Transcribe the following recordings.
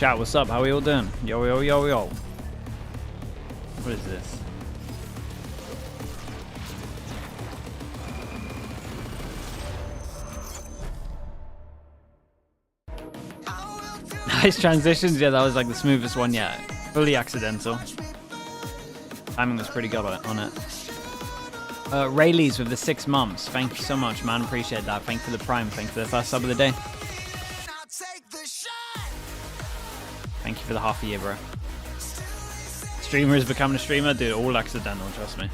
Chat, what's up? How are we all doing? Yo, yo, yo, yo. What is this? Nice transitions. Yeah, that was like the smoothest one yet. Fully accidental. Timing was pretty good on it. Rayleigh's with the 6 months. Thank you so much, man. Appreciate that. Thank you for the prime. Thank you for the first sub of the day. Thank you for the half a year, bro. Streamer is becoming a streamer? Dude, all accidental, trust me.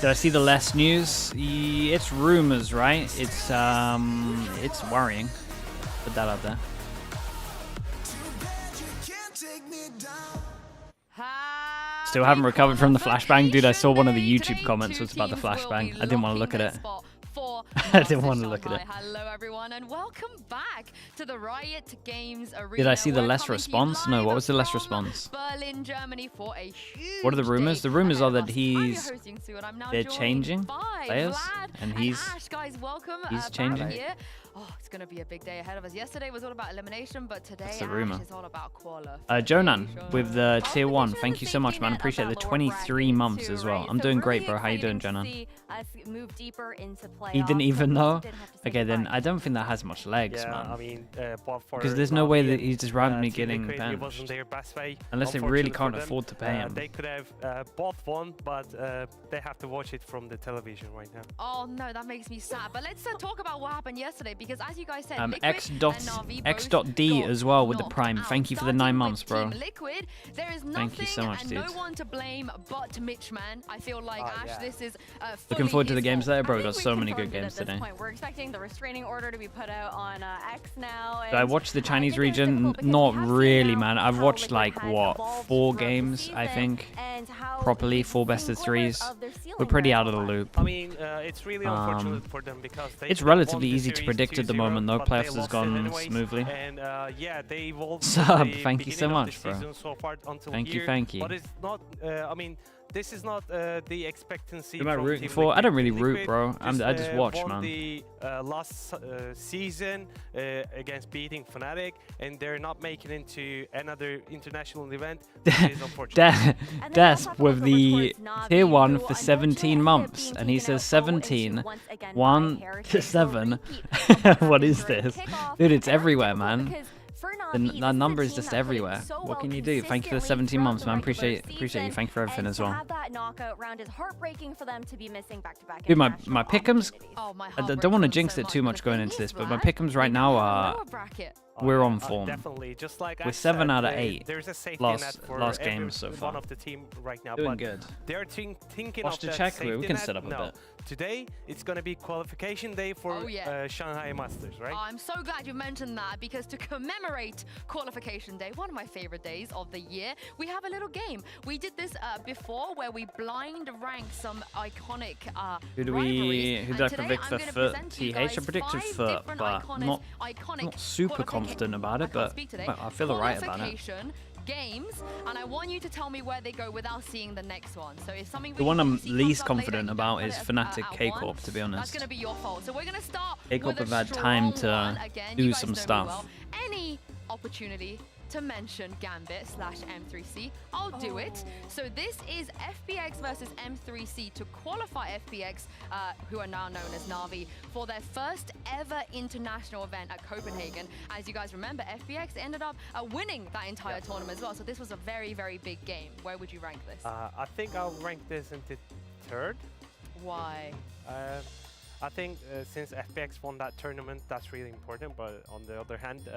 Did I see the less news? It's rumors, right? It's worrying. Put that out there. Still haven't recovered from the flashbang? Dude, I saw one of the YouTube comments was about the flashbang. I didn't want to look at it. I didn't want to look at it. Hello everyone and welcome back to the Riot Games Arena. Did I see the less response? No, what was the less response? Berlin, Germany for a huge What are the rumors? The rumors are that they're joined changing by players Vlad and he's Ash. Guys, welcome. he's changing. Here. Oh, it's gonna be a big day ahead of us. Yesterday was all about elimination, but today That's the rumor. Ash is all about qualification. Jonan with the tier 1. Thank you so much, man. Appreciate the 23 months as well. I'm doing great, bro. How you doing, Jonan? He didn't even know? Okay, then I don't think that has much legs, man. I mean, Because there's no way that he's just randomly getting Liquid, it wasn't benched. their best way. Unless they really can't Unfortunately for them, afford to pay him. They could have both won, but they have to watch it from the television right now. Oh no, that makes me sad. But let's talk about what happened yesterday, because as you guys said, X.D as well with the prime. Thank you for the 9 months, bro. Liquid, there is Thank you so much, and dude. no one to blame but Mitch, man. I feel like Ash, yeah. this is Looking forward to the fully games his later, fault. bro. We got so many good games today. We're expecting the restraining order to be put out on X now. Did I watch the Chinese region? Not really, man. I've watched like, what, 4 games, I think. Properly, 4 best of 3s. We're pretty out of the loop. I mean, it's really unfortunate for them because they It's could have relatively won the easy to series predict at the 2-0, moment, though. but they Playoffs has lost gone anyways. smoothly. And yeah, they evolved Sub, the thank you so beginning of the much, bro. season so far until Thank you, here, thank you. But it's not. I mean, this is not the expectancy. Who am I from rooting Team for? I Liquid. don't really Team root, Liquid bro. I just watch, won man. The last season against beating FNATIC, and they're not making into another international event, which is unfortunate. Des with the tier 1 for 17 months, and he says 17, 1 to 7. What is this? Dude, it's everywhere, man. The number is just everywhere. What can you do? Thank you for the 17 months, man. Appreciate you. Thank you for everything as well. Dude, my pick'ems, Oh, my I heart don't want to breaks jinx so it much, too but much the going thing into is, this, but my Vlad, pick'ems right they now have a are... lower bracket. We're on form. Definitely, just like We're I 7 said, out of 8 there's a safety last net for games so far. one of the team right now. Doing but good. They're thinking Watch of the that check, safety we can net. set up a no. bit. Today it's gonna be qualification day for Shanghai Masters, right? Oh, I'm so glad you mentioned that, because to commemorate qualification day, one of my favorite days of the year, we have a little game. We did this before where we blind rank some iconic Who did I predict for Foot? TH? I predicted Foot, but not super confident about it, but I feel alright about it. Games, and I want you to tell me where they go without seeing the next one. So if something The one I'm least confident about is FNATIC K-Corp, to be honest. That's gonna be your fault. So we're gonna start K-Corp with have a had time strong to one. Again, do you guys some know me stuff. well. Any opportunity to mention Gambit/M3C, I'll do it. So this is FPX versus M3C to qualify FPX, who are now known as Na'Vi, for their first ever international event at Copenhagen. As you guys remember, FPX ended up winning that entire tournament as well. So this was a very, very big game. Where would you rank this? I think I'll rank this into 3rd. Why? I think since FPX won that tournament, that's really important. But on the other hand,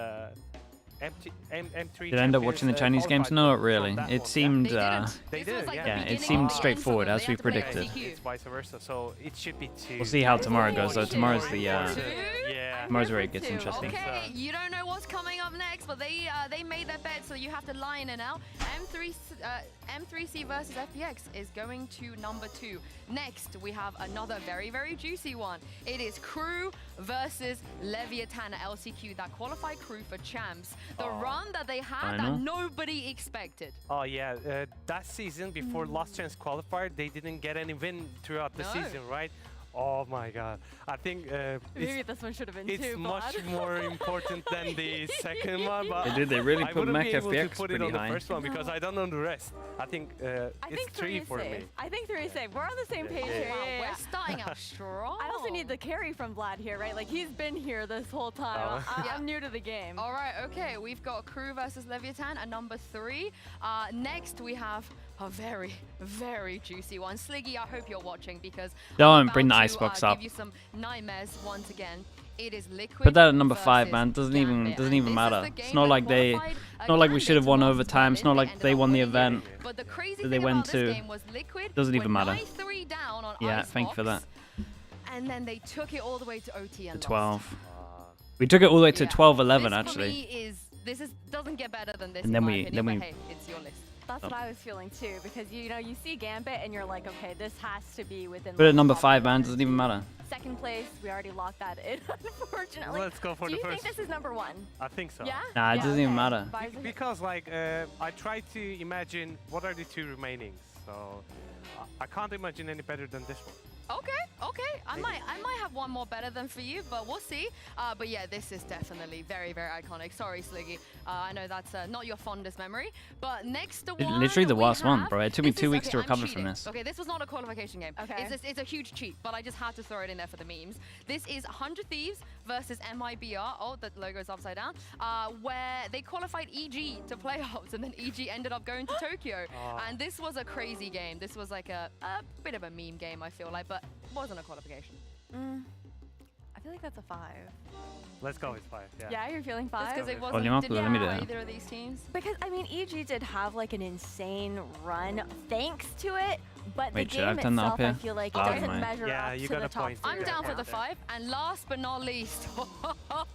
M3 Did I end up watching the Chinese games? No, not really. It seemed, They did, yeah, it seemed straightforward, as we predicted. It's vice versa, so it should be 2. We'll see how tomorrow goes, though. Tomorrow's the, yeah. tomorrow's where it gets interesting. Okay, you don't know what's coming up next, but they made their bet, so you have to lie in it now. M3C versus FPX is going to number 2. Next, we have another very, very juicy one. It is Crew versus Leviathan at LCQ, that qualified Crew for champs. The run that they had that nobody expected. Oh yeah, that season before Last Chance qualifier, they didn't get any win throughout the season, right? Oh my god. I think Maybe this one should have been it's too much bad. more important than the second one. But They did. They really I put wouldn't mech be able to FPX put it pretty on the high. first one because I don't know the rest. I think I think it's 3 is for safe. me. I think 3 is safe. We're on the same page Yeah. here. Wow, Yeah, we're yeah. starting out strong. I also need the carry from Vlad here, right? Like, he's been here this whole time. I'm new to the game. All right, okay, we've got Crew versus Leviathan at number 3. Next, we have a very, very juicy one. Sliggy, I hope you're watching because Don't I'm about bring the to, icebox up. give you some nightmares once again. It is Liquid. Put that at number 5, versus man. Doesn't Gambit. even And matter. this is the It's game not that like they. qualified, It's not like we Gambit should have won lost overtime. It's not Berlin, like they they ended won up the winning event. it. But the crazy They thing went about this to. game was Liquid Doesn't even were matter. 9-3 down on Yeah, Icebox, thank you for that. and then they took it all the way to OT and To lost. 12. We took it all the way to Yeah. 12-11 This for actually. me doesn't get better than this. And in then my we- opinion, then but we- hey, it's your list. That's what I was feeling too, because you know you see Gambit and you're like, okay, this has to be within. Put it like, at number top 5, man. four. Doesn't even matter. Second place, we already locked that in, unfortunately. Let's go for Do the you first. think this is number 1? I think so. Yeah? Nah, it Yeah, doesn't even okay. matter. Bars are- Because like I try to imagine what are the 2 remaining. So I can't imagine any better than this one. Okay. I might have one more better than for you, but we'll see. But yeah, this is definitely very, very iconic. Sorry, Sliggy. I know that's not your fondest memory. But next It's one, literally the we worst one, have- bro. It took me this 2 is- weeks okay, to I'm recover from cheating. this. Okay, this was not a qualification game. Okay. It's a huge cheat, but I just had to throw it in there for the memes. This is 100 Thieves versus MIBR. Oh, the logo's upside down. Where they qualified EG to playoffs, and then EG ended up going to Tokyo. And this was a crazy game. This was like a bit of a meme game, I feel like, but wasn't a qualification. I feel like that's a 5. Let's go with 5. Yeah. Yeah, you're feeling 5? Because it Volume wasn't up, did let me do yeah, that. either of these teams. Because, I mean, EG did have, like, an insane run thanks to it, but Wait, the should I game have done that itself, up I here? feel like, Oh, it doesn't never mind. measure Yeah, up you to got the a top point. 3. I'm down for the Yeah. 5, and last but not least,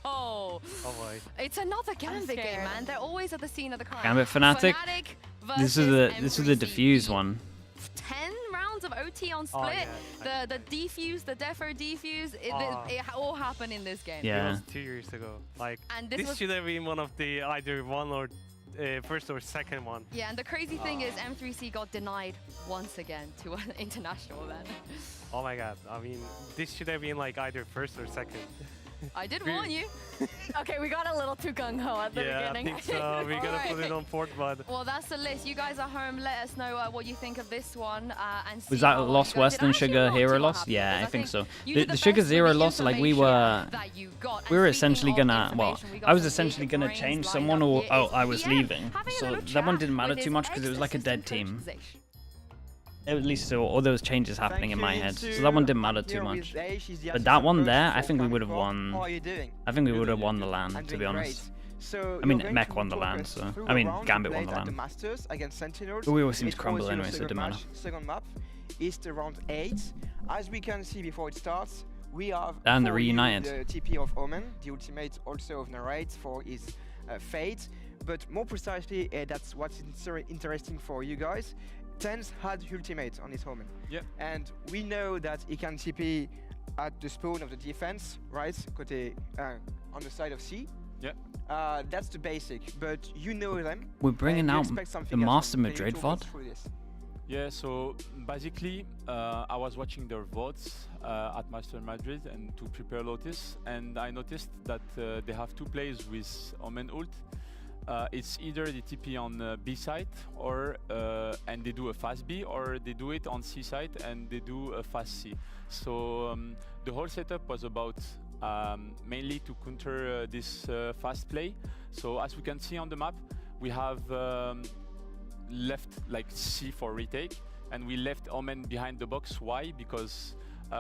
Oh boy. it's another Gambit game, scared. man. They're always at the scene of the crime. Gambit FNATIC. This is the versus defuse M3C. one. 10 rounds of OT on split. yeah. The defuse, the defo defuse, it all happened in this game. Yeah. It was 2 years ago. Like And this this was- should have been one of the either one or first or second one. Yeah, and the crazy thing is M3C got denied once again to an international event. Oh my god. I mean, this should have been like either first or second. I did warn you. Okay, we got a little too gung-ho at the Yeah, I beginning. think so. We gotta put Alright. it on fourth, but Well, that's the list. You guys at home, let us know what you think of this one. And see Was that how a well loss you guys worse did. than I'm actually Sugar not Hero too loss? unhappy Yeah, because I think so. you The did Sugar best with Zero the loss, like we information were, that you got. we were And essentially speaking of gonna. Well, information, we got I was some essentially big gonna brains change lined someone, up or here. I was PM leaving. having a So little that one chat didn't matter with too his much because it was like a dead ex-assistant team. coach, Zeish. At least so all those changes happening in my head. So that one didn't matter too much. But But that one there, I think we would have won. How are you doing? I think we Good. would have won the I'm LAN, to doing be honest. great. So I mean, you're going Mech to won the talk LAN, us so- through I mean, a round Gambit we won the played at LAN. the Masters against Sentinels. But we always seem to It crumble was your anyway, so it second didn't matter. match, second map is the round 8. As we can see before it starts, we have And the for you reunited. the TP of Omen, the ultimate also of Narrate for his fate. But more precisely, that's what's interesting for you guys. Tens had ultimate on his Omen. Yeah. And we know that he can TP at the spawn of the defense, right? Côté, on the side of C. Yeah. That's the basic, but you know them. We're bringing and you out expect the something else Master from them. Can you Madrid talk us VOD. through this? Yeah, so basically, I was watching their votes at Master Madrid and to prepare Lotus, and I noticed that they have 2 plays with Omen ult. It's either the TP on B side, or and they do a fast B, or they do it on C side and they do a fast C. So the whole setup was about mainly to counter this fast play. So as we can see on the map, we have left like C for retake, and we left Omen behind the box. Why? Because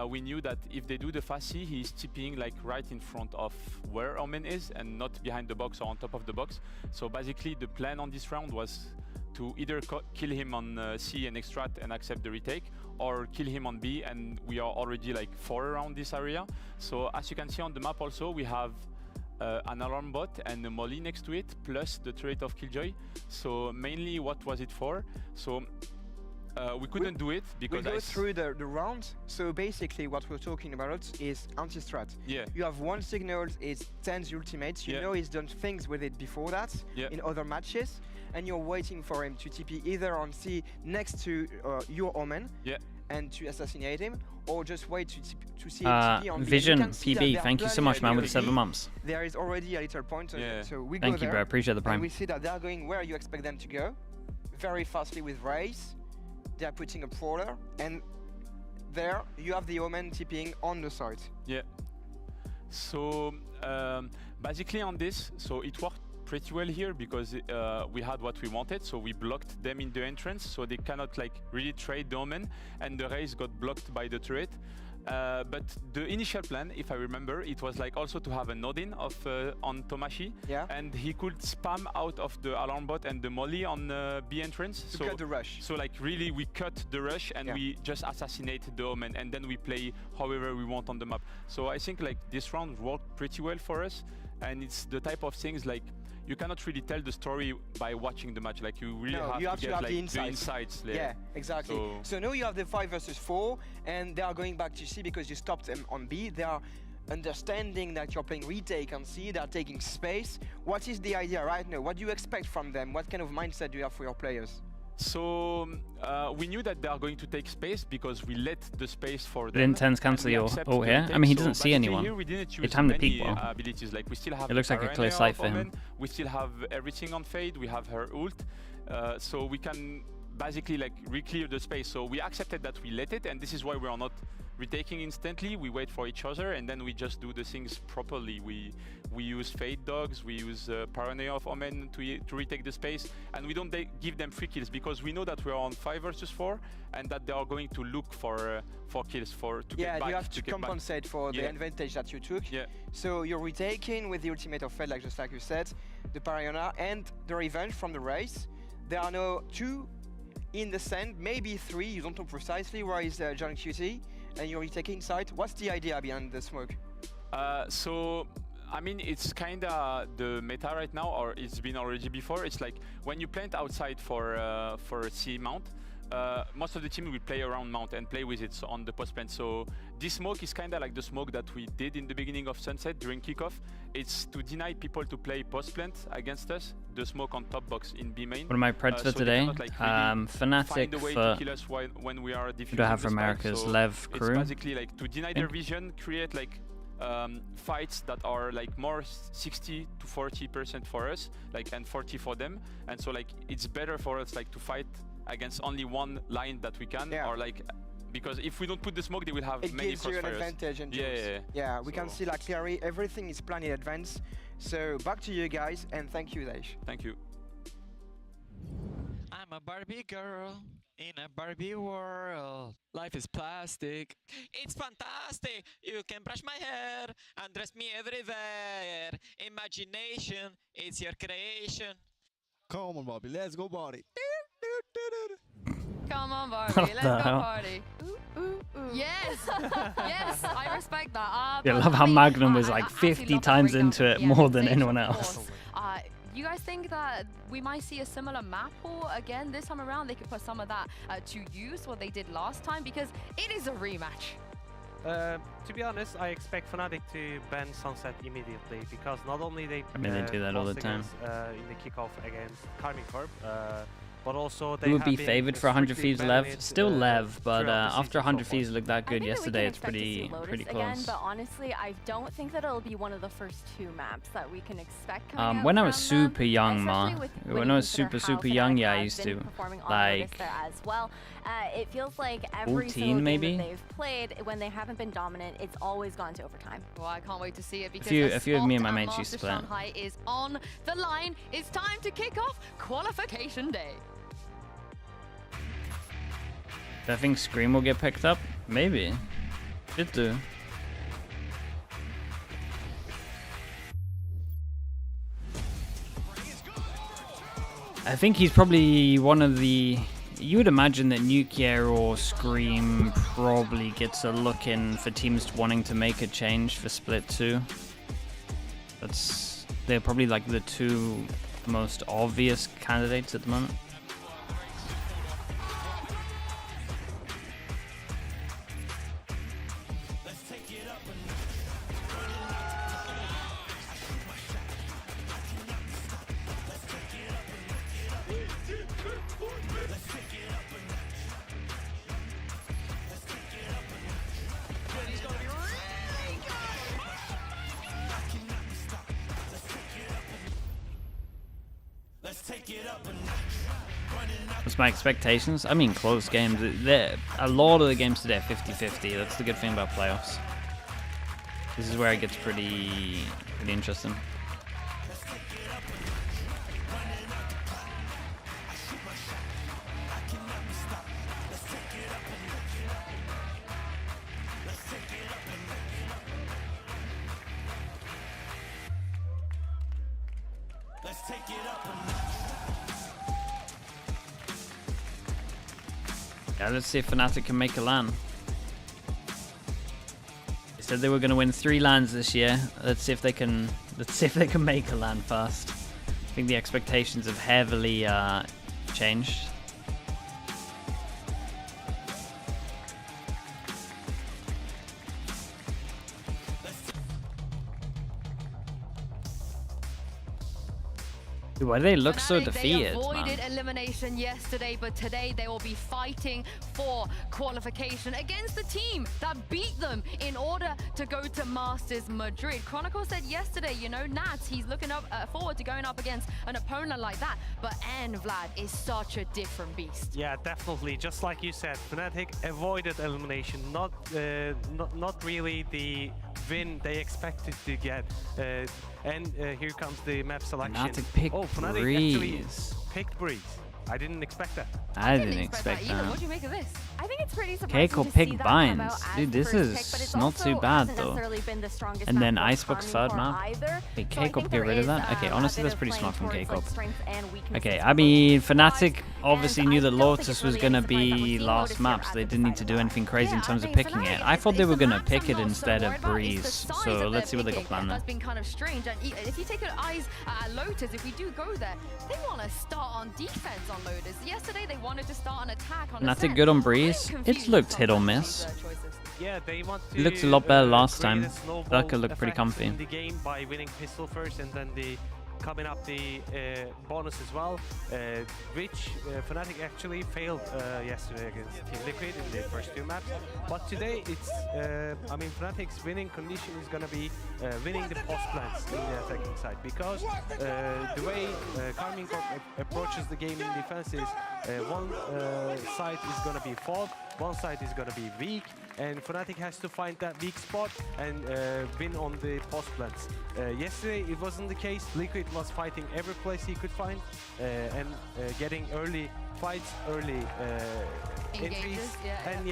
we knew that if they do the fast C, he's TPing like right in front of where Omen is and not behind the box or on top of the box. So basically the plan on this round was to either kill him on C and extract and accept the retake, or kill him on B, and we are already like 4 around this area. So as you can see on the map also, we have an alarm bot and a molly next to it, plus the turret of Killjoy. So mainly what was it for? So we couldn't do it because we go through the round. So basically what we're talking about is anti-strat. Yeah. You have one signal, it's 10's ultimates. You Yeah. know he's done things with it before that Yeah. in other matches. And you're waiting for him to TP either on C next to your Omen. Yeah. and to assassinate him, or just wait to see him TP on B. Vision You can see that PB, they are thank you so planning much, man, to with the 7 B. months. There is already a little point on it, so we Thank go you, there, bro. Appreciate the and prime. we see that they are going where you expect them to go, very fastly with Race. They are putting a Prowler, and there you have the Omen TPing on the side. Yeah. So basically on this, so it worked pretty well here because we had what we wanted, so we blocked them in the entrance, so they cannot like really trade the Omen, and the Race got blocked by the turret. But the initial plan, if I remember, it was like also to have a node-in of on Tomashi, and he could spam out of the alarm bot and the molly on B entrance. To cut the rush. So like really we cut the rush and we just assassinate the Omen, and then we play however we want on the map. So I think like this round worked pretty well for us, and it's the type of things like you cannot really tell the story by watching the match. Like you really have to get like the insights. Yeah, exactly. So now you have the 5 versus 4, and they are going back to C because you stopped them on B. They are understanding that you're playing retake on C. They are taking space. What is the idea right now? What do you expect from them? What kind of mindset do you have for your players? So we knew that they are going to take space because we let the space for them. Didn't Tens cancel your ult here? I mean, he doesn't see anyone. Here we didn't use He timed the many peak well. abilities. Like we still have It looks like a clear sight for him. We still have everything on Fade. We have her ult, so we can basically like re-clear the space. So we accepted that we let it, and this is why we are not retaking instantly. We wait for each other, and then we just do the things properly. We use Fade Dogs, we use Paranoia of Omen to retake the space, and we don't give them free kills because we know that we are on 5 versus 4, and that they are going to look for kills to get back. You have to compensate for the advantage that you took. So you're retaking with the ultimate of Fade, just like you said, the Paranoia and the revenge from the Race. There are now 2 in the sand, maybe 3, you don't know precisely where is John QT, and you're retaking site. What's the idea behind the smoke? So I mean, it's kinda the meta right now, or it's been already before. It's like when you plant outside for C mount, most of the team will play around mount and play with it on the post plant. So this smoke is kinda like the smoke that we did in the beginning of Sunset during kickoff. It's to deny people to play post plant against us. The smoke on top box in B main. What are my preds for today? FNATIC for when we are should I have for America's so Lev crew. It's basically like to deny their vision, create like fights that are like more 60 to 40% for us, like, and 40 for them. And so like it's better for us like to fight against only one line that we can, or like, because if we don't put the smoke, they will have many crossfires. It gives you an advantage in we can see like clearly everything is planned in advance. So back to you guys, and thank you, Daish. Thank you. I'm a Barbie girl in a Barbie world. Life is plastic. It's fantastic. You can brush my hair and dress me everywhere. Imagination, it's your creation. Come on, Barbie. Let's go party. Come on, Barbie. Let's go party. Ooh, ooh, ooh. Yes. Yes, I respect that. I love how Magnum was like 50 times into it more than anyone else. You guys think that we might see a similar map, or again this time around they could put some of that to use what they did last time, because it is a rematch? To be honest, I expect FNATIC to ban Sunset immediately, because not only they do that all the time in the kickoff against Karmine Corp, but also they would be favored for 100 Thieves Lev. Still Lev, but after 100 Thieves looked that good yesterday, it's pretty close. Again, but honestly, I don't think that it'll be one of the first 2 maps that we can expect coming when out I was from super young, when I was super young, yeah, I used to like as well. It feels like every 14 single maybe game that they've played, when they haven't been dominant, it's always gone to overtime. Well, I can't wait to see it, because a few of me and my mates used to play. Shanghai is on the line. It's time to kick off qualification day. Do I think Scream will get picked up? Maybe. Should do. I think he's probably one of the... You would imagine that Nuclear or Scream probably gets a look in for teams wanting to make a change for Split 2. They're probably like the 2 most obvious candidates at the moment. What's my expectations? I mean, close games. A lot of the games today are 50-50. That's the good thing about playoffs. This is where it gets pretty interesting. Yeah, let's see if FNATIC can make a LAN. They said they were going to win 3 LANs this year. Let's see if they can. Let's see if they can make a LAN first. I think the expectations have heavily changed. Why do they look so defeated, They avoided man? elimination yesterday, but today they will be fighting for qualification against the team that beat them in order to go to Masters Madrid. Chronicle said yesterday, you know, Nats, he's looking up forward to going up against an opponent like that. But Vlad is such a different beast. Yeah, definitely. Just like you said, FNATIC avoided elimination. Not really the win they expected to get. And here comes the map selection. FNATIC picked FNATIC actually Breeze. picked Breeze. I didn't expect that. I didn't expect that. that. What do you make of this? I think it's pretty surprising Keiko to pick see that Vines. come out as Dude, the this first is pick, but it's not also too bad, hasn't though. necessarily been the strongest And then map for Icebox Karmine third Corp map. either. Wait, So I Keiko think get there rid of is, that? Okay, a honestly, bit that's of pretty playing smart from towards, Keiko. like, strengths and weaknesses Okay, for I mean, both FNATIC sides. obviously And knew I that don't think Lotus it's was really going to any surprise that we're be seeing last Lotus map, here so at they the didn't need side to of do that. anything crazy in Yeah, terms I of think picking it. FNATIC, I thought it's they were the going to maps pick I'm it not instead so of worried about. It's Breeze, the size so of their let's see what they got picking planned there. that's been kind of strange. And if you take your eyes at Lotus, if we do go there, they want to start on defense on Lotus. Yesterday they wanted to start an attack on FNATIC good on Breeze. It's looked hit or miss. Yeah, they want to. It looked a lot better last create time. a snowball Darker looked pretty effect comfy. in the game by winning pistol first and then coming up the bonus as well, which FNATIC actually failed yesterday against Team Liquid in the first 2 maps. But today it's, I mean, FNATIC's winning condition is going to be winning the post plants in the attacking side, because the way Karmine Corp approaches the game in defense is one side is going to be fog, one side is going to be weak, and FNATIC has to find that weak spot and win on the post plants. Yesterday it wasn't the case. Liquid was fighting every place he could find and getting early fights, early entries, and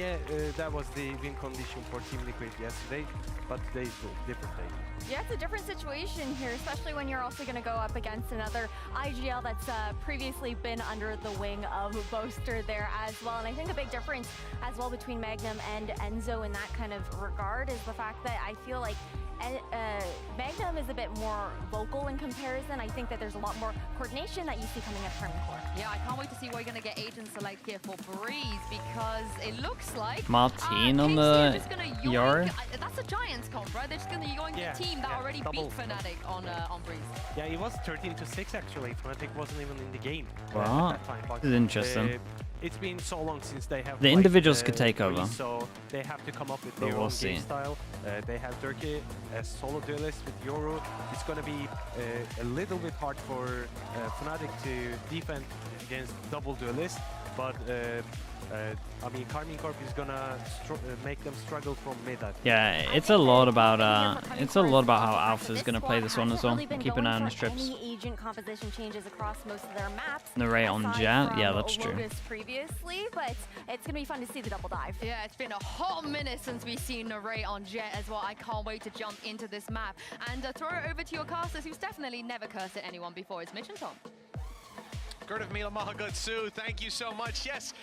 that was the win condition for Team Liquid yesterday, but today's a different day. Yeah, it's a different situation here, especially when you're also going to go up against another IGL that's previously been under the wing of Boaster there as well. And I think a big difference as well between Magnum and Enzo in that kind of regard is the fact that I feel like Magnum is a bit more vocal in comparison. I think that there's a lot more coordination that you see coming up from Corp. Yeah, I can't wait to see what you're going to get agent select here for Breeze, because it looks like Martine on KC the are just gonna yoink. yard. That's a Giants comp, right? They're just going to yoink the team that already beat FNATIC on Breeze. Yeah, it was 13-6 actually. FNATIC wasn't even in the game at Wow, that time. But, this is interesting. It's been so long since they have The played, individuals could take Breeze, over. so they have to come up with But their we'll own see. game style. They have Turkey as solo duelist with Yoru. It's going to be a little bit hard for FNATIC to defend against double duelist, but I mean, Karmine Corp is gonna make them struggle from mid. Yeah, it's a lot about how Alpha is gonna play this one as well. Keep an eye on the strips. Any agent composition changes across most of their maps. Narrate on aside Jet, from yeah, that's true. Lotus previously, but it's gonna be fun to see the double dive. Yeah, it's been a hot minute since we've seen Narrate on Jet as well. I can't wait to jump into this map and throw it over to your casters, who's definitely never cursed at anyone before. It's Mitch and Tom. Gerd of Mila Mahagutsu, thank you so much. Yes,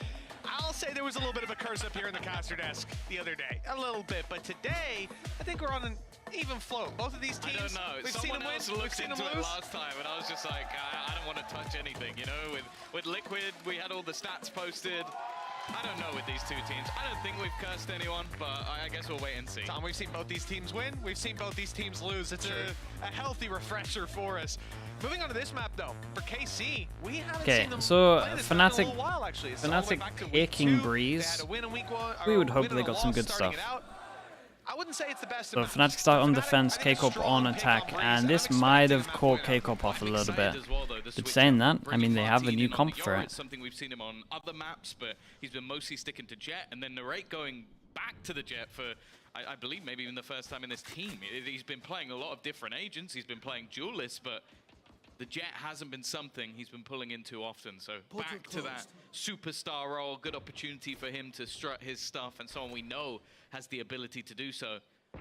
I'll say there was a little bit of a curse up here in the caster desk the other day. A little bit, but today, I think we're on an even float. Both of these teams, I don't know. we've seen them Someone else win, we've looked seen into them it lose. last time, and I was just like, I don't want to touch anything, you know? With Liquid, we had all the stats posted. I don't know with these two teams. I don't think we've cursed anyone, but I guess we'll wait and see. Tom, we've seen both these teams win. We've seen both these teams lose. It's a healthy refresher for us. Moving on to this map, though, for KC, we haven't seen them so play this map in a FNATIC, little while, actually. It's all the way FNATIC back to week picking 2. Breeze. They had a win in week 1, We would or hope win they and a got some loss good starting stuff. it out. I wouldn't say it's the best. So FNATIC start on defense, K-Corp on attack, and this might have caught K-Corp off a little bit. But saying that, I mean, they have a new comp for it. Something we've seen him on other maps, but he's been mostly sticking to Jet, and then Narrate going back to the Jet for, I believe, maybe even the first time in this team. He's been playing a lot of different agents, he's been playing duelists, but the Jet hasn't been something he's been pulling in too often. So back to that superstar role, good opportunity for him to strut his stuff, and someone we know has the ability to do so.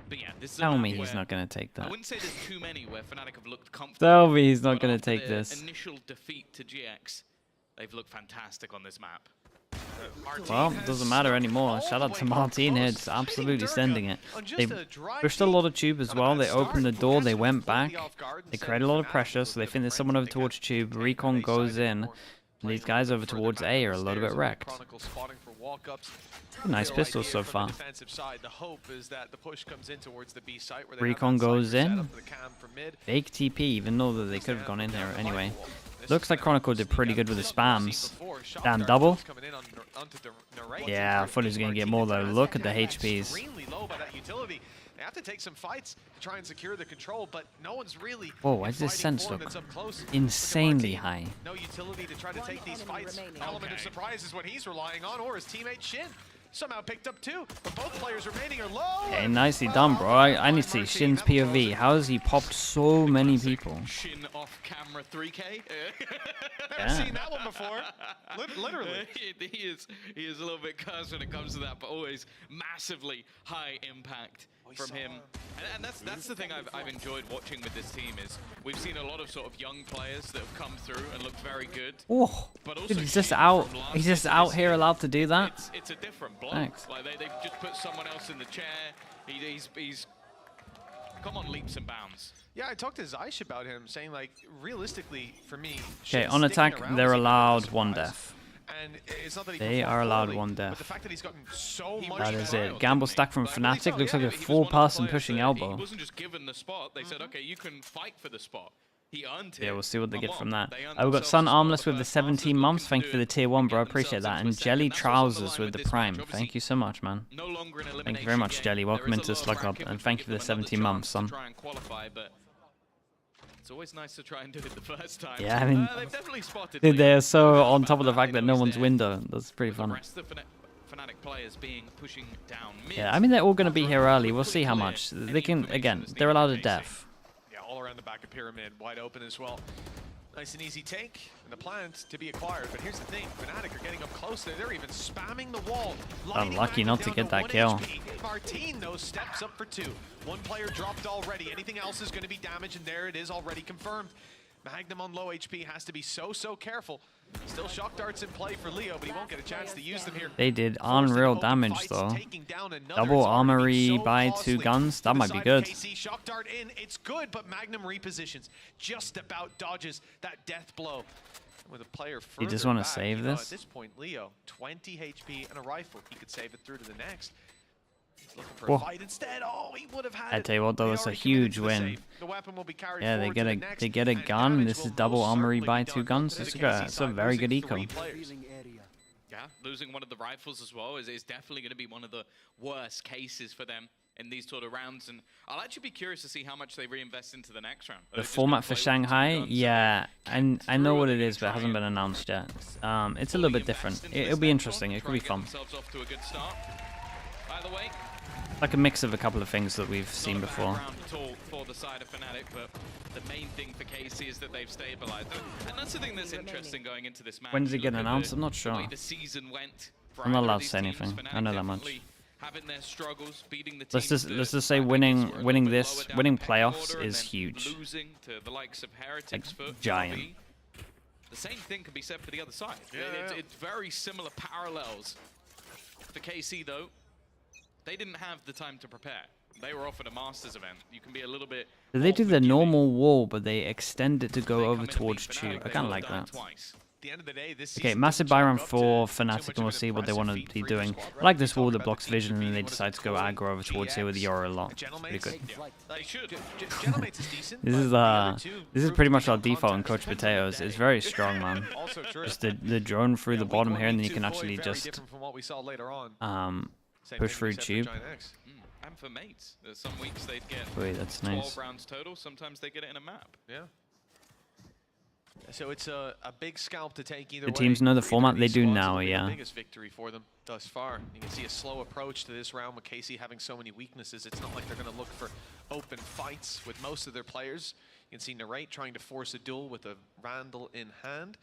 But yeah, this is Tell me he's not going to take I that. wouldn't say there's too many where FNATIC have looked comfortable. Tell me he's not going to take this. Initial defeat to GX, they've looked fantastic on this map. Well, it doesn't matter anymore. Shout out to Martin here, it's absolutely sending it. They pushed a lot of tube as well. They opened the door, they went back. They created a lot of pressure, so they think there's someone over towards tube. Recon goes in. And these guys over towards A are a little bit wrecked. Nice pistol so far. Recon goes in. Fake TP, even though that they could have gone in here anyway. Looks like Chronicle did pretty good with the spams. Damn, double. Yeah, I thought he was going to get more though. Look at the HPs. They have to take some fights to try and secure the control, but no one's really. Whoa, why does this sense look insanely high? No utility to try to take these fights. Element of surprise is what he's relying on, or his teammate Shin somehow picked up too. But both players remaining are low. Okay, nicely done, bro. I need to see Shin's POV. How has he popped so many people? Shin off camera 3K. Never seen that one before. Literally. he is a little bit cursed when it comes to that, but always massively high impact from him. And that's the thing I've enjoyed watching with this team is we've seen a lot of sort of young players that have come through and looked very good. Oh, but also dude, he's just out. He's just out here allowed to do that. It's a different block. Thanks. Like they've just put someone else in the chair. He's come on leaps and bounds. Yeah, I talked to Zeish about him, saying like realistically for me. Okay, on attack they're allowed one death. And it's not that they are allowed one death. The fact that he's gotten so much that is it. Gamble stack from FNATIC. Looks like a full-person pushing elbow. He wasn't just given the spot. They said, okay, you can fight for the spot. He earned it. Yeah, we'll see what they get from that. We've got Sun Armless with the 17 months. Thank you for the tier 1, bro. I appreciate that. And Jelly Trousers with the Prime. Thank you so much, man. Thank you very much, Jelly. Welcome into Slug Club. And thank you for the 17 months, son. It's always nice to try and do it the first time. Yeah, I mean, they've definitely spotted dude, they're so on top of the fact that no one's window. That's pretty fun. FNATIC players being pushing down mid. Yeah, I mean, they're all going to be here early. We'll see how much. They can, again, they're allowed a death. Yeah, all around the back of Pyramid, wide open as well. Nice and easy take, and the plant to be acquired. But here's the thing, FNATIC are getting up close there. They're even spamming the wall. Unlucky not to get that kill. Martin, though, steps up for 2. One player dropped already. Anything else is going to be damaged, and there it is already confirmed. Magnum on low HP has to be so careful. Still shock darts in play for Leo, but he won't get a chance to use them here. They did unreal damage though. Double armory by 2 guns. That might be good. Shock dart in, it's good, but Magnum repositions. Just about dodges that death blow. With a player you just want to back, save this? At this point, Leo, 20 HP and a rifle. He could save it through to the next. He's looking for a fight instead. Oh, he would have had I tell you what, though, it's a huge win. The weapon will be carried yeah, they get a gun. This is double armory by 2 guns. It's a very good eco. Yeah, losing one of the rifles as well is definitely going to be one of the worst cases for them in these sort of rounds. And I'll actually be curious to see how much they reinvest into the next round. The format for Shanghai, yeah, and I know what it is, but it hasn't been announced yet. It's a little bit different. It'll be interesting. It could be fun. By the way, like a mix of a couple of things that we've seen before. For the side of FNATIC, but the main thing for KC is that they've stabilized. And that's the thing that's interesting going into this match. When does it get announced? I'm not sure. I'm not allowed to say anything. I know that much. Having their struggles, beating the let's just say winning playoffs is huge. Losing to the likes of Heretics for giant. The same thing can be said for the other side. It's very similar parallels. For KC though, they didn't have the time to prepare. They were offered a Masters event. You can be a little bit... They do the normal wall, but they extend it to go over towards Tube. I kind of like that. Okay, massive Byron for FNATIC, and we'll see what they want to be doing. I like this wall that blocks vision, and then they decide to go aggro over towards here with the Yoru a lot. Pretty good. This is pretty much our default in Coach Potatoes. It's very strong, man. Just the drone through the bottom here, and then you can actually just push through Tube. and for mates. Some weeks they'd get Wait, that's 12 nice. rounds total. Sometimes they get it in a map. Yeah. So it's a big scalp to take either The way. teams know the For format. either of They these do squads, now, it'll be the yeah. biggest victory for them thus far. You can see a slow approach to this round with KC having so many weaknesses. It's not like they're going to look for open fights with most of their players. You can see Narrate trying to force a duel with a Vandal in hand.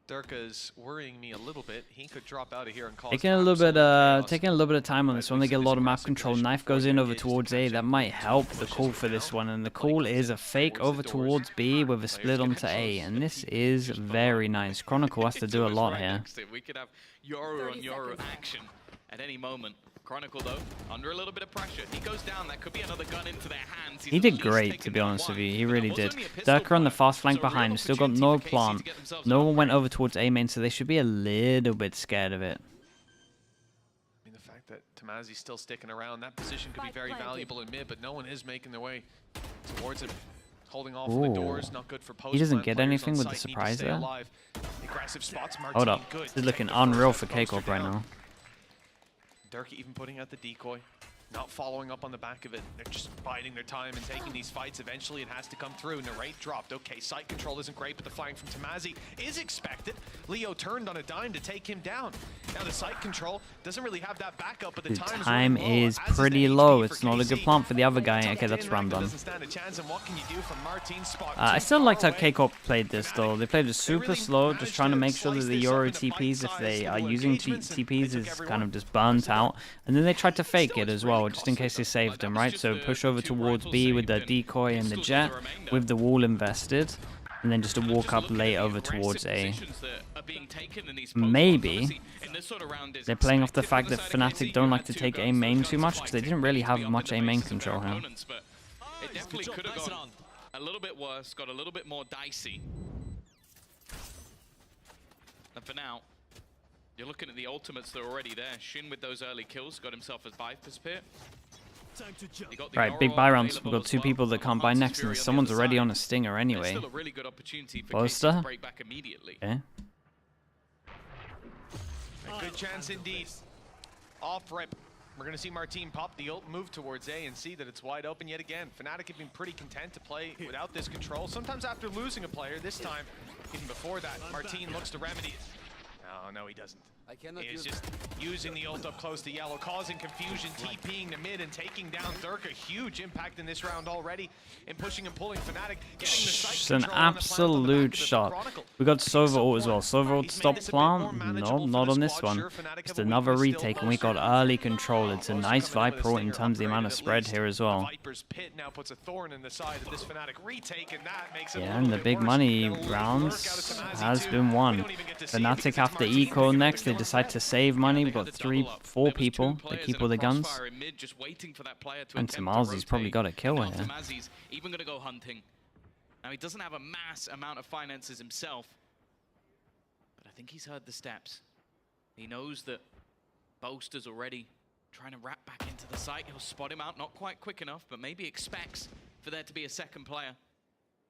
Durka's worrying me a little bit. He could drop out of here and cause Taking a little bit of time on this one. They get a lot of map control. Knife goes in over towards A. That might help the call for this one. And the call is a fake over towards B with a split onto A. And this is very nice. Chronicle has to do a lot here. We could have Yoru on Yoru action at any moment. Chronicle, though, under a little bit of pressure. He goes down. That could be another gun into their hands. He did great, to be honest with you. He really did. Durka on the fast flank behind. Still got no plant. No one went over towards A main, so they should be a little bit scared of it. I mean, the fact that Tamazi's still sticking around, that position could be very valuable in mid, but no one is making their way towards him. Holding off the doors, not good for post. He doesn't get anything with the surprise there. Aggressive spots, Hold up. This is looking unreal for K-Corp right now. Durka even putting out the decoy, not following up on the back of it. They're just biding their time and taking these fights. Eventually, it has to come through. Narrate dropped. Okay, site control isn't great, but the flank from Tamazi is expected. Leo turned on a dime to take him down. Now, the site control doesn't really have that backup, but the time is pretty low. It's not a good plant for the other guy. Okay, that's random. I still liked how K-Corp played this, though. They played it super slow, just trying to make sure that the Yoru TPs, if they are using TPs, is kind of just burnt out. And then they tried to fake it as well, just in case they saved them, right? So push over towards B with the decoy and the jet, with the wall invested, and then just a walk up late over towards A. Maybe they're playing off the fact that FNATIC don't like to take A main too much, because they didn't really have much A main control here. It definitely could have gone a little bit worse, got a little bit more dicey. And for now, you're looking at the ultimates that are already there. Shin with those early kills got himself a Viper's Pit. Right, big buy rounds. We've got two people that can't buy next, and someone's already on a stinger anyway. Boaster? Okay. A good chance indeed. Off rip. We're going to see Martine pop the ult, move towards A, and see that it's wide open yet again. FNATIC have been pretty content to play without this control. Sometimes after losing a player, this time, even before that, Martine looks to remedy it. No, he doesn't. He's just using the ult up close to yellow, causing confusion, TPing to mid and taking down Durka. Huge impact in this round already, and pushing and pulling FNATIC. It's an absolute shot. We got Sova ult as well. Sova ult stop plant? No, not on this one. Just another retake, and we got early control. It's a nice Viper ult in terms of the amount of spread here as well. Yeah, and the big money rounds has been won. FNATIC have to eco next. They decide to save money. We've got 4 people that keep all the guns. And Tamazi's probably got a kill here. Tamazi's even going to go hunting. Now, he doesn't have a mass amount of finances himself, but I think he's heard the steps. He knows that Boaster's already trying to wrap back into the site. He'll spot him out, not quite quick enough, but maybe expects for there to be a second player.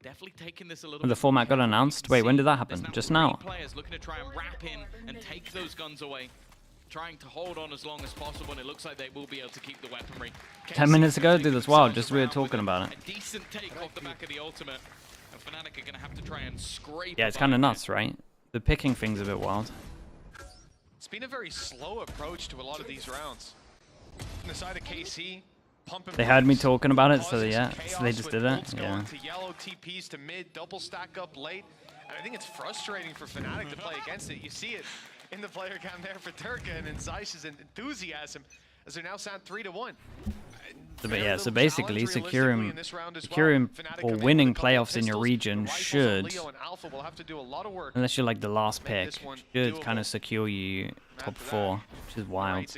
Definitely taking this a little The format got announced. Wait, when did that happen? Just now. Players looking to try and wrap in and take those guns away, trying to hold on as long as possible, and it looks like they will be able to keep the weaponry. 10 minutes ago, dude, that's wild. Just we were talking about it. A decent take off the back of the ultimate, and FNATIC are going to have to try and scrape. Yeah, it's kind of nuts, right? The picking thing's a bit wild. It's been a very slow approach to a lot of these rounds. On the side of KC, they heard me talking about it, so yeah, so they just did it. Yeah. To yellow, TPs to mid, double stack up late. And I think it's frustrating for FNATIC to play against it. You see it in the player cam there for Durka and in Zeish's enthusiasm as they're now stand 3-1. But yeah, so basically securing or winning playoffs in your region should, unless you're like the last pick, should kind of secure you top 4, which is wild.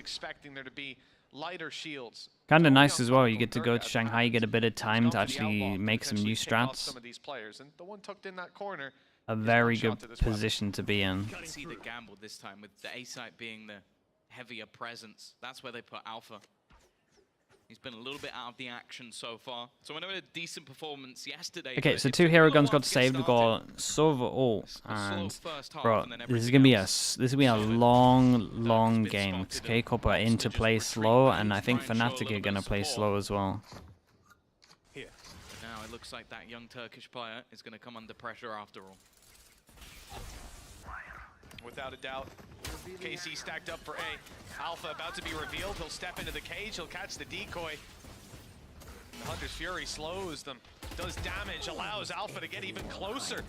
Lighter shields. Kind of nice as well. You get to go to Shanghai, you get a bit of time to actually make some new strats. A very good position to be in. See the gamble this time with the A site being the heavier presence. That's where they put Alpha. He's been a little bit out of the action so far. So we know a decent performance yesterday. Okay, so 2 hero guns got saved. We got Silver ult, and bro, this is gonna be a long game. Because K-Corp are in to play slow, and I think FNATIC are gonna play slow as well. Here. Now it looks like that young Turkish player is gonna come under pressure after all. Without a doubt, KC stacked up for A. Alpha about to be revealed. He'll step into the cage. He'll catch the decoy. The Hunter's Fury slows them, does damage, allows Alpha to get even closer.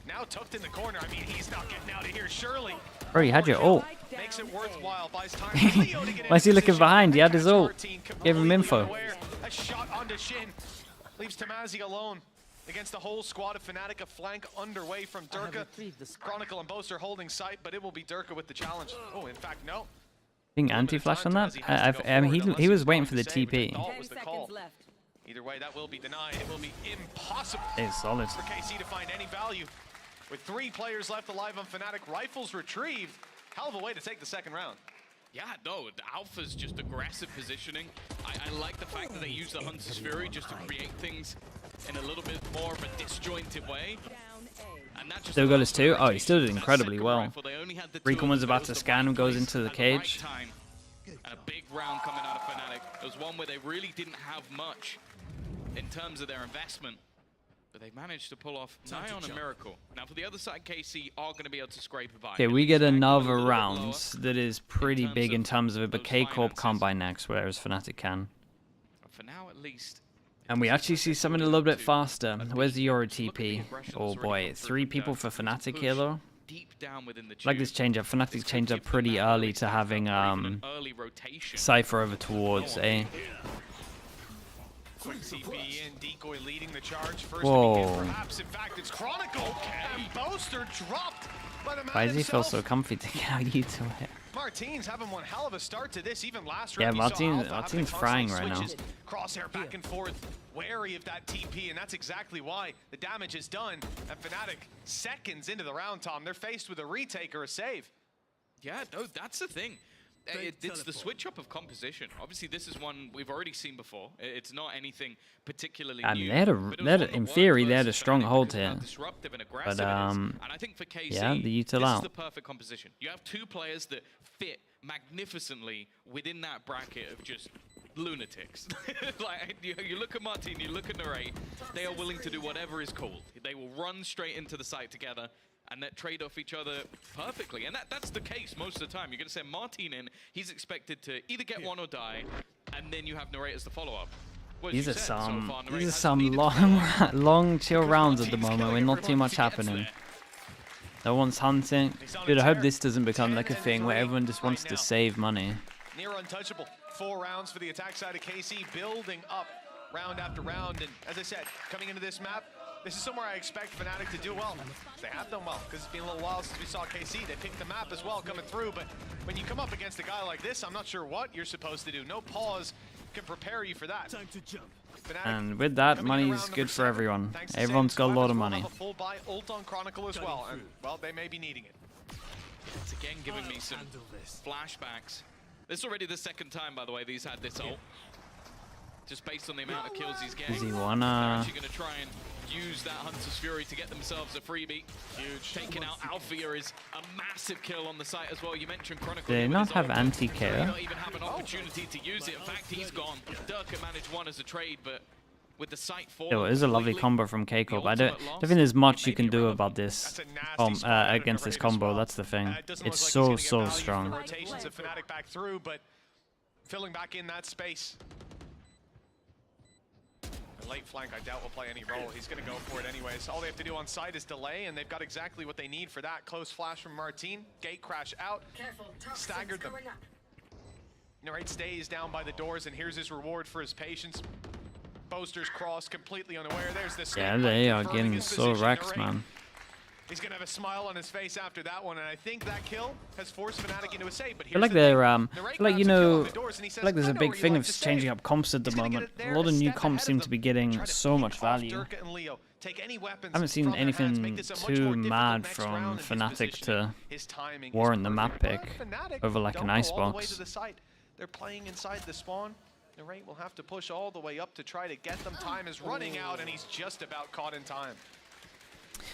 Now tucked in the corner. I mean, he's not getting out of here, surely. Bro, he had your ult. Makes it worthwhile. Buys time for Leo to get Why is he looking position. behind? He had his ult. Gave him info. A shot onto Shin. Leaves Tamazi alone. Against the whole squad of FNATIC, a flank underway from Durka. Chronicle and Boaster holding sight, but it will be Durka with the challenge. Oh, in fact, no. Being anti-flash on that? I mean, he was waiting for the TP. Either way, that will be denied. It will be impossible It's solid. for KC to find any value. With 3 players left alive on FNATIC, rifles retrieved. Hell of a way to take the second round. Yeah, no, the Alpha's just aggressive positioning. I like the fact that they use the Hunter's Fury just to create things in a little bit more of a disjointed way. And that just Still got his 2. Oh, he still did that incredibly second well. rifle, they only had the 2 Recon was of them, about but to it was the scan, right goes place into the at cage. right time. And a big round coming out of FNATIC. There was one where they really didn't have much in terms of their investment, but they managed to pull off nigh on a miracle. Now for the other side, KC are going to be able to scrape a buy. Okay, we get another round that is pretty big in terms of it, but K-Corp can't buy next, whereas FNATIC can. For now, at least. And we actually see something a little bit faster. Where's the Euro TP? Oh boy, 3 people for FNATIC here though. Like this change up. FNATIC changed up pretty early to having Cypher over towards A. Quick TP in, decoy leading the charge. First Whoa. to begin, perhaps. In fact, it's Chronicle. And Boaster dropped by the man Why does he feel himself. so comfy to get out you to it? Martin's having one hell of a start to this. Even last Yeah, round, you saw Alpha Martin's having frying constant right now. switches, crosshair back and forth, wary of that TP, and that's exactly why the damage is done. And FNATIC, seconds into the round, Tom, they're faced with a retake or a save. Yeah, no, that's the thing. It's the switch up of composition. Obviously, this is one we've already seen before. It's not anything particularly And new. they had in theory, they had a strong hold here. But and I think for KC, yeah, the util this out. is the perfect composition. You have 2 players that fit magnificently within that bracket of just lunatics. Like you look at Martin, you look at Narrate, they are willing to do whatever is called. They will run straight into the site together and that trade off each other perfectly. And that's the case most of the time. You're going to send Martin in, he's expected to either get one or die, and then you have Narrate as the follow-up. These are some long chill rounds at the moment with not too much happening. No one's hunting. Dude, I hope this doesn't become like a thing where everyone just wants to save money. Near untouchable. 4 rounds for the attack side of KC, building up round after round. And as I said, coming into this map, this is somewhere I expect FNATIC to do well. They have done well, because it's been a little while since we saw KC. They picked the map as well coming through, but when you come up against a guy like this, I'm not sure what you're supposed to do. No pause can prepare you for that. Time to jump. And with that, money is good for everyone. Everyone's got a lot of money. A full buy ult on Chronicle as well, and well, they may be needing it. It's again giving me some flashbacks. This is already the 2nd time, by the way, these had this ult. Just based on the amount of kills he's getting. Does he They're wanna... actually going to try and use that Hunter's Fury to get themselves a freebie. Huge. Taking out Althea is a massive kill on the site as well. You mentioned Chronicle. Do they not have anti-care? They don't even have an opportunity to use it. In fact, he's gone. Durka managed one as a trade, but with the site forward, It is a lovely combo from K-Corp. I don't think there's much you can do about this against this combo. That's the thing. It's so strong. Rotations of FNATIC back through, but filling back in that space. The late flank, I doubt will play any role. He's going to go for it anyways. All they have to do on site is delay, and they've got exactly what they need for that. Close flash from Martin. Gate crash out. Staggered them. Narrate stays down by the doors, and here's his reward for his patience. Boaster's cross, completely unaware. There's this. Yeah, they are getting so wrecked, man. He's gonna have a smile on his face after that one, and I think that kill has forced FNATIC into a save. But I feel like they're, I feel like, you know, I feel like there's a big thing of changing up comps at the moment. A lot of new comps seem to be getting so much value. I haven't seen anything too mad from FNATIC to warrant the map pick over like an icebox. They're playing inside the spawn. Narrate will have to push all the way up to try to get them. Time is running out, and he's just about caught in time.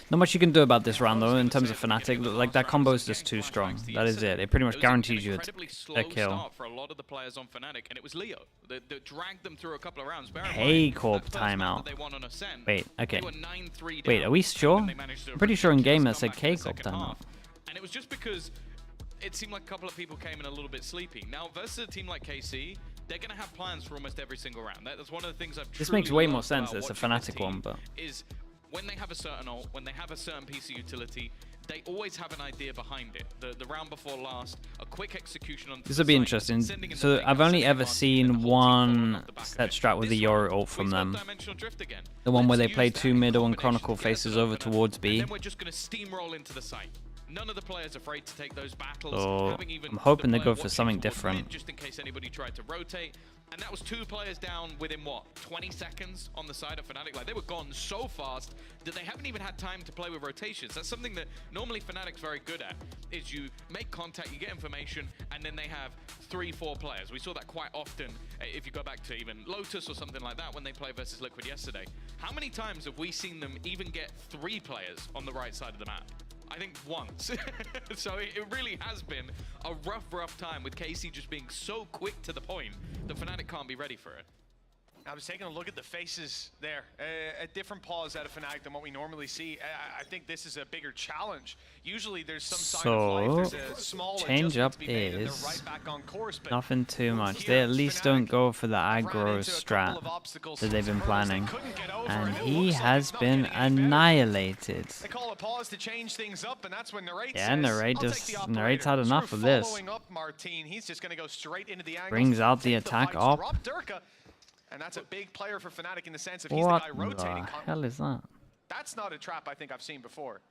Not much you can do about this round, though, in terms of FNATIC. Like, that combo is just too strong. That is it. It pretty much guarantees you a kill. For a lot of the players on FNATIC, and it was Leo that dragged them through a couple of rounds. Hey, Corp timeout. Wait, okay. Wait, are we sure? I'm pretty sure in game that said K Corp timeout. And it was just because it seemed like a couple of people came in a little bit sleepy. Now, versus a team like KC, they're going to have plans for almost every single round. That's one of the things I've This makes way more sense. It's a FNATIC one, but... is when they have a certain ult, when they have a certain piece of utility, they always have an idea behind it. The round before last, a quick execution on... This will be interesting. So I've only ever seen one set strat with the Yoru ult from them. The one where they play 2 middle and Chronicle faces over towards B. And then we're just going to steamroll into the site. None of the players are afraid to take those battles. So I'm hoping they go for something different. Just in case anybody tried to rotate. And that was 2 players down within, what, 20 seconds on the side of FNATIC? Like, they were gone so fast that they haven't even had time to play with rotations. That's something that normally FNATIC's very good at, is you make contact, you get information, and then they have 3-4 players. We saw that quite often if you go back to even Lotus or something like that when they play versus Liquid yesterday. How many times have we seen them even get 3 players on the right side of the map? I think once. So it really has been a rough time with KC just being so quick to the point that FNATIC can't be ready for it. I was taking a look at the faces there. A different pause out of FNATIC than what we normally see. I think this is a bigger challenge. Usually there's some sign of life. There's a small change up is right back on course, nothing too much. They at least don't go for the aggro strat that they've been planning. And he has been annihilated. They call a pause to change things up, and that's when Narrate yeah, Narate's had enough of this. He's just going to go straight into the brings out the attack up. And that's a big player for FNATIC in the sense of he's the guy rotating. What the hell is that? That's not a trap I think I've seen before.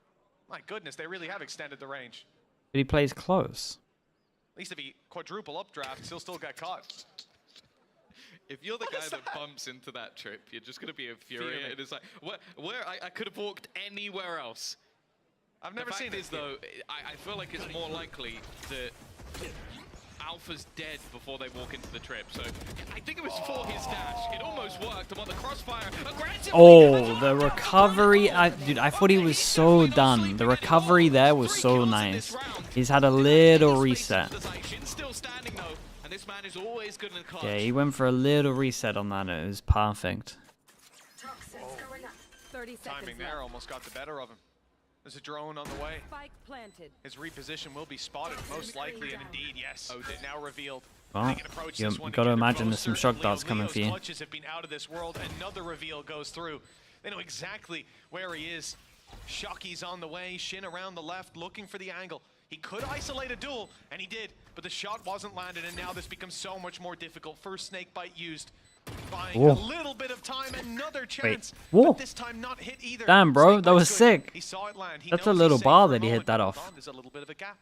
My goodness, they really have extended the range. But he plays close. At least if he quadruple updrafts, he'll still get caught. If you're the guy that bumps into that trip, you're just going to be infuriated. It's like, where I could have walked anywhere else. I've never seen this though. I feel like it's more likely that Alpha's dead before they walk into the trip, so I think it was for his dash. It almost worked. I'm on the crossfire. Oh, the recovery. Dude, I thought he was so done. The recovery there was so nice. He's had a little reset. Yeah, he went for a little reset on that. It was perfect. Timing there almost got the better of him. There's a drone on the way. Spike planted. His reposition will be spotted, most likely, and indeed, yes. Oh, now revealed. Well, you got to imagine there's some shock darts coming for you. Clutches have been out of this world. Another reveal goes through. They know exactly where he is. Shockey's on the way. Shin around the left, looking for the angle. He could isolate a duel, and he did, but the shot wasn't landed, and now this becomes so much more difficult. First snake bite used. Buying a little bit of time, another chance. But this time not hit either. Damn, bro, that was sick. He saw it land. That's a little bar that he hit that off. There's a little bit of a gap.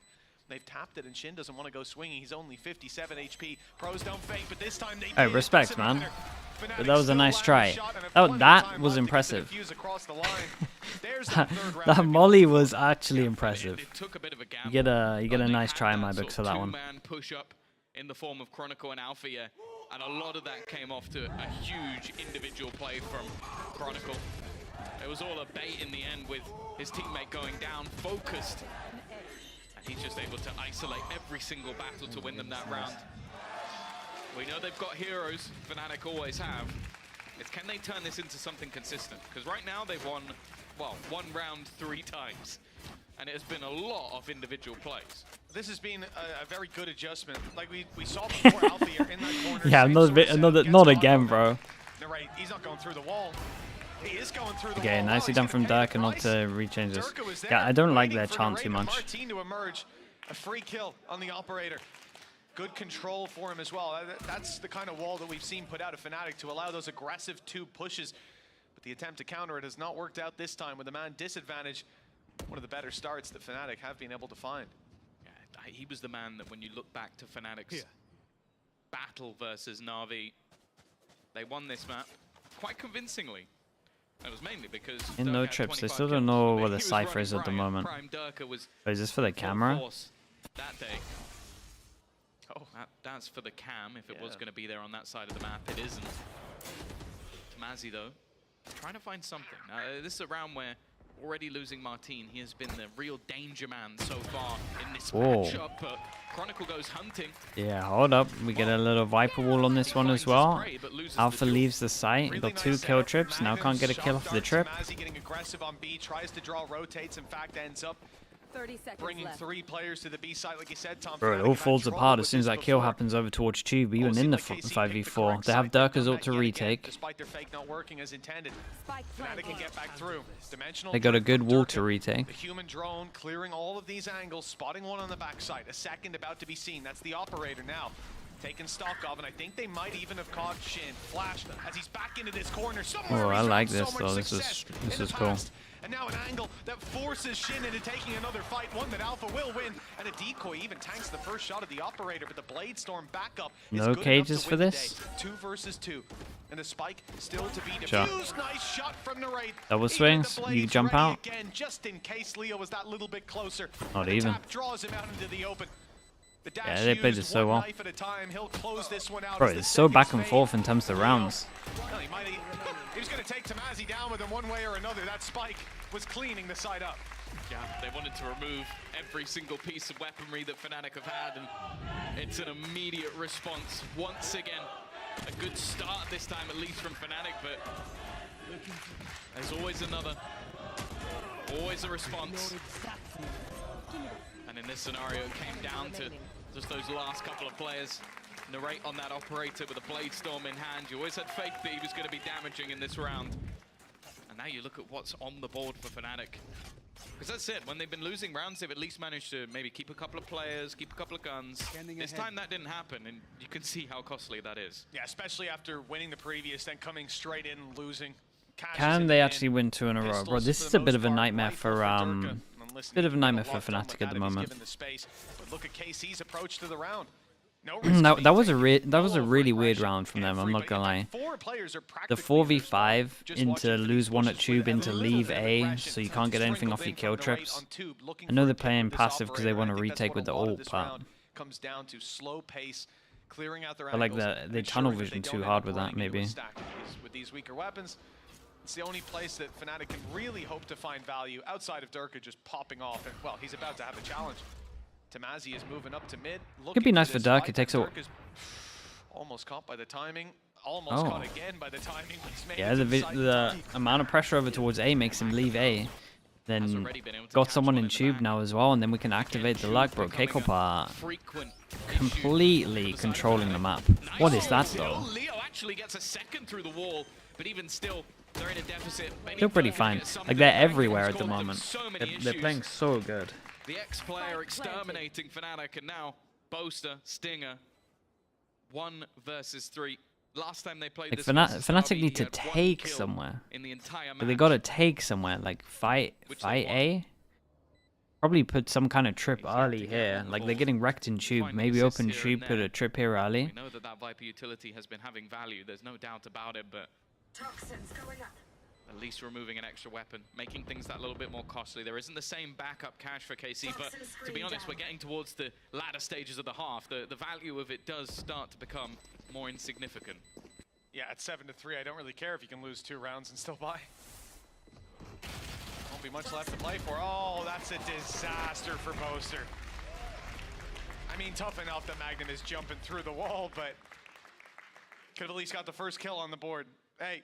They've tapped it, and Shin doesn't want to go swinging. He's only 57 HP. Pros don't fake, but this time they hey, respect, man. But that was a nice try. That was impressive. That molly was actually impressive. You get a nice try in my books for that one. Push up in the form of Chronicle and Alpha, yeah. And a lot of that came off to a huge individual play from Chronicle. It was all a bait in the end with his teammate going down, focused. And he's just able to isolate every single battle to win them that round. We know they've got heroes, FNATIC always have. It's can they turn this into something consistent? Because right now they've won, well, 1 round 3 times. And it has been a lot of individual plays. This has been a very good adjustment. Like we saw before Alpha here in that corner. Yeah, not again, bro. Right, he's not going through the wall. He is going through the okay, wall. nicely done from Dirk and not to rechange this. Yeah, I don't like their chant too much. Martin to emerge. A free kill on the operator. Good control for him as well. That's the kind of wall that we've seen put out of FNATIC to allow those aggressive 2 pushes. But the attempt to counter it has not worked out this time with a man disadvantage. One of the better starts that FNATIC have been able to find. Yeah, he was the man that when you look back to FNATIC's battle versus Na'Vi, they won this map quite convincingly. It was mainly because in no trips, they still don't know what the Cypher is at the moment. Is this for the camera? That day. Oh, that's for the cam. If it was going to be there on that side of the map, it isn't. Tamazi, though, trying to find something. This is a round where already losing Martin, he has been the real danger man so far in this matchup, but Chronicle goes hunting. Yeah, hold up. We get a little Viper wall on this one as well. Alpha leaves the site. Got 2 kill trips. Now can't get a kill off the trip. Tamazi getting aggressive on B, tries to draw, rotates, in fact ends up 30 seconds bringing left. 3 players to the B side, like you said, Tom. Bro, it all falls apart as soon as that kill happens over towards Tube, even in the 5v4. They have Durka's ult to retake. Despite their fake not working as intended, FNATIC can get back through. Dimensional. They got a good wall to retake. The human drone clearing all of these angles, spotting one on the backside. A second about to be seen. That's the operator now. Taken stock of, and I think they might even have caught Shin. Flashed as he's back into this corner. Oh, I like this though. This is cool. And now an angle that forces Shin into taking another fight, one that Alpha will win. And a decoy even tanks the first shot of the operator, but the Blade Storm backup is no good cages for this. 2 versus 2. And the spike still to be defused. Nice shot from Narrate. Double swings. You jump out. Again, just in case Leo was that little bit closer. Not the even. Tap draws him out into the open. Yeah, they played this so well. Bro, it's so back and forth in terms of rounds. Well, he was going to take Tamazi down with him one way or another. That spike was cleaning the side up. Yeah, they wanted to remove every single piece of weaponry that FNATIC have had, and it's an immediate response. Once again, a good start this time, at least from FNATIC, but there's always another. Always a response. And in this scenario, it came down to just those last couple of players. Narrate on that operator with a Blade Storm in hand. You always had faith that he was going to be damaging in this round. And now you look at what's on the board for FNATIC. Because that's it, when they've been losing rounds, they've at least managed to maybe keep a couple of players, keep a couple of guns. This time that didn't happen, and you can see how costly that is. Yeah, especially after winning the previous, then coming straight in and losing. Can they actually win 2 in a row? Bro, this is a bit of a nightmare for FNATIC at the moment. Look at KC's approach to the round. that was a really weird round from them, I'm not gonna lie. The 4v5 into lose 1 at Tube into leave A, so you can't get anything off your kill trips. I know they're playing passive because they want to retake with the ult, but comes down to slow pace, clearing out their I like they tunnel vision too hard with that, maybe. With these weaker weapons, it's the only place that FNATIC can really hope to find value outside of Durka just popping off. And, well, he's about to have a challenge. Tamazi is moving up to mid. Could be nice for Durka. It takes a... Almost caught by the timing. Almost caught again by the timing. Yeah, the amount of pressure over towards A makes him leave A. Then got someone in Tube now as well, and then we can activate the luck, bro. K-Corp are completely controlling the map. What is that, though? Leo actually gets a second through the wall, but even still, they're in a deficit. Still pretty fine. Like, they're everywhere at the moment. They're playing so good. The X-player exterminating FNATIC, and now Boaster, Stinger, 1 versus 3. Last time they played this, FNATIC need to take somewhere. In the entire But they gotta take somewhere, like fight A. Probably put some kind of trip early here. Like, they're getting wrecked in Tube. Maybe open Tube, put a trip here early. We know that Viper utility has been having value. There's no doubt about it, but at least removing an extra weapon, making things that little bit more costly. There isn't the same backup cash for KC, but to be honest, we're getting towards the latter stages of the half. The value of it does start to become more insignificant. Yeah, at 7-3, I don't really care if you can lose 2 rounds and still buy. Won't be much left to play for. Oh, that's a disaster for Boaster. I mean, tough enough that Magnum is jumping through the wall, but could have at least got the first kill on the board. Hey,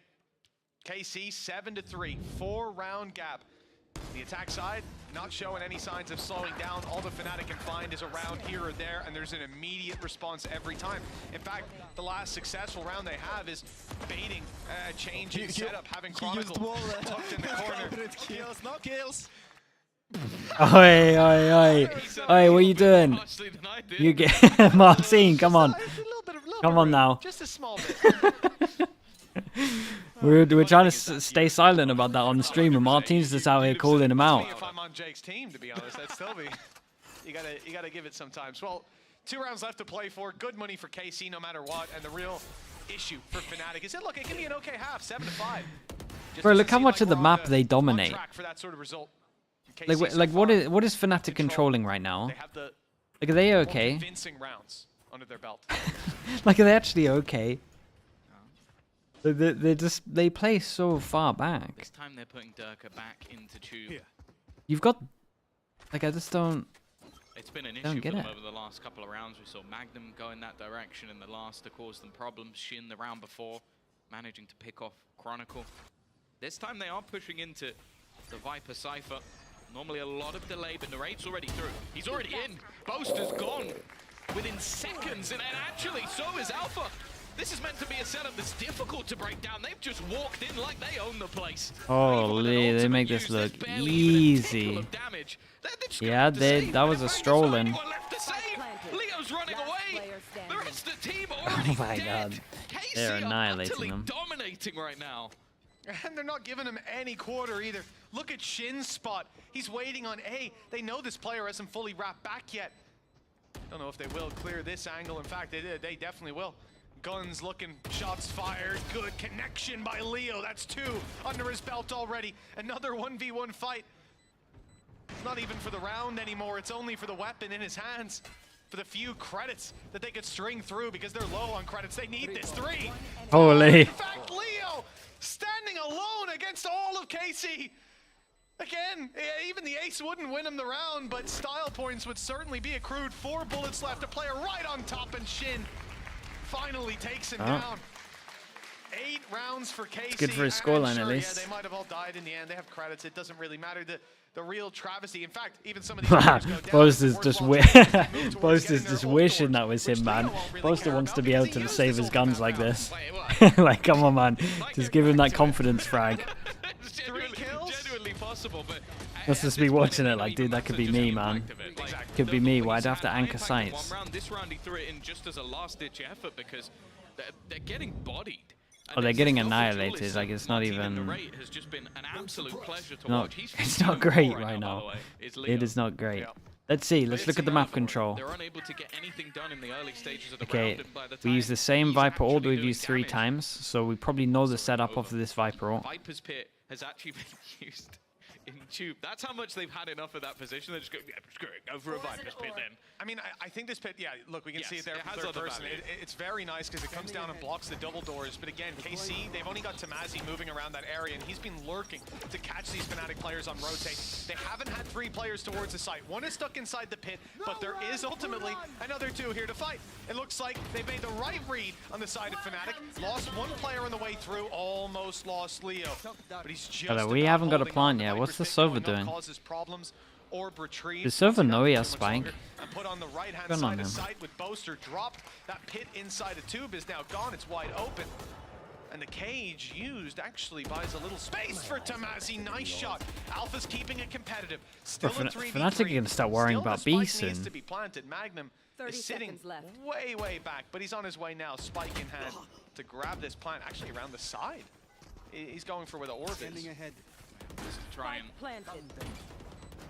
KC 7-3, 4-round gap. The attack side not showing any signs of slowing down. All the FNATIC can find is a round here or there, and there's an immediate response every time. In fact, the last successful round they have is baiting a change in setup, having Chronicle tucked in the corner. No kills. Oi, what are you doing? You get Martin, come on. Come on now. Just a small bit. We're trying to stay silent about that on the stream, and Martin's just out here calling him out. If I'm on Jake's team, to be honest, that'd still be. You gotta give it some time. Well, 2 rounds left to play for. Good money for KC, no matter what. And the real issue for FNATIC is it can be an okay half, 7-5. Bro, look how much of the map they dominate. For that sort of result. Like what is FNATIC controlling right now? Like, are they okay? Convincing rounds. under their belt. Like, are they actually okay? They play so far back. This time they're putting Durka back into Tube. Yeah. You've got, like, I just don't. It's been an Don't issue for get them it. over the last couple of rounds. We saw Magnum go in that direction in the last to cause them problems. Shin the round before, managing to pick off Chronicle. This time they are pushing into the Viper Cypher. Normally a lot of delay, but Narrate's already through. He's already in. Boaster's gone within seconds, and actually so is Alpha. This is meant to be a setup that's difficult to break down. They've just walked in like they own the place. Holy, they make this look easy. Yeah, that was a stroll in. Leo's running away. The rest of the team Oh my god. They're annihilating them. Dominating right now. And they're not giving him any quarter either. Look at Shin's spot. He's waiting on A. They know this player hasn't fully wrapped back yet. Don't know if they will clear this angle. In fact, they definitely will. Guns looking, shots fired. Good connection by Leo. That's 2 under his belt already. Another 1v1 fight. It's not even for the round anymore. It's only for the weapon in his hands. For the few credits that they could string through because they're low on credits. They need this. 3. Holy. In fact, Leo standing alone against all of KC. Again, even the ace wouldn't win him the round, but style points would certainly be accrued. 4 bullets left. A player right on top, and Shin finally takes him down. 8 rounds for KC. It's good for his scoreline, at least. Yeah, they might have all died in the end. They have credits. It doesn't really matter. The real travesty. In fact, even some of these players go down. Boaster's just wishing that was him, man. Boaster wants to be able to save his guns like this. Like, come on, man. Just give him that confidence frag. Genuinely possible, but Let's just be watching it like, dude, that could be me, man. Could be me. Why'd I have to anchor sights? This round he threw it in just as a last-ditch effort because they're getting bodied. Oh, they're getting annihilated. Like, it's not even. No, it's not great right now. It is not great. Let's see. Let's look at the map control. Okay, we use the same Viper ult we've used 3 times, so we probably know the setup of this Viper ult. Viper's Pit has actually been used in Tube. That's how much they've had enough of that position. They're just going, yeah, screw it, go for a Viper's Pit then. I mean, I think this pit, yeah, look, we can see it there from third person. It's very nice because it comes down and blocks the double doors. But again, KC, they've only got Tamazi moving around that area, and he's been lurking to catch these FNATIC players on rotate. They haven't had 3 players towards the site. 1 is stuck inside the pit, but there is ultimately another 2 here to fight. It looks like they made the right read on the side of FNATIC. Lost 1 player on the way through, almost lost Leo. But he's just we haven't got a plan yet. What's the Sova doing? Does Sova know he has Spike? And put on the right-hand Good on side him. of sight with Boaster dropped. That pit inside the tube is now gone. It's wide open. And the cage used actually buys a little space for Tamazi. Nice shot. Alpha's keeping it competitive. Still a 3v3. FNATIC are going to start worrying about B soon. Needs to be planted. Magnum is sitting way, way back, but he's on his way now, spike in hand, to grab this plant actually around the side. He's going for where the orb is. Just to try and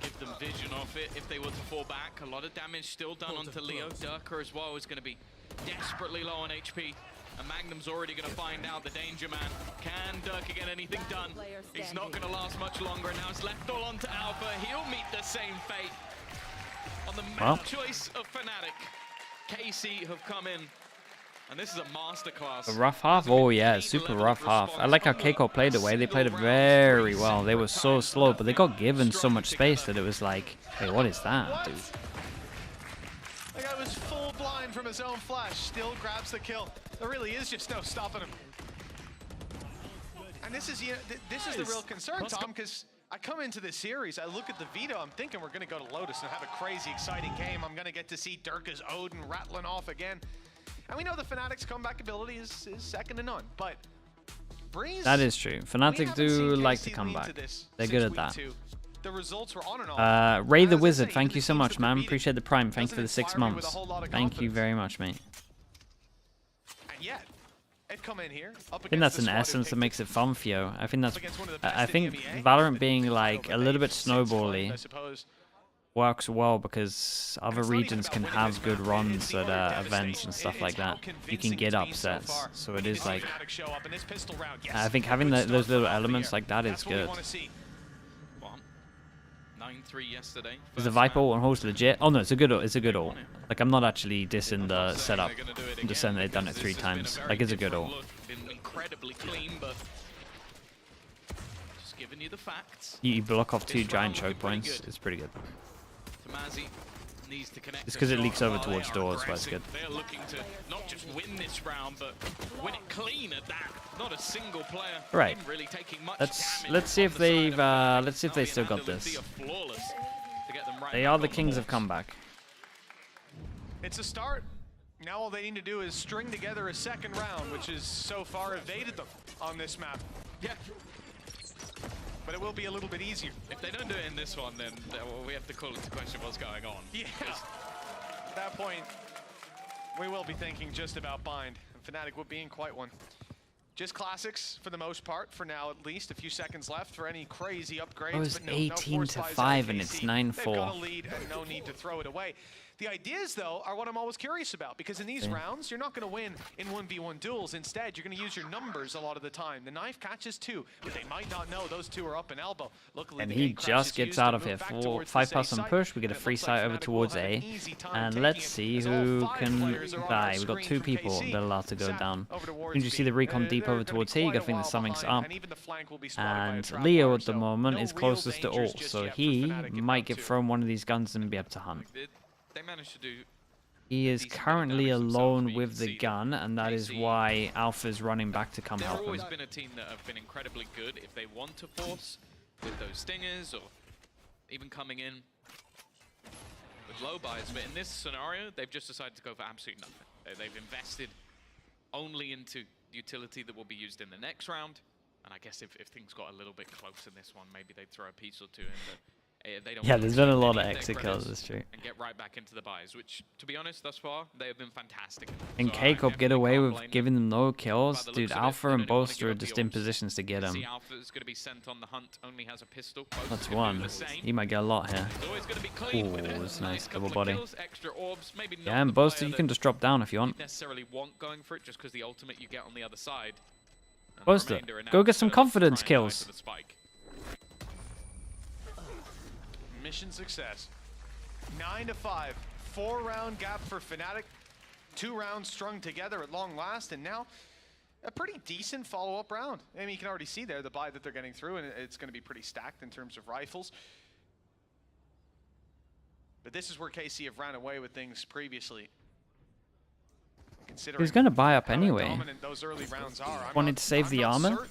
give them vision off it if they were to fall back. A lot of damage still done onto Leo. Durka as well is going to be desperately low on HP. And Magnum's already going to find out the danger man. Can Durka get anything done? He's not going to last much longer. And now it's left all onto Alpha. He'll meet the same fate. On the map choice of FNATIC, KC have come in. And this is a masterclass. A rough half? Oh yeah, super rough half. I like how Keiko played the way. They played it very well. They were so slow, but they got given so much space that it was like, hey, what is that, dude? The guy was full blind from his own flash, still grabs the kill. There really is just no stopping him. And this is the real concern, Tom, because I come into this series, I look at the veto, I'm thinking we're going to go to Lotus and have a crazy, exciting game. I'm going to get to see Durka's Odin rattling off again. And we know the FNATIC's comeback ability is second to none, but Breeze... That is true. FNATIC do like to come back. They're good at that. The results were on and off. Ray the Wizard, thank you so much, man. Appreciate the Prime. Thank you for the 6 months. Thank you very much, mate. And yet, it come in here, I think that's an essence that makes it fun for you. I think that's... I think Valorant being like a little bit snowbally works well because other regions can have good runs at events and stuff like that. You can get upsets, so it is like... I think having those little elements like that is good. 9-3 yesterday. Is the Viper ult on Horse legit? Oh no, it's a good ult. It's a good ult. Like, I'm not actually dissing the setup. I'm just saying they've done it 3 times. Like, it's a good ult. Been incredibly clean, but just giving you the facts. You block off 2 giant choke points. It's pretty good. Tamazi needs to connect. It's because it leaks over towards doors, but it's good. They're looking to not just win this round, but win it clean at that. Not a single player. Right. Really taking much Let's see if they've still got this. They are the kings of comeback. It's a start. Now all they need to do is string together a second round, which has so far evaded them on this map. Yeah. But it will be a little bit easier. If they don't do it in this one, then we have to call into question what's going on. Yeah. At that point, we will be thinking just about bind. And FNATIC will be in quite one. Just classics for the most part, for now at least. A few seconds left for any crazy upgrades. It was but no 18-5 and it's 9-4. They've got a lead and no need to throw it away. The ideas, though, are what I'm always curious about, because in these rounds, you're not going to win in 1v1 duels. Instead, you're going to use your numbers a lot of the time. The knife catches 2, but they might not know those 2 are up and elbow. Luckily, and he just gets out of here. 5-person push. We get a free sight over towards A. And let's see who can die. We've got 2 people that are allowed to go down. Did you see the recon deep over towards here? You got to think that something's up. And Leo at the moment is closest to ult, so he might get thrown one of these guns and be able to hunt. They managed to do. He is currently alone with the gun, and that is why Alpha's running back to come help him. There's always been a team that have been incredibly good if they want to force with those stingers or even coming in with low buys. But in this scenario, they've just decided to go for absolutely nothing. They've invested only into utility that will be used in the next round. And I guess if things got a little bit close in this one, maybe they'd throw a piece or 2 in. But they don't there's been a lot of exit kills, that's true. And get right back into the buys, which, to be honest, thus far, they have been fantastic. And K-Corp get away with giving them no kills. Dude, Alpha and Bolster are just in positions to get him. Alpha's going to be sent on the hunt, only has a pistol. That's 1. He might get a lot here. Oh, it's nice. Double body. Yeah, and Bolster, you can just drop down if you want. Necessarily want going for it just because the ultimate you get on the other side. Bolster, go get some confidence kills. Mission success. 9-5. 4-round gap for FNATIC. 2 rounds strung together at long last, and now a pretty decent follow-up round. I mean, you can already see there the buy that they're getting through, and it's going to be pretty stacked in terms of rifles. But this is where KC have ran away with things previously. He was going to buy up anyway. Those early rounds are. Wanted to save the armor.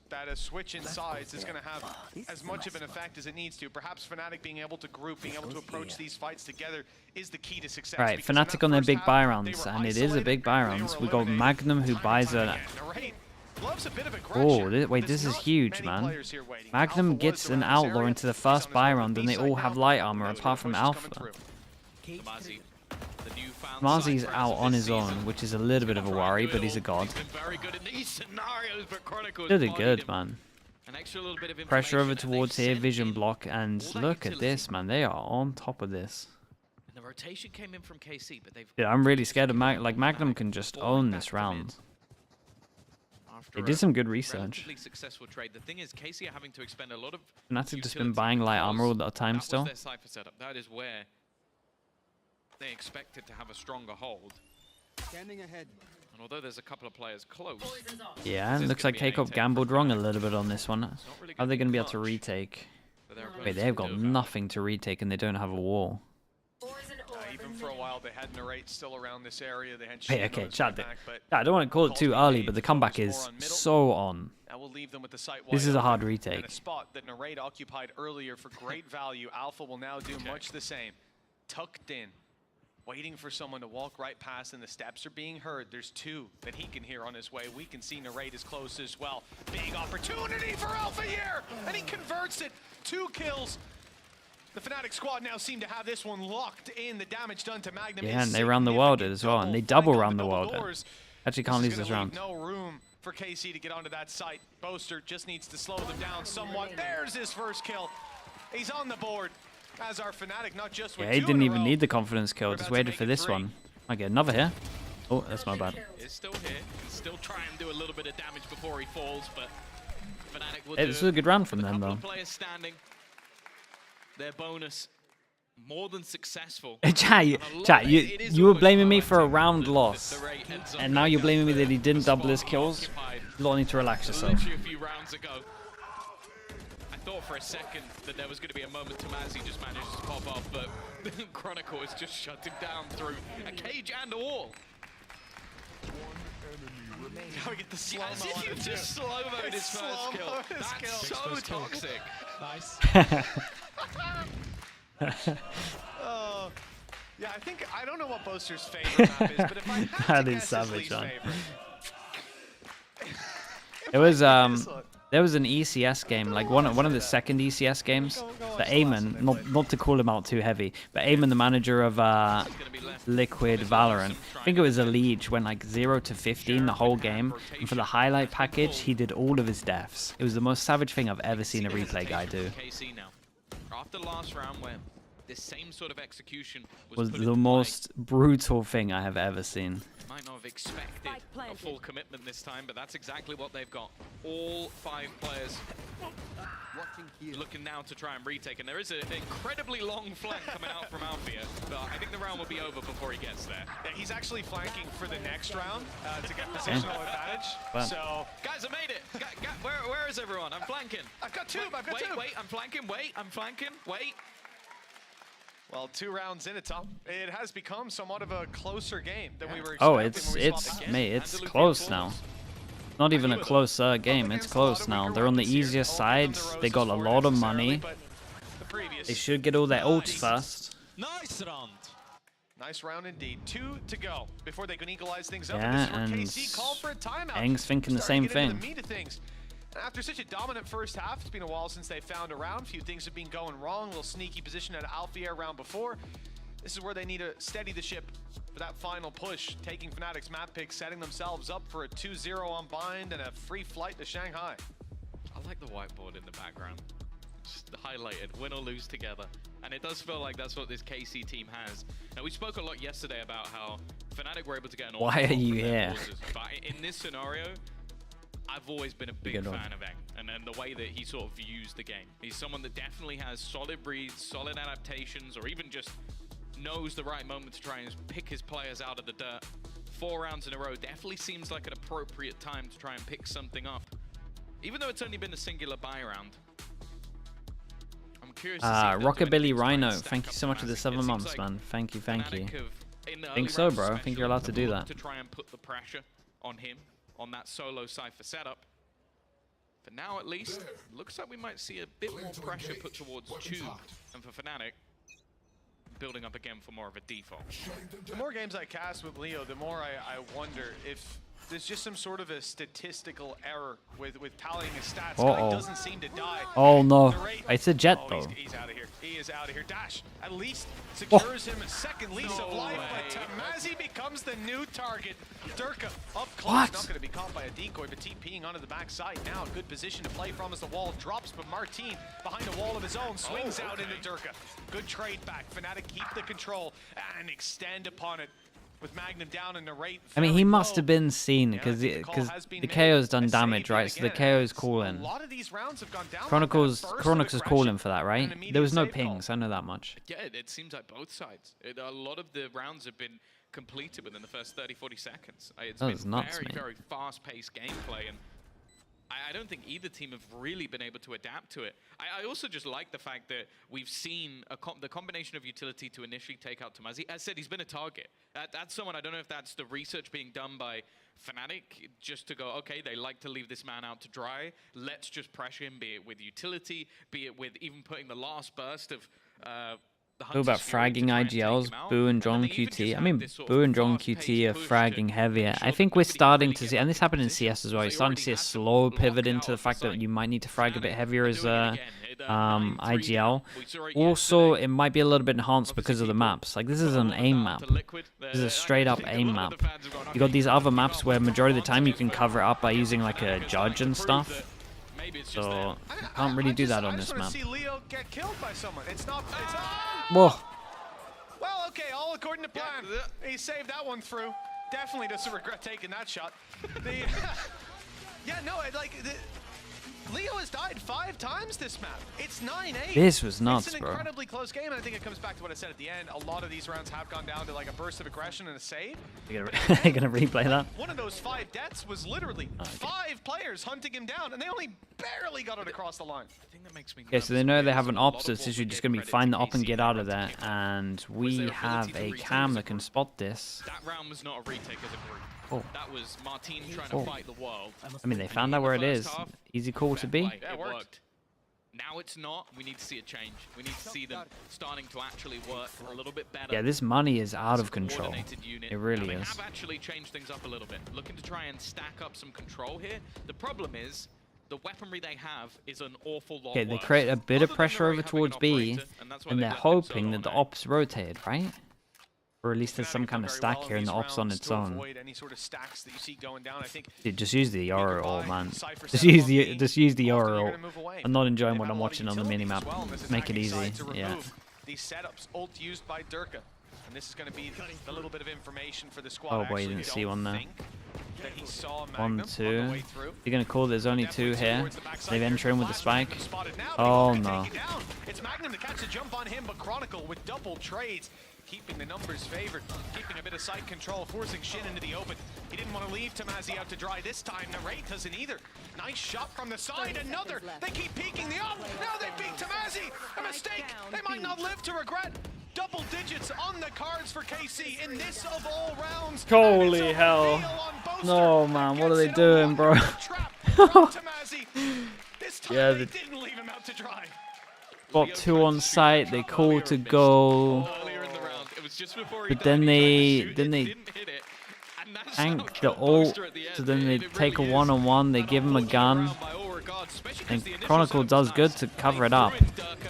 That a switch in sides is going to have as much of an effect as it needs to. Perhaps FNATIC being able to group, being able to approach these fights together is the key to success. Right, FNATIC on their big buy rounds, and it is a big buy rounds. We got Magnum who buys a... Oh, wait, this is huge, man. Magnum gets an Outlaw into the first buy round, and they all have light armor apart from Alpha. Marzi's out on his own, which is a little bit of a worry, but he's a god. Really good, man. Pressure over towards here, vision block, and look at this, man. They are on top of this. The rotation came in from KC, but they've... Yeah, I'm really scared of Magnum can just own this round. They did some good research. Successful trade. The thing is, KC are having to expend a lot of... FNATIC just been buying light armor all the time still. That is where they expected to have a stronger hold. Standing ahead. And although there's a couple of players close... Yeah, it looks like K-Corp gambled wrong a little bit on this one. How are they going to be able to retake? Wait, they've got nothing to retake and they don't have a wall. Even for a while, they had Narrate still around this area. They had hey, okay, chat. I don't want to call it too early, but the comeback is so on. This is a hard retake. A spot that Narrate occupied earlier for great value. Alpha will now do much the same. Tucked in. Waiting for someone to walk right past, and the steps are being heard. There's 2 that he can hear on his way. We can see Narrate is close as well. Big opportunity for Alpha here, and he converts it. 2 kills. The FNATIC squad now seem to have this one locked in. The damage done to Magnum. Yeah, and they round the world as well, and they double round the world. Actually, can't lose this round. No room for KC to get onto that site. Boaster just needs to slow them down somewhat. There's his first kill. He's on the board. As our FNATIC, not just with he didn't even need the confidence kill, just waited for this one. I get another here. Oh, that's my bad. He's still here. He's still trying to do a little bit of damage before he falls, but FNATIC will this was a good round from them, though. Players standing. their bonus more than susuccessful. Chat, you were blaming me for a round loss, and now you're blaming me that he didn't double his kills. You all need to relax yourself. Literally a few rounds ago, I thought for a second that there was going to be a moment Tamazi just managed to pop off, but Chronicle is just shut him down through a cage and a wall. Now we get the slow-mo. As if you just slow-moed his first kill. That's so toxic. Nice. Yeah, I don't know what Boaster's favorite map is, but if I had to guess his least favorite. It was there was an ECS game, like one of the second ECS games. The Eamon, not to call him out too heavy, but Eamon, the manager of Liquid Valorant, I think it was a Liege, went like 0 to 15 the whole game, and for the highlight package, he did all of his deaths. It was the most savage thing I've ever seen a replay guy do. After last round, where this same sort of execution was the most brutal thing I have ever seen. Might not have expected a full commitment this time, but that's exactly what they've got. All 5 players looking now to try and retake, and there is an incredibly long flank coming out from Alfia, but I think the round will be over before he gets there. Yeah, he's actually flanking for the next round to get positional advantage. So, guys, I made it. Where is everyone? I'm flanking. I've got two. Wait, I'm flanking. Wait. Well, 2 rounds in, it has become somewhat of a closer game than we were expecting. Oh, it's close now. Not even a close game. It's close now. They're on the easier side. They got a lot of money. They should get all their ults first. Nice round. Nice round indeed. 2 to go before they can equalize things up. Yeah, and KC called for a timeout. Eng's thinking the same thing. After such a dominant first half, it's been a while since they found a round. Few things have been going wrong. A little sneaky position at Alfia round before. This is where they need to steady the ship for that final push, taking FNATIC's map pick, setting themselves up for a 2-0 on bind and a free flight to Shanghai. I like the whiteboard in the background. Just highlighted, win or lose together. And it does feel like that's what this KC team has. Now, we spoke a lot yesterday about how FNATIC were able to get an Why are you here? But in this scenario, I've always been a big fan of Eng, and the way that he sort of views the game. He's someone that definitely has solid reads, solid adaptations, or even just knows the right moment to try and pick his players out of the dirt. 4 rounds in a row definitely seems like an appropriate time to try and pick something up. Even though it's only been a singular buy round. I'm curious to see Rockabilly Rhino, thank you so much for the 7 months, man. Thank you. I think so, bro. I think you're allowed to do that. To try and put the pressure on him, on that solo Cypher setup. For now, at least, looks like we might see a bit more pressure put towards Tube, and for FNATIC, building up again for more of a default. The more games I cast with Leo, the more I wonder if there's just some sort of a statistical error with tallying his stats. Guy doesn't seem to die. Oh no, it's a Jet though. He's out of here. He is out of here. Dash at least secures him a second lease of life, but Tamazi becomes the new target. Durka up close, not going to be caught by a decoy, but TPing onto the backside now. Good position to play from as the wall drops, but Martine behind a wall of his own swings out into Durka. Good trade back. FNATIC keep the control and extend upon it. With Magnum down in the rate. I mean, he must have been seen because the KO's done damage, right? So the KO's calling. Chronicles is calling for that, right? There was no pings. I know that much. Yeah, it seems like both sides. A lot of the rounds have been completed within the first 30-40 seconds. It's been nuts, very fast-paced gameplay, and I don't think either team have really been able to adapt to it. I also just like the fact that we've seen the combination of utility to initially take out Tamazi. As I said, he's been a target. That's someone, I don't know if that's the research being done by FNATIC, just to go, okay, they like to leave this man out to dry. Let's just pressure him, be it with utility, be it with even putting the last burst of Who about fragging IGLs? Boo and John QT. I mean, Boo and John QT are fragging heavier. I think we're starting to see, and this happened in CS as well, you're starting to see a slow pivot into the fact that you might need to frag a bit heavier as IGL. Also, it might be a little bit enhanced because of the maps. Like, this is an aim map. This is a straight up aim map. You got these other maps where majority of the time you can cover it up by using like a judge and stuff. So, you can't really do that on this map. Whoa. Well, okay, all according to plan. He saved that one through. Definitely doesn't regret taking that shot. Leo has died 5 times this map. It's 9-8. This was nuts, It's an bro. incredibly close game, and I think it comes back to what I said at the end. A lot of these rounds have gone down to like a burst of aggression and a save. You're gonna replay that? One of those 5 deaths was literally 5 players hunting him down, and they only barely got it across the line. I think that makes me Okay, so they know they have an op, so it's literally just gonna be find the op and get out of there. And we have a cam that can spot this. That round was not a retake as a group. Oh. That was Martin trying to fight the world. I mean, they found out where it is. Easy call to be. It worked. Now it's not. We need to see a change. We need to see them starting to actually work a little bit better. Yeah, this money is out of control. Unit. It really They is. have actually changed things up a little bit. Looking to try and stack up some control here. The problem is, the weaponry they have is an awful lot Okay, they worse. create a bit of Other than pressure already over having an towards B, operator, and that's why and they've they're left him so hoping that the long, ops rotated, right? Or at least there's some kind of stack here and the ops on its own. Dude, just use the Oro, man. Just use the Oro. I'm not enjoying what I'm watching on the minimap. Make it easy. Yeah. These setups, ult used by Durka. And this is going to be a little bit of information for the squad. Oh boy, you didn't see one there. That he saw 1, Magnum 2. on the way through. You're gonna call there's only 2 here. They've entered in with the spike. Spotted now, Oh but he no. can take it down. It's Magnum to catch a jump on him, but Chronicle with double trades, keeping the numbers favored, keeping a bit of side control, forcing Shin into the open. He didn't want to leave Tamazi out to dry this time. Narrate doesn't either. Nice shot from the side. Another. They keep peeking the up. Now they beat Tamazi. A mistake. They might not live to regret. Double digits on the cards for KC in this of all rounds. Holy hell. No, man, what are they doing, bro? Yeah, they didn't leave him out to dry. got 2 on site. They call to go. But then they tank the ult. So then they take a 1-on-1. They give him a gun. And Chronicle does good to cover it up.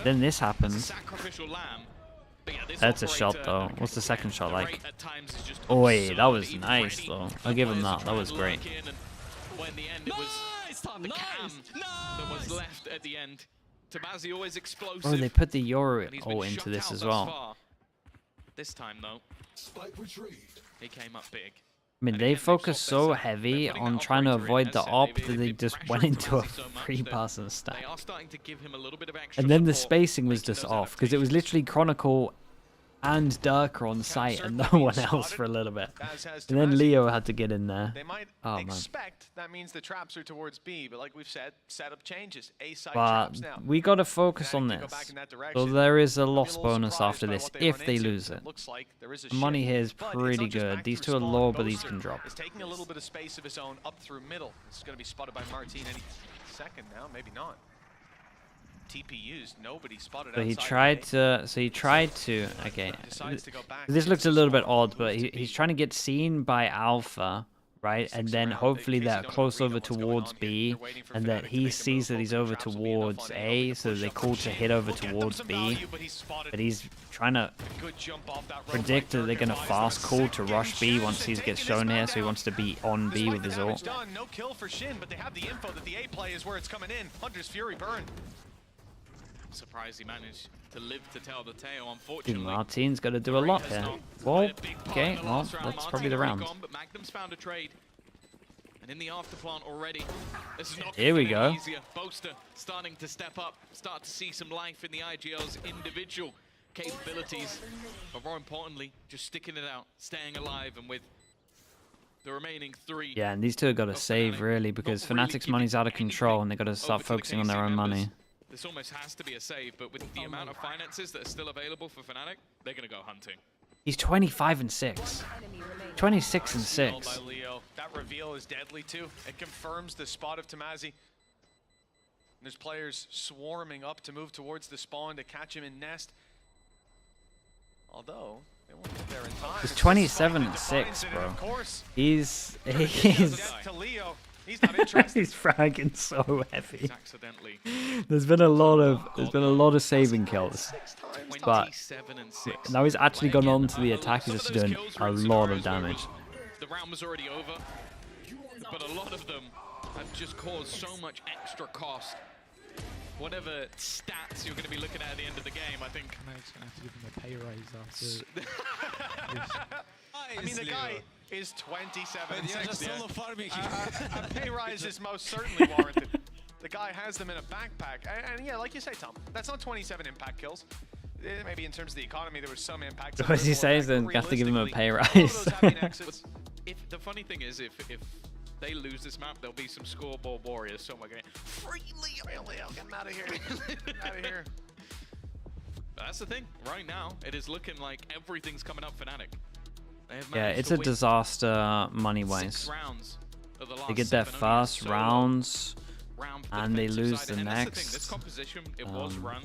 Then this happens. That's a shot though. What's the second shot like? Oh wait, that was nice though. I'll give him that. That was great. Oh, they put the Yoru into this as well. This time though, he came up big. I mean, they focus so heavy on trying to avoid the op that they just went into a free pass and stack. And then the spacing was just off because it was literally Chronicle and Durka on site and no one else for a little bit. And then Leo had to get in there. They might expect that means the traps are towards B, but like we've said, setup changes. A side traps now. We got to focus on this. So there is a loss bonus after this if they lose it. The money here is pretty good. These 2 are low, but these can drop. Is taking a little bit of space of his own up through middle. It's going to be spotted by Martin any second now, maybe not. TP used, nobody spotted. So he tried to. Okay, this looks a little bit odd, but he's trying to get seen by Alpha, right? And then hopefully they're close over towards B, and that he sees that he's over towards A, so they call to hit over towards B. But he's trying to predict that they're gonna fast call to rush B once he gets shown here, so he wants to be on B with his ult. No kill for Shin, but they have the info that the A play is where it's coming in. Hunter's Fury burn. Surprised he managed to live to tell the tale, unfortunately. Martin's got to do a lot here. Well, okay, well, that's probably the round. But Magnum's found a trade. And in the afterplant already, this is not Here we go. easier. Boaster starting to step up, start to see some life in the IGL's individual capabilities. But more importantly, just sticking it out, staying alive, and with the remaining 3. Yeah, and these 2 have got to save, really, because FNATIC's money's out of control, and they've got to start focusing on their own money. This almost has to be a save, but with the amount of finances that are still available for FNATIC, they're going to go hunting. He's 25-6. 26-6. That reveal is deadly too. It confirms the spot of Tamazi. There's players swarming up to move towards the spawn to catch him in nest. Although they won't get there in time. He's 27-6, bro. He's He's not interested. He's fragging so heavy. There's been a lot of saving kills, but now he's actually gone on to the attack. He's just doing a lot of damage. The round was already over, but a lot of them have just caused so much extra cost. Whatever stats you're going to be looking at the end of the game, I think. I'm just going to have to give him a pay raise after. I mean, the guy is 27. A pay rise is most certainly warranted. The guy guy has them in a backpack. And yeah, like you say, Tom, that's not 27 impact kills. Maybe in terms of the economy, there was some impact. What he says, then have to give him a pay rise. If the funny thing is, if they lose this map, there'll be some scoreboard warriors somewhere going, "Free Leo, get him out of here, out of here." That's the thing. Right now, it is looking like everything's coming up FNATIC. Yeah, it's a disaster money-wise. They get their first rounds, and they lose the next. This composition, it was run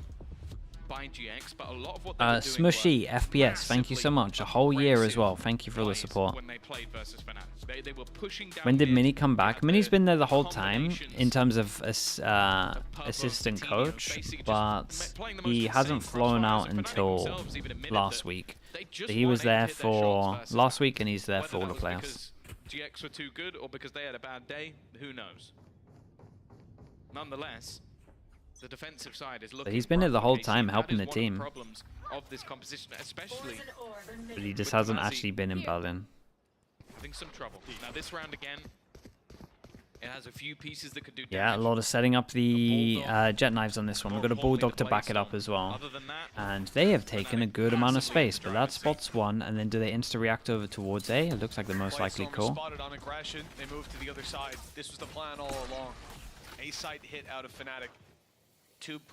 by GX, but a lot of what they were doing Smushy FPS, thank you so much. A whole year as well. Thank you for the support. When they played versus FNATIC, they were pushing down. When did Mini come back? Mini's been there the whole time in terms of assistant coach, but he hasn't flown out until last week. So he was there for last week, and he's there for all the playoffs. GX were too good, or because they had a bad day, who knows? Nonetheless, the defensive side is looking. He's been there the whole time helping the team. Problems of this composition, especially. But he just hasn't actually been in Berlin. Having some trouble. Now this round again, it has a few pieces that could do damage. Yeah, a lot of setting up the jet knives on this one. We've got a Bulldog to back it up as well. And they have taken a good amount of space, but that spots one, and then do they insta-react over towards A? It looks like the most likely call. Spotted on aggression, they moved to the other side. This was the plan all along. A site hit out of FNATIC.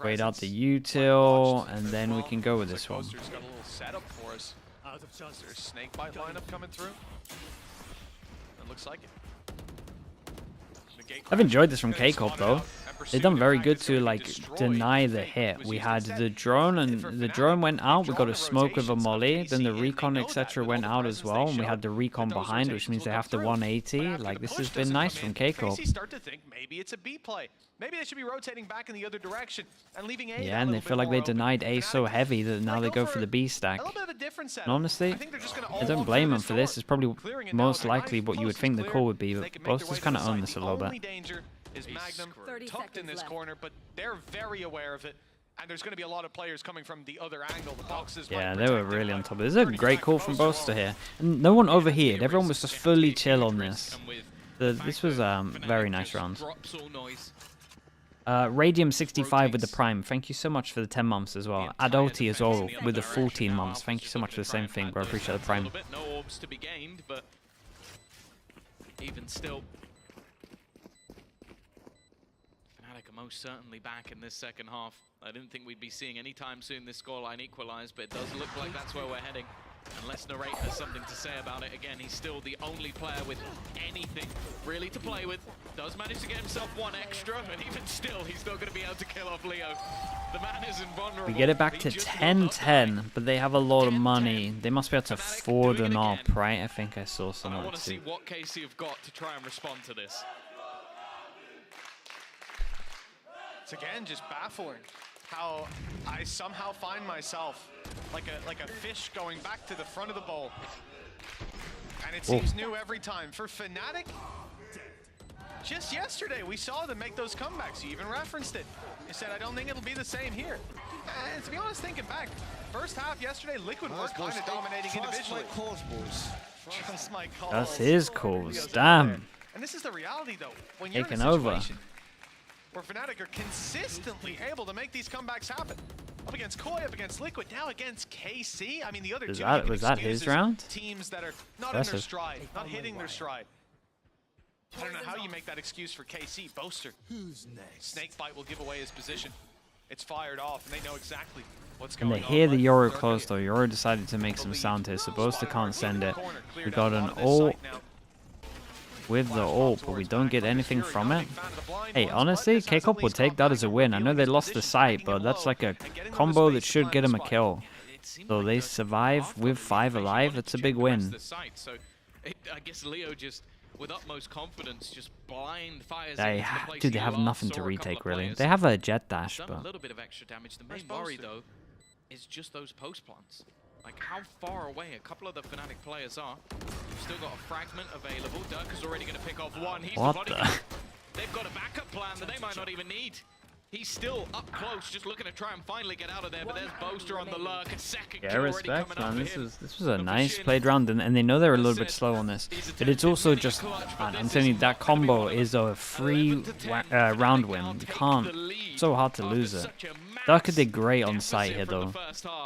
Wait out the util, and then we can go with this one. Got a little setup for us. There's a snake bite lineup coming through. It looks like it. I've enjoyed this from K-Corp though. They've done very good to like deny the hit. We had the drone, and the drone went out. We got a smoke with a molly. Then the recon etc. went out as well, and we had the recon behind, which means they have to 180. Like, this has been nice from K-Corp. Start to think maybe it's a B play. Maybe they should be rotating back in the other direction and leaving A. Yeah, and they feel like they denied A so heavy that now they go for the B stack. And honestly, I don't blame them for this. It's probably most likely what you would think the call would be, but both just kind of own this a little bit. Is Magnum tucked in this corner, but they're very aware of it, and there's going to be a lot of players coming from the other angle. The boxes. Yeah, they were really on top of it. This is a great call from Boaster here. And no one overheared. Everyone was just fully chill on this. This was very nice round. Radium65 with the Prime. Thank you so much for the 10 months as well. Adulti as well with the 14 months. Thank you so much for the same thing, bro. I appreciate the Prime. No orbs to be gained, but even still, FNATIC are most certainly back in this second half. I didn't think we'd be seeing anytime soon this scoreline equalize, but it does look like that's where we're heading. Unless Narrate has something to say about it. Again, he's still the only player with anything really to play with. Does manage to get himself one extra, and even still, he's not going to be able to kill off Leo. The man is invulnerable. We get it back to 10-10, but they have a lot of money. They must be able to afford an op, right? I think I saw some I of want it to too. see what KC have got to try and respond to this. It's again just baffling how I somehow find myself like a fish going back to the front of the bowl. And it seems new every time. For FNATIC, just yesterday we saw them make those comebacks. You even referenced it. You said, I don't think it'll be the same here. And to be honest, thinking back, first half yesterday, Liquid was kind of dominating individually. Trust my calls. That's his calls. Damn. And this is the reality though. When you're Taking in a over. situation where FNATIC are consistently able to make these comebacks happen. Up against Koi, up against Liquid, now against KC. I mean, the other two Was that his round? Teams that are not in their stride, not hitting their stride. I don't know how you make that excuse for KC. Boaster. Who's next? Snakebite will give away his position. It's fired off, and they know exactly what's And going they on. hear the Yoru close though. Yoru decided to make some sound here, so Boaster can't send it. We got an ult with the ult, but we don't get anything from it. Hey, honestly, K-Corp will take that as a win. I know they lost the site, but that's like a combo that should get them a kill. So they survive with 5 alive. That's a big win. I guess Leo just, with utmost confidence, just blind fires. Dude, they have nothing to retake, really. They have a jet dash, A but little bit of extra damage. The main worry, though, is just those post plants. Like how far away a couple of the FNATIC players are. We've still got a fragment available. Dirk is already going to pick off one. He's What the body the? count. They've got a backup plan that they might not even need. He's still up close, just looking to try and finally get out of there, but there's Boaster on the lurk, a second Yeah, kill already respect, coming up man. for him. This was a nice played round, and they know they're a little bit slow on this. But it's also just, man, I'm telling you, that combo is a free round win. You can't. It's so hard to lose it. Durka did great on site here, though.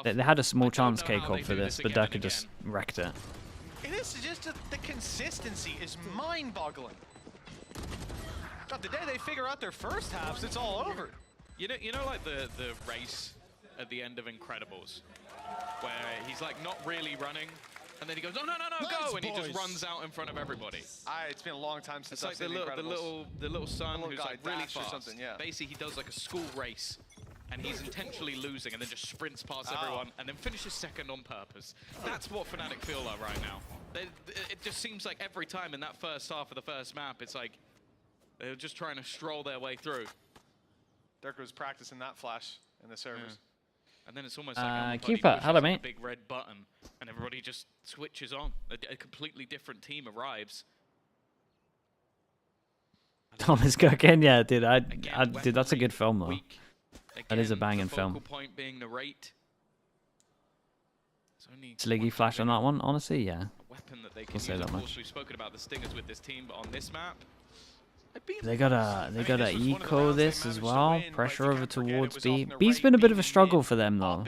They had a small chance K-Corp for this, but Durka just wrecked it. It is just the consistency is mind-boggling. God, the day they figure out their first halves, it's all over. You know, like the race at the end of Incredibles, where he's like not really running, and then he goes, no, go, and he just runs out in front of everybody. It's been a long time since I've It's seen like the little son who's guy like really Dash or fast. something, yeah. Basically, he does like a school race, and he's intentionally losing, and then just sprints past everyone, and then finishes second on purpose. That's what FNATIC feel like right now. It just seems like every time in that first half of the first map, it's like they're just trying to stroll their way through. Durka was practicing that flash in the servers. Yeah. And then it's almost like keeper, hello mate. a big red button, and everybody just switches on. A completely different team arrives. Thomas Kirkin, yeah, dude, dude, that's a good film though. That is a banging the film. focal point being the rate. Sliggy flash on that one, honestly, yeah. A weapon that they can I'll say use. that Of much. course, we've spoken about the stingers with this team, but on this map, They gotta eco this as well. Pressure over towards B. B's been a bit of a struggle for them though.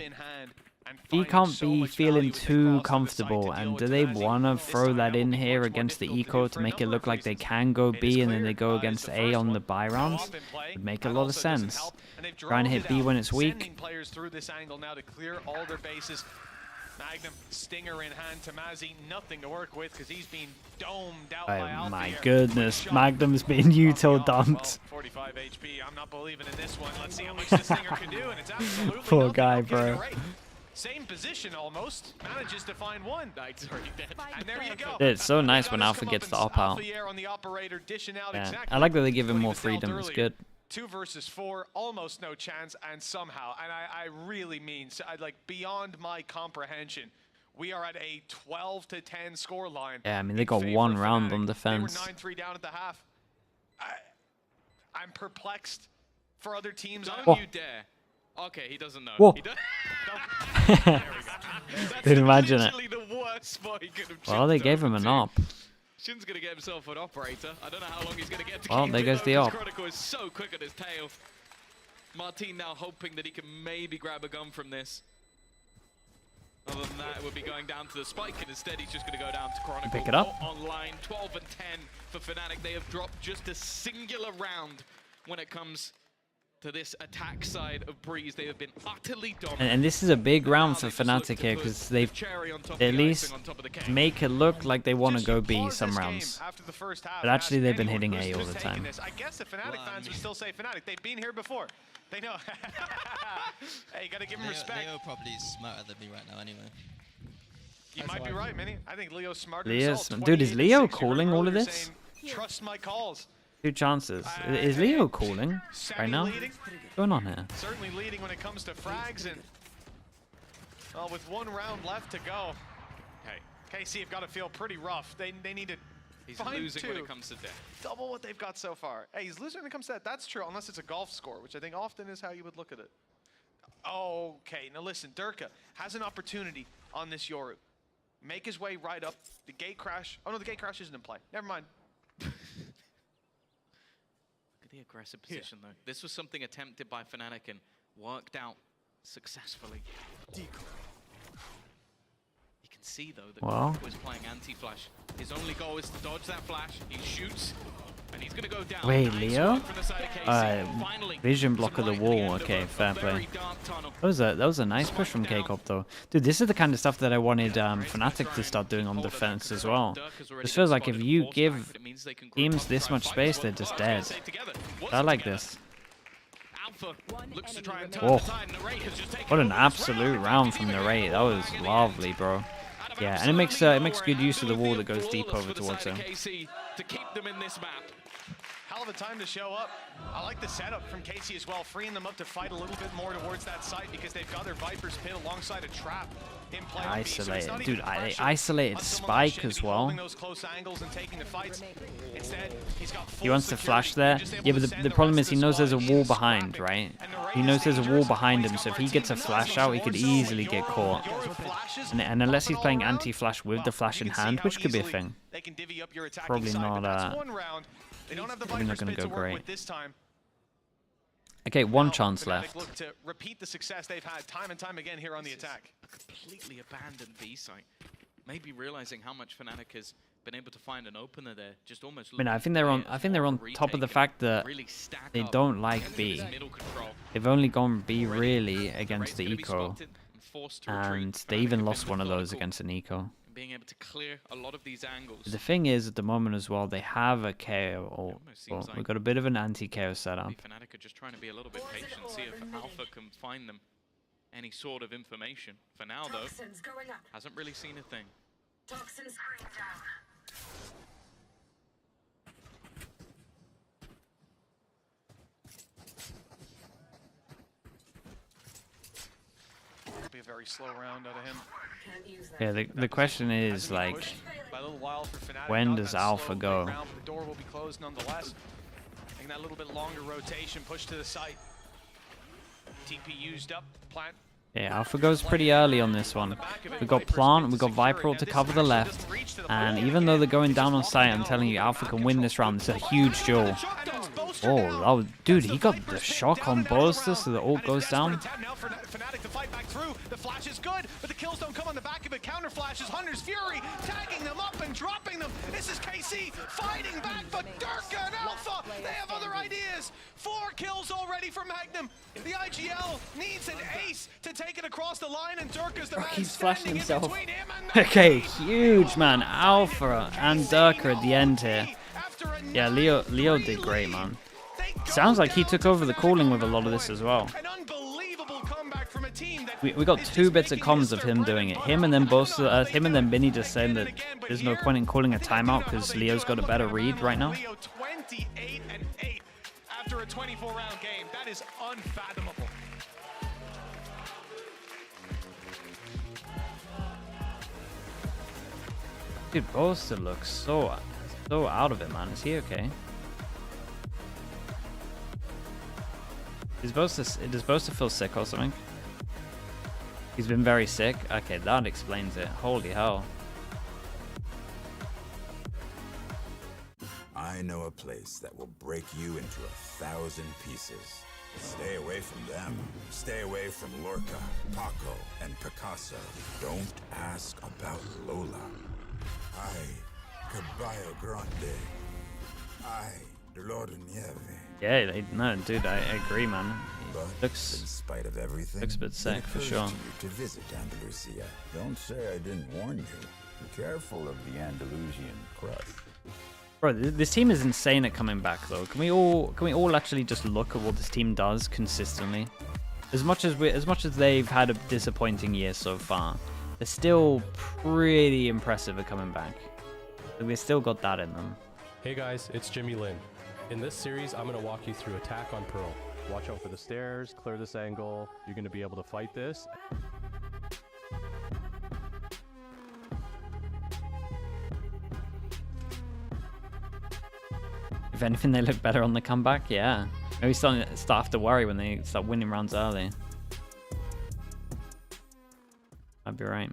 B can't be feeling too comfortable, and do they want to throw that in here against the eco to make it look like they can go B and then they go against A on the buy rounds? Would make a lot of sense. Try and hit B when it's weak. Players through this angle now to clear all their bases. Magnum, Stinger in hand, Tamazi, nothing to work with because he's been domed out by Alfie. Oh my goodness, Magnum's been util dumped. 45 HP, I'm not believing in this one. Let's see how much the Stinger can do, and it's absolutely Poor nothing. guy, bro. Same position almost, manages to find one. Knight's already dead. And there you go. It's so nice when Alpha gets the op out. Yeah. I like that they give him more freedom, it's good. 2 versus 4, almost no chance, and somehow, and I really mean, like beyond my comprehension, we are at a 12-10 score line. Yeah, I mean, they got one round on They defense. were 9-3 down at the half. I'm perplexed for other teams. Don't you dare. Okay, he doesn't know. Whoa. He don't. Didn't imagine it. Literally the worst spot he could have Well, they gave him an op. Shin's gonna get himself an operator. I don't know how long he's gonna get to Well, keep there it, goes though, the 'cause op. Chronicle is so quick at his tail. Martin now hoping that he can maybe grab a gun from this. Other than that, it would be going down to the spike, and instead he's just going to go down to Chronicle. Pick it up. Online, 12 and 10 for FNATIC. They have dropped just a singular round when it comes to this attack side of Breeze. They have been utterly dominant. And this is a big round for FNATIC here because they've at least make it look like they want to go B some rounds. But actually they've been hitting A all the time. I guess the FNATIC fans would still say FNATIC. They've been here before. They know. Hey, you got to give them respect. Leo probably smarter than me right now anyway. You might be right, Minnie. I think Leo's smarter. Leo's, dude, is Leo calling all of this? Trust my calls. 2 chances. Is Leo calling right now? What's going on here? Certainly leading when it comes to frags, and well, with 1 round left to go, hey, KC have got to feel pretty rough. They need to find losing 2. when it comes to death. Double what they've got so far. Hey, he's losing when it comes to that. That's true, unless it's a golf score, which I think often is how you would look at it. Okay, now listen, Durka has an opportunity on this Yoru. Make his way right up. The gate crash. Oh no, the gate crash isn't in play. Never mind. The aggressive position though. This was something attempted by FNATIC and worked out successfully. You can see though that Corp was playing anti-flash. His only goal is to dodge that flash. He shoots and he's gonna go down. Wait, Nice Leo? work from the side of KC. Finally, Vision block of the some light at wall. end of Okay, a fair play. very dark tunnel. That was a nice push from K-Corp though. Dude, this is the kind of stuff that I wanted FNATIC to start doing on defense as well. This feels like if you give teams this much space, they're just dead. I like this. Oh, what an absolute round from the Ray. That was lovely, bro. Yeah, and it makes good use of the wall that goes deep over towards him. To keep them in this map. hell of a time to show up. I like the setup from Casey as well, freeing them up to fight a little bit more towards that site because they've got their Viper's pit alongside a trap in play. Isolated, dude. They isolated Spike as well. He wants to flash there. Yeah, but the problem is he knows there's a wall behind, right? He knows there's a wall behind him, so if he gets a flash out, he could easily get caught. And unless he's playing anti-flash with the flash in hand, which could be a thing. Probably not going to go great. Okay, one chance left. Look to repeat the success they've had time and time again here on the attack. Completely abandoned B site. Maybe realizing how much FNATIC has been able to find an opener there. Just almost. I mean, I think they're on top of the fact that they don't like B. They've only gone B really against the eco, and they even lost one of those against an eco. Being able to clear a lot of these angles. The thing is, at the moment as well, they have a KO. Well, we've got a bit of an anti-KO setup. FNATIC are just trying to be a little bit patient, see if Alpha can find them any sort of information. For now, though, hasn't really seen a thing. Toxin screen down. Be a very slow round out of him. Yeah, the question is, like, when does Alpha go? The door will be closed nonetheless. Taking that little bit longer rotation, push to the site. TP used up, plant. Yeah, Alpha goes pretty early on this one. We've got Plant, we've got Viper to cover the left, and even though they're going down on site, I'm telling you, Alpha can win this round. It's a huge duel. Oh, dude, he got the shock on Bolster, so the ult goes down. FNATIC to fight back through. The flash is good, but the kills don't come on the back of it. Counter flashes, Hunter's Fury, tagging them up and dropping them. This is KC fighting back, but Durka and Alpha, they have other ideas. 4 kills already for Magnum. The IGL needs an ace to take it across the line, and Durka's the man He's flashing standing in himself. between him and Okay, huge, man. Alpha and Durka at the end here. Yeah, Leo did great, man. Sounds like he took over the calling with a lot of this as well. We got 2 bits of comms of him doing it. Him and then him and then Binny just saying that there's no point in calling a timeout because Leo's got a better read right now. Leo 28-8 after a 24-round game. That is unfathomable. Dude, Bolster looks so out of it, man. Is he okay? Is Bolster feel sick or something? He's been very sick? Okay, that explains it. Holy hell. I know a place that will break you into 1,000 pieces. Stay away from them. Stay away from Lorca, Paco, and Picasso. Don't ask about Lola. Caballo Grande. Dolor de Nieve. Yeah, no, dude, I agree, man. But looks, in spite of everything, looks a bit sick for sure. To visit Andalusia. Don't say I didn't warn you. Be careful of the Andalusian crush. Bro, this team is insane at coming back, though. Can we all actually just look at what this team does consistently? As much as they've had a disappointing year so far, they're still pretty impressive at coming back. We've still got that in them. Hey guys, it's Jimmy Lin. In this series, I'm going to walk you through attack on Pearl. Watch out for the stairs, clear this angle. You're going to be able to fight this. If anything, they look better on the comeback, yeah. Maybe start to worry when they start winning rounds early. I'd be right.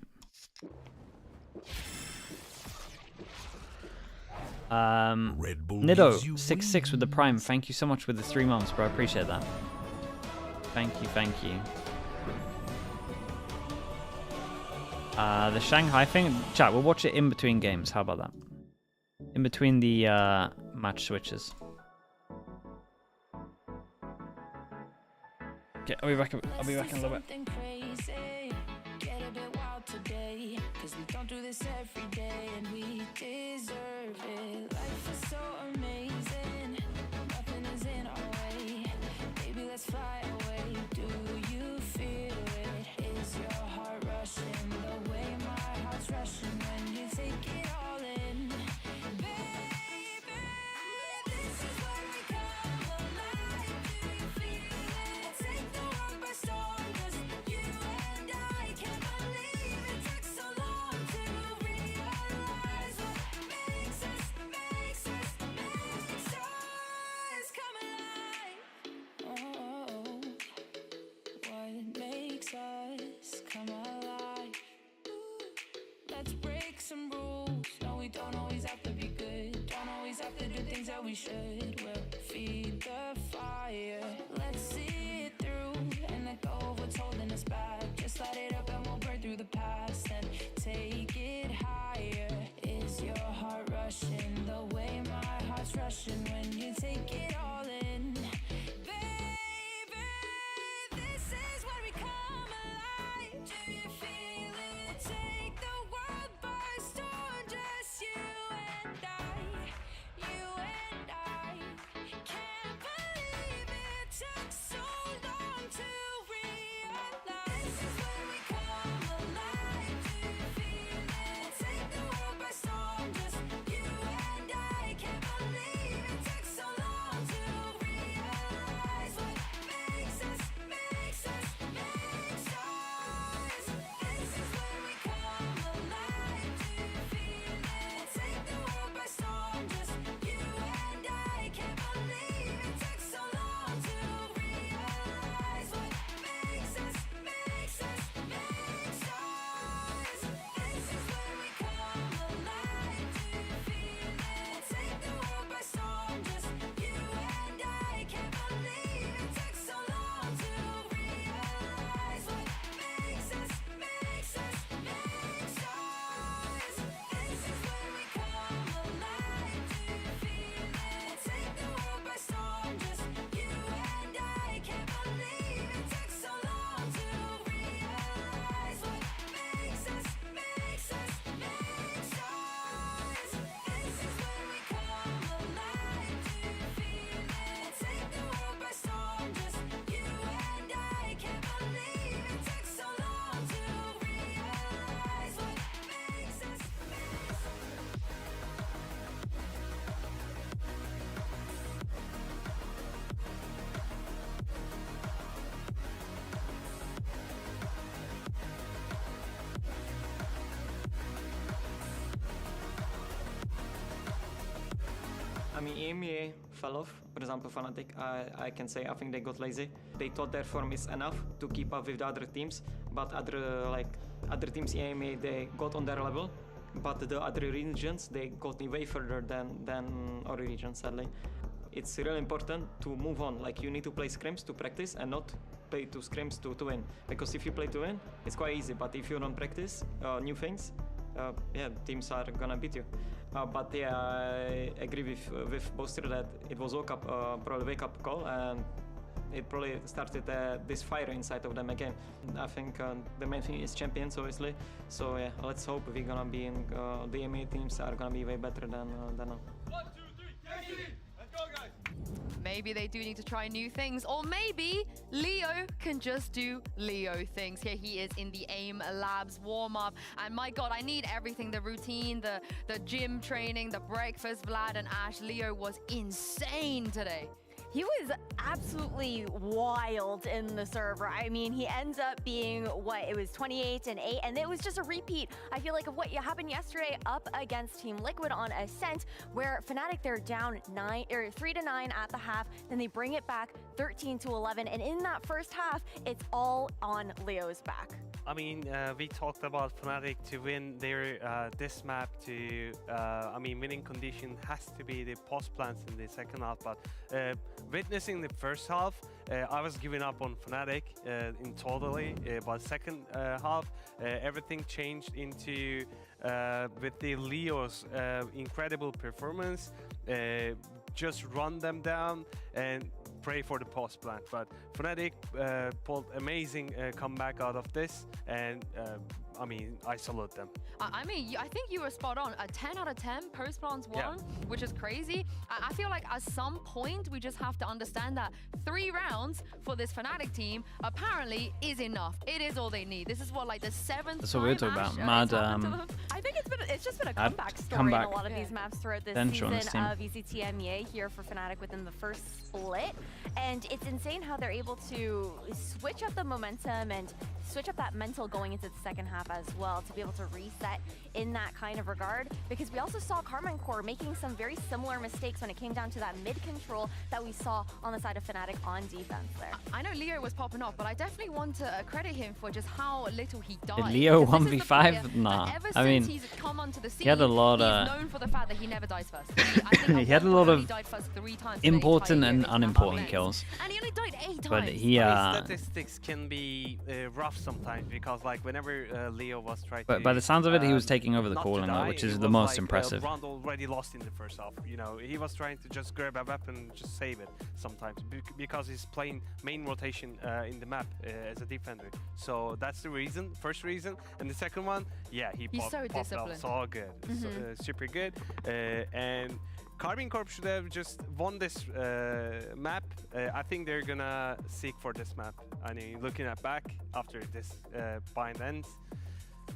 Nido66 with the Prime. Thank you so much for the 3 months, bro. I appreciate that. Thank you. The Shanghai thing, chat, we'll watch it in between games. How about that? In between the match switches. Okay, I'll be back in a little bit. Cause we don't do this every day and we deserve it. Life is so amazing, nothing is in our way. Baby, let's fly away. Do you feel it? Is your heart rushing the way my heart's rushing when you take it all in? Baby, this is where we we should. We'll feed the fire. Let's see it through and let go of what's holding us back. Just light it up and we'll burn through the past and take it higher. Is your heart rushing the way my heart's rushing when you take it all in? Baby, this is when we come alive. Do you feel it? Take the world by storm, just you and I. You and I. Can't believe it took so long to realize. This is when we come alive. Do you feel it? Take the world by storm, just you and I. Can't believe it took so long to realize what makes us, makes us, makes us. This is when we come alive. Do you feel it? Take the world by storm, just you and I. Can't believe it took so long to realize what makes us, makes us, makes us. This is when we come alive. Do you feel it? Take the world by storm, just you and I. Can't believe it took so long to realize what makes us, makes us, makes us. This is when we come alive. Do you feel it? Take the world by storm, just you and I. Can't believe it took so long to realize what makes us, makes us, makes us. This is when we come alive. Do you feel it? Take the world by storm, just you and I. Can't believe it took so long to realize what makes us, I mean, EMEA fell off. For example, FNATIC, I can say I think they got lazy. They thought their form is enough to keep up with the other teams, but other teams in EMEA, they got on their level. But the other regions, they got way further than our region, sadly. It's really important to move on. Like, you need to play scrims to practice and not play to scrims to win. Because if you play to win, it's quite easy. But if you don't practice new things, yeah, teams are gonna beat you. But yeah, I agree with Boster that it was probably wake-up call, and it probably started this fire inside of them again. I think the main thing is champions, obviously. So yeah, let's hope we're gonna be in the EMEA teams are gonna be way better than now. 1, 2, 3, let's go, guys. Maybe they do need to try new things, or maybe Leo can just do Leo things. Here he is in the AIM Labs warm-up, and my god, I need everything, the routine, the gym training, the breakfast. Vlad and Ash, Leo was insane today. He was absolutely wild in the server. I mean, he ends up being, what, it was 28 and 8, and it was just a repeat, I feel like, of what happened yesterday up against Team Liquid on Ascent, where FNATIC, they're down 3-9 at the half, then they bring it back 13-11, and in that first half, it's all on Leo's back. I mean, we talked about FNATIC to win their this map. I mean, winning condition has to be the post plants in the second half. But witnessing the first half, I was giving up on FNATIC in totally. But second half, everything changed into with the Leo's incredible performance. Just run them down and pray for the post plant. But FNATIC pulled amazing comeback out of this, and I mean, I salute them. I mean, I think you were spot on. A 10 out of 10 post plants won, which is crazy. I feel like at some point we just have to understand that 3 rounds for this FNATIC team apparently is enough. It is all they need. This is what, like, the 7th. That's what we're talking about. Mad. I think it's just been a comeback story in a lot of these maps throughout this season of VCT EMEA here for FNATIC within the first split. And it's insane how they're able to switch up the momentum and switch up that mental going into the second half as well to be able to reset in that kind of regard, because we also saw Karmine Corp making some very similar mistakes when it came down to that mid control that we saw on the side of FNATIC on defense there. I know Leo was popping off, but I definitely want to credit him for just how little he died. Did Leo 1v5? Nah. I mean, he's come onto the scene, he had a lot of... He's known for the fact that he never dies first. He had a lot of important and unimportant kills. And he only died 8 times. But he, statistics can be rough sometimes, because like whenever Leo was trying but to... by the sounds of it, he was taking over the calling, which is the most impressive. Round already lost in the first half. You know, he was trying to just grab a weapon and just save it sometimes, because he's playing main rotation in the map as a defender. So that's the reason, first reason. And the second one, yeah, he's so disciplined. So good, super good. And Karmine Corp should have just won this map. I think they're gonna seek for this map. I mean, looking at back after this bind ends,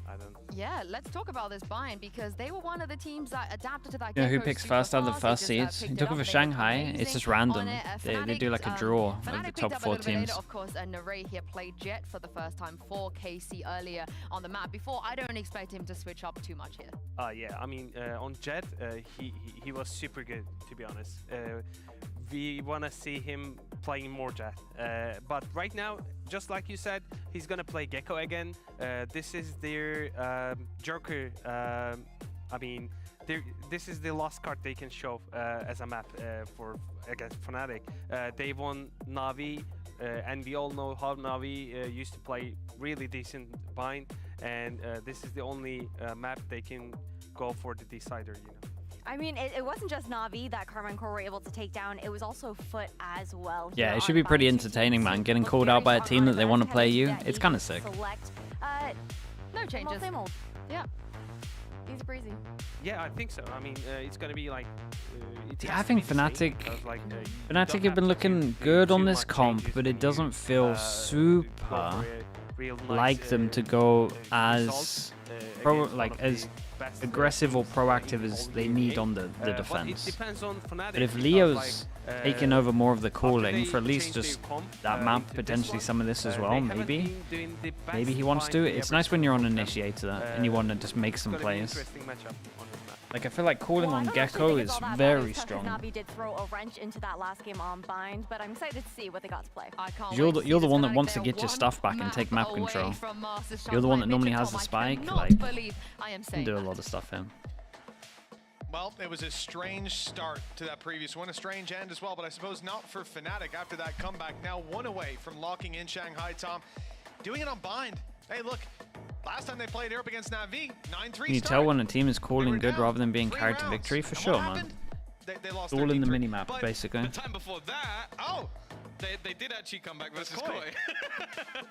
I don't know. Yeah, let's talk about this bind, because they were one of the teams that adapted to that. You know who picks first out of the first seeds? He took over Shanghai. It's just random. They do like a draw of the top 4 teams. Of course, Narey here played Jet for the first time for KC earlier on the map. Before, I don't expect him to switch up too much here. Yeah, I mean, on Jet, he was super good, to be honest. We want to see him playing more Jet. But right now, just like you said, he's going to play Gecko again. This is their Joker. I mean, this is the last card they can show as a map for against FNATIC. They won Na'Vi, and we all know how Na'Vi used to play really decent bind. And this is the only map they can go for the decider, you know. I mean, it wasn't just Na'Vi that Karmine Corp were able to take down, it was also Foot as well. Yeah, it should be pretty entertaining, man. Getting called out by a team that they want to play you, it's kind of sick. No changes. Same old. Yeah. Easy breezy. Yeah, I think so. I mean, it's going to be like... I think FNATIC have been looking good on this comp, but it doesn't feel super like them to go as aggressive or proactive as they need on the defense. But if Leo's taking over more of the calling for at least just that map, potentially some of this as well, maybe he wants to. It's nice when you're on Initiator and you want to just make some plays. Like, I feel like calling on Gecko is very strong. Na'Vi did throw a wrench into that last game on bind, but I'm excited to see what they got to play. You're the one that wants to get your stuff back and take map control. You're the one that normally has the spike. Like, you can do a lot of stuff here. Well, it was a strange start to that previous one, a strange end as well, but I suppose not for FNATIC after that comeback. Now 1 away from locking in Shanghai, Tom. Doing it on bind. Hey, look, last time they played Europe against Na'Vi, 9-3 Can you tell when a team is calling good rather than being carried to victory? For sure, man. They lost all in the mini-map, basically. The time before that, they did actually come back versus Koi.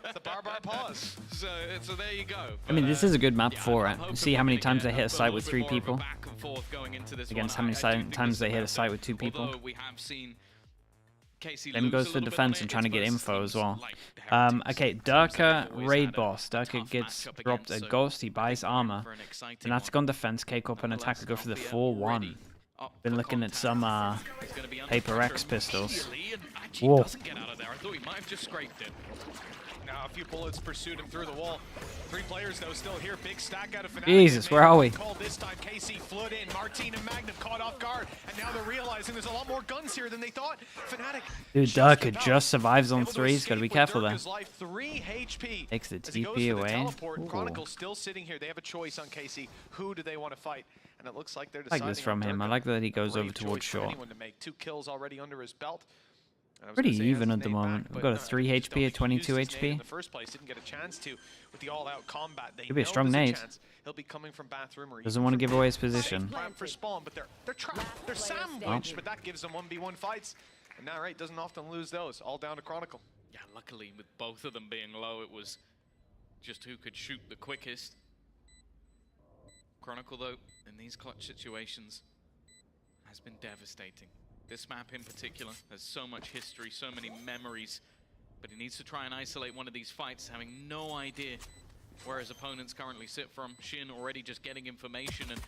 It's a bar pause. So there you go. I mean, this is a good map for it. See how many times they hit a site with 3 people against how many times they hit a site with 2 people. Same goes for defense and trying to get info as well. Okay, Durka raid boss. Durka gets dropped a ghost. He buys armor. FNATIC on defense. K-Corp and attacker go for the 4-1. Been looking at some Paper X pistols. Whoa. Now a few bullets pursued him through the wall. 3 players though still here. Big stack out of FNATIC. Jesus, where are we? This time KC flood in. Martin and Magnum caught off guard, and now they're realizing there's a lot more guns here than they thought. FNATIC. Dude, Durka just survives on 3s. Gotta be careful there. 3 HP. Takes the TP away. Chronicle still sitting here. They have a choice on KC. Who do they want to fight? And it looks like they're deciding. I like this from him. I like that he goes over towards short. 2 kills already under his belt. Pretty even at the moment. We've got a 3 HP, a 22 HP. In the first place, didn't get a chance to with the all-out combat. Could be a strong nade. He'll be coming from bathroom or doesn't want to give away his position. For spawn, but they're trapped. They're sandwiched, but that gives them 1v1 fights. And Narey doesn't often lose those. All down to Chronicle. Yeah, luckily with both of them being low, it was just who could shoot the quickest. Chronicle, though, in these clutch situations, has been devastating. This map in particular has so much history, so many memories, but he needs to try and isolate one of these fights, having no idea where his opponents currently sit from. Shin already just getting information and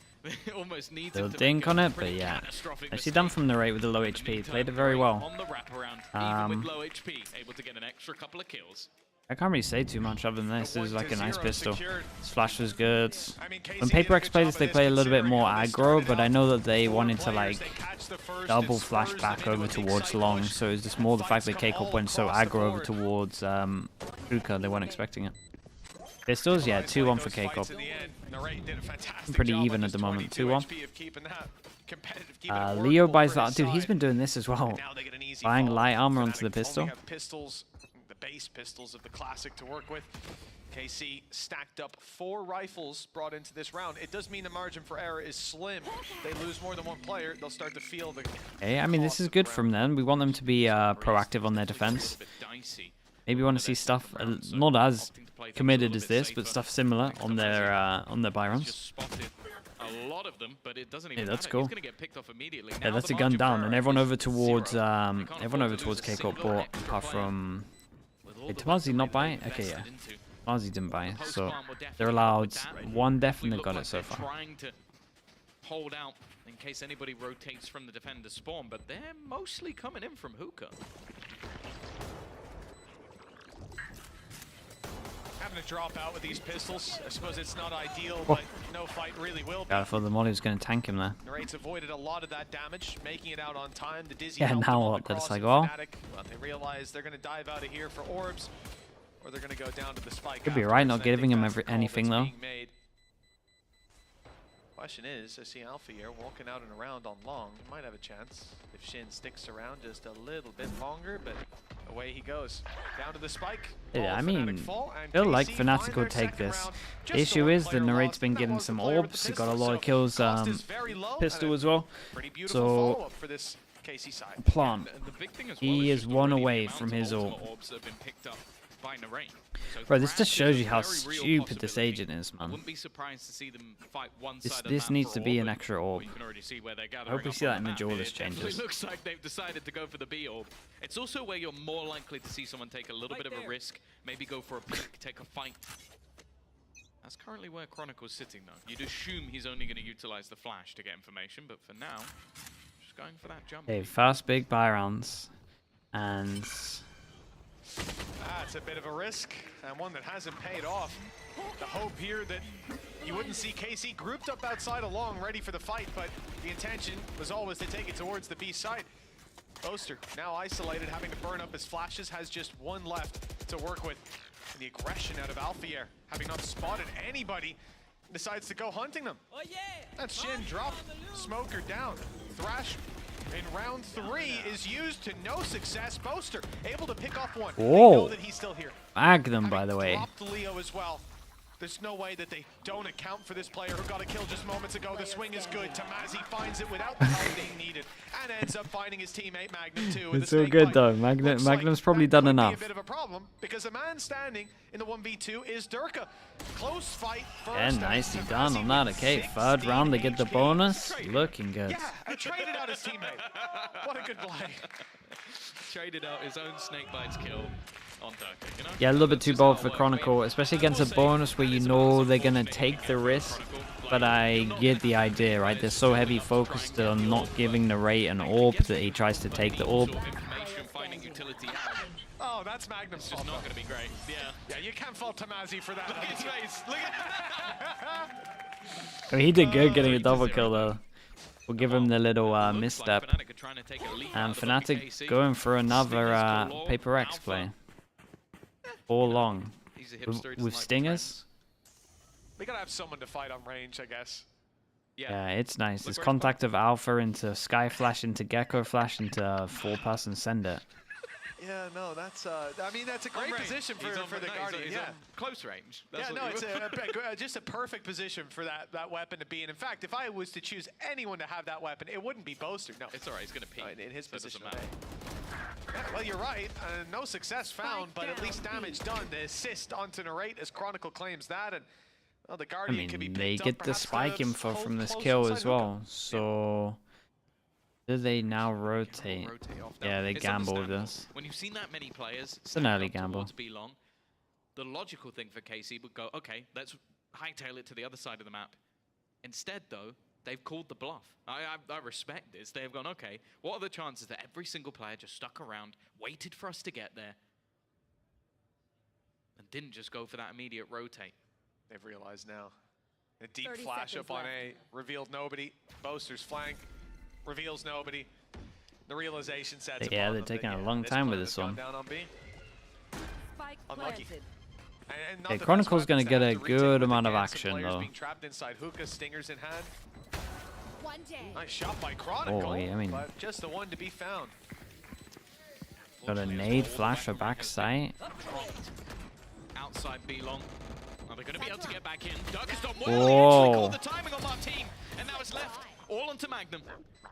almost needs little dink on it, but yeah. Actually done from the rate with the low HP. Played it very well. On the wraparound, even with low HP, able to get an extra couple of kills. I can't really say too much other than this. This is like a nice pistol. This flash was good. When Paper X play this, they play a little bit more aggro, but I know that they wanted to like double flash back over towards long, so it's just more the fact that K-Corp went so aggro over towards Hookah, they weren't expecting it. Pistols, yeah, 2-1 for K-Corp. Pretty even at the moment, 2-1. Leo buys that. Dude, he's been doing this as well. Buying light armor onto the pistol. The base pistols of the Classic to work with. KC stacked up 4 rifles brought into this round. It does mean the margin for error is slim. They lose more than one player, they'll start to feel the... Okay, I mean, this is good from them. We want them to be proactive on their defense. Maybe want to see stuff not as committed as this, but stuff similar on their buy runs. A lot of them, but it doesn't even that's matter. cool. He's gonna get picked off immediately. Yeah, that's a gun down, and everyone over towards K-Corp bought, apart from... Did Tamazi not buy it? Okay, yeah. Tamazi didn't buy it, so they're allowed one death and they got it so far. Trying to hold out in case anybody rotates from the defender spawn, but they're mostly coming in from Hookah. Having to drop out with these pistols, I suppose it's not ideal, but no fight really will be. I thought the molly was going to tank him there. Narrates avoided a lot of that damage, making it out on time. The Dizzy yeah, now what? That's like, well, they realize they're going to dive out of here for orbs, or they're going to go down to the spike. Could be right, not giving him anything though. Question is, I see Alpha here walking out and around on long. He might have a chance if Shin sticks around just a little bit longer, but away he goes. Down to the spike. Yeah, I mean, I feel like FNATIC will take this. The issue is that Narrate's been getting some orbs. He got a lot of kills, pistol as well. So, Plant, he is one away from his orb. Bro, this just shows you how stupid this agent is, man. This needs to be an extra orb. I hope we see that in the duelist changes. It looks like they've decided to go for the B orb. It's also where you're more likely to see someone take a little bit of a risk, maybe go for a peek, take a fight. That's currently where Chronicle's sitting, though. You'd assume he's only going to utilize the flash to get information, but for now, just going for that jump. Okay, fast big buy rounds. And... That's a bit of a risk, and one that hasn't paid off. The hope here that you wouldn't see KC grouped up outside along, ready for the fight, but the intention was always to take it towards the B side. Boaster, now isolated, having to burn up his flashes, has just one left to work with. And the aggression out of Alfier, having not spotted anybody, decides to go hunting them. Oh, yeah. That's Shin drop, Smoker down, Thrash in round 3 is used to no success. Boaster able to pick off one. Whoa. They know that he's still here. Magnum, by the way. Dropped Leo as well. There's no way that they don't account for this player who got a kill just moments ago. The swing is good. Tamazi finds it without the help being needed and ends up finding his teammate Magnum too. It's so good though. Magnum's probably done enough. A bit of a problem because the man standing in the 1v2 is Durka. Close fight first. And nicely done on that. Okay, third round they get the bonus. Looking good. Yeah, and traded out his teammate. What a good play. Traded out his own Snakebite's kill. You know? Yeah, a little bit too bold for Chronicle, especially against a bonus where you know they're going to take the risk. But I get the idea, right? They're so heavy focused on not giving the Ray an orb that he tries to take the orb. Oh, that's Magnum's just not going to be great. Yeah, you can't fault Tamazi for that. Look at his face. Look at I mean, he did good getting a double kill though. We'll give him the little misstep. And FNATIC going for another Paper X play. All long. With stingers. We gotta have someone to fight on range, I guess. Yeah, it's nice. There's contact of Alpha into Sky Flash into Gecko Flash into 4-person send it. Yeah, no, that's I mean that's a great position for the Guardian. He's yeah, on close range. That's it's just a perfect position for that weapon to be in. In fact, if I was to choose anyone to have that weapon, it wouldn't be Boaster. No, it's alright. He's gonna peek in his position. Yeah, well, you're right. No success found, but at least damage done. The assist onto Narrate as Chronicle claims that, and well, the Guardian can be picked they up, get the spike info from this kill as well. So. Do they now rotate? Yeah, they gamble with this. When you've seen that many players, it's an early gamble. Long, the logical thing for KC would go, okay, let's hightail it to the other side of the map. Instead, though, they've called the bluff. I respect this. They've gone, okay, what are the chances that every single player just stuck around, waited for us to get there? didn't just go for that immediate rotate. They've realized now. A deep flash up on A, revealed nobody. Boaster's flank, reveals nobody. The realization sets Yeah, they're taking a long time with this one. Down on B. Unlucky. And Yeah, Chronicle's going to get a good amount of action, though. Being trapped inside hookah, stingers in hand. Nice shot by Chronicle, I mean, but just the one to be found. Got a nade flash for backside. Outside B long. Are they going to be able to get back in? Dirk has done Whoa. well. Called the timing on Martine, and now it's left all onto Magnum.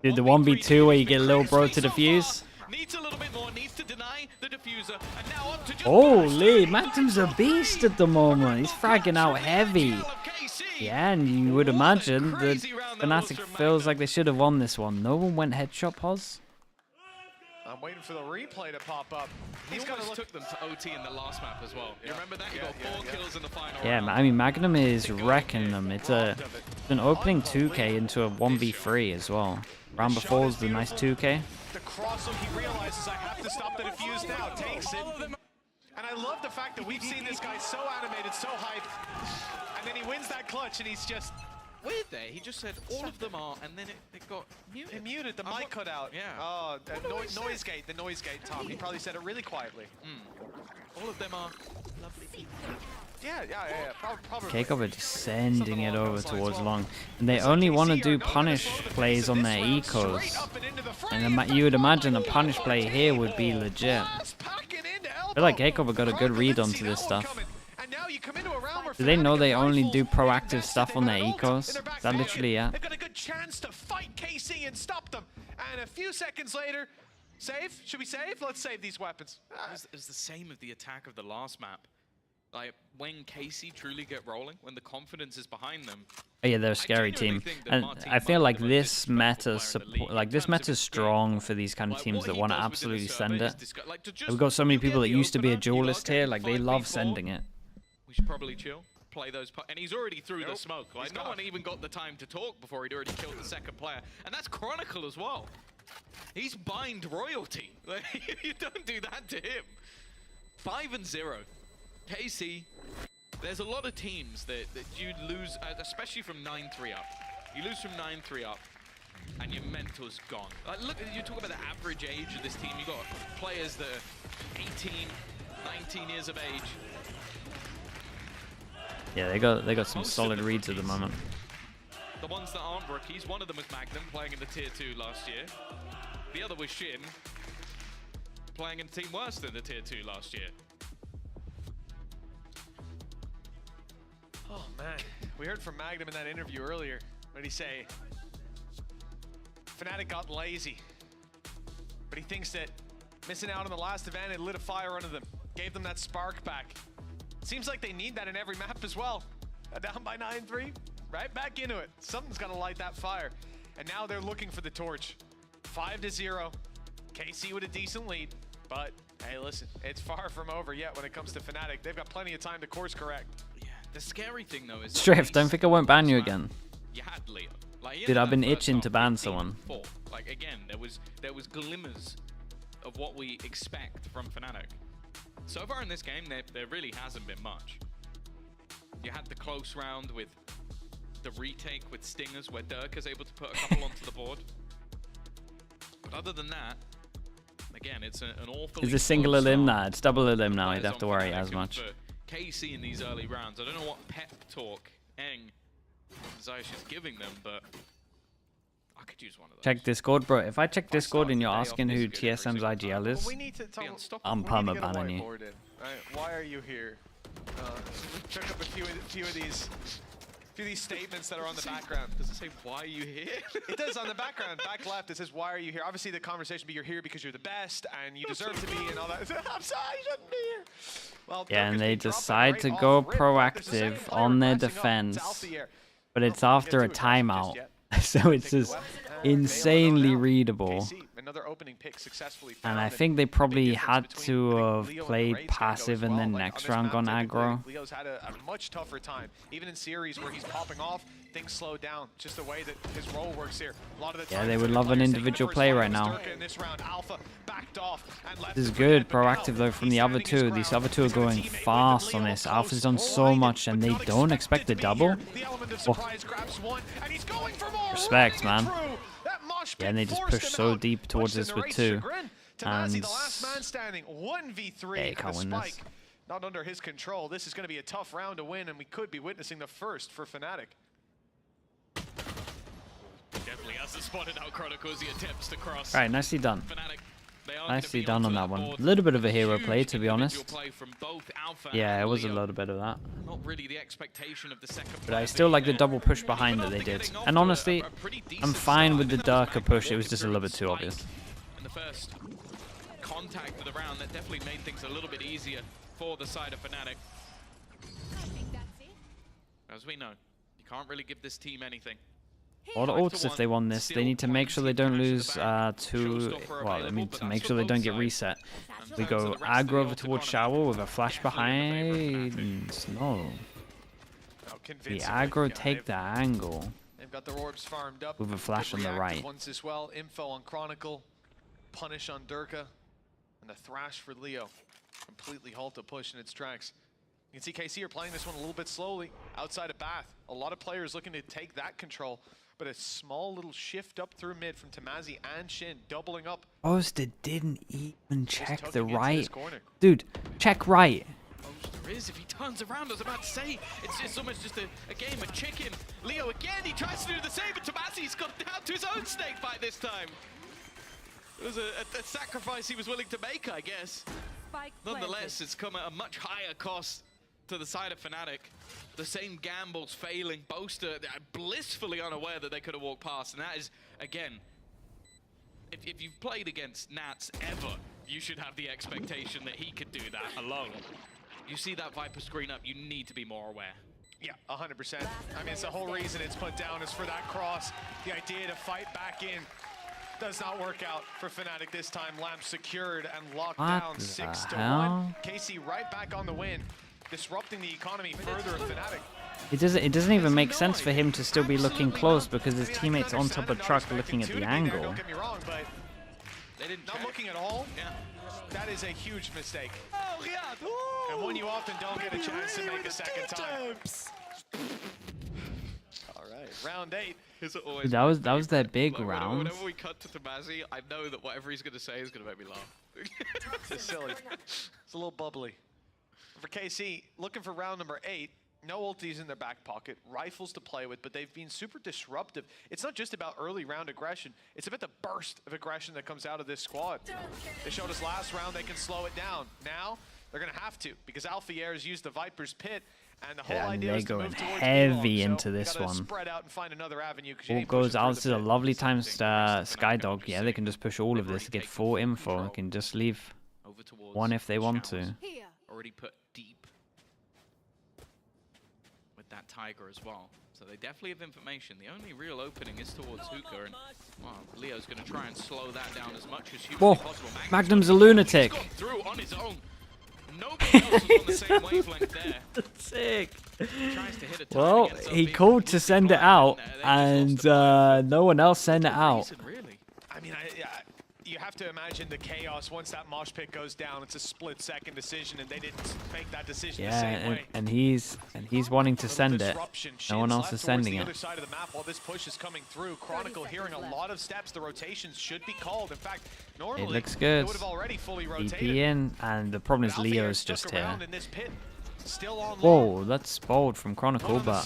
Dude, the 1v2 where you get little bro to defuse. Needs a little bit more, needs to deny the diffuser, and now up to just Holy, Magnum's a beast at the moment. He's fragging out heavy. Yeah, and you would imagine that FNATIC feels like they should have won this one. No one went headshot pause. I'm waiting for the replay to pop up. He almost took them to OT in the last map as well. You remember that? He got 4 kills in the final Yeah, round. I mean, Magnum is wrecking them. It's an opening 2K into a 1v3 as well. Round before was the nice 2K. The cross look, he realizes I have to stop the defuse now. Takes it. And I love the fact that we've seen this guy so animated, so hyped. And then he wins that clutch and he's just... Weird there. He just said all of them are, and then it got muted. It muted. The mic cut out. Yeah. Oh, noise gate. The noise gate, Tom. He probably said it really quietly. All of them are lovely people. Yeah. Probably. Keiko are just sending it over towards long. And they only want to do punish plays on their ecos. And you would imagine a punish play here would be legit. I feel like Keiko got a good read onto this stuff. Do they know they only do proactive stuff on their ecos? Is that literally it? They've got a good chance to fight KC and stop them. And a few seconds later, save? Should we save? Let's save these weapons. It was the same of the attack of the last map. Like, when KC truly get rolling, when the confidence is behind them. Oh yeah, they're a scary team. And I feel like this meta is strong for these kind of teams that want to absolutely send it. We've got so many people that used to be a duelist here, like they love sending it. We should probably chill, play those, and he's already through the smoke. Like, no one even got the time to talk before he'd already killed the second player. And that's Chronicle as well. He's bind royalty. Like, you don't do that to him. 5-0. KC, there's a lot of teams that you lose, especially from 9-3 up. You lose from 9-3 up, and your mental's gone. Like, look, you talk about the average age of this team. You got players that are 18, 19 years of age. Yeah, they got some solid reads at the moment. The ones that aren't rookies, one of them was Magnum, playing in the Tier 2 last year. The other was Shin, playing in a team worse than the Tier 2 last year. Oh man, we heard from Magnum in that interview earlier. What did he say? FNATIC got lazy, but he thinks that missing out on the last event, it lit a fire under them, gave them that spark back. Seems like they need that in every map as well. Down by 9-3, right back into it. Something's gonna light that fire. And now they're looking for the torch. 5-0, KC with a decent lead, but hey, listen, it's far from over yet when it comes to FNATIC. They've got plenty of time to course correct. Yeah, the scary thing though is... Strift, don't think I won't ban you again. You had Leo. Like, Dude, I've been itching to ban someone. Like, again, there was glimmers of what we expect from FNATIC. So far in this game, there really hasn't been much. You had the close round with the retake with Stingers, where Dirk is able to put a couple onto the board. But other than that, again, it's an awful. Is it single elim now? It's double elim now. You don't have to worry as much. KC in these early rounds, I don't know what pep talk Eng Zaish is giving them, but I could use one of those. Check Discord, bro. If I check Discord and you're asking who TSM's IGL is, I'm perma banning you. Right? Why are you here? Check up a few of these statements that are on the background. Does it say, why are you here? It does on the background, back left. It says, why are you here? Obviously, the conversation be you're here because you're the best and you deserve to be and all that. I'm sorry, I shouldn't be here. Well, yeah, and they decide to go proactive on their defense, but it's after a timeout. So it's just insanely readable. Another opening pick successfully And found. I think they probably had to have Leo and played Raid's gonna go as passive and well. then Like, next on this round map, gone typically, aggro. Leo's had a much tougher time. Even in series where he's popping off, things slow down. Just the way that his role works here. A lot of the Yeah, they would love an individual play right now. This is good, proactive though from the other two. These other two are going fast on this. Alpha's done so much and they don't expect a double. Oh. Respect, man. Yeah, and they just push so deep towards this with two. And yeah, you can't win this. Not under his control. This is going to be a tough round to win, and we could be witnessing the first for FNATIC. Definitely hasn't spotted out Chronicles. He attempts to cross. Alright, nicely done. FNATIC, Nicely done on that one. A little bit of a hero play, to be honest. Yeah, it was a little bit of that. Not really the expectation of the second But I still like the double push behind that they did. And honestly, I'm fine with the darker push. It was just a little bit too obvious. In the first contact of the round, that definitely made things a little bit easier for the side of FNATIC. As we know, you can't really give this team anything. All the ults if they won this. They need to make sure they don't lose to... Well, I mean, to make sure they don't get reset. We go aggro over towards Shower with a flash behind. No. The aggro take the angle. They've got the orbs farmed up. With a flash on the right. Once as well. Info on Chronicle. Punish on Durka. And the thrash for Leo. Completely halt the push in its tracks. You can see KC are playing this one a little bit slowly outside of Bath. A lot of players looking to take that control. But a small little shift up through mid from Tamazi and Shin, doubling up. Boaster didn't even check the right. Dude, check right. Boaster is, if he turns around, I was about to say, it's almost just a game of chicken. Leo again, he tries to do the same, but Tamazi's got down to his own snake bite this time. It was a sacrifice he was willing to make, I guess. Nonetheless, it's come at a much higher cost to the side of FNATIC. The same gambles failing. Boaster blissfully unaware that they could have walked past. And that is, again, if you've played against Nats ever, you should have the expectation that he could do that alone. You see that Viper screen up, you need to be more aware. Yeah, 100%. I mean, it's the whole reason it's put down is for that cross. The idea to fight back in does not work out for FNATIC this time. Lamp secured and locked down 6-1. Casey right back on the win. Disrupting the economy further of FNATIC. It doesn't even make sense for him to still be looking close because his teammates on top of truck looking at the angle. Don't get me wrong, but they didn't not looking at all. Yeah, that is a huge mistake. And one you often don't get a chance to make a second time. All right, round 8. That was their big round. Whenever we cut to Tamazi, I know that whatever he's going to say is going to make me laugh. It's silly. It's a little bubbly. For KC, looking for round number 8, no ultis in their back pocket, rifles to play with, but they've been super disruptive. It's not just about early round aggression, it's about the burst of aggression that comes out of this squad. They showed us last round they can slow it down. Now, they're gonna have to, because Alfiers used the Viper's Pit, and the whole idea is to move towards heavy Elon, into this one. Spread out and find another avenue, All goes out. This is a lovely time, Skydog. Yeah, they can just push all of this to get full info. They can just leave one if they want to. Already put deep with that Tiger as well. So they definitely have information. The only real opening is towards Hookah, and well, Leo's going to try and slow that down as much as humanly possible. Magnum's a lunatic. Through on his own. Nobody else is on the same wavelength there. Sick. Tries to hit a Well, he called to send it out, and no one else sent it out. I mean, you have to imagine the chaos once that mosh pit goes down. It's a split-second decision, and they didn't make that decision the same way. And he's wanting to send it. No one else is sending it. The other side of the map while this push is coming through. Chronicle hearing a lot of steps. The rotations should be called. In fact, normally It looks good. would have already fully rotated. DP in, and the problem is Leo's just here. In this pit. Still on Whoa, that's bold from Chronicle, but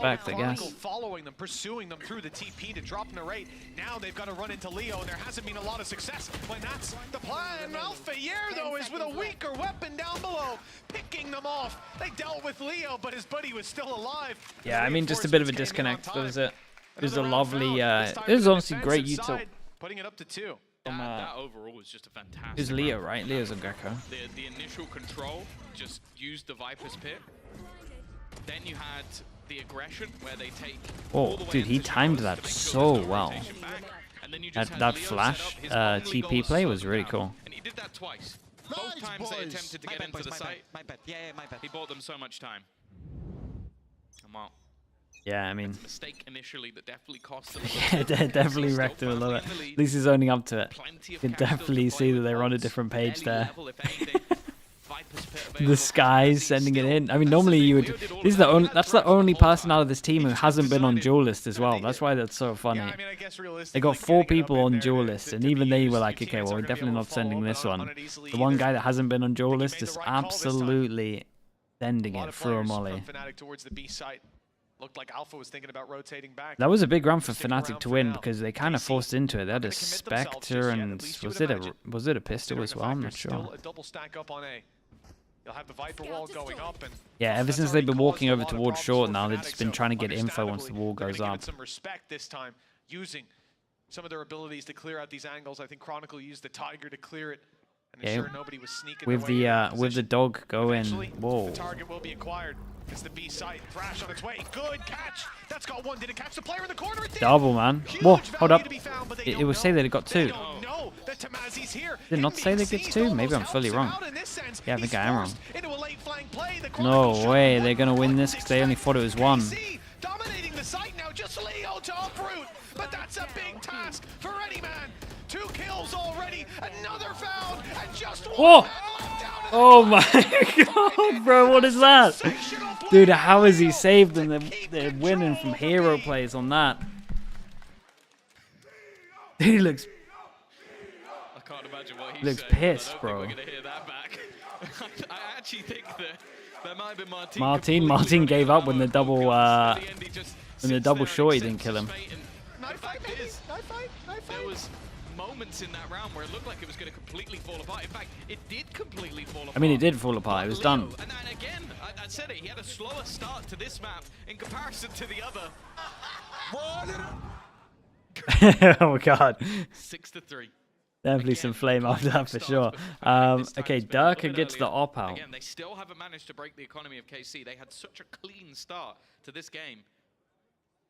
back, I guess. Following them, pursuing them through the TP to drop Narrate. Now they've got to run into Leo, and there hasn't been a lot of success when that's the plan. Alfier, though, is with a weaker weapon down below, picking them off. They dealt with Leo, but his buddy was still alive. Yeah, I mean, just a bit of a disconnect. It was a lovely, it was honestly great util. Putting it up to 2. That overall was just a fantastic. It's Leo, right? Leo's a Gecko. The initial control just used the Viper's Pit. Then you had the aggression where they take. Oh, dude, he timed that so well. That flash TP play was really cool. And he did that twice. Both times they attempted to get into the site. My bad. Yeah, my bad. He bought them so much time. And well, yeah, I mean, mistake initially that definitely cost them. Yeah, definitely wrecked him a little bit. At least he's owning up to it. You can definitely see that they're on a different page there. The Sky's sending it in. I mean, normally you would. This is the only. That's the only person out of this team who hasn't been on dual list as well. That's why that's so funny. They got 4 people on dual list, and even they were like, okay, well, we're definitely not sending this one. The one guy that hasn't been on dual list is absolutely sending it through a molly. Looked like Alpha was thinking about rotating back. That was a big round for FNATIC to win because they kind of forced into it. They had a Spectre and was it a pistol as well? I'm not sure. You'll have the Viper wall going up and yeah, ever since they've been walking over towards short now, they've just been trying to get info once the wall goes up. Some respect this time, using some of their abilities to clear out these angles. I think Chronicle used the Tiger to clear it. And yeah, ensure nobody was sneaking with the dog going. Whoa. The target will be acquired. It's the B site. Thrash on its way. Good catch. That's got one. Did it catch the player in the corner? It did. Double, man. Whoa, hold up. It was say that it got 2. Did it not say that it gets 2? Maybe I'm fully wrong. Yeah, I think I am wrong. No way. They're going to win this because they only thought it was 1. Dominating the site now. Just Leo to uproot. But that's a big task for any man. 2 kills already. Another found. And just 1. Whoa. Oh my god, bro, what is that? Dude, how has he saved them? They're winning from hero plays on that. He looks... I can't imagine what he looks pissed, bro. We're gonna hear that back. I actually think that might have been Martin gave up when the double shorty didn't kill him. There was moments in that round where it looked like it was going to completely fall apart. In fact, it did completely fall apart. I mean, it did fall apart. It was done. And again, I said it, he had a slower start to this map in comparison to the other. Oh, God. 6-3. Definitely some flame after that for sure. Okay, Durka gets the op out. Again, they still haven't managed to break the economy of KC. They had such a clean start to this game.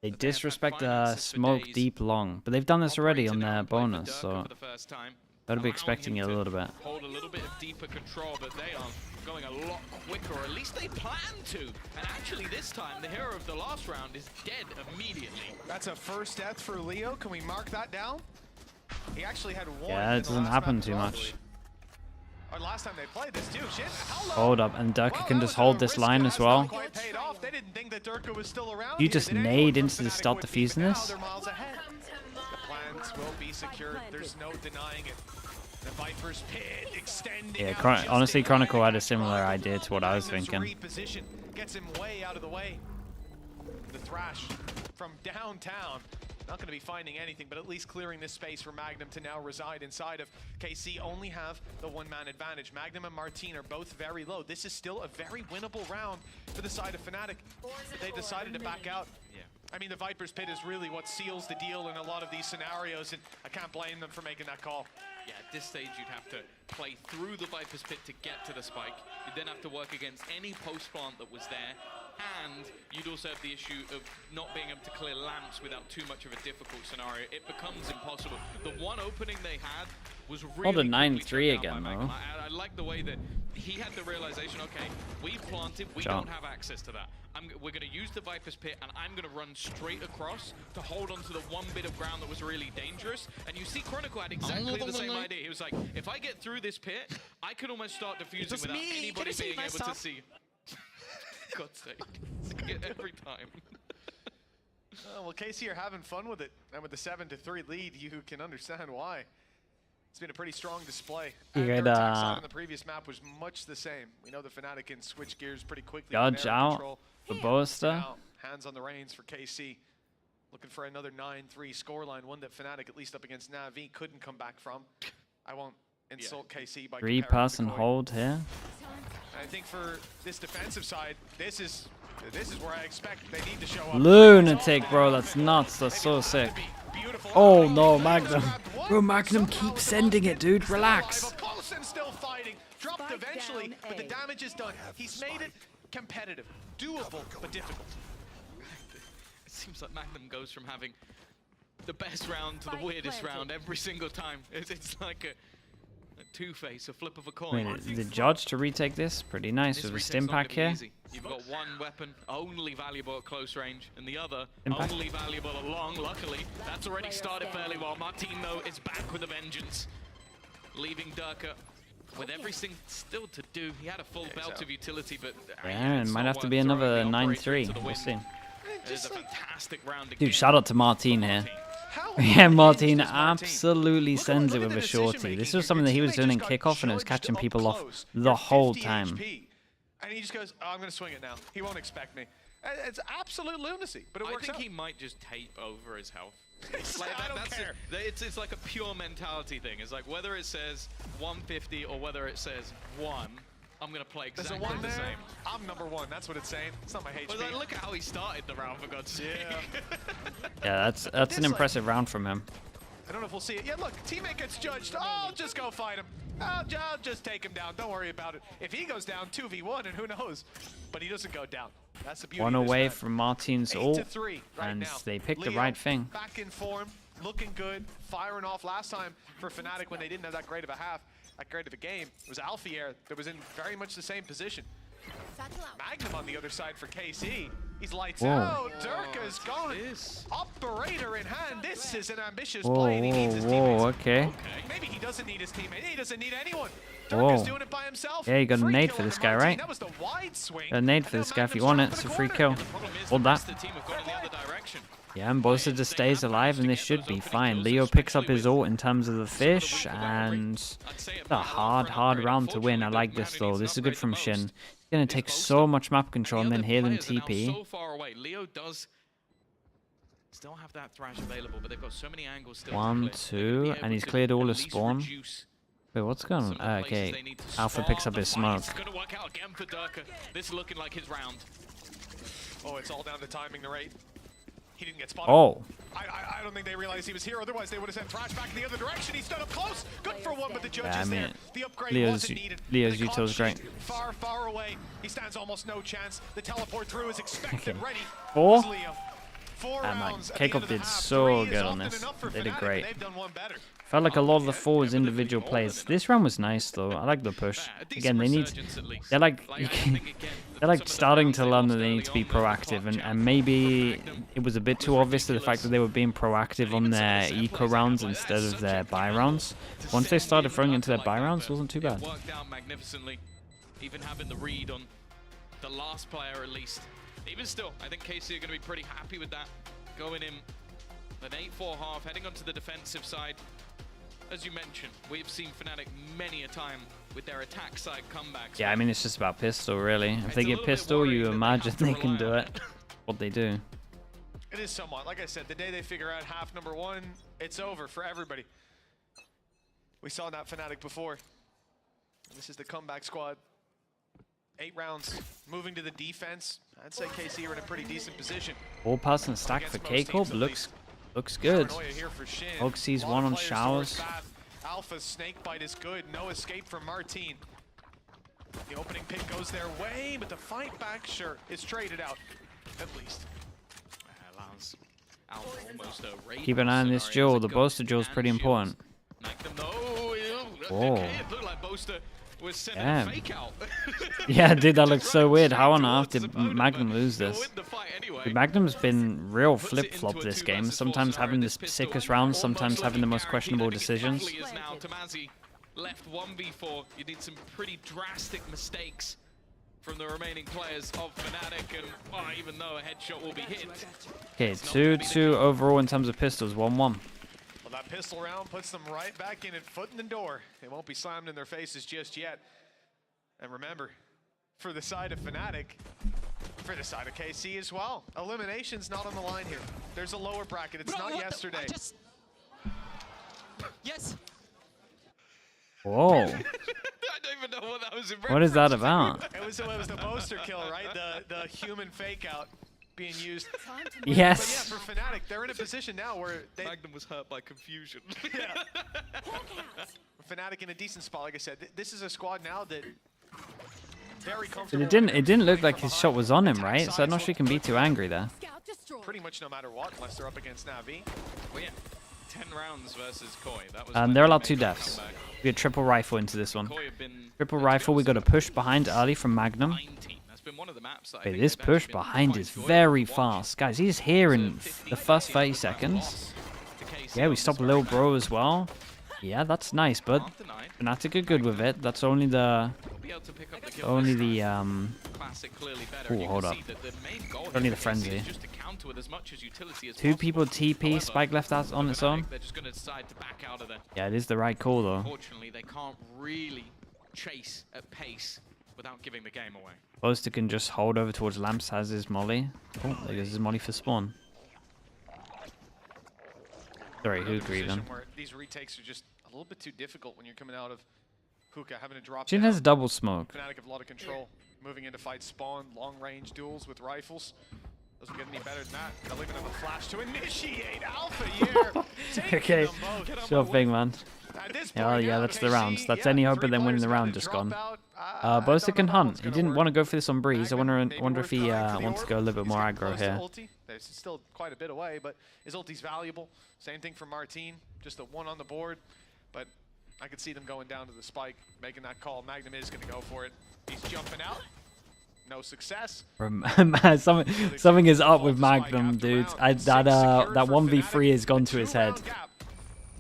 They disrespect smoke deep long, but they've done this already on their bonus, so better be expecting it a little bit. Hold a little bit of deeper control, but they are going a lot quicker, or at least they plan to. And actually this time, the hero of the last round is dead immediately. That's a first death for Leo. Can we mark that down? He actually had 1. Yeah, it doesn't happen too much. Last time they played this too. Shit. Hold up, and Durka can just hold this line as well. You just nade into the start defusing this? The plans will be secured. There's no denying it. The Viper's pit extending. Yeah, honestly, Chronicle had a similar idea to what I was thinking. Gets him way out of the way. The Thrash from downtown. Not going to be finding anything, but at least clearing this space for Magnum to now reside inside of KC. Only have the 1-man advantage. Magnum and Martin are both very low. This is still a very winnable round for the side of FNATIC, but they decided to back out. Yeah. I mean, the Viper's Pit is really what seals the deal in a lot of these scenarios, and I can't blame them for making that call. Yeah, at this stage, you'd have to play through the Viper's Pit to get to the spike. You'd then have to work against any post-plant that was there. And you'd also have the issue of not being able to clear lamps without too much of a difficult scenario. It becomes impossible. The one opening they had was really... Hold a 9-3 again, though. I like the way that he had the realization, okay, we planted, we don't have access to that. We're going to use the Viper's Pit, and I'm going to run straight across to hold onto the one bit of ground that was really dangerous. And you see Chronicle had exactly the same idea. He was like, if I get through this pit, I can almost start defusing without anybody being able to see. God's sake. Every time. Well, KC are having fun with it. And with the 7-3 lead, you can understand why. It's been a pretty strong display. You their get attack side on the previous map was much the same. We know the FNATIC can switch gears pretty quickly. Dodge out the Boaster. Hands on the reins for KC. Looking for another 9-3 scoreline, one that FNATIC, at least up against Na'Vi, couldn't come back from. I won't insult KC by 3-person hold here. I think for this defensive side, this is where I expect they need to show up. Lunatic, bro, that's nuts. That's so sick. Oh no, Magnum. Bro, Magnum keeps sending it, dude. Relax. Still fighting. Dropped eventually, but the damage is done. He's made it competitive, doable, but difficult. It seems like Magnum goes from having the best round to the weirdest round every single time. It's like a two-face, a flip of a I coin. mean, the judge to retake this, pretty nice with a stim pack here. You've got one weapon only valuable at close range, and the other Impact. only valuable at long. Luckily, that's already started fairly well. Martin, though, is back with a vengeance, leaving Durka with everything still to do. He had a full belt of utility, but Yeah, it might have to be another 9-3. We'll see. It is a fantastic round again. Dude, shout out to Martin here. Yeah, Martin absolutely sends it with a shorty. This was something that he was doing in kickoff, and it was catching people off the whole time. And he just goes, oh, I'm going to swing it now. He won't expect me. It's absolute lunacy, but it works out. I think he might just tape over his health. Like I don't care. It's like a pure mentality thing. It's like whether it says 150 or whether it says 1, I'm going to play exactly the same. I'm number 1. That's what it's saying. It's not my HP. But like, look at how he started the round, for God's sake. Yeah, that's an impressive round from him. I don't know if we'll see it. Yeah, look, teammate gets judged. Oh, just go fight him. I'll just take him down. Don't worry about it. If he goes down, 2v1, and who knows? But he doesn't go down. That's the beauty. One of this away match. from Martin's ult, 8-3 right and now. they picked the Leo, right thing. Back in form, looking good, firing off last time for FNATIC when they didn't have that great of a half, that great of a game. It was Alfier that was in very much the same position. Magnum on the other side for KC. He's lights out. Durka's gone. Operator in hand. This is an ambitious play, and he needs his teammates. Okay. Maybe he doesn't need his teammate. He doesn't need anyone. Whoa. Durka's doing it by himself. Yeah, you got a Free nade kill for on this the guy, Martin. right? That was the wide swing. Got a nade for this guy if you want it. It's a free kill. Hold that. Yeah, and Bosa just stays alive, and this should be fine. Leo picks up his ult in terms of the fish, and it's a hard round to win. I like this, though. This is good from Shin. He's going to take so much map control and then hear them TP. So far away. Leo does still have that thrash available, but they've got so many angles still. 1, 2, and he's cleared all his spawn. Wait, what's going on? Okay, Alpha picks up his smoke. It's going to work out again for Durka. This is looking like his round. Oh, it's all down to timing the rate. He didn't get spotted. Oh. I don't think they realized he was here. Otherwise, they would have sent Thrash back in the other direction. He stood up close. Good for one, but the judge is there. The upgrade wasn't needed. Leo's util is great. Far, far away. He stands almost no chance. The teleport through is expected. Ready. 4? Leo. 4 rounds. Kickoff did so good on this. They did great. Felt like a lot of the 4 was individual plays. This round was nice though. I like the push. Again, they're like starting to learn that they need to be proactive, and maybe it was a bit too obvious to the fact that they were being proactive on their eco rounds instead of their buy rounds. Once they started throwing into their buy rounds, it wasn't too bad. Worked out magnificently. Even having the read on the last player at least. Even still, I think KC are going to be pretty happy with that. Going in an 8-4 half, heading onto the defensive side. As you mentioned, we've seen FNATIC many a time with their attack side comebacks. Yeah, I mean, it's just about pistol, really. If they get pistol, you imagine they can do it. What they do. It is somewhat. Like I said, the day they figure out half number 1, it's over for everybody. We saw that FNATIC before. This is the comeback squad. 8 rounds, moving to the defense. I'd say KC are in a pretty decent position. 4-person stack for K-Corp looks good. Hog sees 1 on showers. Alpha's snake bite is good. No escape from Martin. The opening pick goes their way, but the fight back, sure, is traded out, at least. Keep an eye on this duel. The Boaster duel is pretty important. Whoa. Yeah. Yeah, dude, that looks so weird. How on earth did Magnum lose this? Dude, Magnum's been real flip-flop this game. Sometimes having the sickest rounds, sometimes having the most questionable decisions. Left 1v4. You need some pretty drastic mistakes from the remaining players of FNATIC, and even though a headshot will be hit. Okay, 2-2 overall in terms of pistols, 1-1. Well, that pistol round puts them right back in it, foot in the door. They won't be slammed in their faces just yet. And remember, for the side of FNATIC, for the side of KC as well, elimination's not on the line here. There's a lower bracket. It's not yesterday. Yes. Whoa. I don't even know what that was. What is that about? It was the poster kill, right? The human fake out being used. Yes. But yeah, for FNATIC, they're in a position now where Magnum was hurt by confusion. Yeah. FNATIC in a decent spot, like I said. This is a squad now that very comfortable. But it didn't look like his shot was on him, right? So I'm not sure he can be too angry there. pretty much no matter what, unless they're up against Navi. Well, yeah, 10 rounds versus Koi. That was They're allowed 2 deaths. We had triple rifle into this one. Triple rifle, we got a push behind early from Magnum. Wait, this push behind is very fast. Guys, he's here in the first 30 seconds. Yeah, we stopped Lil Bro as well. Yeah, that's nice, bud. FNATIC are good with it. That's only the... oh, hold up. Only the frenzy. 2 people TP, Spike left out on its own. Yeah, it is the right call though. Unfortunately, they can't really chase at pace without giving the game away. Boaster can just hold over towards Lamps, has his molly. Oh, there goes his molly for spawn. Sorry, Hookah even. These retakes are just a little bit too difficult when you're coming out of Hookah, having to drop Jin down. has a double smoke. FNATIC have a lot of control. Moving into fight spawn, long range duels with rifles. Doesn't get any better than that. They'll even have a flash to initiate Alpha Year. Okay, sure thing, man. Yeah, yeah, that's the rounds. That's any hope of them winning the round just gone. Boaster can hunt. He didn't want to go for this on Breeze. I wonder if he wants to go a little bit more aggro here. There's still quite a bit away, but his ulti's valuable. Same thing for Martine, just a 1 on the board. But I could see them going down to the spike, making that call. Magnum is going to go for it. He's jumping out. No success. Something is up with Magnum, dude. That 1v3 has gone to his head.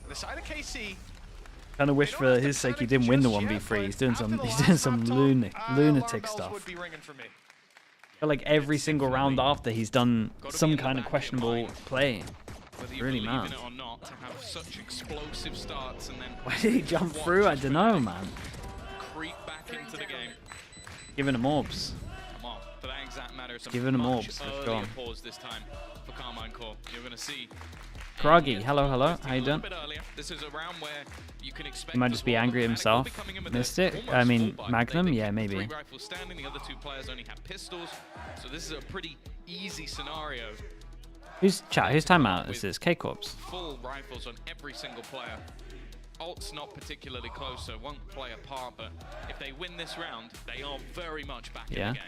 The side of KC. Kind of wish for his sake he didn't win the 1v3. He's doing some lunatic stuff. I feel like every single round after he's done some kind of questionable play. Really mad. Why did he jump through? I don't know, man. Creep back into the game. Giving him orbs. Come on, for that exact matter, giving him orbs. Earlier pause this time for Karmine Corp. You're going to see. Kroggy, hello, hello. How you doing? This is a round where you can expect he might just be angry at himself. Mystic? I mean, Magnum? Yeah, maybe. 3 rifles standing, the other 2 players only have pistols. So this is a pretty easy scenario. Whose timeout is this? K-Corp's. Full rifles on every single player. Ult's not particularly close, so won't play a part, but if they win this round, they are very much back in the game.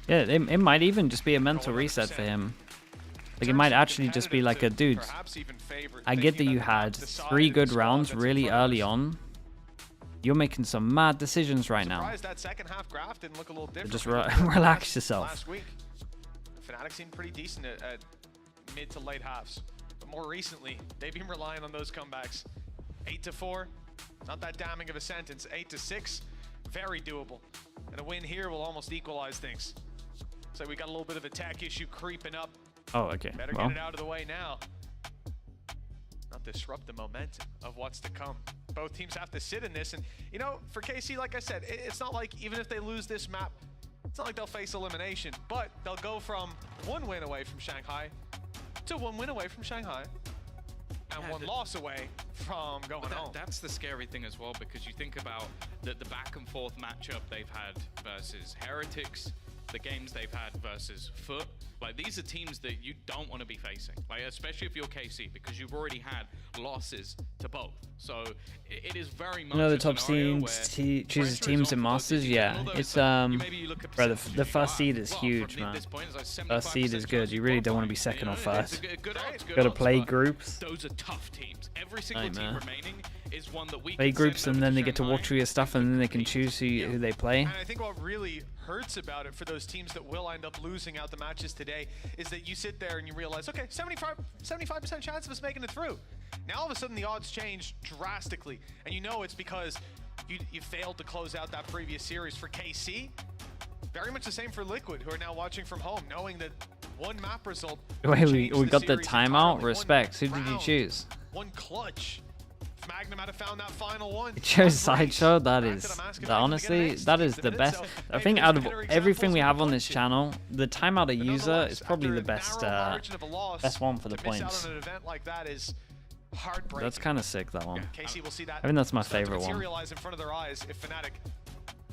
Yeah, it might even just be a mental reset for him. Like, it might actually just be like a, dude, I get that you had 3 good rounds really early on. You're making some mad decisions right now. So just relax yourself. Last week, FNATIC seemed pretty decent at mid to late halves. But more recently, they've been relying on those comebacks. 8-4, not that damning of a sentence. 8-6, very doable. And a win here will almost equalize things. So we got a little bit of a tech issue creeping up. Oh, okay. Better get it out of the way now. Not disrupt the momentum of what's to come. Both teams have to sit in this. And, you know, for KC, like I said, it's not like even if they lose this map, it's not like they'll face elimination. But they'll go from 1 win away from Shanghai to 1 win away from Shanghai. And 1 loss away from going home. That's the scary thing as well, because you think about the back and forth matchup they've had versus Heretics, the games they've had versus Foot. Like, these are teams that you don't want to be facing, like, especially if you're KC, because you've already had losses to both. So it is very much the top teams chooses teams in Masters. Yeah, it's bro, the first seed is huge, man. First seed is good. You really don't want to be second or first. Got to play groups. Those are tough teams. Every single team remaining is one that we play groups, and then they get to watch all your stuff, and then they can choose who they play. And I think what really hurts about it for those teams that will end up losing out the matches today is that you sit there and you realize, okay, 75% chance of us making it through. Now all of a sudden the odds change drastically, and you know it's because you failed to close out that previous series. For KC, very much the same for Liquid, who are now watching from home, knowing that 1 map result. Wait, we got the timeout. Respect. Who did you choose? 1 clutch. If Magnum had found that final 1. You chose Sideshow. Honestly, that is the best. I think out of everything we have on this channel, the timeout a user is probably the best one for the points. That's kind of sick, that one. KC will see that. I think that's my favorite one. Materialize in front of their eyes if FNATIC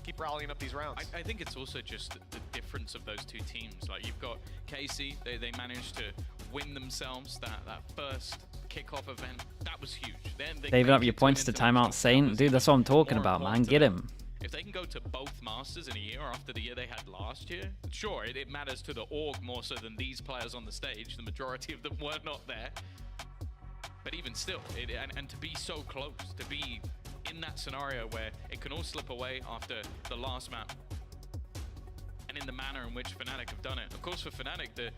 keep rallying up these rounds. I think it's also just the difference of those 2 teams. Like, you've got KC, they managed to win themselves that first kickoff event. That was huge. Then saving up your points to timeout Saint. Dude, that's what I'm talking about, man. Get him. If they can go to both Masters in a year after the year they had last year, sure, it matters to the org more so than these players on the stage. The majority of them were not there. But even still, and to be so close, to be in that scenario where it can all slip away after the last map, and in the manner in which FNATIC have done it. Of course, for FNATIC, the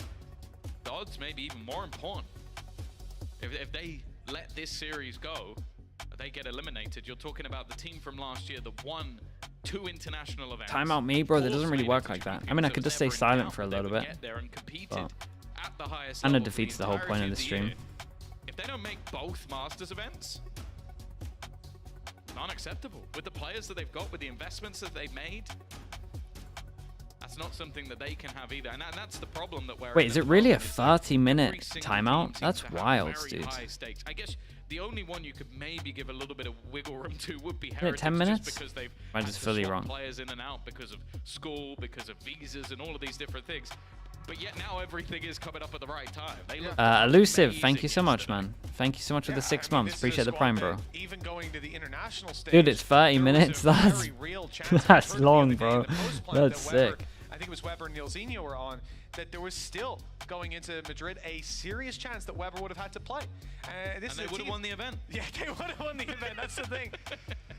odds may be even more important. If they let this series go, they get eliminated. You're talking about the team from last year that won 2 international events. Timeout me, bro. That doesn't really work like that. I mean, I could just stay silent for a little bit. And it defeats the whole point of the stream. If they don't make both Masters events, unacceptable. With the players that they've got, with the investments that they've made, that's not something that they can have either. And that's the problem that we're... Wait, is it really a 30-minute timeout? That's wild, dude. I guess the only one you could maybe give a little bit of wiggle room to would be Heretics. 10 minutes? Because they've I'm just fully wrong. Players in and out because of school, because of visas, and all of these different things. But yet now everything is coming up at the right time. They look Elusive, thank you so much, man. Thank you so much for the 6 months. Appreciate the prime, bro. Even going to the international stage, dude, it's 30 minutes. That's long, bro. That's sick. I think it was Weber and Nilzinho were on, that there was still, going into Madrid, a serious chance that Weber would have had to play. And they would have won the event. Yeah, they would have won the event. That's the thing.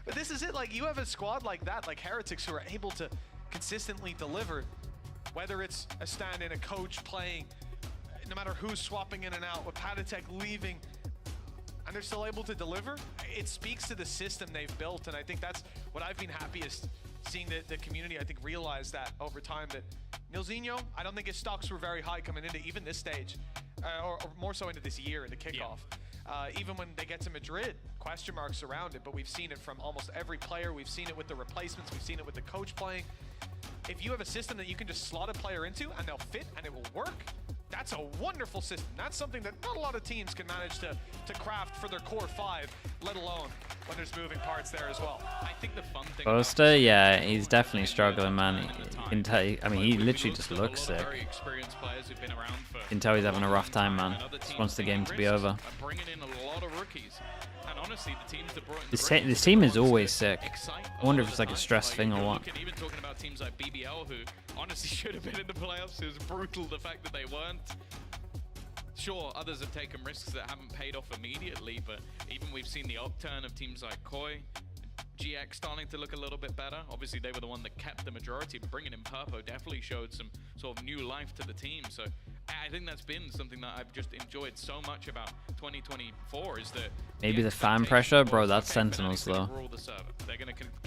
But this is it. Like, you have a squad like that, like Heretics, who are able to consistently deliver, whether it's a stand-in, a coach playing, no matter who's swapping in and out, with FNATIC leaving, and they're still able to deliver. It speaks to the system they've built, and I think that's what I've been happiest seeing the community, I think, realize that over time, that Nilzinho, I don't think his stocks were very high coming into even this stage, or more so into this year, into kickoff. Even when they get to Madrid, question marks around it, but we've seen it from almost every player. We've seen it with the replacements. We've seen it with the coach playing. If you have a system that you can just slot a player into and they'll fit and it will work, that's a wonderful system. That's something that not a lot of teams can manage to craft for their core 5, let alone when there's moving parts there as well. I think the fun thing Boaster, yeah, he's definitely struggling, man. I mean, he literally just looks sick. You can tell he's having a rough time, man. Just wants the game to be over. Bringing in a lot of rookies. And honestly, the teams that brought in this team is always sick. I wonder if it's like a stress thing or what. Even talking about teams like BBL, who honestly should have been in the playoffs. It was brutal the fact that they weren't. Sure, others have taken risks that haven't paid off immediately, but even we've seen the upturn of teams like Koi, GX starting to look a little bit better. Obviously, they were the one that kept the majority, but bringing in Purpo definitely showed some sort of new life to the team. So I think that's been something that I've just enjoyed so much about 2024 is that... Maybe the fan pressure? Bro, that's Sentinels, though.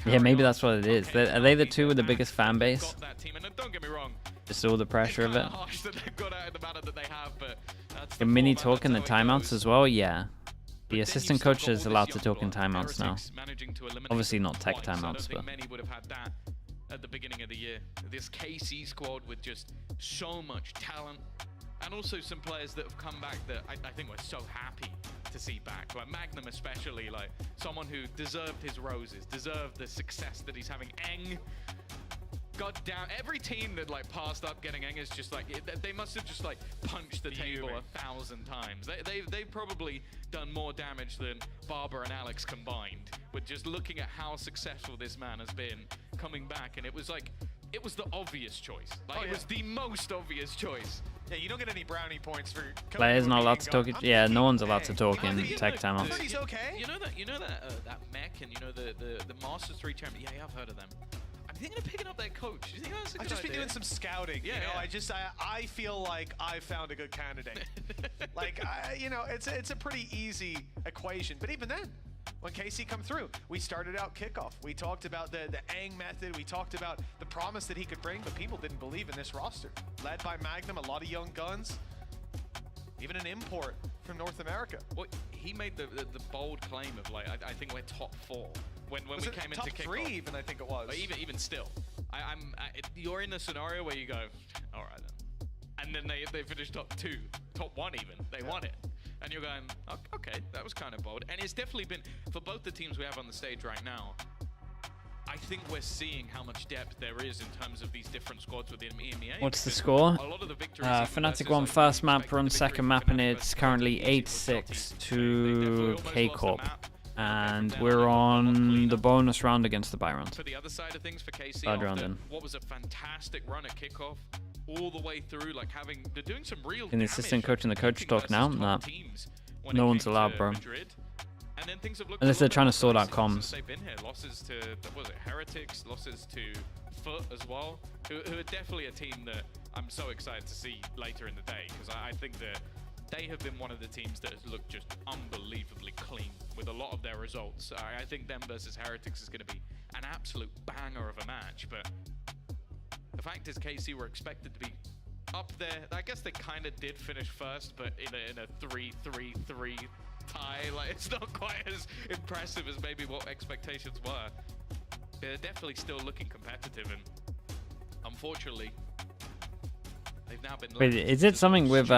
Yeah, maybe that's what it is. Are they the two with the biggest fan base? Don't get me wrong. Just all the pressure of it. Can Mini talk in the timeouts as well? Yeah. The assistant coach is allowed to talk in timeouts now. Obviously not tech timeouts, but... Many would have had that at the beginning of the year. This KC squad with just so much talent, and also some players that have come back that I think we're so happy to see back. Like Magnum especially, like someone who deserved his roses, deserved the success that he's having. Eng, god damn, every team that like passed up getting Eng is just like, they must have just like punched the table 1,000 times. They've probably done more damage than Barber and Alex combined with just looking at how successful this man has been coming back. And it was like, it was the obvious choice. Like, it was the most obvious choice. Yeah, you don't get any brownie points for... Players not allowed to talk... Yeah, no one's allowed to talk in tech timeouts. He's okay. You know that mech and you know the Masters 3 champion. Yeah, I've heard of them. I'm thinking of picking up their coach. Do you think that's a good I've just been idea? doing some scouting. Yeah, you know, I feel like I found a good candidate. Like, you know, it's a pretty easy equation. But even then, when KC come through, we started out kickoff. We talked about the Aang method. We talked about the promise that he could bring, but people didn't believe in this roster. Led by Magnum, a lot of young guns, even an import from North America. Well, he made the bold claim of like, I think we're top 4 when we came into kickoff. Top 3 even, I think it was. Even still, you're in a scenario where you go, all right then, and then they finished top 2, top 1 even. They won it. And you're going, okay, that was kind of bold. And it's definitely been, for both the teams we have on the stage right now, I think we're seeing how much depth there is in terms of these different squads within EMEA. What's the score? A lot of the victories FNATIC won first map, we're on second map, and it's currently 8-6 to K-Corp. And we're on the bonus round against the Byrons. For the other side of things for KC, Third round in. what was a fantastic run at kickoff, all the way through, like they're doing some real Can the assistant coach and the coach talk now? Nah. No one's allowed, bro. And then things have looked Unless they're trying to sort out comms. They've been here. Losses to, what was it, Heretics, losses to Foot as well, who are definitely a team that I'm so excited to see later in the day, because I think that they have been one of the teams that has looked just unbelievably clean with a lot of their results. I think them versus Heretics is going to be an absolute banger of a match, but the fact is KC were expected to be up there. I guess they kind of did finish first, but in a 3-3-3 tie. Like, it's not quite as impressive as maybe what expectations were. They're definitely still looking competitive, and unfortunately, they've now been. Wait, is it something with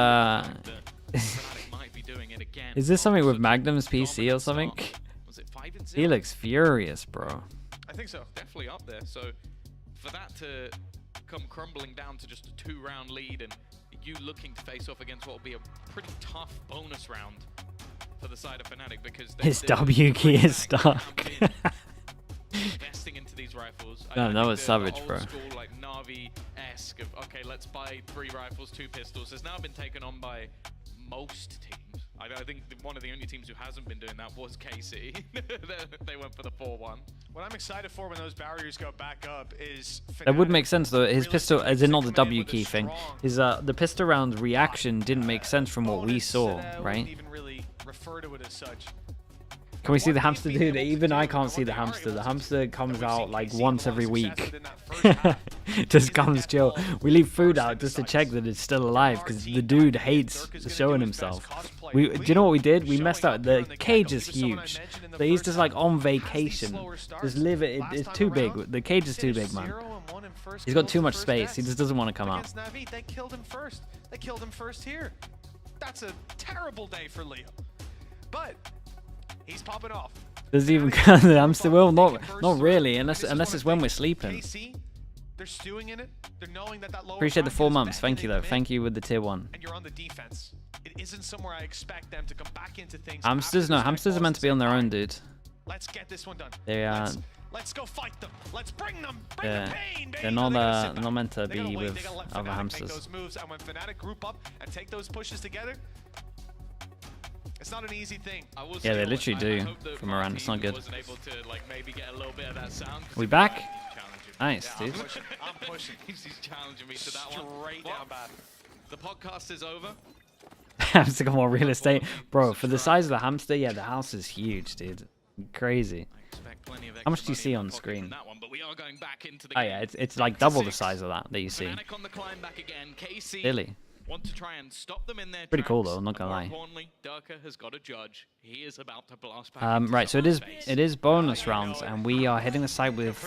Is this something with Magnum's PC or something? Was it 5-0? He looks furious, bro. I think so. Definitely up there. So for that to come crumbling down to just a 2-round lead, and you looking to face off against what will be a pretty tough bonus round for the side of FNATIC, because his W key is stuck. Investing into these rifles. No, that was savage, bro. School, like Navi-esque of, okay, let's buy 3 rifles, 2 pistols, has now been taken on by most teams. I think one of the only teams who hasn't been doing that was KC. They went for the 4-1. What I'm excited for when those barriers go back up is... That would make sense, though. His pistol, as in not the W key thing, his the pistol round reaction didn't make sense from what we saw, right? Even really refer to it as such. Can we see the hamster, dude? Even I can't see the hamster. The hamster comes out like once every week. Just comes chill. We leave food out just to check that it's still alive, because the dude hates showing himself. Do you know what we did? We messed up. The cage is huge. So he's just like on vacation. Just live it. It's too big. The cage is too big, man. He's got too much space. He just doesn't want to come out. They killed him first. They killed him first here. That's a terrible day for Leo. But he's popping off. Does he even count the hamster wheel? Not really, unless it's when we're sleeping. They're stewing in it. They're knowing that lower Appreciate the 4 months. Thank you, though. Thank you with the tier 1. And you're on the defense. It isn't somewhere I expect them to come back into things. Hamsters? No, hamsters are meant to be on their own, dude. Let's get this one done. They are. Let's go fight them. Let's bring them. Bring the pain, they're not meant to be with other hamsters. Those moves, and when FNATIC group up and take those pushes together, it's not an easy thing. Yeah, they literally do from around. It's not good. Able to, like, maybe get a little bit of that sound. We back? Nice, yeah, dude. I'm pushing. He's challenging me to that one. Straight down bad. The podcast is over. Hamster got more real estate. Bro, for the size of the hamster, yeah, the house is huge, dude. Crazy. How much do you see on screen? Oh yeah, it's like double the size of that you see. Really? Want to try and stop them in their Pretty cool tracks, though, I'm not gonna lie. Importantly, Durka has got a judge. He is about to blast back Right, so it is bonus rounds, and we are hitting the site with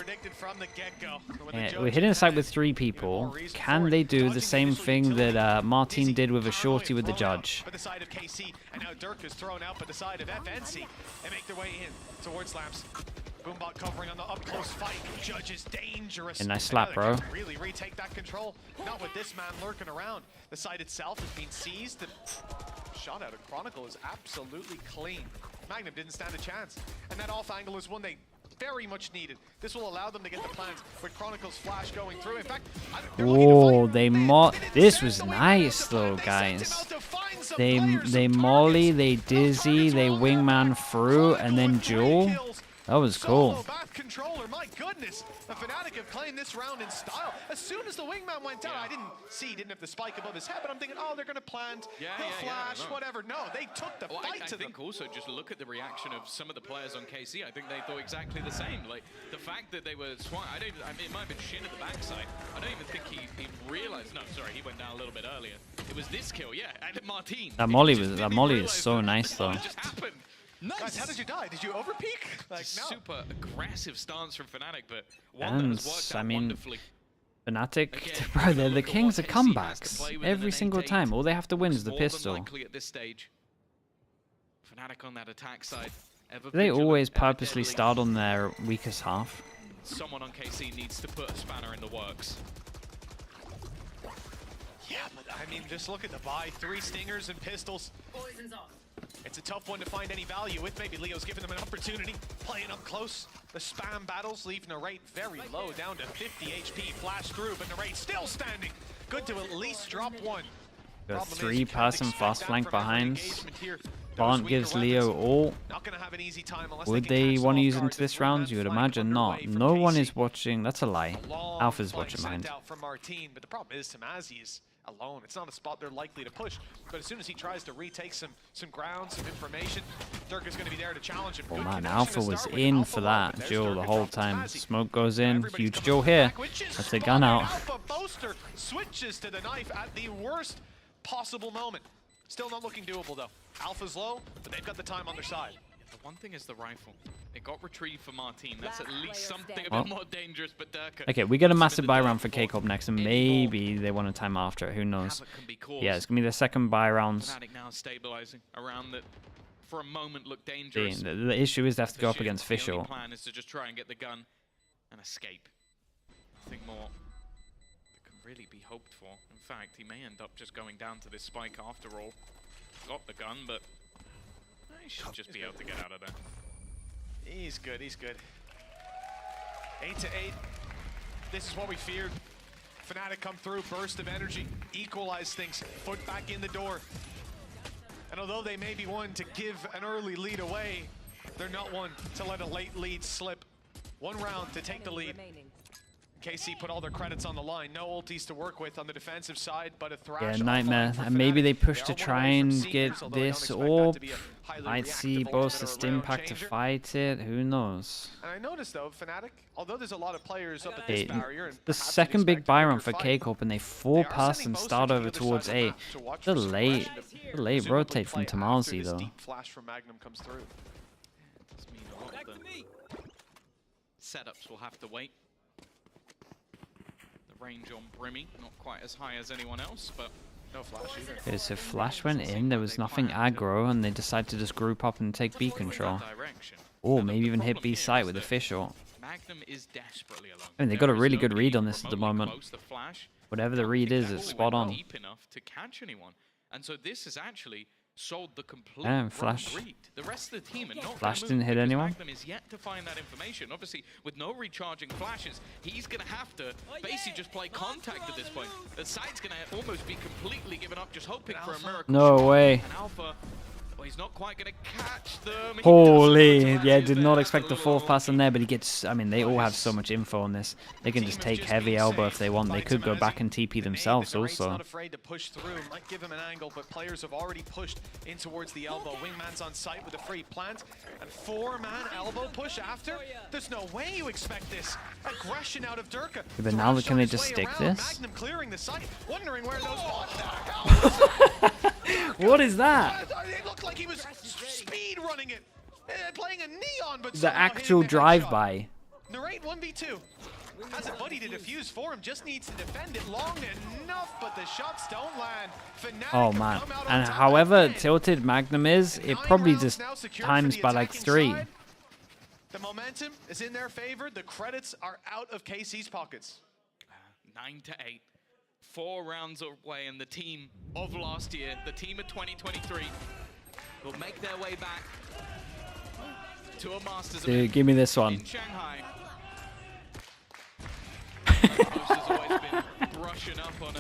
we're hitting the site with 3 people. Can they do the same thing that Martin did with a shorty with the judge? By the side of KC, and now Durka is thrown out by the side of FNC, and make their way in towards Lamps. Boombot covering on the up-close fight. Judge is dangerous. A nice slap, bro. Really retake that control. Not with this man lurking around. The site itself has been seized. The shot out of Chronicle is absolutely clean. Magnum didn't stand a chance. And that off angle is one they very much needed. This will allow them to get the plans with Chronicle's flash going through. In fact, whoa, this was nice though, guys. They molly, they dizzy, they wingman through, and then duel. That was cool. Controller, my goodness. The FNATIC have claimed this round in style. As soon as the wingman went down, I didn't have the spike above his head, but I'm thinking, oh, they're going to plant, he'll flash, whatever. No, they took the fight to them. I think also just look at the reaction of some of the players on KC. I think they thought exactly the same. Like, the fact that they were swung, I mean, it might have been Shin at the backside. I don't even think he realized. No, sorry, he went down a little bit earlier. It was this kill, yeah, and Martin. That molly is so nice though. It just happened. Nice. Guys, how did you die? Did you overpeak? Like, no. Super aggressive stance from FNATIC, but one that has worked out wonderfully. FNATIC, bro, they're the kings of comebacks. Every single time. All they have to win is the pistol. At this stage. FNATIC on that attack side. Do they always purposely start on their weakest half? Someone on KC needs to put a spanner in the works. Yeah, but I mean, just look at the buy. 3 stingers and pistols. Poison's off. It's a tough one to find any value with. Maybe Leo's giving them an opportunity, playing up close. The spam battles leave Narrate very low, down to 50 HP. Flash through, but Narrate still standing. Good to at least drop one. The 3-person fast flank behind. Bant gives Leo all. Would they want to use it into this round? You would imagine not. No one is watching. That's a lie. Alpha's watching behind. From Martin, but the problem is Tamazi is alone. It's not a spot they're likely to push. But as soon as he tries to retake some ground, some information, Dirk is going to be there to challenge him. Oh man, Alpha was in for that duel the whole time. Smoke goes in. Huge duel here. That's the gun out. Alpha Boaster switches to the knife at the worst possible moment. Still not looking doable though. Alpha's low, but they've got the time on their side. The one thing is the rifle. It got retrieved for Martin. That's at least something a bit more dangerous, but Durka. Okay, we get a massive buy round for K-Corp next, and maybe they want to time after it. Who knows? Yeah, it's going to be the second buy rounds. FNATIC now stabilizing around that for a moment look dangerous. The issue is they have to go up against Official. The plan is to just try and get the gun and escape. Nothing more that can really be hoped for. In fact, he may end up just going down to this spike after all. Got the gun, but he should just be able to get out of there. He's good, he's good. 8 to 8. This is what we feared. FNATIC come through, burst of energy, equalize things, foot back in the door. And although they may be one to give an early lead away, they're not one to let a late lead slip. One round to take the lead. KC put all their credits on the line. No ultis to work with on the defensive side, but a thrash. Yeah, Nightmare. And maybe they push to try and get this orb. Might see both the stim pack to fight it. Who knows? And I noticed though, FNATIC, although there's a lot of players up at this barrier, and the second big buy round for K-Corp, and they 4-pass and start over towards A. The late rotate from Tamazi though. Flash from Magnum comes through. Does mean a lot of the setups will have to wait. Range on Brimmy, not quite as high as anyone else, but no flash either. Okay, so Flash went in, there was nothing aggro, and they decided to just group up and take B control. Or maybe even hit B site with Official. Magnum is desperately alone. I mean, they got a really good read on this at the moment. Whatever the read is, it's spot on. Deep enough to catch anyone. And so this is actually sold the complete Flash. read. The rest of the team are not Flash didn't hit anyone. Magnum is yet to find that information. Obviously, with no recharging flashes, he's going to have to basically just play contact at this point. The side's going to almost be completely given up, just hoping for a miracle. No way. And Alpha, well, he's not quite going to catch them. Holy, yeah, did not expect the 4th pass in there, but he gets, I mean, they all have so much info on this. They can just take heavy elbow if they want. They could go back and TP themselves also. Not afraid to push through, might give him an angle, but players have already pushed in towards the elbow. Wingman's on site with a free plant, and 4-man elbow push after. There's no way you expect this. Aggression out of Durka. But now can they just stick this? Magnum clearing the site, wondering where those What is that? It looked like he was speed running it, playing a neon, but The actual drive-by. Narrate 1v2. Has a buddy to defuse for him, just needs to defend it long enough, but the shots don't land. FNATIC Oh man, and however tilted Magnum is, it probably just times by like 3. The momentum is in their favor. The credits are out of KC's pockets. 9 to 8. 4 rounds away, and the team of last year, the team of 2023, will make their way back to a Masters Dude, event give me this one. in Shanghai. Has always been brushing up on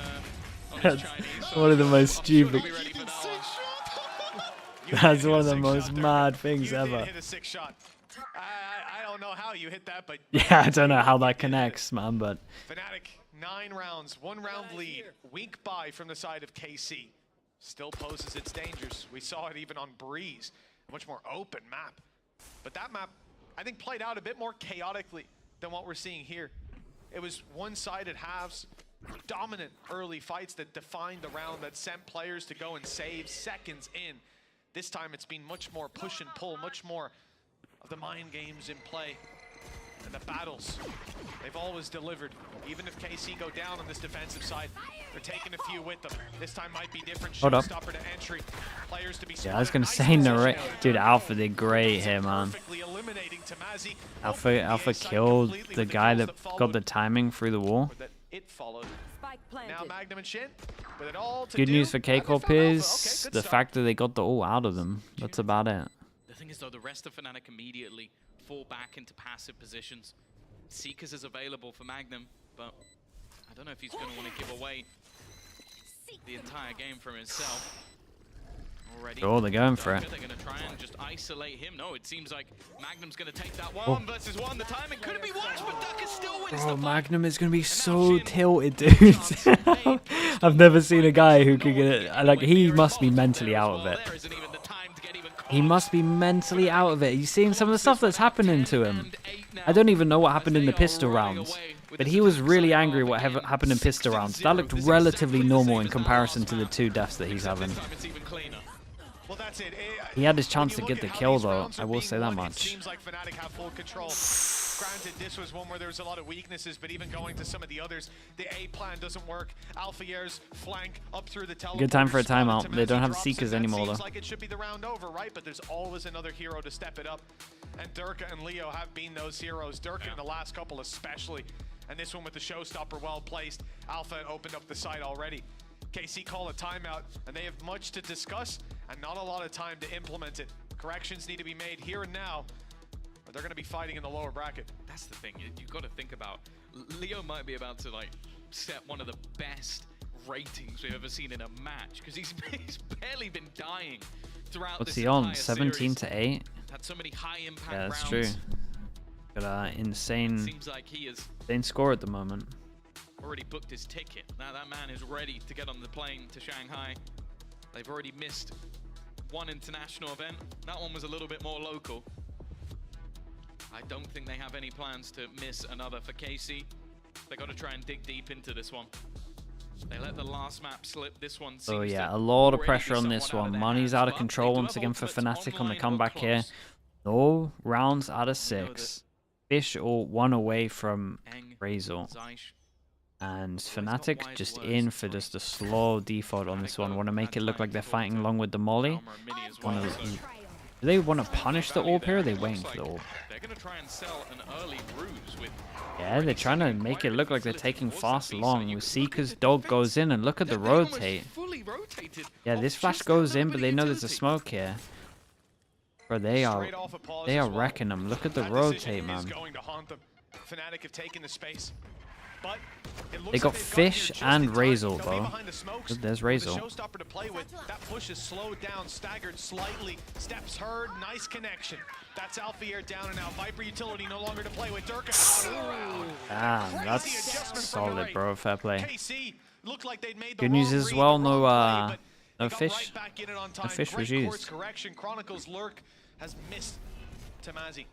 his Chinese, so one of the most stupid. be ready for that one. That's one of the most mad things You ever. did hit a 6 shot. I don't know how you hit that, but Yeah, I don't know how that connects, man, but FNATIC 9 rounds, 1-round lead. Weak buy from the side of KC. Still poses its dangers. We saw it even on Breeze. Much more open map. But that map, I think, played out a bit more chaotically than what we're seeing here. It was one-sided halves, dominant early fights that defined the round, that sent players to go and save seconds in. This time it's been much more push and pull, much more of the mind games in play. And the battles, they've always delivered. Even if KC go down on this defensive side, they're taking a few with them. This time might be different. Hold up. Showstopper to entry. Players to be yeah, I was gonna say Narrate. Dude, Alpha did great here, man. Alpha killed the guy that got the timing through the wall. it followed. Now Magnum and Shin with it all to Good do. news for K-Corp is Okay, good the start. fact that they got the all out of them. That's about it. The thing is, though, the rest of FNATIC immediately fall back into passive positions. Seekers is available for Magnum, but I don't know if he's going to want to give away the entire game for himself. Already. Oh, they're going for it. They're going to try and just isolate him. No, it seems like Magnum's going to take that one versus one. The timing couldn't be watched, but Ducker still wins Bro, the fight. Magnum is going to be so tilted, dude. I've never seen a guy who could get it. Like, he must be mentally out of it. He must be mentally out of it. You've seen some of the stuff that's happening to him. I don't even know what happened in the pistol rounds, but he was really angry what happened in pistol rounds. That looked relatively normal in comparison to the 2 deaths that he's having. Well, that's it. He had his chance to get the kill, though. I will say that much. Seems like FNATIC have full control. Granted, this was one where there was a lot of weaknesses, but even going to some of the others, the A plan doesn't work. Alfiier's flank up through the teleport. Good time for a timeout. They don't have Seekers anymore, though. Seems like it should be the round over, right? But there's always another hero to step it up. And Durka and Leo have been those heroes. Durka in the last couple especially. And this one with the showstopper well placed. Alpha opened up the site already. KC call a timeout, and they have much to discuss and not a lot of time to implement it. Corrections need to be made here and now, or they're going to be fighting in the lower bracket. That's the thing. You've got to think about. Leo might be about to like set one of the best ratings we've ever seen in a match because he's barely been dying throughout. What's this he on? entire 17 series. to 8. Had so many high impact Yeah, that's rounds. true. Got an insane, Seems like he is insane score at the moment. already booked his ticket. Now that man is ready to get on the plane to Shanghai. They've already missed one international event. That one was a little bit more local. I don't think they have any plans to miss another for KC. They got to try and dig deep into this one. They let the last map slip. This one seems Oh yeah, to a lot of already pressure be on this somewhat one. their Money's hands, out of but control they do once have again for ultimates FNATIC on the online or comeback here. close. No rounds out of 6. Fish all 1 away from Razor. And FNATIC just in for just a slow default on this one. Want to make it look like they're fighting along with the Molly. Do they want to punish the orb here? Or are they waiting for the orb? They're going to try and sell an early ruse with Yeah, they're trying to make it look like they're taking fast long. With Seeker's dog goes in and look at the rotate. Yeah, this flash goes in, but they know there's a smoke here. Bro, they are wrecking them. Look at the rotate, man. FNATIC have taken the space. But They got Fish and Razor, though. There's Razor. Showstopper to play with. That push is slowed down, staggered slightly. Steps heard, nice connection. That's Alfier down and out. Viper utility no longer to play with. Durka. Damn, that's solid, bro. Fair play. KC looked like they'd made the Good news wrong as read, well, the no wrong play, but no got Fish. right back in it on No time. Fish was Great course used. correction. Chronicles lurk has missed Tamazi.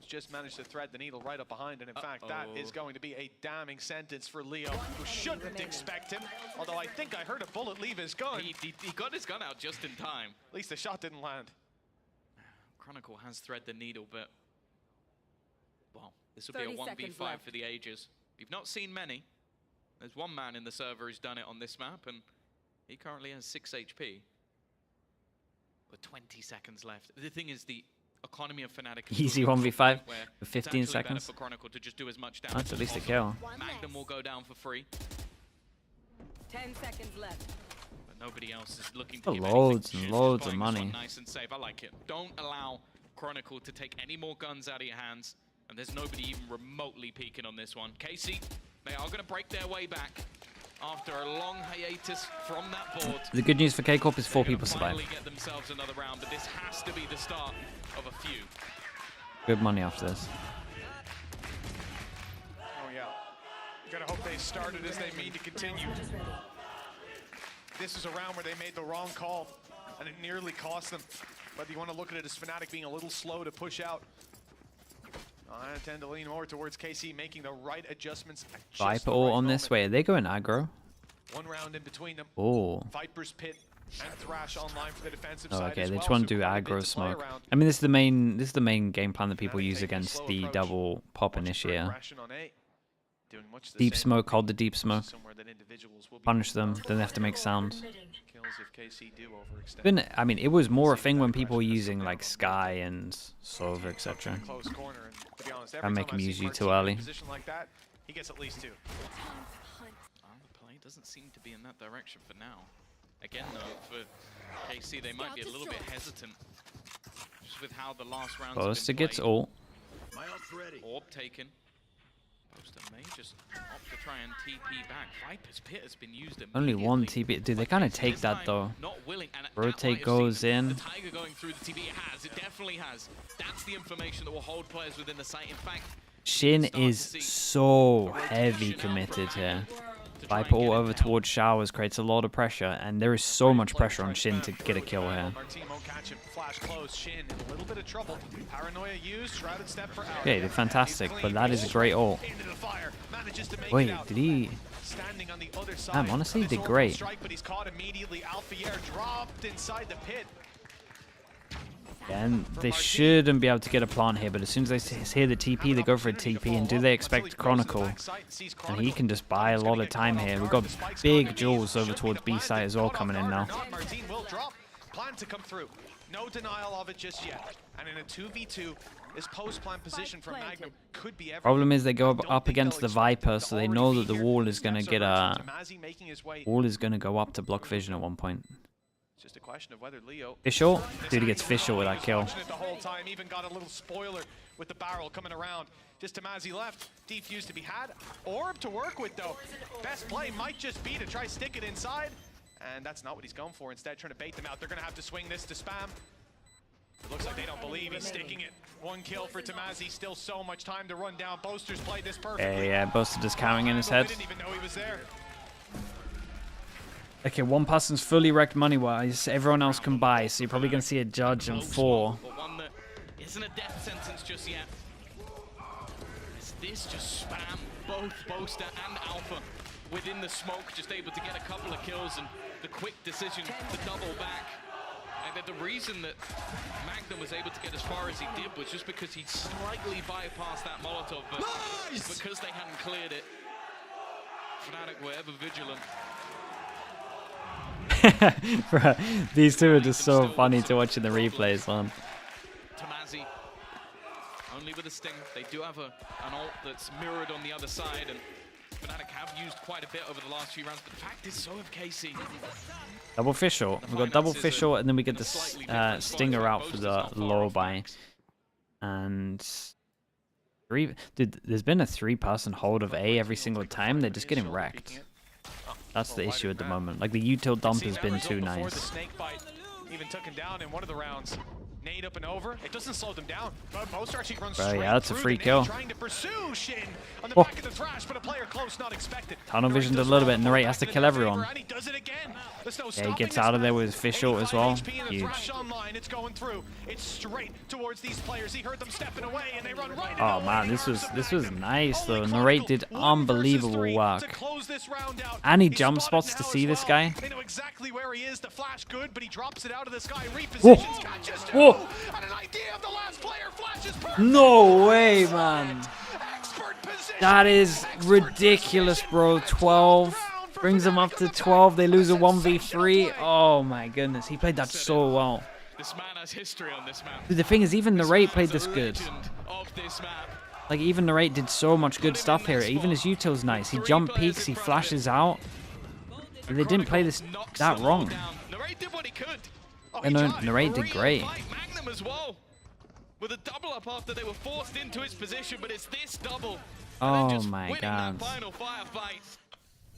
Just managed to thread the needle right up behind, and in fact, that is going to be a damning sentence for Leo, who shouldn't expect him. Although I think I heard a bullet leave his gun. He got his gun out just in time. At least the shot didn't land. Chronicle has thread the needle, but well, this will be a 1v5 for the ages. We've not seen many. There's one man in the server who's done it on this map, and he currently has 6 HP. With 20 seconds left. The thing is, the economy of FNATIC Easy 1v5 for 15 seconds. For Chronicle to just do as much damage That's at as least a possible. kill. Magnum will go down for free. 10 seconds left. But nobody else is looking For to give loads anything. and Just loads of playing this one money. Nice and safe. I like it. Don't allow Chronicle to take any more guns out of your hands. And there's nobody even remotely peeking on this one. KC, they are going to break their way back after a long hiatus from that board. The good news for K-Corp is 4 people Finally survive. get themselves another round, but this has to be the start of a few. Good money after this. Oh yeah. Gotta hope they started as they mean to continue. This is a round where they made the wrong call, and it nearly cost them. But you want to look at it as FNATIC being a little slow to push out. I tend to lean more towards KC making the right adjustments. At just Viper the all right on this moment. way. Are they going aggro? One round in between them. Oh. Viper's Pit and Thrash online for the defensive Oh, side okay. as They well, just want so to do quite a bit aggro to play smoke. around. I mean, this is the main game plan that people use against the double pop initiator. Aggression on A, doing much the Deep same. smoke, hold the deep smoke. Somewhere that individuals will be Punish them, then they have to make sound. kills if KC do overextend. Been, I mean, it was more a thing when people were using like Sky and Sova, etc. Close corner, and to be honest, That every make time him I've use seen you Martine too in a early. position like that, he gets at least 2. The play doesn't seem to be in that direction for now. Again, though, for KC, they might be a little bit hesitant. Just with how the last rounds Boaster gets ult. Orb taken. Boaster may just opt to try and TP back. Viper's Pit has been used Only one TP. Dude, they kind of take that though. Rotate goes in. The Tiger going through the TP. It has. It definitely has. That's the information that will hold players within the site. In fact, Shin is so heavy committed here. Viper all over towards Showers creates a lot of pressure, and there is so much pressure on Shin to get a kill here. Okay, they're fantastic, but that is a great ult. Wait, did he? Damn, honestly, he did great. And they shouldn't be able to get a plant here, but as soon as they hear the TP, they go for a TP. And do they expect Chronicle? And he can just buy a lot of time here. We've got big Jules over towards B site as well coming in now. Plan to come through. No denial of it just yet. And in a 2v2, this post-plant position from Magnum could be everything. Problem is they go up against the Viper, so they know that the wall is going to get a... Wall is going to go up to block vision at one point. Just a question of whether Leo Fischl? Dude, he gets Fischl with that kill. The whole time, even got a little spoiler with the barrel coming around. Just Tamazi left. Defuse to be had. Orb to work with though. Best play might just be to try stick it inside. And that's not what he's going for. Instead, trying to bait them out. They're going to have to swing this to spam. It looks like they don't believe he's sticking it. One kill for Tamazi. Still so much time to run down. Boaster's played this perfectly. Yeah, Boaster just cowering in his head. Didn't even know he was there. Okay, one person's fully wrecked money-wise. Everyone else can buy, so you're probably going to see a judge and 4. But one that isn't a death sentence just yet. Is this just spam both Boaster and Alpha within the smoke, just able to get a couple of kills, and the quick decision to double back. And that the reason that Magnum was able to get as far as he did was just because he slightly bypassed that Molotov, but because they hadn't cleared it, FNATIC were ever vigilant. Bruh, these two are just so funny to watch in the replays, man. Tamazi, only with a sting. They do have an ult that's mirrored on the other side, and FNATIC have used quite a bit over the last few rounds, but the fact is, so have KC. Double Fischl. We've got double Fischl, and then we get the Stinger out for the low buy. And... Dude, there's been a 3-person hold of A every single time. They're just getting wrecked. That's the issue at the moment. Like, the util dump has been too nice. Even took him down in one of the rounds. Nade up and over. It doesn't slow them down. Boaster actually runs straight that's a free kill. Trying to pursue Shin on the back of the thrash, but a player close, not expected. Tunnel visioned a little bit, and Narrate has to kill everyone. Yeah, he gets out of there with Fischl as well. Huge. It's going through. It's straight towards these players. He heard them stepping away, and they run right. Oh man, this was nice though. Narrate did unbelievable work. And he jump spots to see this guy. They know exactly where he is. The flash good, but he drops it out of the sky. Whoa. Repositions, catches two. Whoa. And an idea of the last player flashes perfect. No way, man. That is ridiculous, bro. 12 brings them up to 12. They lose a 1v3. Oh my goodness, he played that so well. This man has history on this map. Dude, the thing is, even Narrate played this good. Like, even Narrate did so much good stuff here. Even his util's nice. He jump peeks, he flashes out. And they didn't play this that wrong. Narrate did what he could. And Narrate did great. Magnum as well, with a double up after they were forced into his position, but it's this double. Oh my god. Final firefight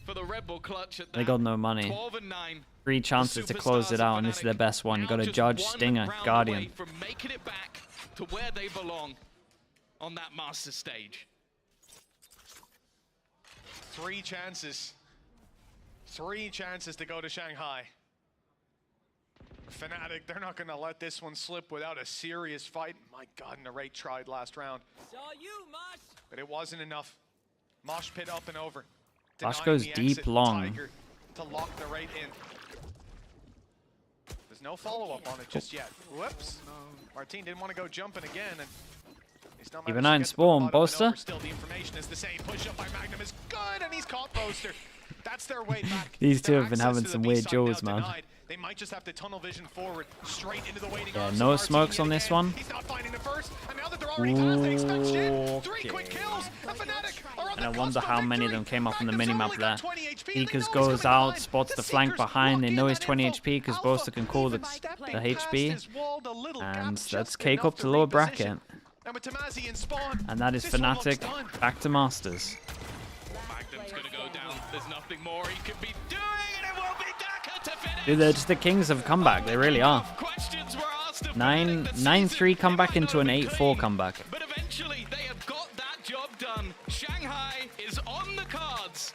for the Red Bull clutch at They got no money. 12 and 9. 3 chances to close it out, and this is their best one. You got to judge, Stinger, Guardian. From making it back to where they belong on that master stage. 3 chances. 3 chances to go to Shanghai. FNATIC, they're not going to let this one slip without a serious fight. My god, Narrate tried last round. But it wasn't enough. Mosh pit up and over. Flash goes deep long. Tiger to lock Narrate in. There's no follow-up on it just yet. Whoops. Martin didn't want to go jumping again. And Keep an eye on Spawn, Boaster. Still, the information is the same. Push up by Magnum is good, and he's caught Boaster. That's their way back. These two have been having some weird duels, man. They might just have to tunnel vision forward, straight into the waiting Yeah, arms no of our smokes team on yet this again. one. He's not finding the first, and now that they're already past, they expect shit. 3 quick kills. And FNATIC are on And I the wonder cusp how of many of victory. them came off on the minimap there. 20 HP. They Eekers know goes he's coming out, behind. spots the The flank Seekers behind. They walk know in he's that 20 info. HP because Boaster can call the HP. And that's cake up to lower bracket. And with Tamazi in spawn, And that is this one looks FNATIC done. back to Masters. Magnum's going to go down. There's nothing more he could be doing, and it will be Daka to finish. Dude, they're just the kings of comeback. They really are. Questions were asked of 9-3 comeback into an 8-4 comeback. But eventually, they have got that job done. Shanghai is on the cards.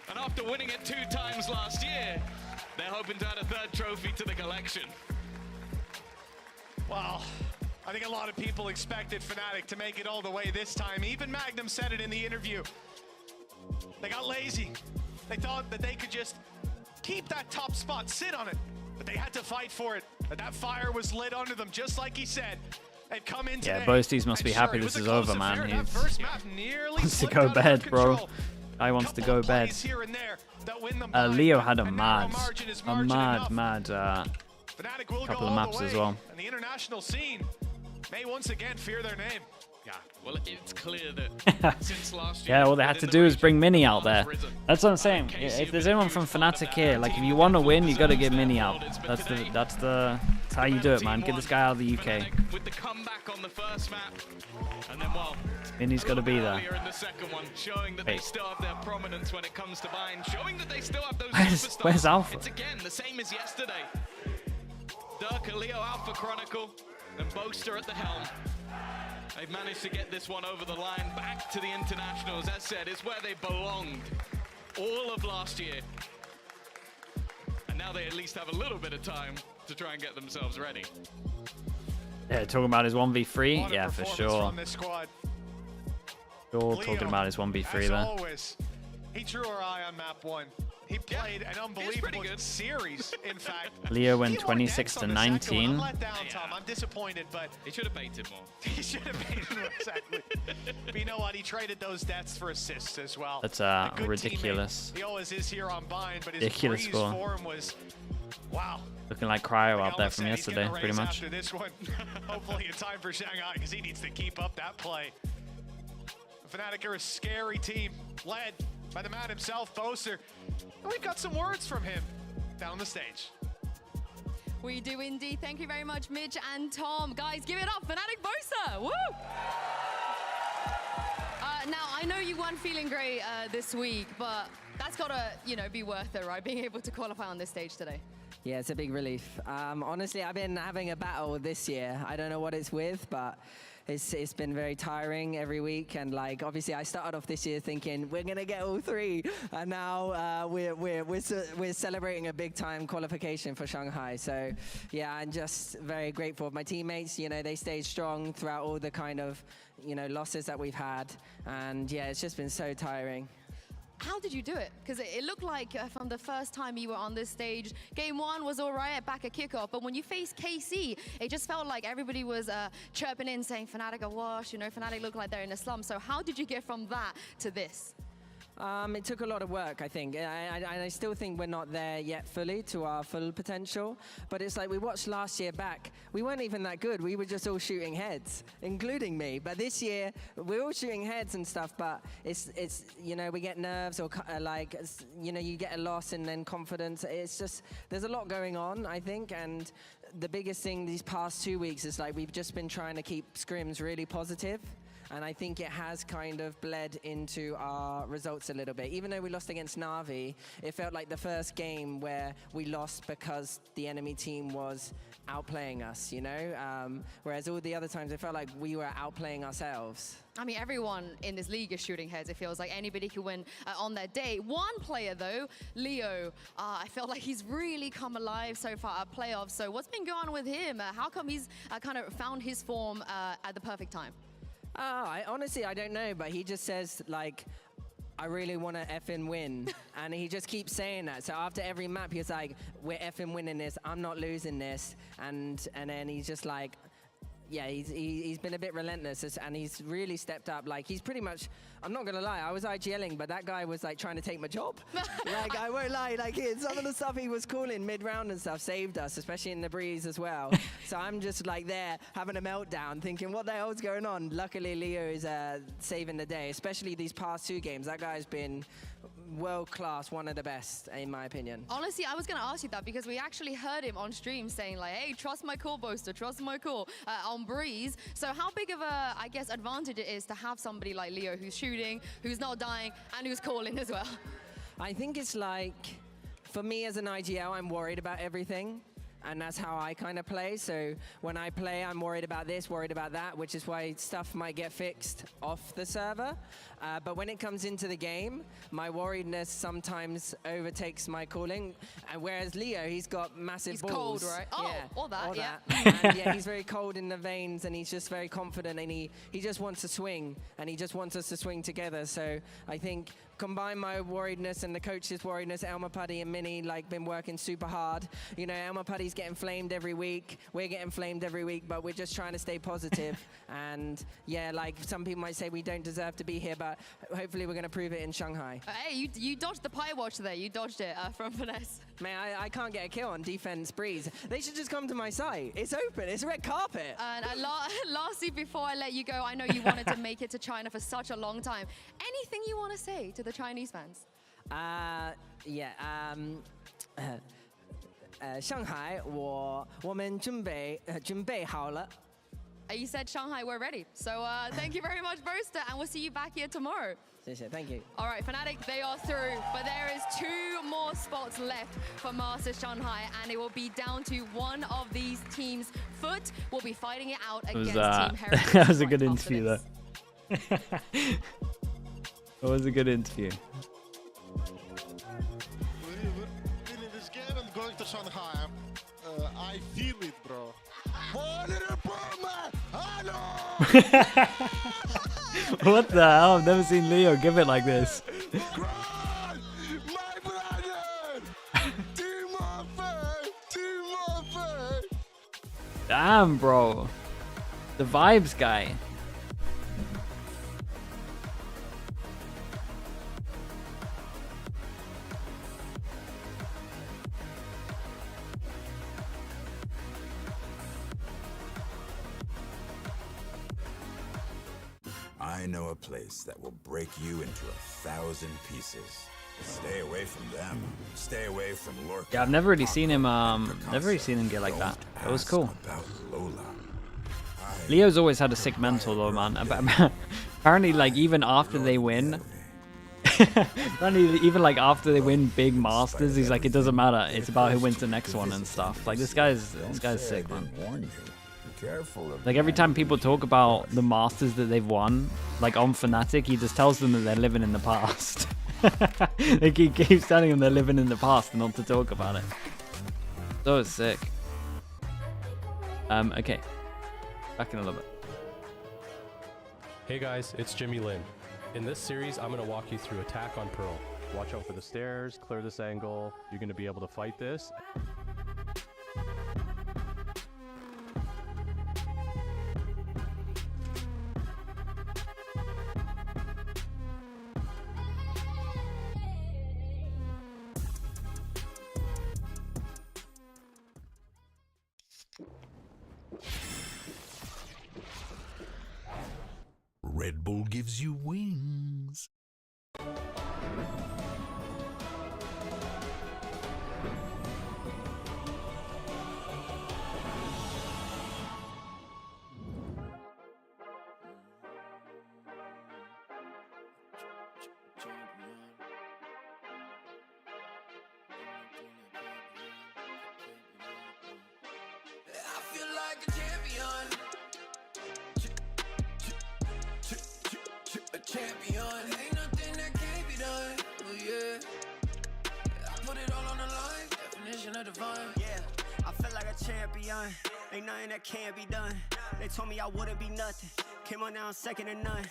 And after winning it 2 times last year, they're hoping to add a 3rd trophy to the collection. Wow. I think a lot of people expected FNATIC to make it all the way this time. Even Magnum said it in the interview. They got lazy. They thought that they could just keep that top spot, sit on it. But they had to fight for it. But that fire was lit under them, just like he said. And come in today. Yeah, Boasties must be happy this is over, man. He wants to go bed, bro. I wants to go bed. Leo had a mad couple of maps as well. And the international scene may once again fear their name. Yeah, well, it's clear that since last year... Yeah, all they had to do is bring Mini out there. That's what I'm saying. If there's anyone from FNATIC here, like if you want to win, you got to get Mini out. That's how you do it, man. Get this guy out of the UK. With the comeback on the first map, and then well, Mini's got to be there. in the second one, showing that they still have their prominence when it comes to buying, showing that they still have those superstars. Where's Alpha? It's again the same as yesterday. Dirk, Leo, Alpha Chronicle, and Boaster at the helm. They've managed to get this one over the line, back to the internationals. As said, is where they belonged all of last year. And now they at least have a little bit of time to try and get themselves ready. Yeah, talking about his 1v3? Yeah, for sure. Sure, talking about his 1v3 there. Always, he drew our eye on map 1. He played an unbelievable series, in fact. Leo went 26 to 19. I'm let down, Tom. I'm disappointed, but he should have baited more. He should have baited more, exactly. But you know what? He traded those deaths for assists as well. That's ridiculous. Teammate. He always is here on bind, but his Ridiculous Breeze score. form was wow. Looking like Cryo out there from He's yesterday, gonna pretty raise much. After this one, hopefully in time for Shanghai, because he needs to keep up that play. FNATIC are a scary team, led by the man himself, Boaster. And we've got some words from him down on the stage. We do indeed. Thank you very much, Mitch and Tom. Guys, give it up, FNATIC Boaster. Woo! Now, I know you weren't feeling great this week, but that's got to, be worth it, right? Being able to qualify on this stage today. Yeah, it's a big relief. Honestly, I've been having a battle this year. I don't know what it's with, but it's been very tiring every week. And like, obviously, I started off this year thinking we're gonna get all 3, and now we're celebrating a big time qualification for Shanghai. So yeah, I'm just very grateful of my teammates. They stayed strong throughout all the kind of losses that we've had, and yeah, it's just been so tiring. How did you do it? Because it looked like from the first time you were on this stage, game 1 was all right back at kickoff, but when you faced KC, it just felt like everybody was chirping in saying FNATIC are washed, FNATIC look like they're in a slump. So how did you get from that to this? It took a lot of work, I think. I still think we're not there yet fully to our full potential. But it's like we watched last year back. We weren't even that good. We were just all shooting heads, including me. But this year, we're all shooting heads and stuff. But it's we get nerves or you get a loss and then confidence. It's just, there's a lot going on, I think. And the biggest thing these past 2 weeks is like we've just been trying to keep scrims really positive. And I think it has kind of bled into our results a little bit. Even though we lost against Na'Vi, it felt like the first game where we lost because the enemy team was outplaying us, whereas all the other times it felt like we were outplaying ourselves. I mean, everyone in this league is shooting heads. It feels like anybody can win on their day. One player, though, Leo, I felt like he's really come alive so far at playoffs. So what's been going on with him? How come he's kind of found his form at the perfect time? Honestly, I don't know, but he just says, like, I really want to effing win. And he just keeps saying that. So after every map, he's like, we're effing winning this. I'm not losing this. And then he's just like, yeah, he's been a bit relentless, and he's really stepped up. Like, he's pretty much, I'm not gonna lie, I was IGLing, but that guy was like trying to take my job. Like, I won't lie, like some of the stuff he was calling mid-round and stuff saved us, especially in the breeze as well. So I'm just like there having a meltdown, thinking, what the hell's going on? Luckily, Leo is saving the day, especially these past 2 games. That guy's been world class, one of the best in my opinion. Honestly, I was going to ask you that because we actually heard him on stream saying like, hey, trust my call, Boaster, trust my call on breeze. So how big of a, I guess, advantage it is to have somebody like Leo who's shooting, who's not dying, and who's calling as well? I think it's like, for me as an IGL, I'm worried about everything. And that's how I kind of play. So when I play, I'm worried about this, worried about that, which is why stuff might get fixed off the server. But when it comes into the game, my worriedness sometimes overtakes my calling. And whereas Leo, he's got massive balls. He's cold, right? Oh, yeah, all that, yeah. And yeah, he's very cold in the veins, and he's just very confident, and he just wants to swing, and he just wants us to swing together. So I think combine my worriedness and the coach's worriedness, Elmer Puddy and Minnie, like, been working super hard. You know, Elmer Puddy's getting flamed every week. We're getting flamed every week, but we're just trying to stay positive. And yeah, like, some people might say we don't deserve to be here, but hopefully we're going to prove it in Shanghai. Hey, you dodged the pie watch there. You dodged it from Finesse. Man, I can't get a kill on defense breeze. They should just come to my site. It's open. It's red carpet. And lastly, before I let you go, I know you wanted to make it to China for such a long time. Anything you want to say to the Chinese fans? Shanghai, 我们准备好了. You said Shanghai, we're ready. So thank you very much, Boaster, and we'll see you back here tomorrow. Thank you. All right, FNATIC, they are through, but there is 2 more spots left for Masters Shanghai, and it will be down to one of these teams. Foot will be fighting it out against Team Heretics. That was a good interview, though. That was a good interview. Winning this game and going to Shanghai. I feel it, bro. What the hell? I've never seen Leo give it like this. Damn, bro. The vibes guy. I know a place that will break you into 1,000 pieces. Stay away from them. Stay away from Lorca. Yeah, I've never really seen him. Never really seen him get like that. That was cool. Leo's always had a sick mental though, man. Apparently, like, even after they win, apparently even like after they win big masters, he's like, it doesn't matter. It's about who wins the next one and stuff. Like, this guy's sick, man. Like, every time people talk about the masters that they've won, like on FNATIC, he just tells them that they're living in the past. Like, he keeps telling them they're living in the past and not to talk about it. So sick. Okay. Back in a little bit. Hey guys, it's Jimmy Lin. In this series, I'm going to walk you through attack on Pearl. Watch out for the stairs, clear this angle. You're going to be able to fight this. Red Bull gives you wings. Champion, ain't nothing that can't be done. Oh yeah, I put it all on the line. Definition of divine. Yeah, I feel like a champion. Ain't nothing that can't be done. They told me I wouldn't be nothing. Came on now, second to none.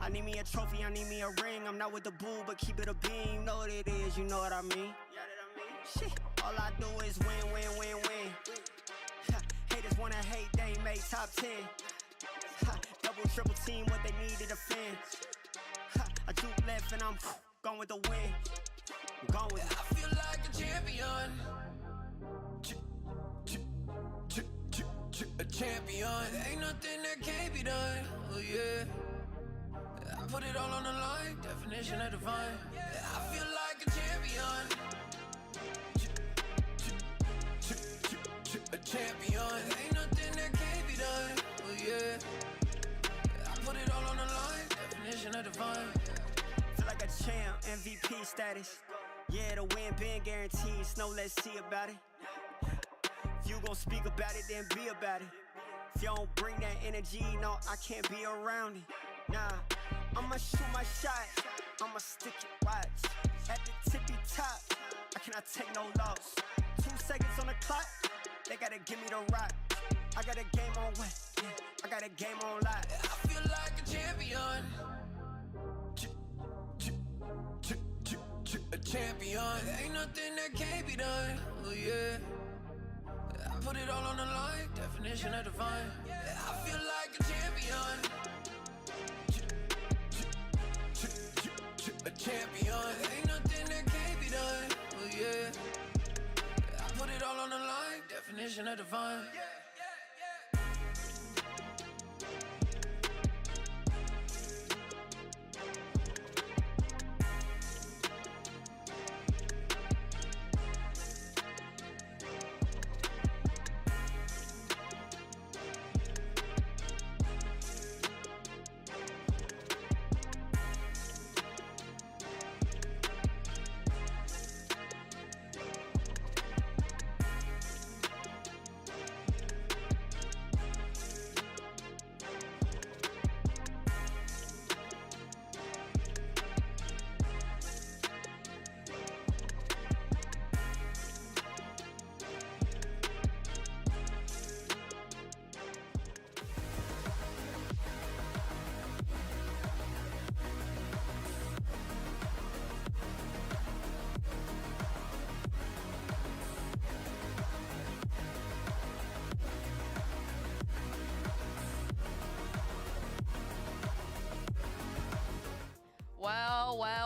I need me a trophy, I need me a ring. I'm not with the bull, but keep it a beam. You know what it is, you know what I mean. Shit, all I do is win, win, win, win. Haters wanna hate, they ain't made top 10. Ha, double, triple team, what they need to defend. Ha, I do left and I'm gone with the win. I'm gone with it. I feel like a champion. A champion. Ain't nothing that can't be done. Oh yeah. I put it all on the line. Definition of divine. I feel like a champion. A champion. Ain't nothing that can't be done. Oh yeah. I put it all on the line. Definition of divine. Feel like a champ, MVP status. Yeah, the win been guaranteed. So let's see about it. If you gon' speak about it, then be about it. If you don't bring that energy, no, I can't be around it. Nah, I'ma shoot my shot, I'ma stick it, watch. At the tippy top, I cannot take no loss. 2 seconds on the clock, they gotta give me the rock. I got a game on what? Yeah, I got a game on lock. I feel like a champion. A champion. Ain't nothing that can't be done. Oh yeah. I put it all on the line. Definition of divine. I feel like a champion. A champion. Ain't nothing that can't be done. Oh yeah. I put it all on the line. Definition of divine.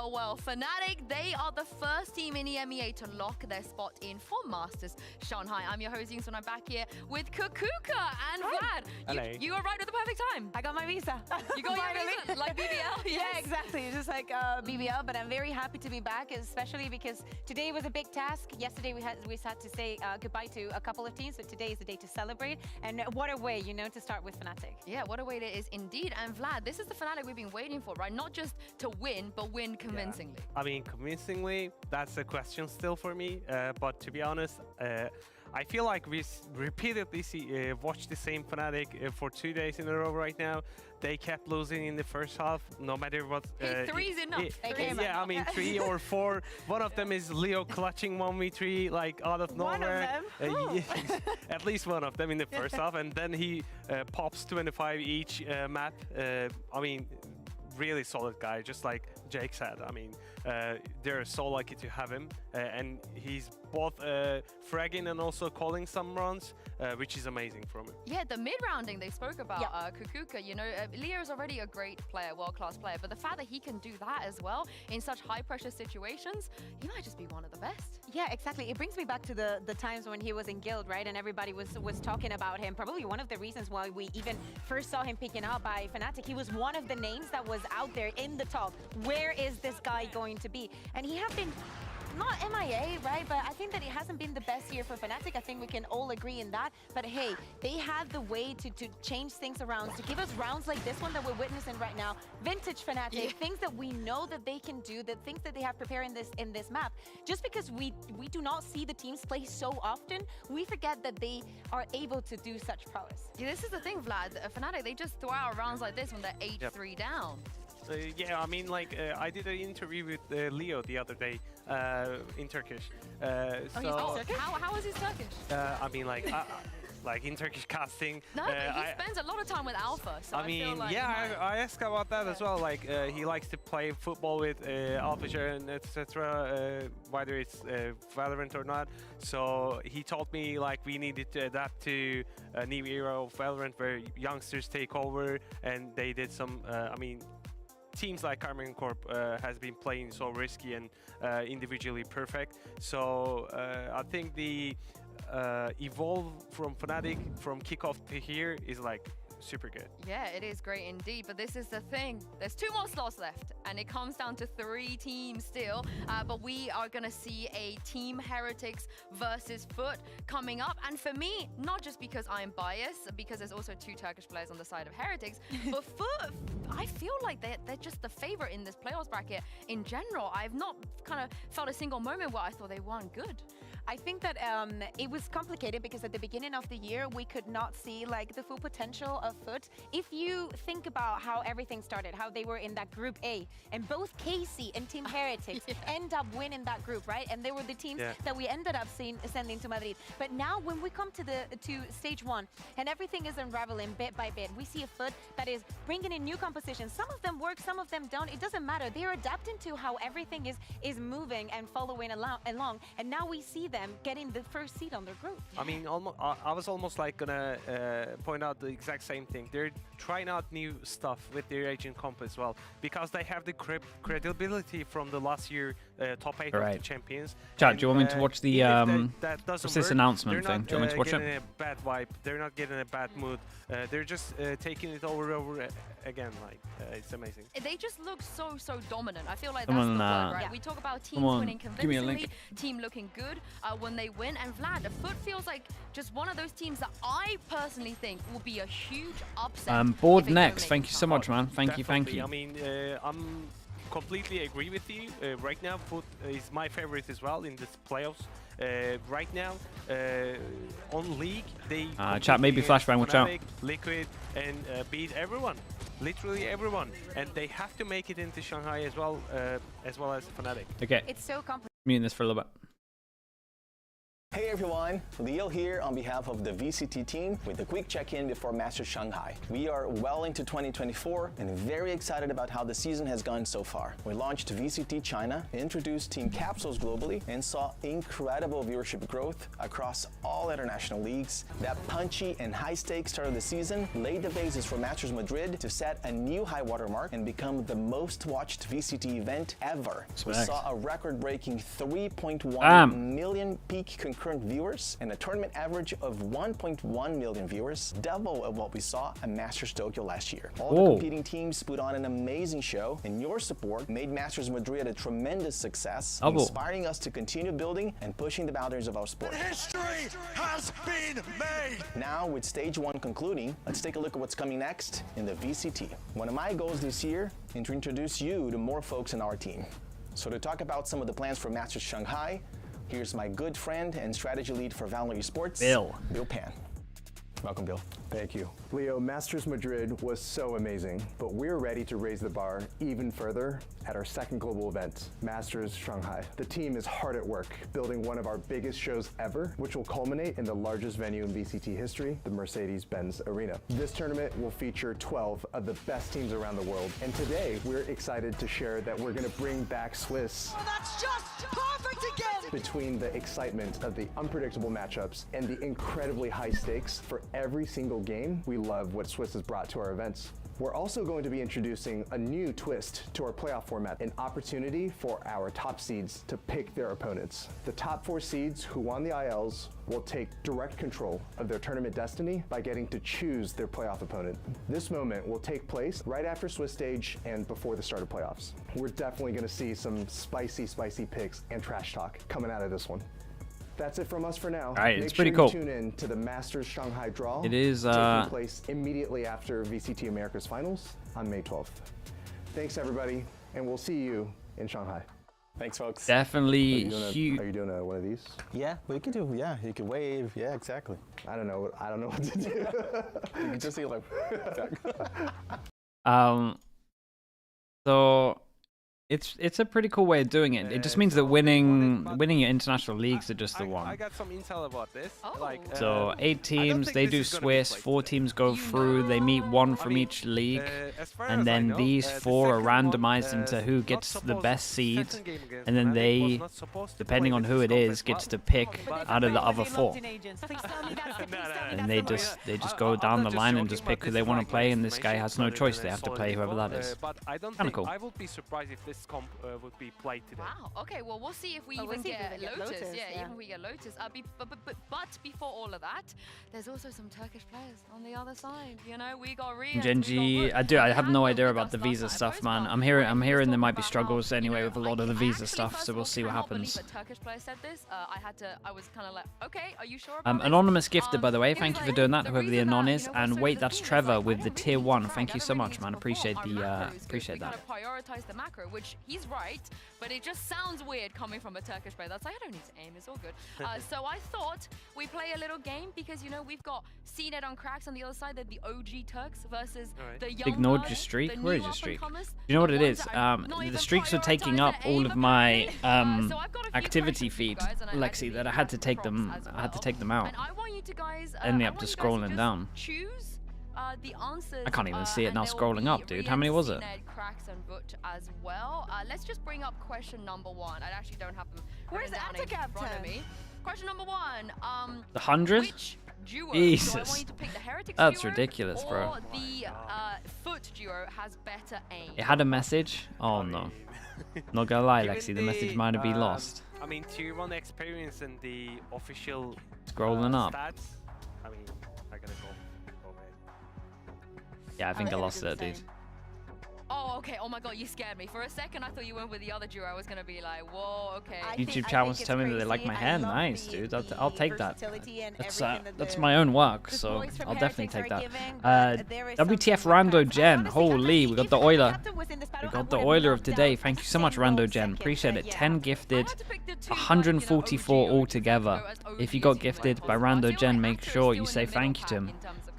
Well, FNATIC, they are the first team in EMEA to lock their spot in for Masters Shanghai. I'm your host, Yingsun. I'm back here with Kukuka and Vlad. Hello. You arrived at the perfect time. I got my visa. You got your visa, like BBL? Yes. Yeah, exactly. It's just like BBL, but I'm very happy to be back, especially because today was a big task. Yesterday we had to say goodbye to a couple of teams, so today is the day to celebrate. And what a way, to start with FNATIC. Yeah, what a way it is indeed. And Vlad, this is the FNATIC we've been waiting for, right? Not just to win, but win convincingly. Yeah. I mean, convincingly, that's a question still for me. But to be honest, I feel like we repeatedly watched the same FNATIC for 2 days in a row right now. They kept losing in the first half, no matter what. Three's enough. Yeah, I mean, 3 or 4. One of them is Leo clutching 1v3, like, out of nowhere. One of them? At least one of them in the first half. And then he pops 25 each map. I mean, really solid guy, just like Jake said. I mean, they're so lucky to have him, and he's both fragging and also calling some runs, which is amazing from him. Yeah, the mid-rounding they spoke about, Kukuka, Leo's already a great player, world-class player, but the fact that he can do that as well in such high-pressure situations, he might just be one of the best. Yeah, exactly. It brings me back to the times when he was in Guild, right? And everybody was talking about him. Probably one of the reasons why we even first saw him picking up by FNATIC. He was one of the names that was out there in the top. Where is this guy going to be? And he had been not MIA, right? But I think that it hasn't been the best year for FNATIC. I think we can all agree in that. But hey, they had the way to change things around, to give us rounds like this one that we're witnessing right now. Vintage FNATIC, things that we know that they can do, the things that they have prepared in this map. Just because we do not see the teams play so often, we forget that they are able to do such prowess. Yeah, this is the thing, Vlad. FNATIC, they just throw out rounds like this when they're 8-3 down. Yeah, I mean, like, I did an interview with Leo the other day in Turkish. He's Turkish? How is his Turkish? I mean, like, like in Turkish casting. No, but he spends a lot of time with Alpha. So I mean, feel like yeah, I asked about that as well. Like he likes to play football with Alpha and etc. Whether it's Valorant or not. So he told me like we needed to adapt to a new era of Valorant where youngsters take over, and they did some. I mean, teams like Karmine Corp has been playing so risky and individually perfect. So I think the evolve from FNATIC from kickoff to here is like super good. Yeah, it is great indeed, but this is the thing. There's 2 more slots left, and it comes down to 3 teams still, but we are going to see a Team Heretics versus Foot coming up, and for me, not just because I'm biased, because there's also 2 Turkish players on the side of Heretics, but Foot, I feel like they're just the favorite in this playoffs bracket in general. I've not kind of felt a single moment where I thought they weren't good. I think that it was complicated because at the beginning of the year, we could not see like the full potential of Foot. If you think about how everything started, how they were in that group A, and both Casey and Team Heretics end up winning that group, right? And they were the teams that we ended up sending to Madrid. But now when we come to stage 1 and everything is unraveling bit by bit, we see a Foot that is bringing in new compositions. Some of them work, some of them don't. It doesn't matter. They're adapting to how everything is moving and following along. And now we see them getting the first seed on their group. I mean, I was almost like gonna point out the exact same thing. They're trying out new stuff with their agent comp as well, because they have the credibility from the last year top 8 of the champions. Chat, do you want me to watch the what's this announcement thing? Do you want me to watch it? They're not getting a bad vibe. They're not getting a bad mood. They're just taking it over again. Like it's amazing. They just look so dominant. I feel like that's the word, right? We talk about teams winning convincingly, team looking good when they win, and Vlad, the Foot feels like just one of those teams that I personally think will be a huge upset. Board next. Thank you so much, man. Thank you. I mean, I'm completely agree with you. Right now, Foot is my favorite as well in this playoffs. Right now, on League, they chat, maybe flashbang, watch out. Liquid, and beat everyone. Literally everyone. And they have to make it into Shanghai as well as FNATIC. Okay. It's so complicated. Mute this for a little bit. Hey everyone, Leo here on behalf of the VCT team with a quick check-in before Masters Shanghai. We are well into 2024 and very excited about how the season has gone so far. We launched VCT China, introduced team capsules globally, and saw incredible viewership growth across all international leagues. That punchy and high-stakes start of the season laid the basis for Masters Madrid to set a new high watermark and become the most-watched VCT event ever. We saw a record-breaking 3.1 million peak concurrent viewers and a tournament average of 1.1 million viewers, double of what we saw at Masters Tokyo last year. All the competing teams put on an amazing show, and your support made Masters Madrid a tremendous success, inspiring us to continue building and pushing the boundaries of our sport. History has been made! Now, with stage 1 concluding, let's take a look at what's coming next in the VCT. One of my goals this year is to introduce you to more folks in our team. So to talk about some of the plans for Masters Shanghai, here's my good friend and strategy lead for Valorant Esports, Bill Pan. Welcome, Bill. Thank you. Leo, Masters Madrid was so amazing, but we're ready to raise the bar even further at our second global event, Masters Shanghai. The team is hard at work, building one of our biggest shows ever, which will culminate in the largest venue in VCT history, the Mercedes-Benz Arena. This tournament will feature 12 of the best teams around the world, and today we're excited to share that we're going to bring back Swiss. Oh, that's just perfect again! Between the excitement of the unpredictable matchups and the incredibly high stakes for every single game, we love what Swiss has brought to our events. We're also going to be introducing a new twist to our playoff format, an opportunity for our top seeds to pick their opponents. The top 4 seeds who won the ILs will take direct control of their tournament destiny by getting to choose their playoff opponent. This moment will take place right after Swiss stage and before the start of playoffs. We're definitely going to see some spicy picks and trash talk coming out of this one. That's it from us for now. All right, Make it's pretty sure cool. You tune in to the Masters Shanghai draw. It is taking place immediately after VCT America's finals on May 12th. Thanks everybody, and we'll see you in Shanghai. Thanks, folks. Definitely huge. Are you doing one of these? Yeah, we could do. Yeah, you could wave. Yeah, exactly. I don't know what to do. You could just see like. So It's a pretty cool way of doing it. It just means that winning your international leagues are just the one. I got some intel about this. Like, So 8 teams, they do Swiss, 4 teams go through, they meet one from each league, and then these 4 are randomized into who gets the best seed, and then they, depending on who it is, gets to pick out of the other 4. And they just go down the line and just pick who they want to play, and this guy has no choice, they have to play whoever that is. But I don't Kinda think cool. I would be surprised if this comp would be played today. Wow. Okay. Well, we'll see if we even get Lotus. Yeah, even if we get Lotus. But before all of that, there's also some Turkish players on the other side. You know, we got Rian. Genji, I have no idea about the visa stuff, man. I'm hearing there might be struggles anyway with a lot of the visa stuff, so we'll see what happens. Turkish player said this. I was kind of like, okay, are you sure about Anonymous gifted, by the way. Thank you for doing that, whoever the anon is. And wait, that's Trevor with the tier 1. Thank you so much, man. Appreciate that. Prioritize the macro, which he's right, but it just sounds weird coming from a Turkish player. That's like, I don't need to aim, it's all good. So I thought we play a little game because, you know, we've got CNET on Cracks on the other side. They're the OG Turks versus the young Ignored guys, your streak? the Where is new your streak? up-and-comers, You know what the it ones is? that are not The even streaks are taking up all of my activity feed, Lexi, that I had to take them out. And I want you to guys, Ending up just scrolling down. choose the answers. I can't even see it now and there will scrolling be up, dude. How many was it? CNET, Cracks and Vut as well. Let's just bring up question number 1. I actually don't have them Where's written down in front of Captain? me. Question number 1. The 100? Which duo? Jesus. So I want you to pick the Heretics That's duo ridiculous, bro. Or the Foot duo has better aim. It had a message? Oh no. Not gonna lie, Lexi, the message might have been lost. I mean, tier 1 experience and the official Scrolling up. stats. I mean, I gotta go ahead. Yeah, I think I lost it, dude. Oh, okay. Oh my god, you scared me. For a second, I thought you went with the other duo. I was gonna be like, whoa, okay. YouTube channels tell me that they like my hair. Nice, dude. I'll take that. That's my own work, so I'll definitely take that. WTF Rando Gen. Holy, we got the Oiler. We got the Oiler of today. Thank you so much, Rando Gen. Appreciate it. 10 gifted, 144 altogether. If you got gifted by Rando Gen, make sure you say thank you to him.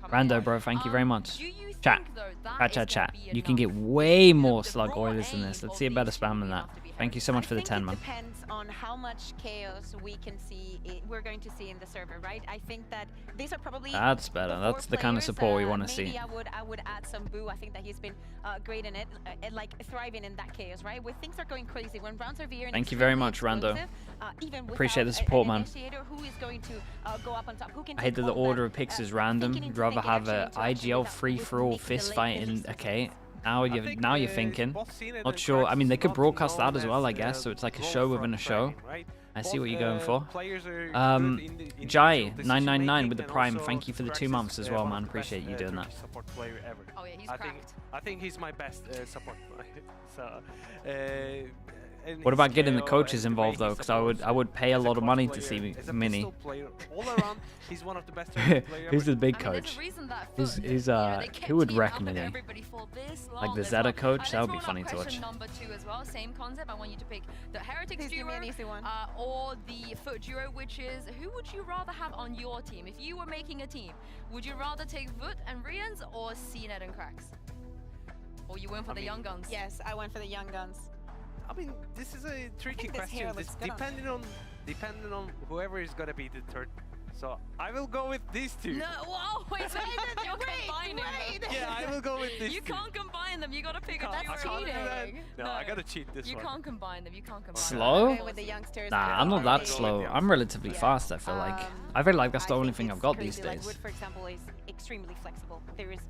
Rando, bro, thank you very much. Chat. You can get way more slug Oilers than this. Let's see a better spam than that. Thank you so much for the 10, man. It depends on how much chaos we can see. We're going to see in the server, right? I think that these are probably. That's better. That's the kind of support we want to see. Maybe I would add some Boo. I think that he's been great in it, like thriving in that chaos, right? Where things are going crazy, when rounds are veering. Thank you very much, Rando. Appreciate the support, man. Who is going to go up on top? Who can I hate that the order of picks is random. You'd rather have a IGL free-for-all fist fight in. Okay, now you're thinking. Not sure. I mean, they could broadcast that as well, I guess. So it's like a show within a show. I see what you're going for. Jai 999 with the Prime. Thank you for the 2 months as well, man. Appreciate you doing that. Support player ever. Oh yeah, he's I think he's my best support player. So. What about getting the coaches involved though? Because I would pay a lot of money to see Mini. All around, he's one of the best Who's the big coach? Who would wreck Mini? Like the Zeta coach? That would be funny to watch. Number 2 as well, same concept. I want you to pick the Heretics duo or the Foot duo, which is who would you rather have on your team? If you were making a team, would you rather take Vut and Rians or CNET and Cracks? Or you went for the young guns? Yes, I went for the young guns. I mean, this is a tricky question. This depending on whoever is gonna be the third. So I will go with these 2. No, whoa, wait, you're combining. Yeah, I will go with these. You can't combine them. You gotta pick a duo. cheating. No, I gotta cheat this one. You can't combine them. You can't combine Slow? them. With the youngsters, Nah, I'm not that slow. I'm relatively fast, I feel like. I feel like that's the only thing I've got these days. Wood, for example, is extremely flexible. There is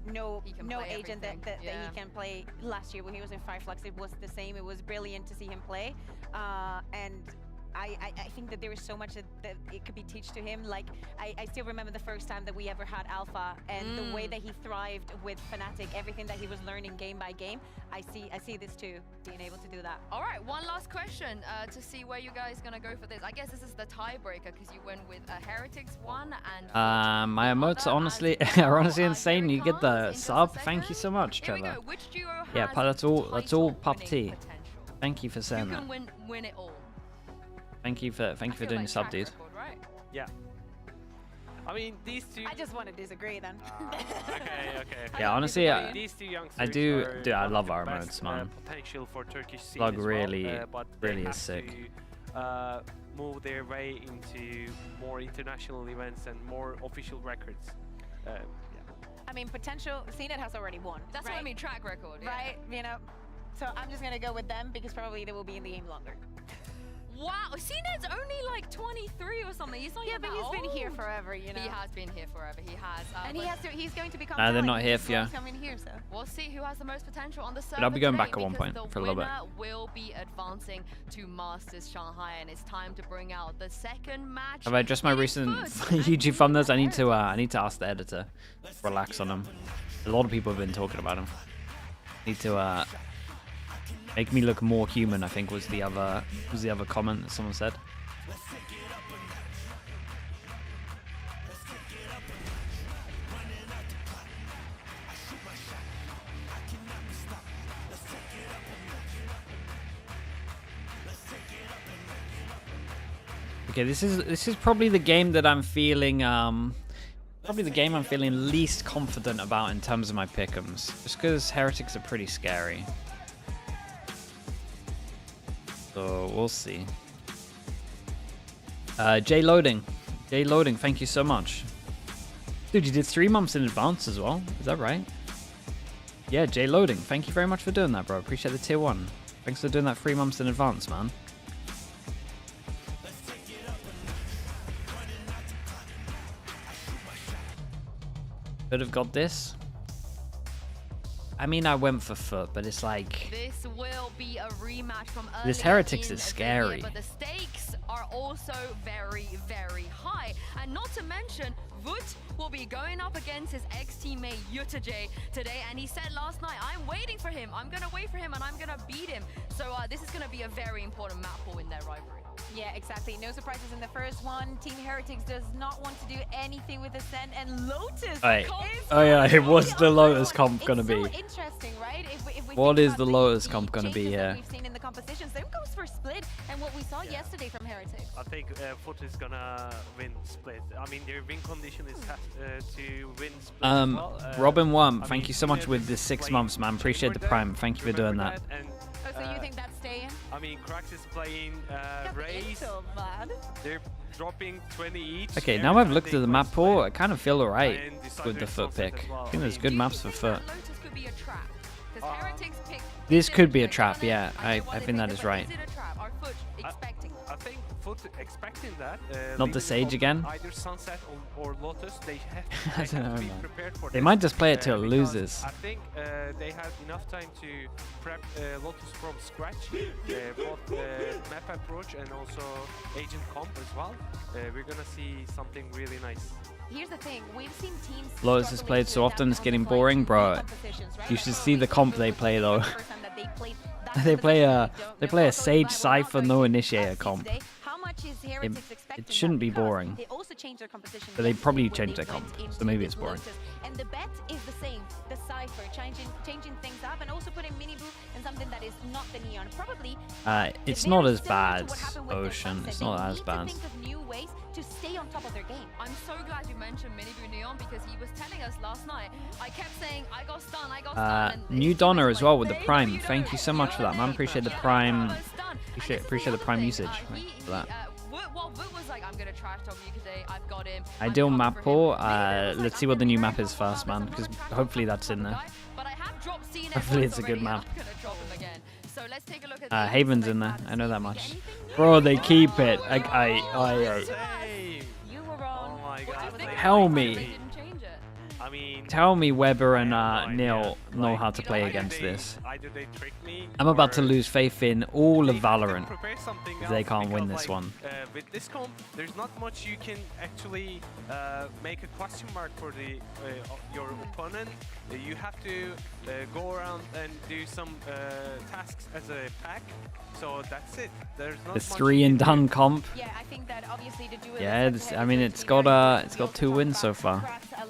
no agent that he can play. Last year when he was in Fireflux, it was the same. It was brilliant to see him play, and I think that there is so much that it could be teach to him. Like I still remember the first time that we ever had Alpha, and the way that he thrived with FNATIC, everything that he was learning game by game. I see this too, being able to do that. All right, one last question to see where you guys gonna go for this. I guess this is the tiebreaker because you went with a Heretics one and. My emotes are honestly insane. You get the sub. Thank you so much, Trevor. Yeah, that's all Pop T. Thank you for saying that. You can win it all. Thank you for doing the sub, dude. Yeah. I mean, these two. I just want to disagree then. Okay. Yeah, honestly, these two youngsters I do. are Dude, I one of love the our best, modes, man. Potential for Turkish scene Slug as really, well, but they really is have sick. to move their way into more international events and more official records. Yeah. I mean, potential. CNET has already won. That's right? what I mean, track record. Yeah. Right? You know. So I'm just gonna go with them because probably they will be in the game longer. Wow, CNET's only like 23 or something. He's not Yeah, even but that he's been old. here forever, you know. He has been here forever. He has. And he's going to become. Nah, they're talent. not here He's for you. coming here, so. We'll see who has the most potential on the server. But I'll be going today, back at one because point for a little bit. The winner will be advancing to Masters Shanghai, and it's time to bring out the second match. Have I addressed my recent YouTube thumbnails? I need to ask the editor. Relax on them. A lot of people have been talking about them. Need to make me look more human, I think was the other comment that someone said. Okay, this is probably the game that I'm feeling probably the game I'm feeling least confident about in terms of my pick'ems, just because Heretics are pretty scary. So we'll see. J Loading, thank you so much. Dude, you did 3 months in advance as well. Is that right? Yeah, J Loading, thank you very much for doing that, bro. Appreciate the tier 1. Thanks for doing that 3 months in advance, man. Could have got this. I mean, I went for foot, but it's like... This will be a rematch from earlier. This Heretics in is the scary. year, but the stakes are also very, very high. And not to mention, Wout will be going up against his ex-teammate Yutajay today. And he said last night, I'm waiting for him. I'm going to wait for him and I'm going to beat him. So this is going to be a very important map pool in their rivalry. Yeah, exactly. No surprises in the first one. Team Heretics does not want to do anything with Ascent, and Lotus. Oh yeah, what's the Lotus comp gonna be? Interesting, right? If we What is the Lotus comp gonna be here? We've seen in the competition. Same goes for Split, and what we saw yesterday from Heretics. I think Foot is gonna win Split. I mean, their win condition is to win Split as well. Robin Worm, thank you so much with the 6 months, man. Appreciate the prime. Thank you for doing that. So you think that's staying? I mean, Krax is playing Raze. They're dropping 20 each. Okay, now I've looked at the map pool, I kind of feel alright with the foot pick. I think there's good maps for foot. This could be a trap, yeah. I think that is right. I think Foot expecting that. Not the Sage again? Either Sunset or Lotus. They I don't know, have to be man. prepared for They this, might just play it till it because loses. I think they had enough time to prep Lotus from scratch, both map approach and also agent comp as well. We're gonna see something really nice. Here's the thing, we've seen teams Lotus is played so often it's getting boring, bro. You should see the comp they play though. They play a Sage Cypher no initiator comp. It shouldn't be boring. But they probably changed their comp, so maybe it's boring. And the bet is the same, the Cypher, changing things up and also putting mini boot and something that is not the Neon. Probably It's not as bad, Ocean. It's not as bad. think of new ways to stay on top of their game. I'm so glad you mentioned Miniboo Neon because he was telling us last night. I kept saying, I got stunned, I got stunned. and New Donna as well with the Prime. Thank you so much for that, man. Appreciate the Prime. Appreciate the Prime usage for that. Woot was like, I'm gonna trash talk you today. I've got him. Ideal map pool. Let's see what the new map is first, man, because hopefully that's in there. Hopefully it's a good map. So let's take a look at Haven's in there. I know that much. Bro, they keep it. You were wrong. Oh my god. Tell me. I mean, Tell me Weber and Neil know how to play against this. either they trick me. I'm about to lose faith in all of Valorant Prepare something if they else can't win because, this like, one. With this comp, there's not much you can actually make a question mark for the your opponent. You have to go around and do some tasks as a pack. So that's it. There's not The much 3 and done comp. Yeah, I think that obviously the duo Yeah, I mean it's got 2 wins so far.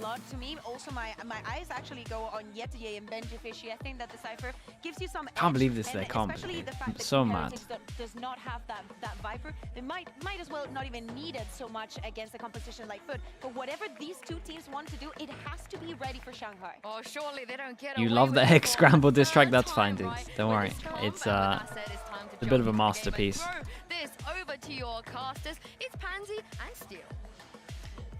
lot to me. Also, my eyes actually go on Yetier and Benji Fishy. I think that the Cypher gives you some Can't edge, believe this, and their comp. especially the fact that So Team mad. Heretics does not have that Viper. They might as well not even need it so much against a competition like Foot. But whatever these two teams want to do, it has to be ready for Shanghai. Oh, surely they don't get You away love with the it Hex for Scramble the diss track, third that's time, fine, dudes. right? Don't worry. It's a bit of a masterpiece. Throw this over to your casters. It's Pansy and Steel.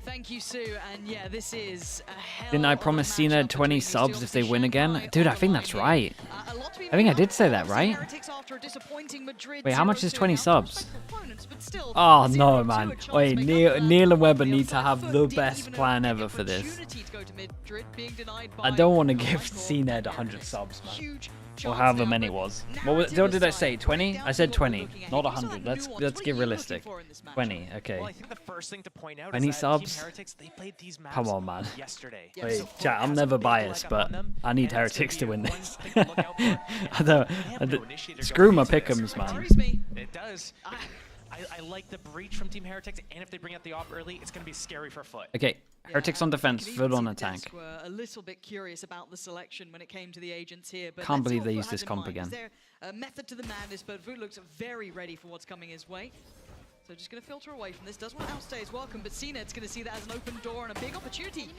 Thank you, Sue. And yeah, this is a hell Didn't I of a promise matchup Cena between 20 these two. subs if they win again? Dude, I think that's right. A lot to be I think I made did up say for. that, right? Heretics after a disappointing Madrid Wait, how much is 0-2 20 now. subs? Opponents, but still, Oh no, 0-2 man. a chance Wait, to make Neil, up for that. Neil and Weber need to Foot have the didn't best even plan have ever the for this. opportunity to go to Madrid, being denied I by don't want to give Michael. CNED 100 subs, man. Huge Or chance however now, many it but was. narrative What did I aside, say? 20? down I to said what we're 20, looking at. not Give us 100. that Let's nuance. get What are you realistic. looking for in this match? 20, okay. Well, I think the first thing to point out 20 is that subs? Team Heretics, they played these maps Come on, man. yesterday. Wait, So chat, I'm has a never big biased, leg but on them, I need and it's gonna Heretics to be win one this. thing to look out for. I don't, They have no initiator screw going my into this. pick'ems, man. Worries me. It does. I like the breach from Team Heretics, and if they bring out the op early, it's going to be scary for Foot. Okay, Heretics on defense, You can Foot even on see attack. Desk were a little bit curious about the selection when it came to the agents here. But Can't let's see believe what they Foot used has this in comp mind. Is again. there a method to the madness? But Foot looks very ready for what's coming his way. So just going to filter away from this. Does want to outstay his welcome, but CNED's going to see that as an open door and a big opportunity.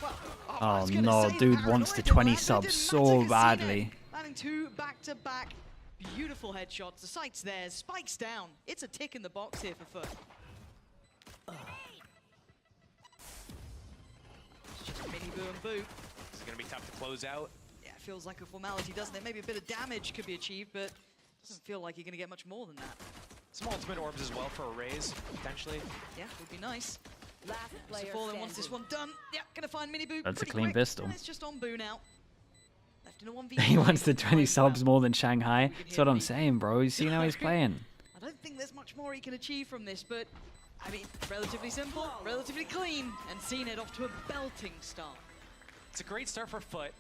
Well, I Oh was gonna no, say dude Paranoid wants the didn't 20 land, but it subs didn't so matter 'cause badly. CNED landing two back-to-back beautiful headshots. The sight's there, spikes down. It's a tick in the box here for Foot. It's just mini boo and boo. It's going to be tough to close out. Yeah, it feels like a formality, doesn't it? Maybe a bit of damage could be achieved, but doesn't feel like you're going to get much more than that. Some ultimate orbs as well for a raise, potentially. Yeah, would be nice. Last player Fallen wants this one done. Yeah, gonna find mini boo. That's a pretty clean quick, pistol. and it's just on boo now. Left in a 1v5. He wants the 20 subs more than Shanghai. That's what I'm saying, bro. You see how he's playing. I don't think there's much more he can achieve from this, but I mean, relatively simple, relatively clean, and CNED off to a belting start. It's a great start for Foot,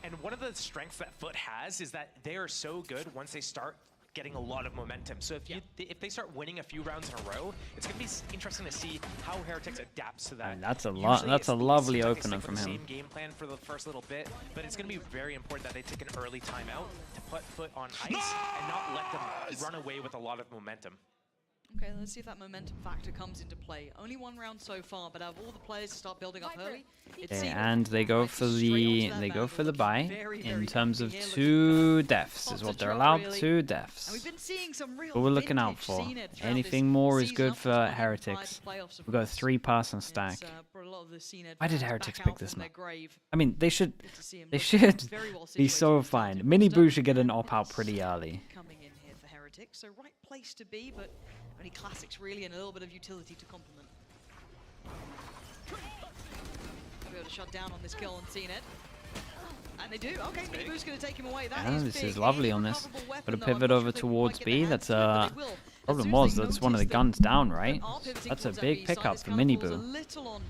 and one of the strengths that Foot has is that they are so good once they start getting a lot of momentum. So if they start winning a few rounds in a row, it's going to be interesting to see how Heretics adapts to that. And that's a Usually lot. That's a it lovely seems like they opener stick from with the him. same game plan for the first little bit, but it's going to be very important that they take an early timeout to put Foot on ice and not let them run away with a lot of momentum. Okay, let's see if that momentum factor comes into play. Only one round so far, but out of all the players to start building up early, it's Okay, CNED. and they go for the buy in terms of 2 deaths is what they're allowed. 2 deaths. And we've been seeing some real What we're looking out vintage for. CNED throughout Anything this more is season good up to for 25 Heretics. playoffs of We've got a course. 3-person stack. It's, brought a lot of the CNED Why did fans Heretics back pick out this from their map? grave. I mean, they should see him they look should very well be situated so in the fine. starting Mini roster. Boo should get an op out pretty early. Coming in here for Heretics, so right place to be, but only classics really and a little bit of utility to complement. Be able to shut down on this kill on CNED. And they do. Okay, Mini Boo's going to take him away. That Yeah, is this big. is lovely It on a this. recoverable weapon, Got to though. pivot I'm over not sure they can towards quite get B. their That's hands to it, but they will. problem As soon was as they that's one of the notice guns down, right? are pivoting That's a towards that big B side. pickup This for kind of Mini falls a Boo. little on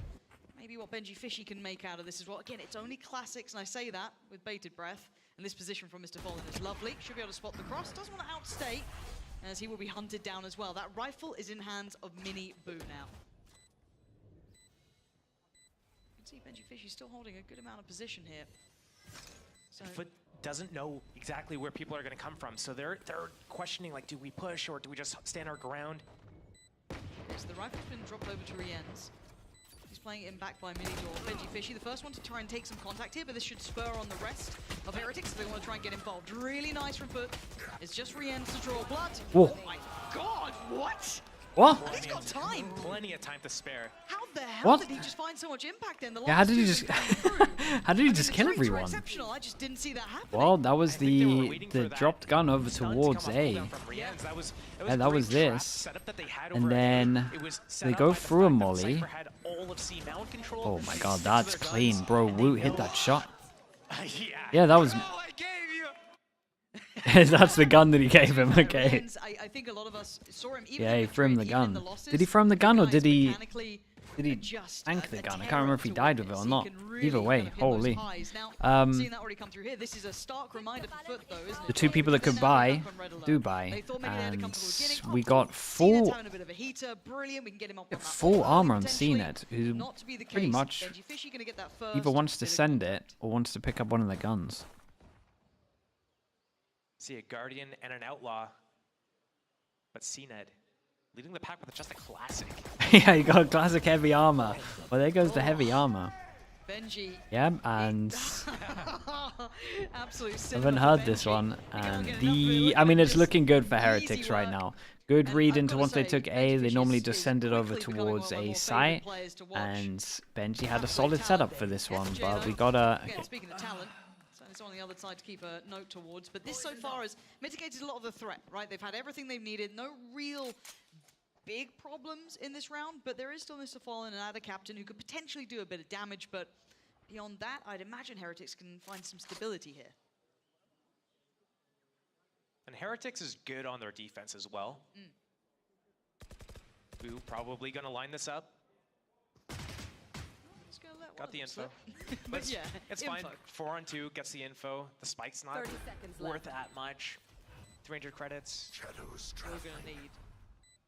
maybe what Benji Fishy can make out of this as well. Again, it's only classics, and I say that with bated breath. And this position from Mr. Fallen is lovely. Should be able to spot the cross. Doesn't want to outstay, as he will be hunted down as well. That rifle is in hands of Mini Boo now. You can see Benji Fishy still holding a good amount of position here. So Foot doesn't know exactly where people are going to come from, so they're questioning, like, do we push or do we just stand our ground? so the rifle's been dropped over to Rienz. He's playing it in back by Mini or Benji Fishy. The first one to try and take some contact here, but this should spur on the rest of Heretics if they want to try and get involved. Really nice from Foot. It's just Rienz to draw blood. Whoa. Oh my god, what? What? And he's got time. Plenty of time to spare. How the hell What? did he just find so much impact then? The Yeah, how last did he two just that came through. how did he I mean, just the kill traits were everyone? exceptional. I just didn't see that happen. Well, that was the dropped gun over towards A. Yeah, that was this. And then they go through a molly. Oh my god, that's clean, bro. Woot hit that shot. Yeah, that was. That's the gun that he gave him. Okay. I think a lot of us saw him even Yeah, in he the threw him the trade, even in gun. losses, Did he throw him the gun or guys did he? mechanically Did he tank the gun? I can't remember if he died with it or not. Either way, holy. Seeing that already come through here, this is a stark reminder for Foot, though, isn't it? The two people that could buy do buy, and we got full armor on CNET, who pretty much either wants to send it or wants to pick up one of the guns. See a Guardian and an Outlaw, but CNED leading the pack with just a classic. Yeah, you got classic heavy armor. Well, there goes the heavy armor. Benji. Yeah, and absolute I haven't heard this one. And I mean, it's looking good for Heretics right now. Good read into once they took A, they normally just send it over towards a site. And Benji had a solid setup for this one, but we got a... Again, speaking of talent, it's on the other side to keep a note towards, but this so far has mitigated a lot of the threat, right? They've had everything they've needed, no real big problems in this round, but there is still Mr. Fallen and Ada Captain who could potentially do a bit of damage, but beyond that, I'd imagine Heretics can find some stability here. And Heretics is good on their defense as well. Boo probably gonna line this up. Got the info. But yeah, it's fine. 4-on-2 gets the info. The spike's not worth that much. 300 credits. We're gonna need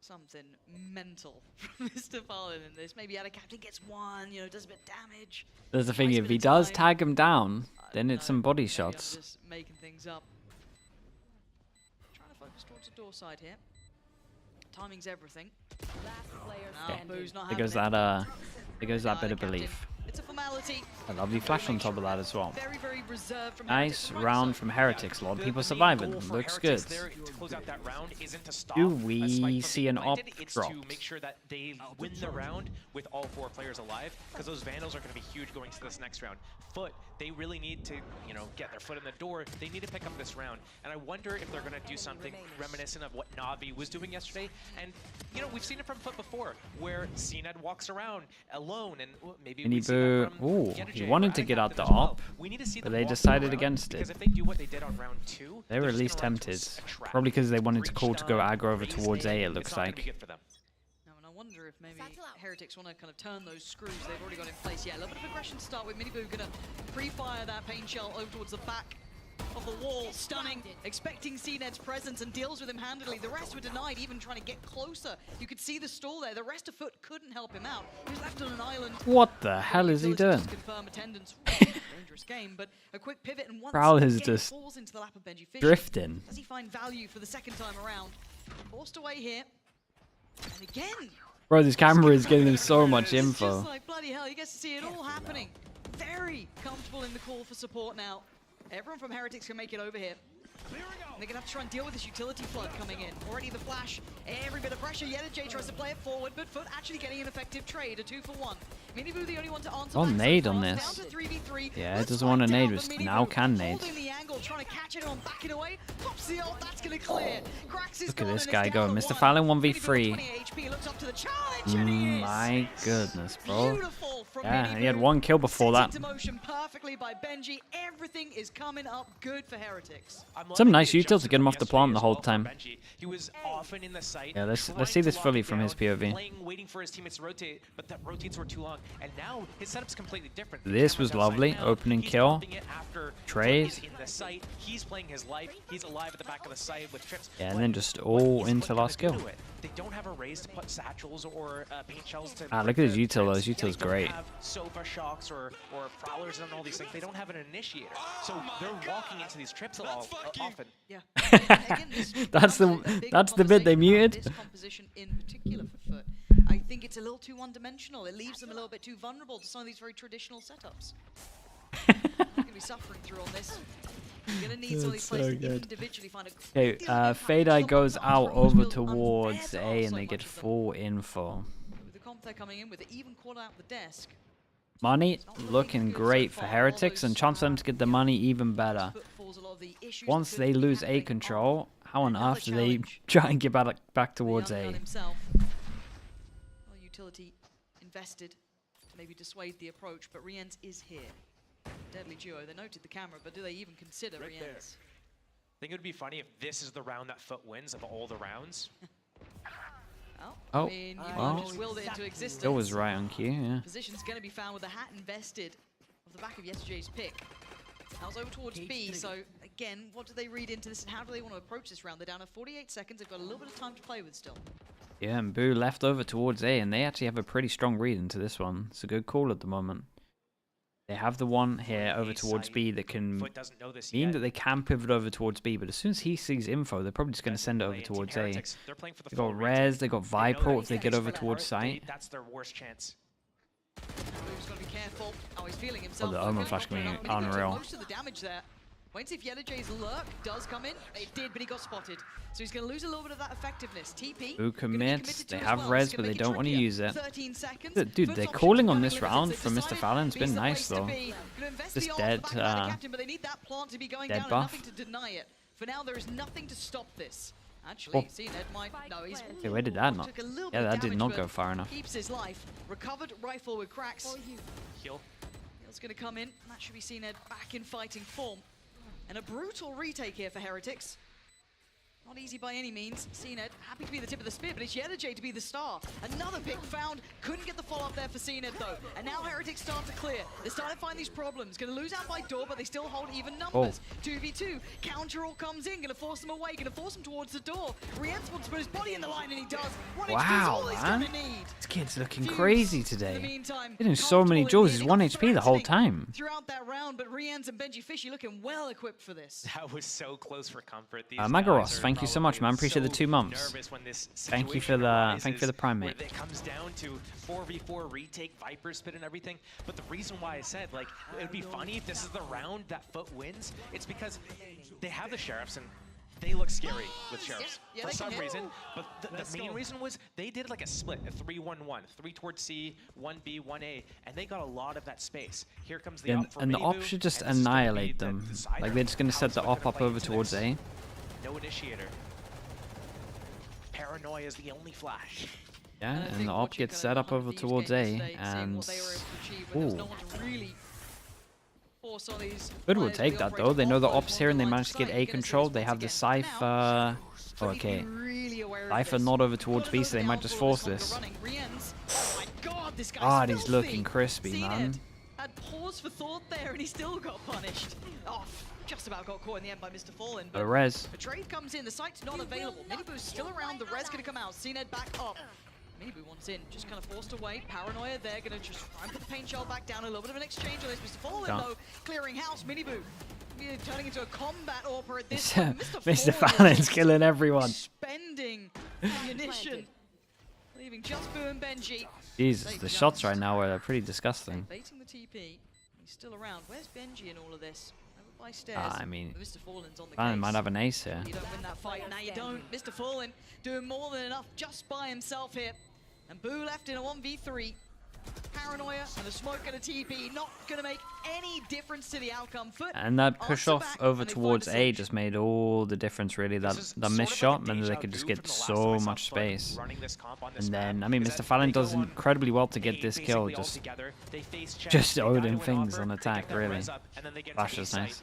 something mental from Mr. Fallen in this. Maybe Ada Captain gets one, you know, does a bit of damage. There's the thing, if he does tag him down, then it's some body shots. Just making things up. Trying to focus towards the door side here. Timing's everything. There goes that bit of belief. It's a formality. A lovely flash on top of that as well. Very, very reserved from Nice round from Heretics. A lot of people surviving. Looks good. Do we see an op drop? To make sure that they win the round with all 4 players alive, because those Vandals are going to be huge going to this next round. Foot, they really need to, you know, get their foot in the door. They need to pick up this round, and I wonder if they're going to do something reminiscent of what Navi was doing yesterday. And you know, we've seen it from Foot before, where CNED walks around alone, and maybe we see that from ooh, he wanted to get out the op, but they decided against it. If they do what they did on round 2, they were at least tempted. Probably because they wanted to call to go aggro over towards A, it looks like. No, and I wonder if maybe Heretics want to kind of turn those screws they've already got in place. Yeah, a little bit of aggression to start with. Miniboo gonna pre-fire that pain shell over towards the back of the wall. Stunning, expecting CNED's presence, and deals with him handily. The rest were denied, even trying to get closer. You could see the stall there. The rest of Foot couldn't help him out. He was left on an island. What the hell is he doing? Confirm attendance. Dangerous game, but a quick pivot, and once Prowl is again just falls into the lap of Benji Fishy. drifting. Does he find value for the second time around? Forced away here. And again. Bro, this camera is giving him so much info. Just like bloody hell, you get to see it all happening. Very comfortable in the call for support now. Everyone from Heretics can make it over here. And they're going to have to try and deal with this utility flood coming in. Already the flash, every bit of pressure. Jay tries to play it forward, but Foot actually getting an effective trade, a 2-for-1. Miniboo the only one to answer. Oh, nade on this. Yeah, it doesn't want to nade, but now can nade. The angle, trying to catch it on, backing away. Pops the ult, that's going to clear. Look at this guy go. Mr. Fallon 1v3. My goodness, bro. Yeah, and he had 1 kill before that. Into motion perfectly by Benji. Everything is coming up good for Heretics. Some nice util to get him off the plant the whole time. He was often in the site. Yeah, let's see this fully from his POV. Waiting for his teammates to rotate, but the rotates were too long, and now his setup's completely different. This was lovely. Opening kill. Trade. In the site, he's playing his life. He's alive at the back of the site with trips. Yeah, and then just all into last kill. They don't have a raise to put satchels or paint shells to. Ah, look at his util though. His util's great. Sofa shocks or prowlers and all these things. They don't have an initiator, so they're walking into these trips often. Yeah. That's the bit they muted. This composition in particular for Foot, I think it's a little too one-dimensional. It leaves them a little bit too vulnerable to some of these very traditional setups. Gonna be suffering through on this. You're gonna need some of these players to individually find a. Okay, Fade goes out over towards A, and they get full info. With the comp they're coming in with, it even caught out the desk. Money looking great for Heretics, and chance for them to get the money even better. Once they lose A control, how on earth do they try and get back towards A? Utility invested to maybe dissuade the approach, but Rienz is here. Deadly duo. They noted the camera, but do they even consider Rienz? I think it would be funny if this is the round that Foot wins of all the rounds. Oh, I mean, you well, just willed it into existence. it was right on cue, yeah. Position's going to be found with the hat invested off the back of yesterday's pick. That was over towards B, so again, what do they read into this and how do they want to approach this round? They're down to 48 seconds, they've got a little bit of time to play with still. Yeah, and Boo left over towards A, and they actually have a pretty strong read into this one. It's a good call at the moment. They have the one here over towards B that can mean that they can pivot over towards B, but as soon as he sees info, they're probably just going to send it over towards A. They got Rez, they got Vipro if they get over towards site. That's their worst chance. Boo's got to be careful. Oh, he's feeling Oh, himself. the Omen Flash can be unreal. Most of the damage there. Wait to see if Yellowjay's lurk does come in. It did, but he got spotted. So he's going to lose a little bit of that effectiveness. TP. Boo commits. They have Rez, but they don't want to use it. 13 seconds. Dude, they're calling on this round from Mr. Fallon. It's been nice, though. Just dead, dead buff. Nothing to deny it. For now, there is nothing to stop this. Actually, CNED might. No, he's. Okay, where did that not? Yeah, that did not go far enough. Keeps his life. Recovered rifle with cracks. Heal. Heal's going to come in. That should be CNED back in fighting form. And a brutal retake here for Heretics. Not easy by any means. CNED happy to be the tip of the spear, but it's Yellowjay to be the star. Another pick found. Couldn't get the follow-up there for CNED though. And now Heretics start to clear. They're starting to find these problems. Going to lose out by door, but they still hold even numbers. 2v2. Counter all comes in. Going to force them away. Going to force them towards the door. Rienz wants to put his body in the line, and he does. Wow, man. This kid's looking crazy today. Hitting so many jewels. He's 1 HP the whole time. Throughout that round, but Rienz and Benji Fishy looking well equipped for this. That was so close for comfort. Magaros, thank you so much, man. Appreciate the 2 months. Thank you for the prime, mate. It comes down to 4v4 retake, Viper spit and everything. But the reason why I said, like, it would be funny if this is the round that Foot wins, it's because they have the Sheriffs and they look scary with Sheriffs for some reason. But the main reason was they did like a split, a 3-1-1, 3 towards C, 1B, 1A, and they got a lot of that space. Here comes the up for and the op Minibu, should just and this is gonna be annihilate them. the decider. Like, they're just going to set the op up over towards A. No initiator. Paranoia is the only flash. Yeah, and the op gets set up over towards A, and ooh. Good will take that though. They know the op's here and they managed to get A control. They have the Cypher. Oh, okay. Cypher not over towards B, so they might just force this. God, he's looking crispy, man. Had pause for thought there and he still got punished. Oh, just about got caught in the end by Mr. Fallen. A res. A trade comes in, the site's not available. Minibu's still around, the res gonna come out. CNED back up. Minibu wants in, just kind of forced away. Paranoia there, gonna just try and put the paint shell back down. A little bit of an exchange on this. Mr. Fallen though, clearing house. Minibu turning into a combat AWPer at this point. Mr. Fallon's killing everyone. Spending ammunition. Leaving just Boo and Benji. Jesus, the shots right now are pretty disgusting. Baiting the TP. He's still around. Where's Benji in all of this? Over by stairs. I mean, Mr. Fallen's on the Fallon case. might have an ace here. You don't win that fight. Now you don't. Mr. Fallen doing more than enough just by himself here. And Boo left in a 1v3. Paranoia and a smoke and a TP, not going to make any difference to the outcome. Foot And that push off over towards A just made all the difference, really. That missed shot meant that they could just get so much space. And then, I mean, Mr. Fallon does incredibly well to get this kill. Just Odin things on attack, really. Flash is nice.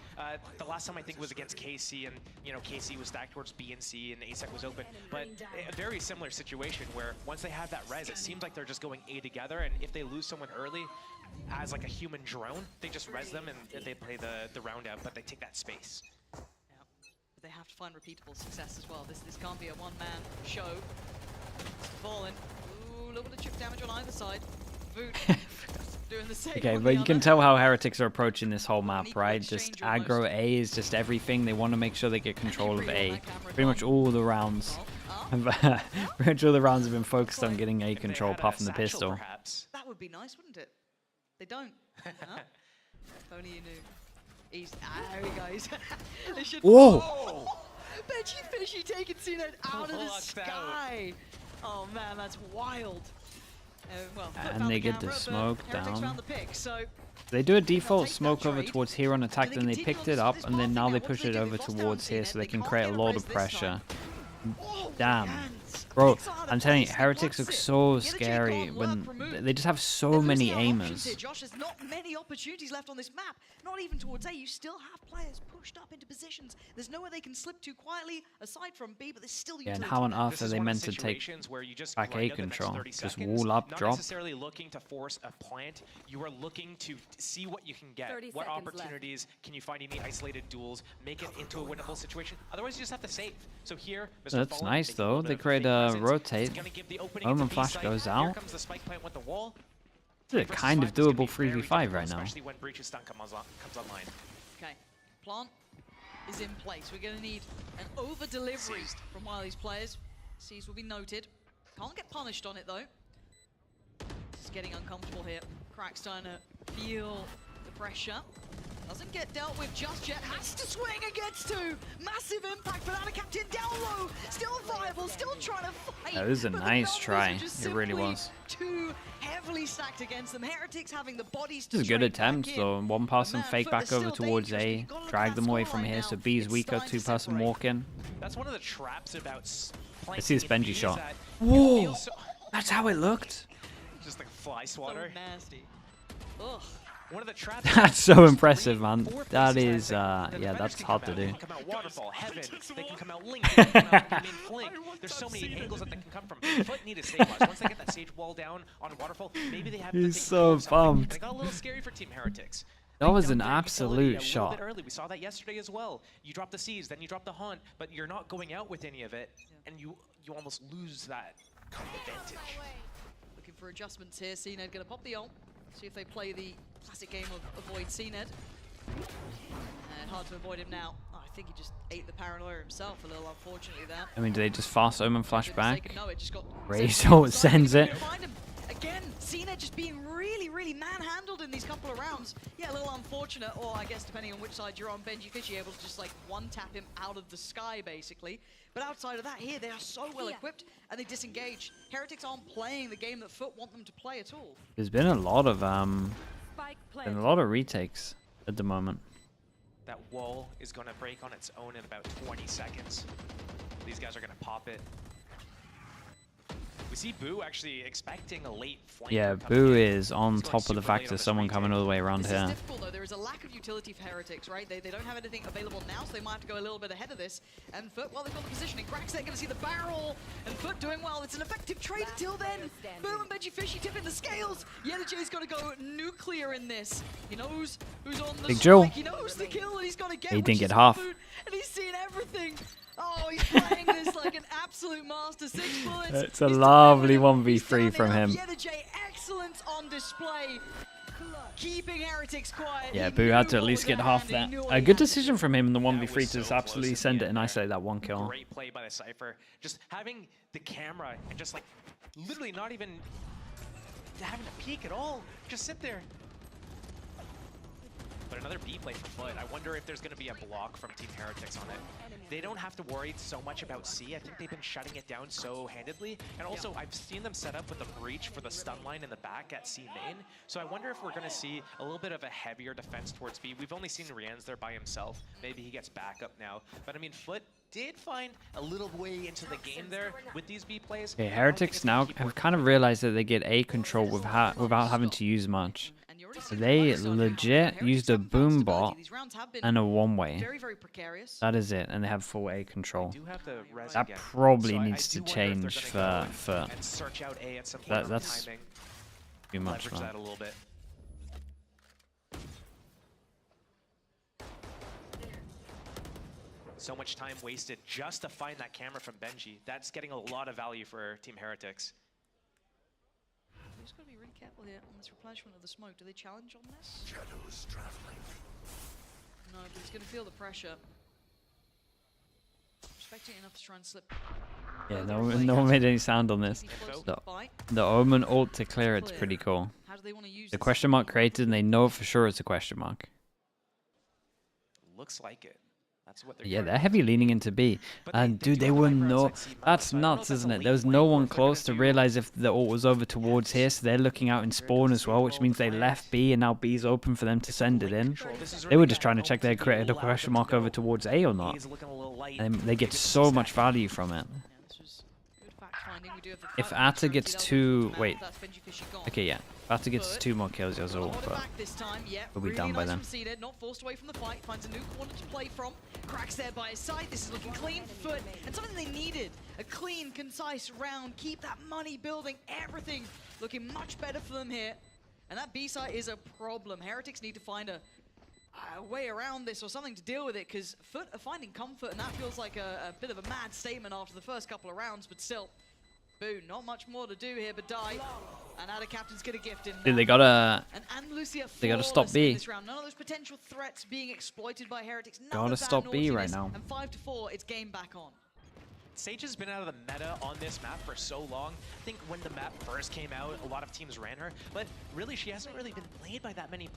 The last time I think was against KC, and you know KC was stacked towards B and C, and ASEC was open. But a very similar situation where once they have that res, it seems like they're just going A together, and if they lose someone early as like a human drone, they just res them and they play the round out, but they take that space. Yeah, but they have to find repeatable success as well. This can't be a one-man show. Mr. Fallen, ooh, a little bit of chip damage on either side. Voot doing the same. Okay, but you can tell how Heretics are approaching this whole map, right? Just aggro A is just everything. They want to make sure they get control of A. Pretty much all the rounds. Pretty much all the rounds have been focused on getting A control, apart from the pistol. That would be nice, wouldn't it? They don't. Huh? If only you knew. He's there he goes. They should. Whoa! Oh! Benji Fishy taking CNED out of the sky. Oh man, that's wild. Well, and they get the smoke down. The pick, so they do a default smoke over towards here on attack, then they picked it up, and then now they push it over towards here so they can create a lot of pressure. Damn. Bro, I'm telling you, Heretics look so scary when they just have so many aimers. Josh, there's not many opportunities left on this map. Not even towards A. You still have players pushed up into positions. There's nowhere they can slip to quietly, aside from B, but there's still Yeah, and utility. how on earth are they meant to take back A control? Just wall up, Not drop? necessarily looking to force a plant. You are looking to see what you can get. What opportunities can you find in the isolated duels? Make it into a winnable situation. Otherwise, you just have to save. So here, Mr. That's Fallen nice making a little though. bit They of a create fake a presence. rotate. It's gonna give the opening Omen into B flash site. goes Here out. comes the spike plant with the wall. It's a kind of doable 3v5 right now. Especially when Breach's stun comes online. Okay, plant is in place. We're going to need an over-delivery from one of these players. Seize will be noted. Can't get punished on it, though. It's getting uncomfortable here. Crack's starting to feel the pressure. Doesn't get dealt with just yet. Has to swing against two. Massive impact for that captain down low. Still viable, still trying to fight. That was a but the nice numbers try. are just It really simply was. Too heavily stacked against them. Heretics having the bodies This to is a good trade back attempt in. though. One person fake back over towards A, drag them away from here, so B's weaker, two-person walk in. That's one of the traps about Let's see this playing in Benji B is shot. that Whoa! you feel so- That's how it looked. Just like fly swatter. So nasty. Ugh. One of the traps. That's so impressive, man. That is, yeah, that's hard to do. They can come out waterfall, heaven. They can come out link. They can come out main flank. There's so many angles that they can come from. Foot need to stabilize. Once they get that sage wall down on waterfall, maybe they have. He's so bummed. It got a little scary for Team Heretics. That was an Dumped their absolute utility a shot. little bit early. We saw that yesterday as well. You drop the C's, then you drop the Hunt, but you're not going out with any of it, and you almost lose that kind of advantage. Looking for adjustments here. CNED gonna pop the ult. See if they play the classic game of avoid CNED. And hard to avoid him now. Oh, I think he just ate the paranoia himself a little, unfortunately there. I mean, do they just fast Omen flash back? No, it just got Razor sends it. find him. Again, CNED just being really, really manhandled in these couple of rounds. Yeah, a little unfortunate, or I guess depending on which side you're on, Benji Fishy able to just like one-tap him out of the sky, basically. But outside of that, here, they are so well equipped, and they disengage. Heretics aren't playing the game that Foot want them to play at all. There's been a lot of retakes at the moment. That wall is going to break on its own in about 20 seconds. These guys are going to pop it. We see Boo actually expecting a late flank. Yeah, Boo is on top of the fact there's someone coming all the way around This here. is difficult though. There is a lack of utility for Heretics, right? They don't have anything available now, so they might have to go a little bit ahead of this. And Foot, well, they've got the positioning. Cracks, they're going to see the barrel, and Foot doing well. It's an effective trade until then. Boom and Benji Fishy tipping the scales. Yenajay's got to go nuclear in this. He knows who's on the Big Joe. strike. He knows the kill, and he's got to get. He which didn't get is half. Food, and he's seen everything. Oh, he's playing this like an absolute master. 6 bullets. It's a lovely 1v3 from him. Yenajay, excellence on display. Keeping Heretics quiet. Yeah, Boo had to at least get half that. A good decision from him in the 1v3 to just absolutely send it and isolate that one kill. Great play by the Cypher. Just having the camera and just like literally not even having to peek at all. Just sit there. But another B play for Foot. I wonder if there's going to be a block from Team Heretics on it. They don't have to worry so much about C. I think they've been shutting it down so handedly. And also, I've seen them set up with a breach for the stun line in the back at C main. So I wonder if we're going to see a little bit of a heavier defense towards B. We've only seen Rian's there by himself. Maybe he gets back up now. But I mean, Foot did find a little way into the game there with these B plays. Okay, Heretics now have kind of realized that they get A control without having to use much. So they legit used a boom bot and a one-way. That is it, and they have full A control. That probably needs to change for that's too much, man. So much time wasted just to find that camera from Benji. That's getting a lot of value for Team Heretics. Just got to be really careful here on this replenishment of the smoke. Do they challenge on this? Shadows traveling. No, but he's going to feel the pressure. Expecting enough to try and slip. Yeah, no one made any sound on this. The Omen ult to clear it's pretty cool. The question mark created and they know for sure it's a question mark. Looks like it. That's what they're Yeah, they're heavy leaning into B. And dude, they were no... That's nuts, isn't it? There was no one close to realize if the ult was over towards here, so they're looking out in spawn as well, which means they left B and now B's open for them to send it in. They were just trying to check they created a question mark over towards A or not. And they get so much value from it. reminding, we do have the If fight Atta for gets Charity two, Delta. wait. That's Benji Fishy gone. Okay, yeah. If Atta gets 2 more kills, you're all, but This time, yeah, we'll be really done by nice then. from Seeded, not forced away from the fight, finds a new corner to play from. Cracks there by his side, this is looking clean, foot, and something they needed. A clean, concise round, keep that money building, everything looking much better for them here. And that B site is a problem. Heretics need to find a way around this or something to deal with it, because Foot are finding comfort, and that feels like a bit of a mad statement after the first couple of rounds, but still, boo, not much more to do here but die. And Ada Captain's gonna gift him. Dude, they gotta Lucia stop B. this round. None of those potential threats being exploited by Heretics. None Gotta of that stop B right naughtiness. now. And 5-4, it's game back on. Sage has been out of the meta on this map for so long. I think when the map first came out, a lot of teams ran her, but really she hasn't really been played by that many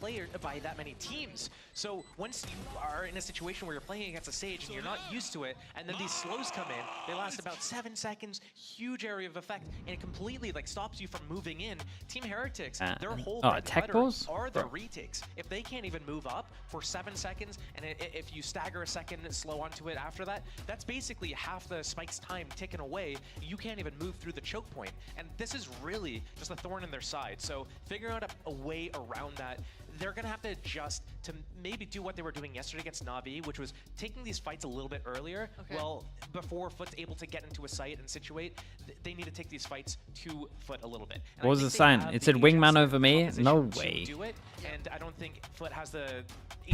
teams. So once you are in a situation where you're playing against a Sage and you're not used to it, and then these slows come in, they last about 7 seconds, huge area of effect, and it completely like stops you from moving in. Team Heretics, their whole bread and tech butter balls? are the Bro. retakes. If they can't even move up for 7 seconds, and if you stagger a second slow onto it after that, that's basically half the spike time ticking away. You can't even move through the choke point, and this is really just a thorn in their side. So figuring out a way around that, they're gonna have to adjust to maybe do what they were doing yesterday against Na'Vi, which was taking these fights a little bit earlier. Well, before Foot's able to get into a site and situate, they need to take these fights to Foot a little bit. And what was the sign? It said wingman over me? No way. do it, and I don't think Foot has the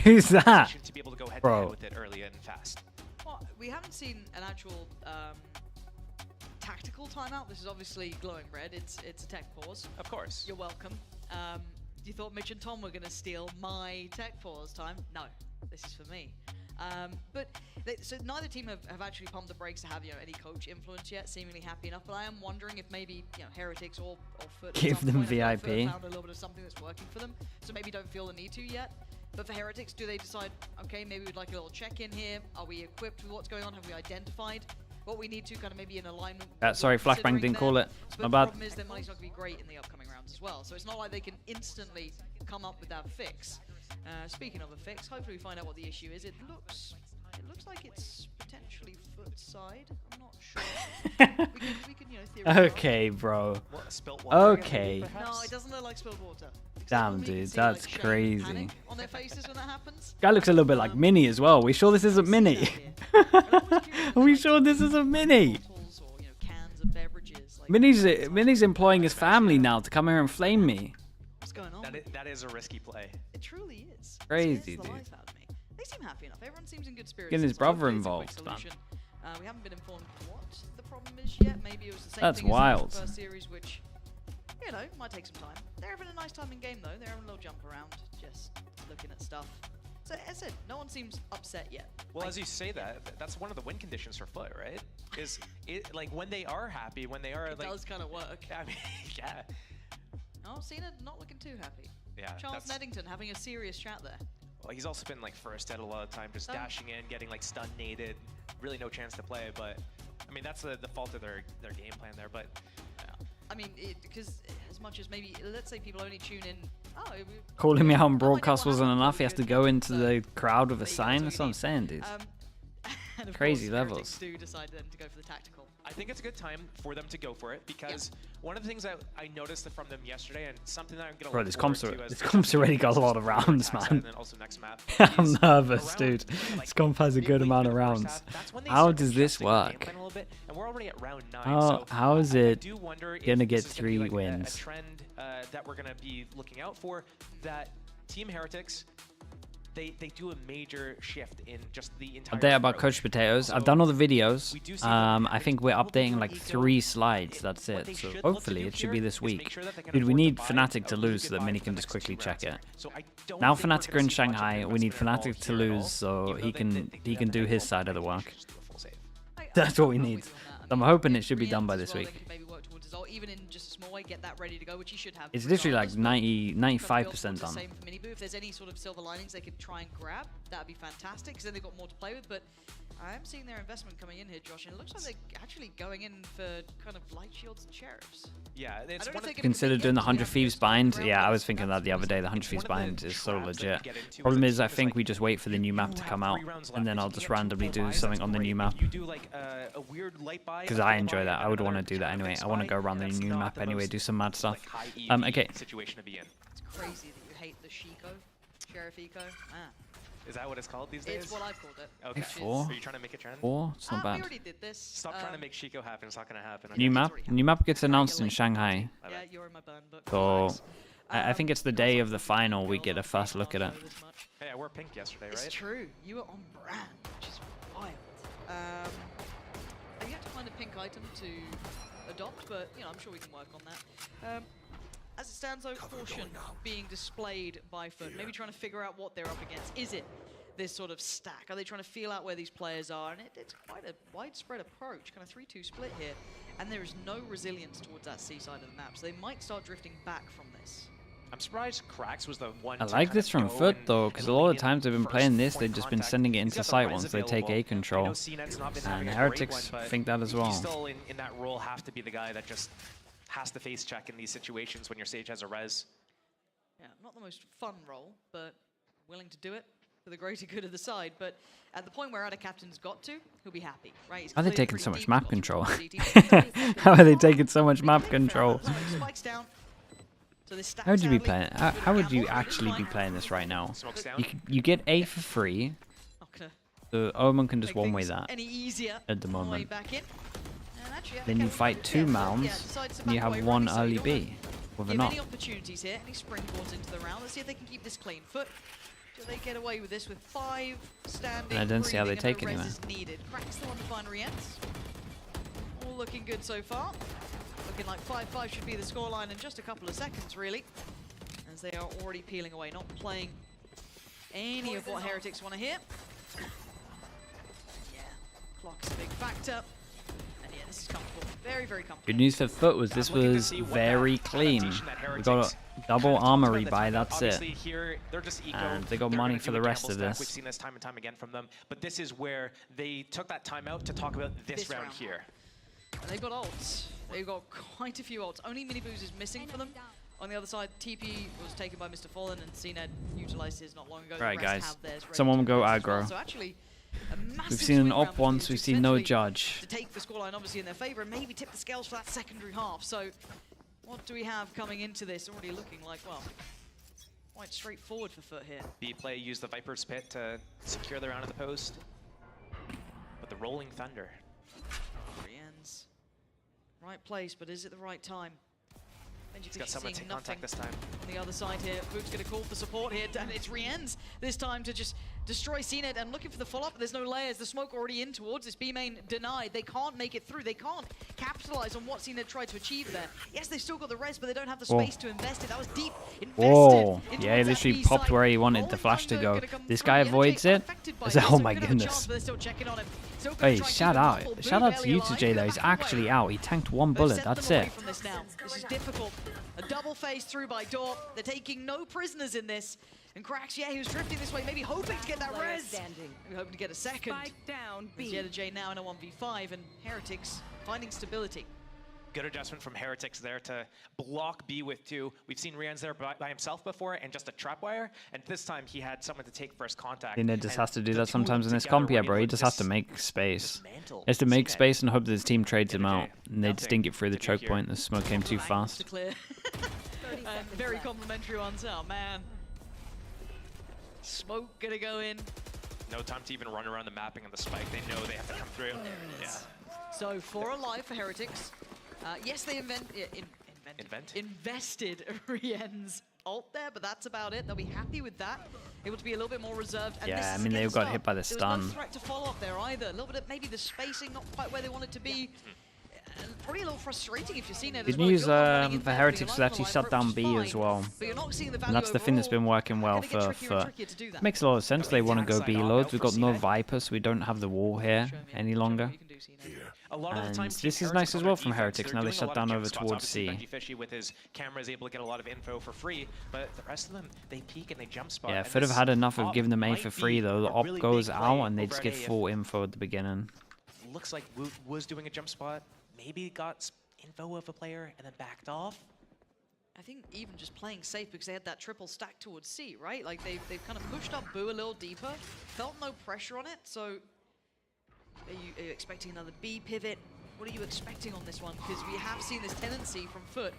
Who's that? to be able to go head to Bro. head with it early and fast. Well, we haven't seen an actual tactical timeout. This is obviously glowing red. It's a tech pause. Of course. You're welcome. You thought Mitch and Tom were going to steal my tech pause time? No, this is for me. So neither team have actually pumped the brakes to have any coach influence yet. Seemingly happy enough, but I am wondering if maybe Heretics or Foot Give them I feel like VIP. Foot have found a little bit of something that's working for them, so maybe don't feel the need to yet. But for Heretics, do they decide, okay, maybe we'd like a little check-in here? Are we equipped with what's going on? Have we identified what we need to kind of maybe in alignment? Sorry, Flashbang didn't call it. But My the bad. problem is their money's not going to be great in the upcoming rounds as well. So it's not like they can instantly come up with that fix. Speaking of a fix, hopefully we find out what the issue is. It looks like it's potentially Foot side. I'm not sure. we can theorize. Okay, bro. What, spilt water Okay. again, No, it doesn't look like spilled water. Damn, dude, that's crazy. On their faces when that happens. Guy looks a little bit like Minnie as well. We sure this isn't Minnie? Are we sure this isn't Minnie? Minnie's employing his family now to come here and flame me. What's going on? That is a risky play. It truly is. Crazy, Scares the dude. life out of me. They seem happy enough. Everyone seems in good spirits. Getting his So brother hopefully it's a quick involved, man. solution. We haven't been informed what the problem is yet. Maybe it was the same That's thing wild. as the first series, which, might take some time. They're having a nice time in game, though. They're having a little jump around, just looking at stuff. So, as I said, no one seems upset yet. Well, as you say that, that's one of the win conditions for Foot, right? Is it like when they are happy, when they are It like... does kind of work. I mean, yeah. Oh, Cena not looking too happy. Yeah, Charles Neddington having a serious chat there. Well, he's also been like first at a lot of time, just dashing in, getting like stun naded, really no chance to play. But I mean, that's the fault of their game plan there. But I mean, because as much as maybe, let's say people only tune in. Calling me out on broadcast wasn't enough. He has to go into the crowd with a sign. That's what I'm saying, dude. And of Crazy course, levels. Heretics do decide then to go for the tactical. I think it's a good time for them to go for it because one of the things that I noticed from them yesterday and something that I'm going to Bro, this comp's already got a lot of rounds, man. And then also next map I'm nervous, dude. This comp has a good amount of rounds. How does this work? And we're already at round 9. How is it do wonder if gonna get this is gonna be 3 like wins? A trend that we're going to be looking out for, that Team Heretics, they do a major shift in just the entire Update about approach. Coach Potatoes. I've done all the videos. I think we're updating like 3 slides. That's it. So hopefully it should be this week. Dude, we need FNATIC to lose so that Minnie can just quickly check it. Now FNATIC are in Shanghai. We need FNATIC to lose so he can do his side of the work. That's what we need. I'm hoping it should be done by this week. Maybe work towards his ult, even in just a small way, get that ready to go, which he should have. It's literally like regardless. 95% The done. same for Miniboo. If there's any sort of silver linings they could try and grab, that'd be fantastic, because then they've got more to play with. But I'm seeing their investment coming in here, Josh, and it looks like they're actually going in for kind of light shields and sheriffs. Yeah, it's Consider doing the 100 Thieves bind. Yeah, I was thinking that the other day. The 100 Thieves bind is so legit. Problem is, I think we just wait for the new map to come out, and then I'll just randomly do something on the new map. Because I enjoy that. I would want to do that anyway. I want to go around the new map anyway, do some mad stuff. Okay. It's crazy that you hate the Shiko, Sheriff Eco. Man. Is that what it's called these days? It's what I've called it. Okay. 4. Are you trying to make a trend? 4. It's not bad. We already did this. Stop trying to make Shiko happen. It's not going to happen. New map. New map gets announced in Shanghai. Yeah, you're in my burn book. So I think it's the day of the final we get a first look at it. Hey, I wore pink yesterday, right? It's true. You were on brand, which is wild. I've yet to find a pink item to adopt, but you know, I'm sure we can work on that. As it stands though, caution being displayed by Foot. Maybe trying to figure out what they're up against. Is it this sort of stack? Are they trying to feel out where these players are? And it's quite a widespread approach, kind of 3-2 split here. And there is no resilience towards that C side of the map, so they might start drifting back from this. I'm surprised Krax was the one. I like this from Foot though, because a lot of times they've been playing this, they've just been sending it into site once they take A control. And Heretics think that as well. You still in that role have to be the guy that just has to face check in these situations when your Sage has a res. Yeah, not the most fun role, but willing to do it for the greater good of the side. But at the point where our captain's got to, he'll be happy, right? How are they taking so much map control? How are they taking so much map control? How would you be playing? How would you actually be playing this right now? You get A for free. The Omen can just one-way that at the moment. Then you fight 2 mounds, and you have 1 early B with a knock. Many opportunities here, and he springboards into the round. Let's see if they can keep this clean. Foot, do they get away with this with 5 standing? And I don't see how they take it anywhere. Cracks the one to find Rienz. All looking good so far. Looking like 5-5 should be the scoreline in just a couple of seconds, really, as they are already peeling away, not playing any of what Heretics want to hear. Yeah, clock's a big factor. This is comfortable. Very, very comfortable. Good news for Foot was this was very clean. We got a double armory buy, that's it. And they got money for the rest of this. We've seen this time and time again from them, but this is where they took that time out to talk about this round here. And they've got ults. They've got quite a few ults. Only mini boost is missing for them. On the other side, TP was taken by Mr. Fallen, and CNED utilized his not long ago. Right, guys. Someone go aggro. So actually, we've seen an op once, we've seen no judge. To take the scoreline obviously in their favor and maybe tip the scales for that secondary half. So what do we have coming into this? Already looking like, well, quite straightforward for Foot here. The play used the Viper's Pit to secure the round of the post. But the Rolling Thunder. Rienz. Right place, but is it the right time? He's got someone to take contact this time. On the other side here, Foot's going to call for support here, and it's Rienz this time to just destroy CNED and looking for the follow-up. There's no layers. The smoke already in towards this. B main denied. They can't make it through. They can't capitalize on what CNED tried to achieve there. Yes, they've still got the res, but they don't have the space to invest it. That was deep invested. Whoa. Yeah, he literally popped where he wanted the flash to go. This guy avoids it. Oh my goodness. Hey, shout out to you to Jay though. He's actually out. He tanked 1 bullet. That's it. This is difficult. A double phase through by Door. They're taking no prisoners in this. And Krax, yeah, he was drifting this way, maybe hoping to get that res. Maybe hoping to get a second. Jada J now in a 1v5, and Heretics finding stability. Good adjustment from Heretics there to block B with 2. We've seen Rienz there by himself before and just a trapwire, and this time he had someone to take first contact. And it just has to do that sometimes in this comp, yeah, bro. He just has to make space. He has to make space and hope that his team trades him out. And they just didn't get through the choke point. The smoke came too fast. Very complimentary ones. Oh, man. Smoke gonna go in. No time to even run around the mapping and the spike. They know they have to come through. Yeah. So 4 alive for Heretics. Yes, they invested Rienz ult there, but that's about it. They'll be happy with that. Able to be a little bit more reserved. And yeah, I mean, they got hit by the stun. There was no threat to follow up there either. A little bit of maybe the spacing not quite where they want it to be. Probably a little frustrating if you've seen it. Good news for Heretics to actually shut down B as well. And that's the thing that's been working well for makes a lot of sense. They want to go B loads. We've got no Viper, so we don't have the wall here any longer. A lot of the time, this is nice as well from Heretics. Now they shut down over towards C. Benji Fishy with his camera is able to get a lot of info for free, but the rest of them, they peek and they jump spot. Yeah, and Fid have this had enough of op giving them A might for be free though. The a op really goes big out play and they just get already. full info at the beginning. Looks like Woot was doing a jump spot, maybe got info of a player and then backed off. I think even just playing safe because they had that triple stack towards C, right? Like they've kind of pushed up Boo a little deeper, felt no pressure on it. So are you expecting another B pivot? What are you expecting on this one? Because we have seen this tendency from Foot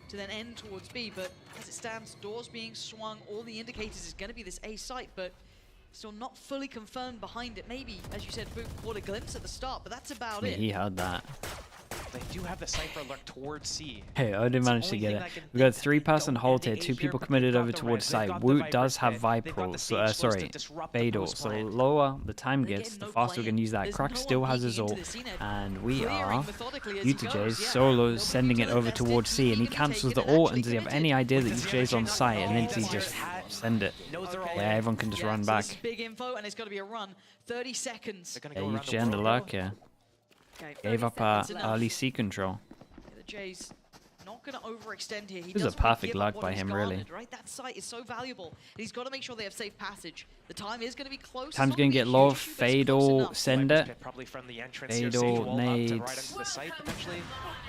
to then end towards B, but as it stands, doors being swung, all the indicators is going to be this A site, but still not fully confirmed behind it. Maybe, as you said, Boot caught a glimpse at the start, but that's about it. He had that. They do have the Cypher alert towards C. Hey, I did manage to get it. We got 3-person hold here, 2 people committed over towards site. Woot does have Viper, sorry, Bador. So the lower the time gets, the faster we can use that. Crack still has his ult, and we are UTJ's solo sending it over towards C, and he cancels the ult. And does he have any idea that UTJ's on site? And then he just send it. Yeah, everyone can just run back. Big info, and it's got to be a run. 30 seconds. Yeah, UTJ under luck, yeah. Gave up our early C control. The J's not going to overextend here. It was a perfect luck by him, really. Right? That site is so valuable. He's got to make sure they have safe passage. The time is going to be close. Time's going to get low. Fatal, send it. Fatal, nades.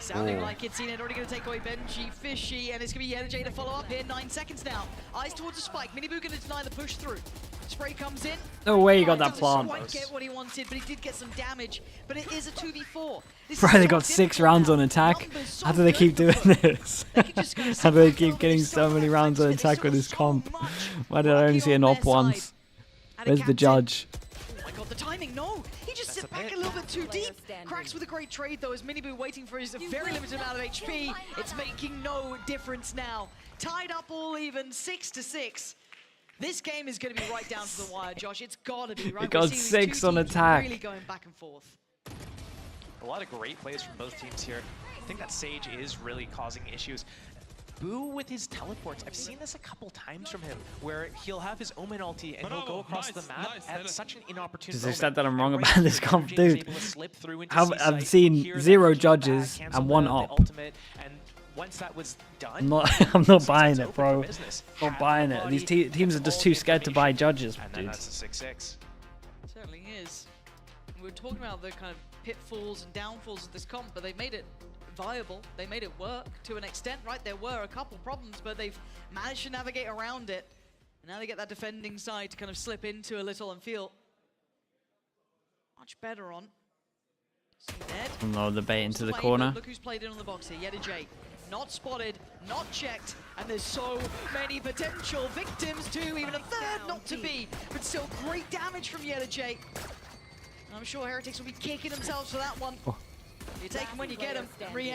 Sounding like it's in it. Already going to take away Benji Fishy, and it's going to be J to follow up here. 9 seconds now. Eyes towards the spike. Miniboo going to deny the push through. Spray comes in. No way he got that plant. Doesn't quite get what he wanted, but he did get some damage. But it is a 2v4. Bro, they got 6 rounds on attack. How do they keep doing this? How do they keep getting so many rounds on attack with this comp? Why did I only see an op once? Where's the judge? Oh my god, the timing, no! He just sits back a little bit too deep. Cracks with a great trade though, as Miniboo waiting for his very limited amount of HP. It's making no difference now. Tied up all even, 6-6. This game is going to be right down to the wire, Josh. It's got to be, right? He got 6 on attack. Really going back and forth. A lot of great plays from both teams here. I think that Sage is really causing issues. Boo with his teleports. I've seen this a couple times from him, where he'll have his Omen ulti and he'll go across the map at such an inopportune Does moment. it said that I'm wrong about this comp, dude? I've seen 0 judges and 1 op. Once that was done, I'm not buying it, bro. Not buying it. These teams are just too scared to buy judges, dude. That's a 6-6. Certainly is. We were talking about the kind of pitfalls and downfalls of this comp, but they made it viable. They made it work to an extent, right? There were a couple problems, but they've managed to navigate around it. And now they get that defending side to kind of slip into a little and feel much better on. Load the bait into the corner. Look who's played in on the box here. J. Not spotted, not checked, and there's so many potential victims too, even a third not to be, but still great damage from J. And I'm sure Heretics will be kicking themselves for that one. You take them when you get them.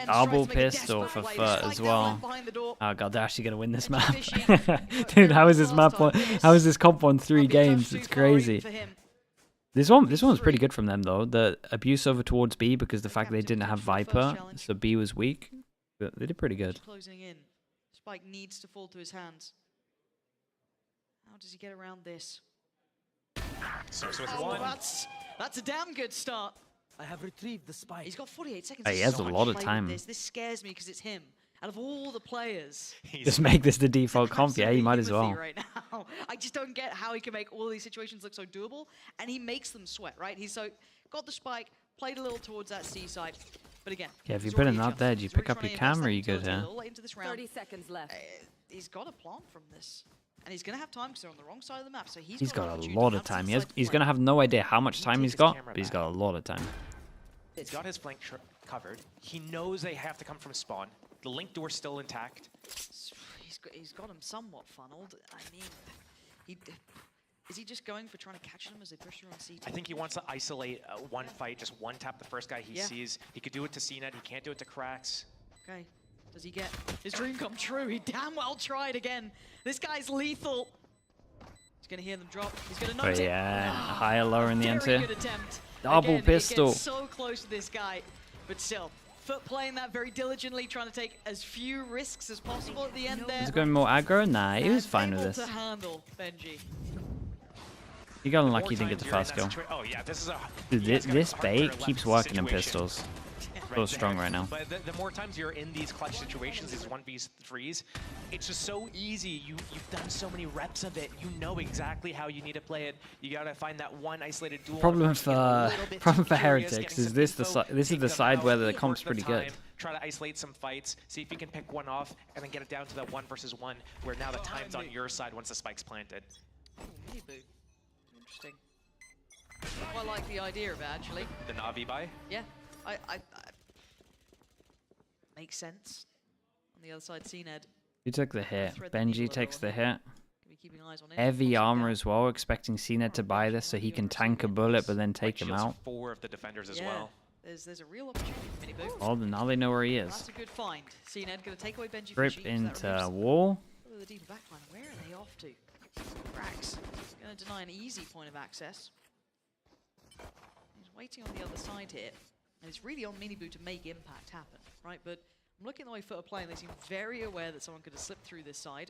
Double pistol for Furt as well. Oh god, they're actually gonna win this map. Dude, how is this map on? How is this comp on 3 games? It's crazy. This one's pretty good from them though. The abuse over towards B because the fact they didn't have Viper, so B was weak. But they did pretty good. Closing in. Spike needs to fall to his hands. How does he get around this? That's a damn good start. I have retrieved the spike. He's got 48 seconds. He has a lot of time. This scares me because it's him. Out of all the players, just make this the default comp. Yeah, he might as well. Right now. I just don't get how he can make all these situations look so doable, and he makes them sweat. Right? He's so got the spike, played a little towards that C side, but again. Yeah, if you put it out there, do you pick up your camera? You good here? 30 seconds left. He's got a plan from this. And he's going to have time because they're on the wrong side of the map, so he's got a lot of time. He's going to have no idea how much time he's got, but he's got a lot of time. He's got his flank covered. He knows they have to come from spawn. The link door's still intact. He's got him somewhat funneled. I mean, is he just going for trying to catch them as they push through on CT? I think he wants to isolate one fight, just one tap the first guy he sees. He could do it to CNET, he can't do it to Cracks. Okay. Does he get his dream come true? He damn well tried again. This guy's lethal. He's going to hear them drop. He's going to note it. Yeah, higher, lower in the end here. Very good attempt. Double again, pistol. So close to this guy, but still. Foot playing that very diligently, trying to take as few risks as possible at the end there. He's going more aggro? Nah, he was fine with this. To handle Benji. You got unlucky you didn't get the first kill. Oh yeah, this is a Dude, this bait keeps working in pistols. So strong right now. But the more times you're in these clutch situations, these 1v3s, it's just so easy. You've done so many reps of it. You know exactly how you need to play it. You gotta find that one isolated duel. Problem for Heretics is this is the side where the comp's pretty good. Try to isolate some fights, see if you can pick one off, and then get it down to that 1 versus 1, where now the time's on your side once the spike's planted. Maybe. Interesting. I quite like the idea of it, actually. The Navi buy? Yeah, I makes sense. On the other side, CNED. Who took the hit? Benji takes the hit. Keeping eyes on it. Heavy armor as well, expecting CNED to buy this so he can tank a bullet but then take him out. 4 of the defenders as well. There's a real opportunity for Miniboo. Oh, now they know where he is. That's a good find. CNED going to take away Benji Grip Fishy, into wall. The deeper backline. Where are they off to? Rax going to deny an easy point of access. He's waiting on the other side here. And it's really on Miniboo to make impact happen, right? But I'm looking at the way Foot are playing. They seem very aware that someone could have slipped through this side.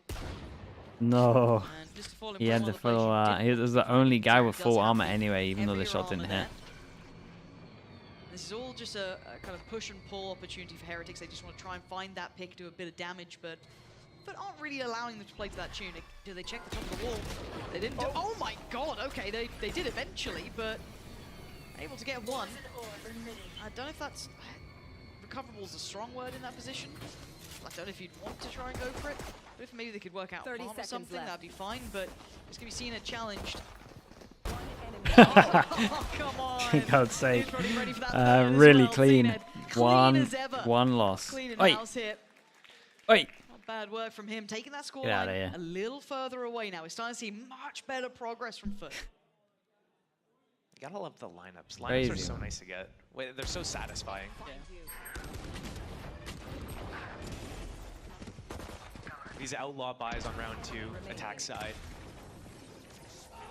No. And just to fall in He had the full, he was the only guy with full armor anyway, even though the shot didn't hit. This is all just a kind of push and pull opportunity for Heretics. They just want to try and find that pick, do a bit of damage, but aren't really allowing them to play to that tune. Do they check the top of the wall? They didn't do. Oh my god, okay, they did eventually, but able to get one. I don't know if that's... recoverable is a strong word in that position. I don't know if you'd want to try and go for it, but if maybe they could work out 30 palm or seconds something, left. that'd be fine, but it's going to be seen challenged. Oh, come on. God's sake. Ready for that Really well, clean. Clean as ever. One loss. Clean and Oi. house hit. Oi. Not bad work from him. Taking that Get outta scoreline here. a little further away now. We're starting to see much better progress from Foot. You gotta love the lineups. Lineups Crazy. are so nice to get. They're so satisfying. These outlaw buys on round 2, attack side.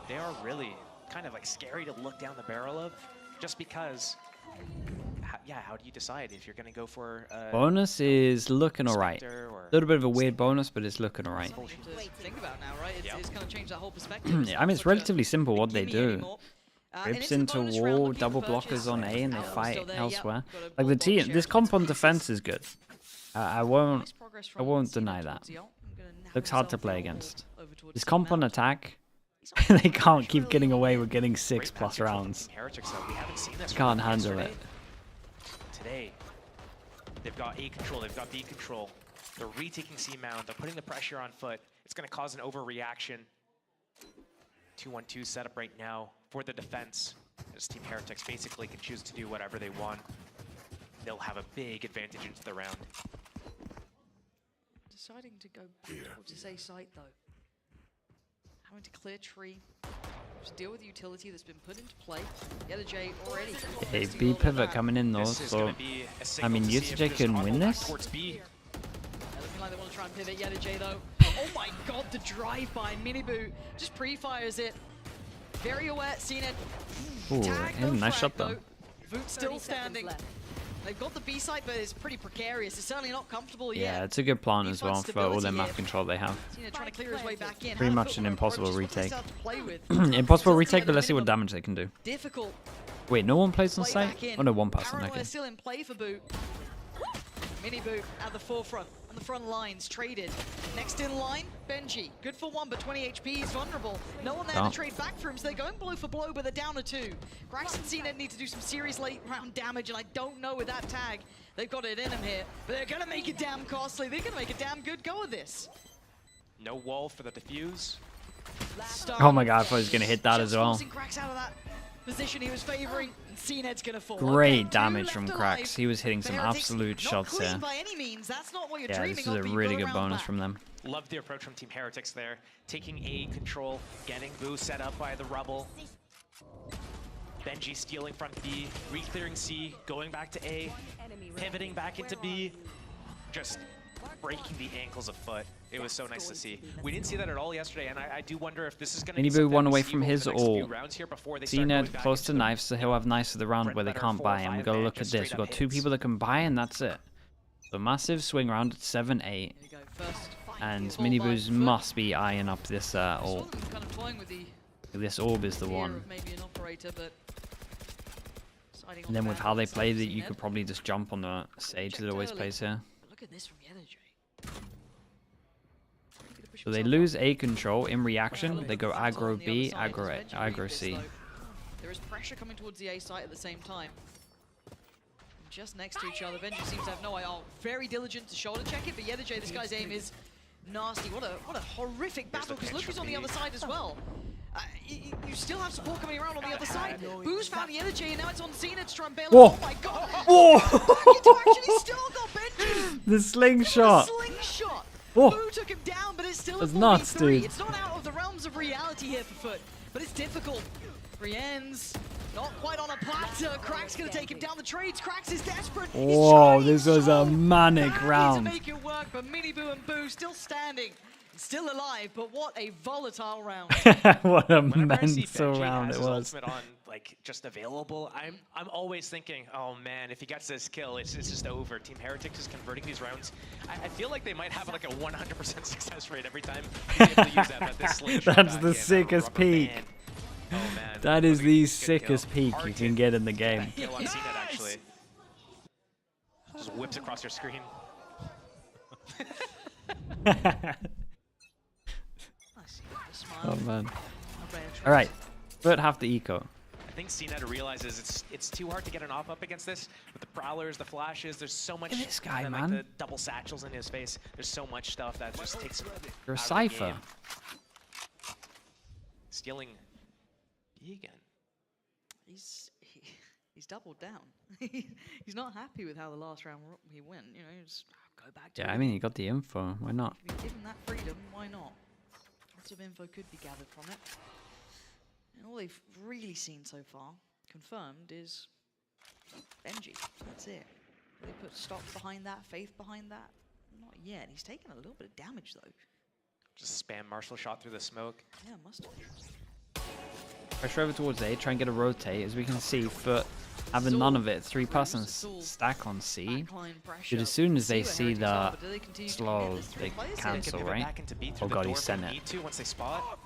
They are really kind of like scary to look down the barrel of, just because, how do you decide if you're gonna go for Bonus is looking alright. Spectre or- A little bit of a weird bonus, but it's looking alright. Something to think about now, right? It's kind of changed that whole perspective. Yeah, I mean, it's relatively simple what they do. And Grips into the into bonus round, wall, looking double for purchase. blockers on A, and they Still fight there, elsewhere. got a Like the ball team, share this into comp on Greece. defense is good. I won't deny that. Looks hard to play against. This comp on attack, they can't keep getting away with getting 6+ rounds. Heretics, though. We haven't seen this Can't from handle yesterday. it. Today, they've got A control, they've got B control. They're retaking C mount, they're putting the pressure on Foot. It's going to cause an overreaction. 2-1-2 setup right now for the defense. This Team Heretics basically can choose to do whatever they want. They'll have a big advantage into the round. Deciding to go back towards this A site, though. Having to clear tree. Just deal with the utility that's been put into play. Yetta J already. A B pivot coming in though, This is so gonna be a I signal mean, to see Yetta if J there's can an win auto back this. towards B. Looking like they want to try and pivot Yetta J, though. Oh my god, the drive-by. Miniboo just pre-fires it. Very aware, seen it. Ooh, Tag, hey, no nice frag, shot though. Voot still standing. They've got the B site, but it's pretty precarious. It's certainly not comfortable yet. Yeah, it's a good plan as well for all their map control they have. Cena trying to clear his way back in. Pretty much an impossible retake. to play with. Impossible retake, but let's see what damage they can do. Difficult. Wait, no one plays on Play site? back in. Oh no, one person, Paranoia okay. still in play for Boot. Mini Boot at the forefront. On the front lines, traded. Next in line, Benji. Good for 1, but 20 HP. He's vulnerable. No one there Oh. to trade back for him, so they're going blow for blow, but they're down to 2. Grax and CNED need to do some serious late round damage, and I don't know with that tag. They've got it in them here, but they're gonna make it damn costly. They're gonna make a damn good go of this. No wall for the defuse. Oh my god, I thought he was going to hit that as well. Forcing Grax out of that position he was favoring, and CNED's gonna fall. Great Okay, damage 2 from left Krax. alive. He was hitting some Heretics, absolute not shots clean there. by any means. That's not what you're Yeah, dreaming this is of, a but you've really got a good round bonus back. from them. Love the approach from Team Heretics there. Taking A control, getting Boo set up by the Rubble. Benji stealing front B, re-clearing C, going back to A, pivoting back into B. Just breaking the ankles of Foot. It was so nice to see. We didn't see that at all yesterday, and I do wonder if this is going to be Miniboo one away something from we see his over the next few ult. rounds here before they start CNED going back close to into knife, so he'll have knives of the round where they can't buy, and we gotta look at this. We've got 2 people that can buy, and that's it. So massive swing round at 7-8. First, And Miniboo's must be eyeing up this ult. kind of toying with the This orb is the Fear one. of maybe an operator, but And then with how they play that, you could probably just jump on the stage that always plays here. look at this from Energy. So they lose A control in reaction. They go aggro B, aggro C. There is pressure coming towards the A site at the same time. Just next to each other, Benji seems to have no eye. Oh, very diligent to shoulder check it, but Yedajay, this guy's aim is nasty. What a horrific battle, because look who's on the other side as well. You still have support coming around on the other side. Boo's found the Energy, and now it's on Cena to try and bail Whoa. out. Oh my god! Whoa! Actually still got Benji! The slingshot! Slingshot! Whoa. Boo took him down, but it's still That's a 4v3. nuts, dude. It's not out of the realms of reality here for Foot, but it's difficult. Brienne's not quite on a platter. Crack's gonna take him down the trades. Cracks is desperate. Whoa, this was a manic To round. make it work, but Mini Boo and Boo still standing, still alive, but what a volatile round. What a Whenever I see mental Benji round has it his was. ultimate on, like, just available, I'm always thinking, oh man, if he gets this kill, it's just over. Team Heretics is converting these rounds. I feel like they might have like a 100% success rate every time they able to use that, but this slingshot That's back the in, sickest rubber peak. band. Oh man. That is What a the good sickest kill. peak you can get in the game. Kill on CNET actually. Just whips across your screen. Oh man. Alright, Foot have the eco. I think CNET realizes it's too hard to get an op up against this with the prowlers, the flashes. There's so much. Look at this guy, and then, man. Like the double satchels in his face. There's so much stuff that just takes him. You're a out of the Cypher. game. Stealing B again. He's doubled down. He's not happy with how the last round he went. You know, just go back to Yeah, it. I mean, you got the info. Why not? If you give him that freedom, why not? Lots of info could be gathered from it. And all they've really seen so far, confirmed, is Benji. That's it. They put stocks behind that, faith behind that? Not yet. He's taken a little bit of damage, though. Just spam martial shot through the smoke. Yeah, must have. Pressure over towards A, try and get a rotate. As we can see, Foot having none of it. 3+ and stack on C. But as soon as they see the slow, they cancel, right? Oh god, he sent it. Once they spot.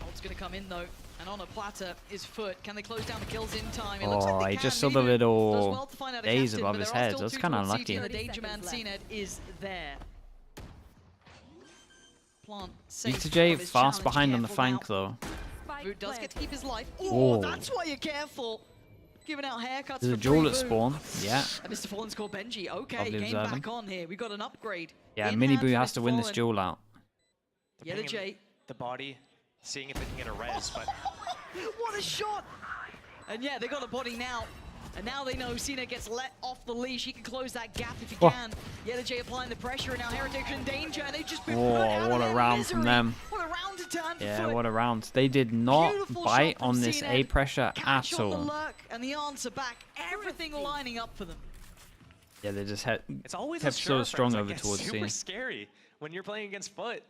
Ult's gonna come in though, and on a platter is Foot. Can they close down the kills in time? It looks Oh, like they I can. just saw the Mini Boo does little well to find out a days captain, above but his there are head. still That's two kind of towards CT, unlucky. and the Danger Man CNED is there. Plant safe VCT of his fast challenge, behind on the careful flank now. though. Boo does get to keep his life. Oh. Oh, that's why you're careful. Giving out haircuts There's a for duel free, at Boo. spawn. Yeah. And Mr. Fallen's called Benji. Okay, Lovely game observing. back on here. We got an upgrade. Yeah, in Mini hand Boo for has Mr. to win this Fallen. duel out. They're pinging Yedajay. the body, seeing if they can get a res, but What a shot! And yeah, they got a body now. And now they know Cena gets let off the leash. He can close that gap if he Oh. can. Yedajay applying the pressure, and now Heretics in danger. And they've just been Whoa, put out what of a their round misery. from them. What a round to turn for Yeah, Foot. what a round. They did not Beautiful bite shot from on this CNED. A pressure Catch at on the all. lurk, and the answer back. Everything lining up for them. Yeah, they just it's always kept a so sure strong friends, over like, towards it's C. super scary when you're playing against Foot.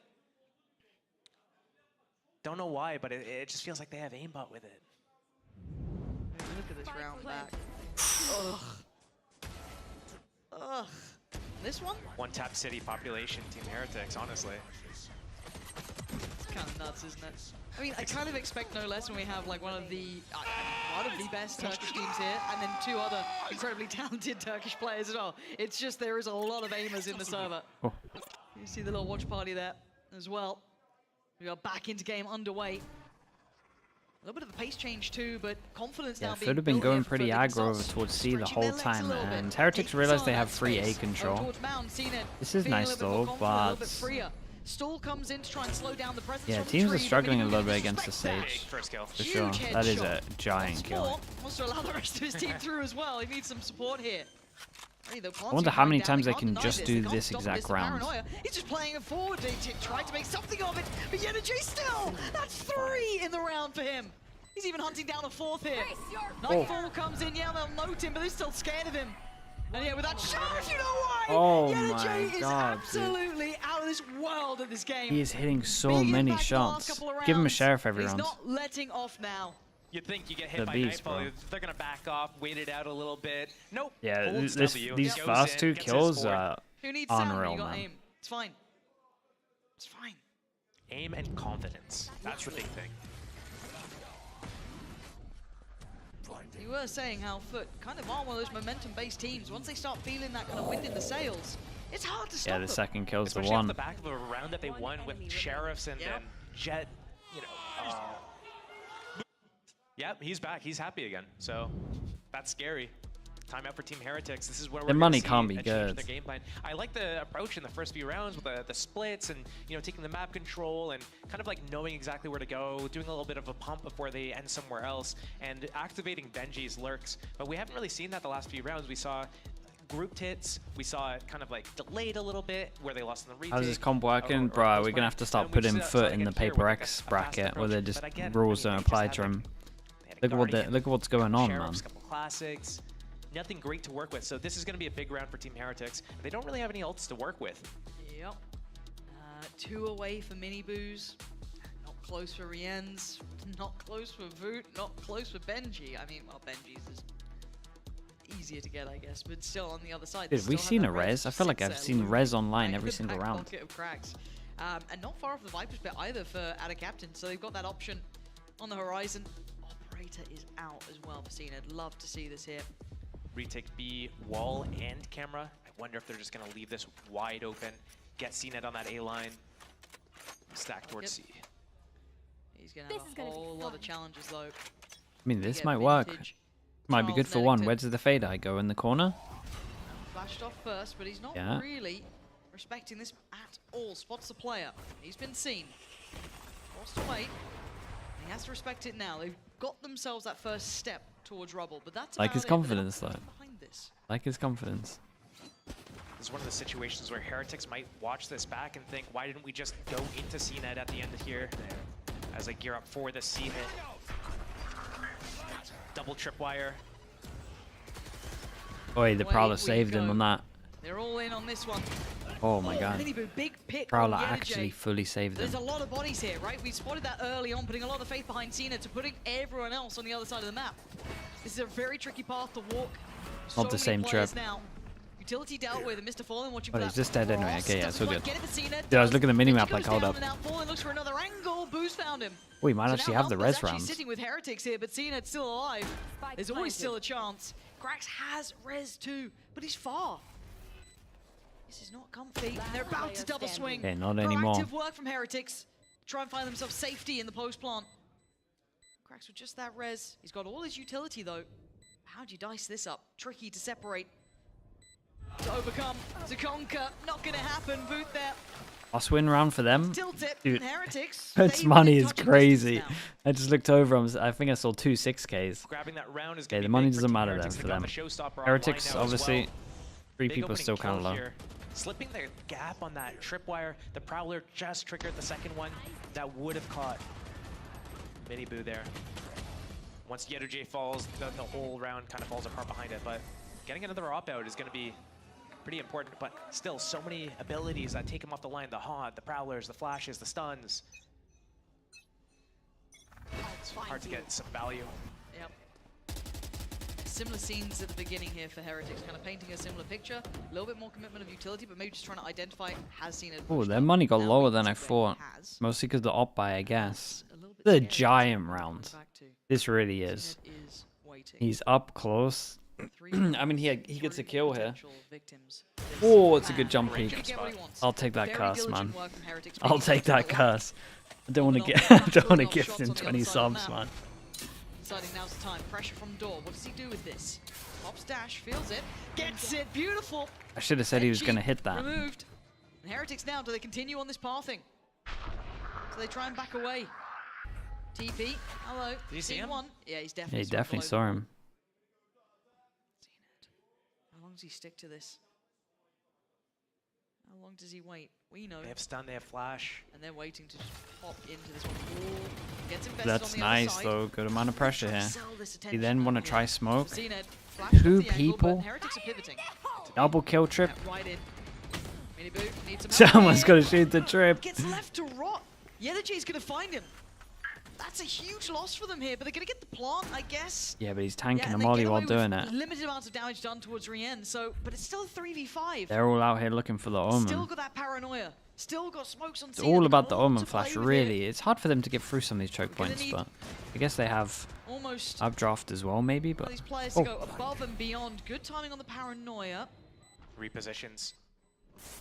Don't know why, but it just feels like they have aimbot with it. Look at this round back. Ugh. Ugh. This one? One tap city population, Team Heretics, honestly. It's kind of nuts, isn't it? I mean, I kind of expect no less when we have like one of the best Turkish teams here, and then two other incredibly talented Turkish players as well. It's just there is a lot of aimers in the server. Oh. You see the little watch party there as well. We are back into game underway. A little bit of a pace change too, but confidence Yeah, now Foot being have been built going here for pretty Foot. They can aggro over start towards C the stretching whole their legs a time, little bit. and Heretics realize they have free A Space. control. Towards Mound, seen it. This is Feeling a nice little bit more though, confident, a little bit but freer. Stall comes in to try and slow down the presence yeah, from the teams are tree, but struggling a Mini little Boo bit against the disrespects stage. that. First kill. For sure. Huge That is a headshot. giant Wants kill. more, wants to allow the rest of his team through as well. He needs some support here. I wonder how many times they can just do this exact round. He's just playing it forward. They tried to make something of it, but Yedajay still. That's 3 in the round for him. He's even hunting down a 4th here. Nightfall comes in, yeah, they'll note him, but they're still scared of him. And yeah, with that shot, you know why? Oh Yedajay my is god, absolutely out of this world at this game. He is hitting so Big many impact the last shots. couple of Give him a rounds, sheriff every but round. He's not letting off now. You'd think you get hit The by beast, Nightfall, bro. they're gonna back off, wait it out a little bit. Nope. Yeah, holds these W, goes first in, two gets his kills fourth. are Who needs sound when unreal, you got man. aim? It's fine. It's fine. Aim and confidence. That's the big thing. You were saying how Foot kind of are one of those momentum-based teams. Once they start feeling that kind of wind in the sails, it's hard to stop Yeah, the them. second kill's the Especially off one. the back of a round that they won with Sheriffs and then Jet, you know. Yep, he's back. He's happy again. So that's scary. Timeout for Team Heretics. This is where The we're money gonna can't see be a change in good. their game plan. I like the approach in the first few rounds with the splits and, you know, taking the map control and kind of like knowing exactly where to go, doing a little bit of a pump before they end somewhere else, and activating Benji's lurks. But we haven't really seen that the last few rounds. We saw grouped hits. We saw it kind of like delayed a little bit where they lost in the retake. How's this comp working? Bro, we're gonna have to start putting Foot in the Paper X bracket where they just rules don't apply to him. Look at what's going on, man. Sheriffs, couple classics. Nothing great to work with. So this is going to be a big round for Team Heretics. They don't really have any ults to work with. Yep. 2 away for Mini Boos. Not close for Rienz. Not close for Voot. Not close for Benji. I mean, well, Benji's is easier to get, I guess, but still on the other side. Dude, we've seen a Rez. I feel like I've seen Rez online every single round. Pocket of cracks. And not far off the Viper's bet either for Adaptation. So they've got that option on the horizon. Operator is out as well for Cena. I'd love to see this here. Retake B, wall and camera. I wonder if they're just going to leave this wide open. Get CNET on that A line. Stack towards C. He's going to have a whole lot of challenges though. I mean, this might work. Might be good for one. Where does the fade eye go? In the corner? Flashed off first, but he's not really respecting this at all. Spots the player. He's been seen. Forced away. He has to respect it now. They've got themselves that first step towards rubble, but that's Like his confidence, though. This. Like his confidence. This is one of the situations where Heretics might watch this back and think, why didn't we just go into CNET at the end of here as they gear up for the C hit. Double tripwire. Oi, the Prowler saved him on that. They're all in on this one. Oh my god. Miniboo, big pick Prowler on Yenergy. actually fully saved There's him. a lot of bodies here, right? We spotted that early on, putting a lot of faith behind Cena to putting everyone else on the other side of the map. This is a very tricky path to walk. Not the same trip. Now. Utility dealt with, and Mr. Fallen watching Oh, for he's that just dead anyway. cross. Okay, yeah, it's all good. Doesn't quite get it for Cena. Dude, I was looking at the minimap Benji like, goes hold down, up. and now Fallen looks for another angle. Boost found him. We might So actually now have the Alpha's res actually rounds. sitting with Heretics here, but Cenet's still alive. There's always still a chance. Grax has res too, but he's far. This is not comfy. They're about to double swing. Okay, not anymore. Proactive work from Heretics. Try and find themselves safety in the post plant. Grax with just that res. He's got all his utility though. How'd you dice this up? Tricky to separate. To overcome, to conquer. Not gonna happen. Boot there. Last win round for them. Tilt it. Dude, Heretics. Its money is crazy. I just looked over. I think I saw 2 6Ks. Grabbing that round is Okay, gonna the be money big for doesn't Team matter then Heretics. for They've got them. the showstopper online Heretics, now as obviously, well. 3 Big people opening still kind of kill low. here. Slipping their gap on that tripwire. The Prowler just triggered the second one. That would have caught Miniboo there. Once Yenergy falls, the whole round kind of falls apart behind it. But getting another op-out is going to be pretty important. But still, so many abilities that take him off the line. The Haunt, the Prowlers, the Flashes, the Stuns. It's hard to get some value. Yep. Similar scenes at the beginning here for Heretics, kind of painting a similar picture. A little bit more commitment of utility, but maybe just trying to identify has seen it. Oh, their money got lower than I thought. Mostly because the op buy, I guess. The giant round. This really is. He's up close. I mean, he gets a kill here. Oh, it's a good jump peek. I'll take that curse, man. I'll take that curse. I don't want to get. I don't want to gift him 20 subs, man. Deciding now's the time. Pressure from Door. What does he do with this? Pops dash, feels it, gets it. Beautiful. I should have said he was going to hit that. Removed. And Heretics now, do they continue on this pathing? So they try and back away. TP, hello. Did you see him? One. Yeah, he's Yeah, definitely. he definitely saw him. How long does he stick to this? How long does he wait? We know. They have stun, they have flash. And they're waiting to just pop into this one. Ooh, gets invested That's on the nice, other side. though. Good amount of pressure here. Sell this You then want to try smoke. Zened flashed 2 off the angle, people. but Heretics are pivoting. Double kill trip. Yeah, right in. Miniboo needs some help Someone's here. got to shoot the trip. Gets left to rot. Yenergy's going to find him. That's a huge loss for them here, but they're going to get the plant, I guess. Yeah, but he's tanking and a they molly get while away doing with it. limited amounts of damage done towards Rien, so, but it's still a 3v5. They're all out here looking for the Still omen. got that paranoia. Still got smokes on It's Cena, all they've about got the a lot Omen to Flash, play with really. here. It's hard for them to get through some of these choke points, but I guess they have Almost updraft as well, maybe. one But of these players to go above and beyond. Good timing on the paranoia. Repositions.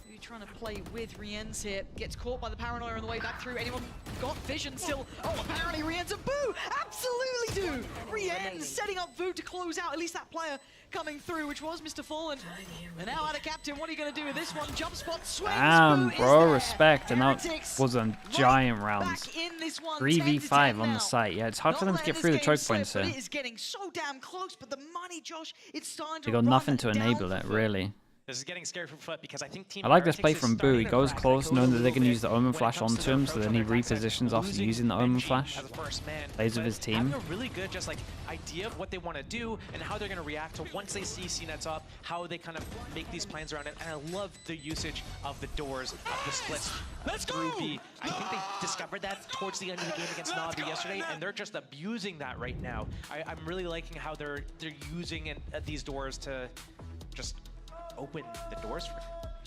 You're trying to play with Rien's here. Gets caught by the paranoia on the way back through. Anyone got vision still? Oh, apparently Rien's a boo! Absolutely do! Rien setting up Vu to close out at least that player coming through, which was Mr. Fallen. And now out of captain, what are you going to do with this one? Jump spot, swings, damn, Vu bro, is there. respect. And that Heretics was a giant round. back in this one, 3v5 on now. the site. Yeah, it's hard for Not them to get letting through the this game choke points slip, but here. it is getting so damn close, but the money, Josh, it's starting to They got run nothing to down enable for it, Foot. really. This is getting scary for Foot because I think Team I like this Heretics play is from Boo. starting He to goes crack that close, code knowing a that they're little going to bit use the Omen when it Flash comes to onto their him, so approach then he on their backside. repositions after Losing using the Omen Benji Flash. as a first man, Plays with but his team. having a really good just like idea of what they want to do and how they're going to react to once they see CNET's up, how they kind of make these plans around it. And I love the usage of the doors, of the splits. Let's go! I think they discovered that towards the end of the game against Navi yesterday, and they're just abusing that right now. I'm really liking how they're using these doors to just open the doors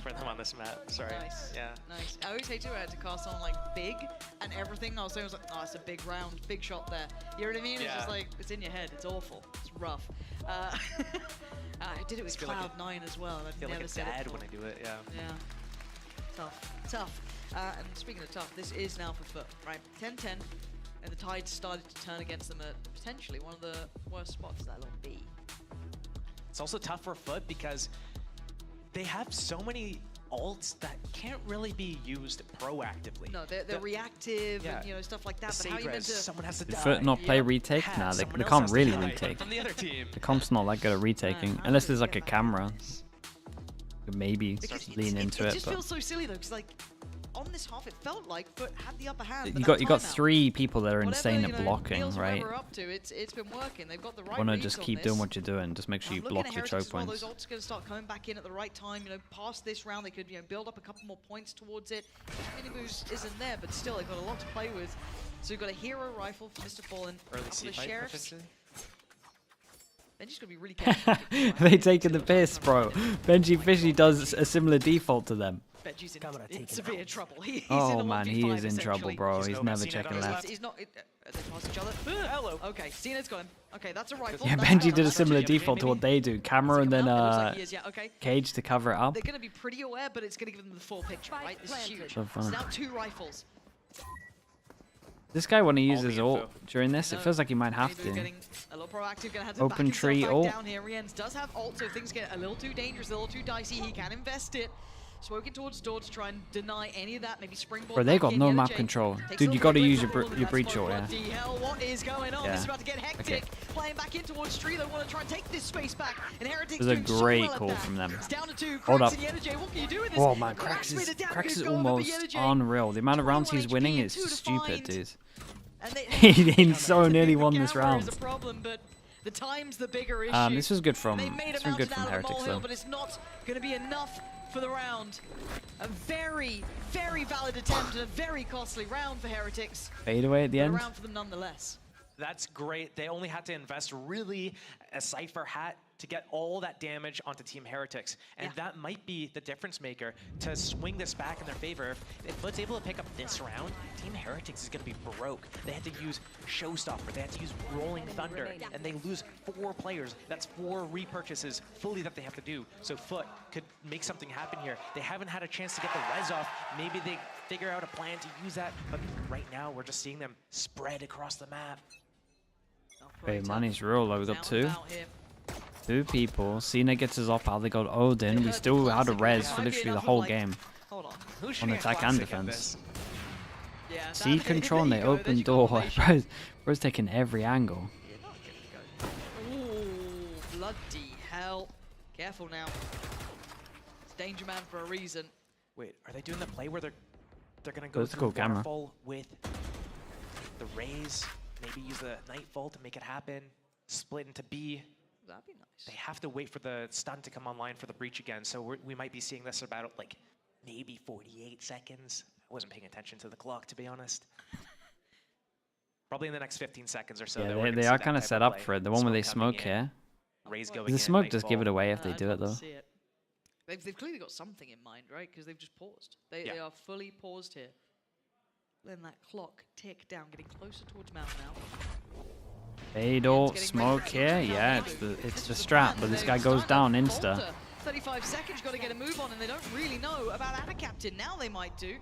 for them on this map. Sorry. Nice. Yeah. Nice. I always hate to to cast on like big and everything. I was like, oh, it's a big round, big shot there. You know what I mean? It's just like, it's in your head. It's awful. It's rough. I did it with Cloud9 as well. I feel like it's bad when I do it, yeah. Yeah. Tough. Tough. And speaking of tough, this is now for Foot, right? 10-10, and the tide started to turn against them at potentially one of the worst spots that will be. It's also tough for Foot because they have so many ults that can't really be used proactively. No, they're reactive and stuff like that. But how you meant to? Someone has to Did die. Foot not play retake? Nah, they can't really retake. From the other team. The comp's not that good at retaking, unless there's like a camera. Could maybe lean into it it, just but feels so silly though, because like on this half, it felt like Foot had the upper hand. you got 3 people that are insane at blocking, Niels right? were up to, it's been working. They've got the right Wanna reads just on keep this. doing what you're doing. Just make sure you Looking block at your Heretics choke as well, points. those ults are going to start coming back in at the right time. Past this round, they could build up a couple more points towards it. Mini boost isn't there, but still, they've got a lot to play with. So we've got a hero rifle for Mr. Fallen. Early The C-fight sheriffs. potentially. Benji's gonna be really careful. They taking the piss, bro. Benji Fishy does a similar default to them. Benji's in severe trouble. He's in Oh a man, he 1v5 is in trouble, essentially. bro. He's never checking left. He's not. They pass each other. Hello. Okay, Cena's got him. Okay, that's a rifle. Yeah, That's Benji a did a rifle. similar default to what they do. Camera and then He is, yeah, okay. cage to cover it up. They're going to be pretty aware, but it's going to give them the full picture, right? This is huge. So fun. Now 2 rifles. This guy, when he uses ult during this, it No, feels like he might have Maybe to. getting a little proactive, gonna have to Open back tree himself back ult. down here. Rienz does have ult, so if things get a little too dangerous, a little too dicey, he can invest it. Smoking towards door to try and deny any of that. Maybe springboard. Bro, they back got in. no Yellow map Jay control. takes a Dude, you little got to bit use away from your the breach smoke. ult, yeah. What the hell? What is going on? Yeah. This is about to get hectic. Okay. Playing back in towards tree. They want to try and take this space back. And Heretics It was a doing so great well at call that. from them. It's down to 2. Hold up. Cracks and Yellow Jay. What can you do with this? Oh man, Cracks is almost unreal. The amount of rounds he's winning is stupid, dude. He so nearly won this round. Problem, but the time's the bigger issue. This was good from They made a Heretics molehill, though. but it's not going to be enough for the round. A very, very valid attempt and a very costly round for Heretics. Fade away at the But end. a round for them nonetheless. That's great. They only had to invest really a Cypher hat to get all that damage onto Team Heretics. And that might be the difference maker to swing this back in their favor. If Foot's able to pick up this round, Team Heretics is going to be broke. They had to use Showstopper. They had to use Rolling Thunder. And they lose 4 players. That's 4 repurchases fully that they have to do. So Foot could make something happen here. They haven't had a chance to get the res off. Maybe they figure out a plan to use that. But right now, we're just seeing them spread across the map. Okay, money's real though. We got 2 people. Cena gets his op out. They got Odin. We still had a res for literally the whole game. On attack and defense. C control and they open door. Bro's taking every angle. Ooh, bloody hell. Careful now. It's Danger Man for a reason. Wait, are they doing the play where they're gonna go That's a through cool camera. Waterfall with the Rays? Maybe use the Nightfall to make it happen. Split into B. That'd be nice. They have to wait for the stun to come online for the breach again, so we might be seeing this about like maybe 48 seconds. I wasn't paying attention to the clock, to be honest. Probably in the next 15 seconds or so. that we're Yeah, gonna they see are that kind of type set of up play. for it. The one where they Smoke coming smoke in, here. Rays going The in, smoke does give Nightfall. it away if they do it though. They've clearly got something in mind, right? Because they've just paused. They are fully paused here. Then that clock tick down, getting closer towards Mount now. They don't smoke here. Yeah, it's the strat, but this guy goes down insta. 35 seconds, got to get a move on, and they don't really know about Adaptation. Now they might do.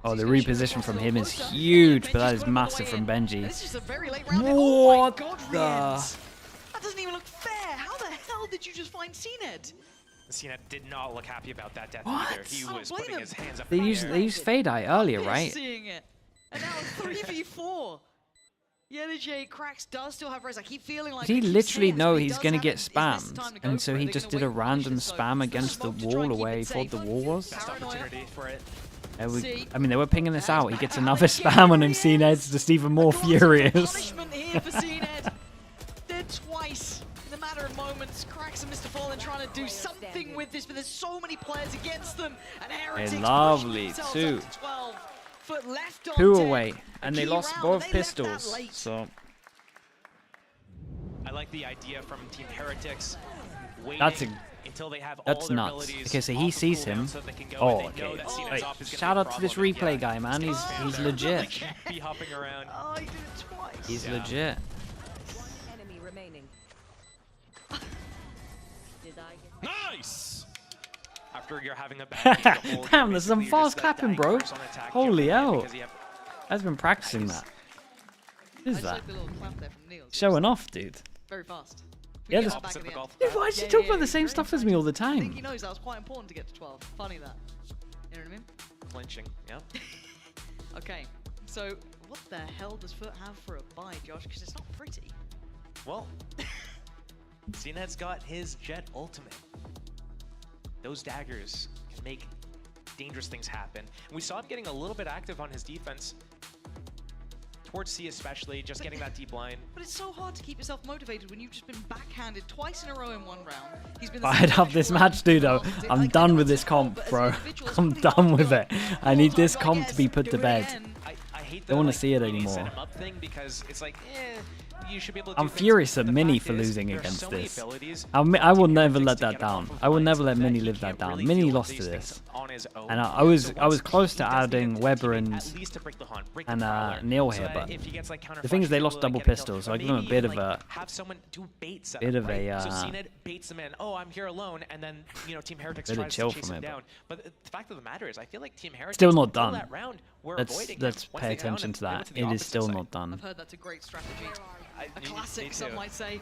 Oh, the reposition from him is huge, but that is massive from Benji. This is just a very late round. What oh my God, the? Riens. That doesn't even look fair. How the hell did you just find CNED? CNED did not look happy about that death What? either. He was putting his hands up They in the used air. they used Fade Eye earlier, right? Seeing it. And now 3v4. Yellow Cracks does still have res. I keep feeling like Did he literally know he's gonna get spammed, and so he just did a random spam against the wall where he thought the wall was? Best opportunity for it. I mean, they were pinging this out. He gets another spam on him. CNED's just even more furious. Punishment here for CNED. Dead twice in a matter of moments. Cracks and Mr. Fallen trying to do something with this, but there's so many players against them. And Heretics Lovely, pushing too. themselves up to 12. Foot left on 2 10. away, and they Key lost round, both they left that pistols. late. So I like the idea from Team Heretics. that's until they have all that's their nuts. abilities Okay, so off he of sees cooldown him. so they can go, Oh, and they know okay. that CNED's Wait, off is gonna shout be a out to this problem. replay guy, man. He's legit. Be hopping around. Oh, he did it twice. He's legit. Enemy remaining. Nice! After you're having a bad game, the whole Damn, game, there's some basically you're fast just, clapping, dying bro. first on attack, Holy jumping in hell. because you have- I've been practicing that. What is I just that? like the little clap there from Niels. Showing off, dude. Very fast. Yeah, We this. get back at the end. Dude, why does he talk about the same stuff as me all the I think time? he knows that was quite important to get to 12. Funny that. You know what I mean? Flinching, yeah. Okay, so what the hell does Foot have for a buy, Josh? Because it's not pretty. Well, CNED's got his Jet Ultimate. Those daggers can make dangerous things happen. And we saw him getting a little bit active on his defense. Towards C especially, just getting that deep line. But it's so hard to keep yourself motivated when you've just been backhanded twice in a row in one round. He's been I'd have this match, dude. I'm done with this comp, bro. I'm done with it. I need this comp to be put to bed. I hate Don't want to like, see it really anymore. set him up thing because it's like, you should be able to I'm do things, furious but at the Mini fact for is, losing there's against so many this. abilities I will never let to that get down. off of I will lines never let that Mini he live that can't down. really Mini deal with lost these to things this, on his own. and I So was once close to he does adding need a Weber teammate and at least to break the hunt, break the prowler, Neil so here, that but if he gets, like, the thing is they counterpunch, lost he'll, double like, get a kill. pistols, so Or I give them a maybe bit even, of like, a have someone do bait setup, bit of right? a So CNED baits them in. Oh, I'm here alone, and then Team Heretics bit of tries chill to chase from him it, down. But the fact of the matter is, I feel like Team Heretics still not until done. that round were avoiding him. Let's Once pay they found attention him, to they that. went to the It is opposite still side. not done. I've heard that's a great strategy. A me classic, some too. might say.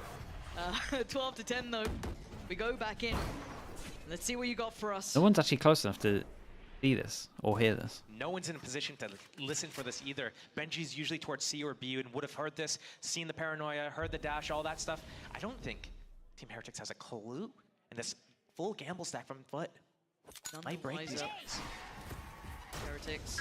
12 to 10 though. We go back in. Let's see what you got for us. No one's actually close enough to see this or hear this. No one's in a position to listen for this either. Benji's usually towards C or B and would have heard this, seen the paranoia, heard the dash, all that stuff. I don't think Team Heretics has a clue. And this full gamble stack from Foot might break these guys. Heretics.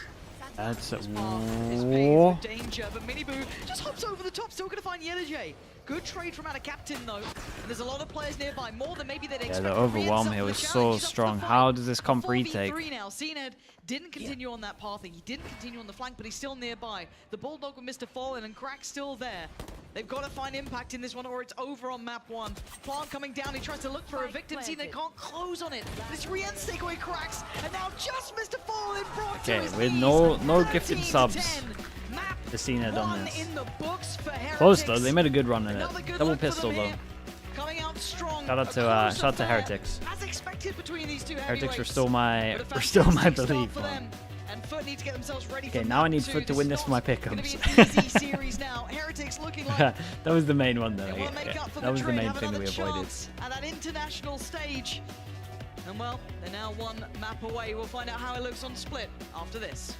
That's a Is war. paved with danger, but Miniboo just hops over the top, still gonna find Yellow J. Good trade from Adaptation though. And there's a lot of players nearby, more than maybe they'd expect. Yeah, the overwhelm here was so strong. How does this comp retake? 4v3 now. CNED didn't continue on that path. He didn't continue on the flank, but he's still nearby. The Bulldog with Mr. Fallen and Crack's still there. They've got to find impact in this one or it's over on map 1. Plant coming down, he tries to look for a victim. CNED can't close on it. It's Rien's takeaway Cracks, and now just Mr. Fallen brought to Okay, his with knees. no gifted 13 to subs 10. Map to CNED on 1 this. in the books for Close though, Heretics. they made a good run in it. Another good Double look for them pistol though. here. Coming out strong. Shout out to A close shout out to affair, Heretics. As expected between these two Heretics heavyweights. restore my But a restore my fantastic start belief. for Man. them. And Foot need to get themselves ready Okay, for now I map need 2. Foot to win this for my Gonna pick'ems. be an easy series now. Heretics looking like That was the main one though. they want to make up for That was the trade, main have thing that we another avoided. chance at that international stage. And well, they're now one map away. We'll find out how it looks on Split after this.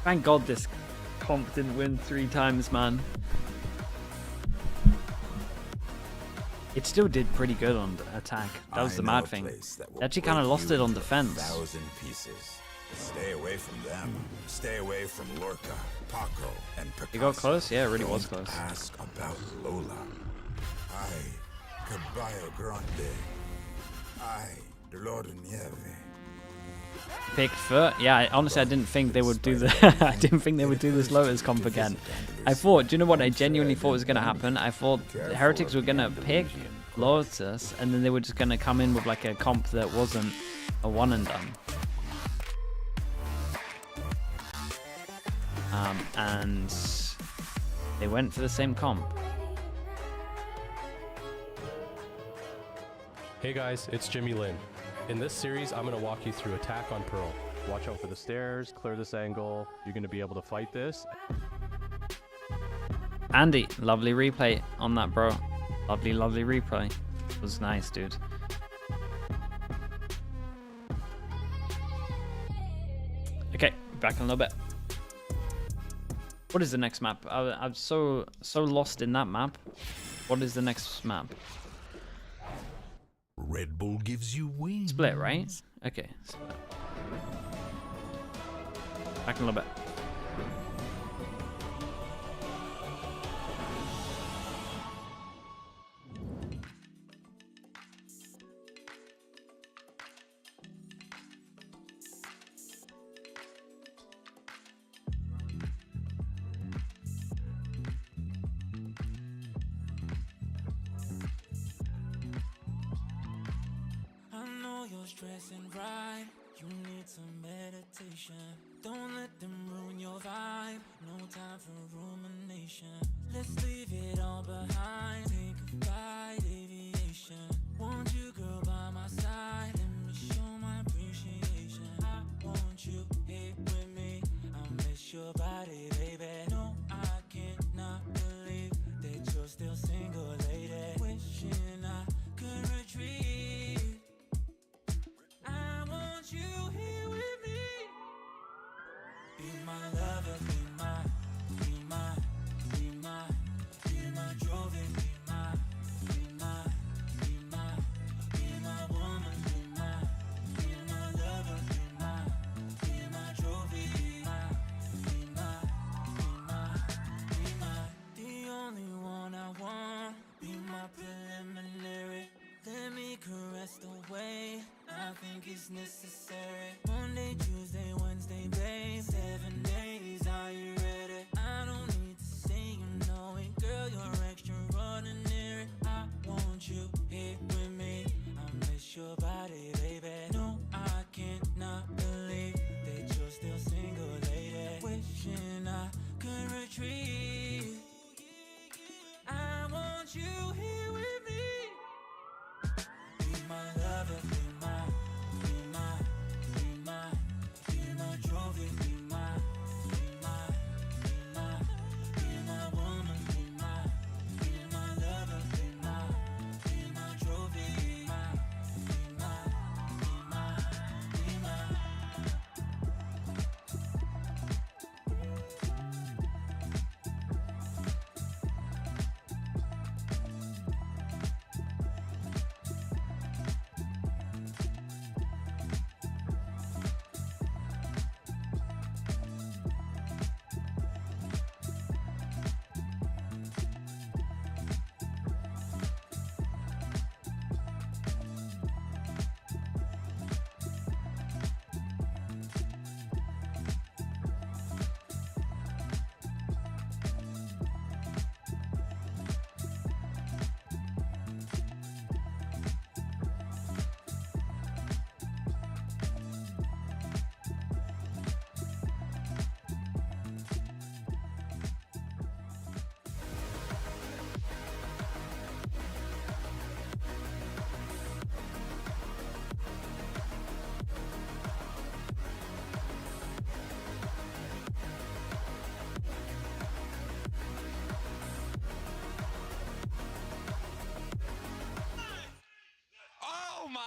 Thank God this comp didn't win 3 times, man. It still did pretty good on attack. That was the mad thing. They actually kind of lost it on defense. 1,000 pieces. Stay away from them. Stay away from Lorca, Paco, and Picasso. You got close? Yeah, it really was Don't close. Ask about Lola. I, Caballo Grande. I, Dolor de Nieve. picked for. Yeah, honestly, I didn't think they would do the. I didn't think they would do this Lotus comp again. I thought, do you know what I genuinely thought was gonna happen? I thought the Heretics were gonna pick Lotus, and then they were just gonna come in with like a comp that wasn't a one and done. And they went for the same comp. Hey guys, it's Jimmy Lin. In this series, I'm going to walk you through attack on Pearl. Watch out for the stairs, clear this angle. You're going to be able to fight this. Andy, lovely replay on that, bro. Lovely, lovely replay. It was nice, dude. Okay, back in a little bit. What is the next map? I'm so lost in that map. What is the next map? Red Bull gives you wings. Split, right? Okay, split. Back in a little bit. Stressing right, you need some meditation. Don't let them ruin your vibe. No time for rumination. Let's leave it all behind. Take a flight, aviation. Want you, girl, by my side. Let me show my appreciation. I want you here with me. I miss your body, baby. No, I cannot believe that you're still single, lady. Wishing I could retreat. I want you here with me. Be my lover, be my trophy, be my woman, be my lover, be my trophy, be my, the only one I want. Be my preliminary. Let me caress the way I think it's necessary. Monday, Tuesday, Wednesday, babe. 7 days, are you ready? I don't need to say you know it, girl, you're extraordinary. I want you here with me. I miss your body, baby. No, I cannot believe that you're still single, lady. Wishing I could retreat. I want you here with me. Be my lover, be my trophy, be my woman, be my lover, be my trophy, be my.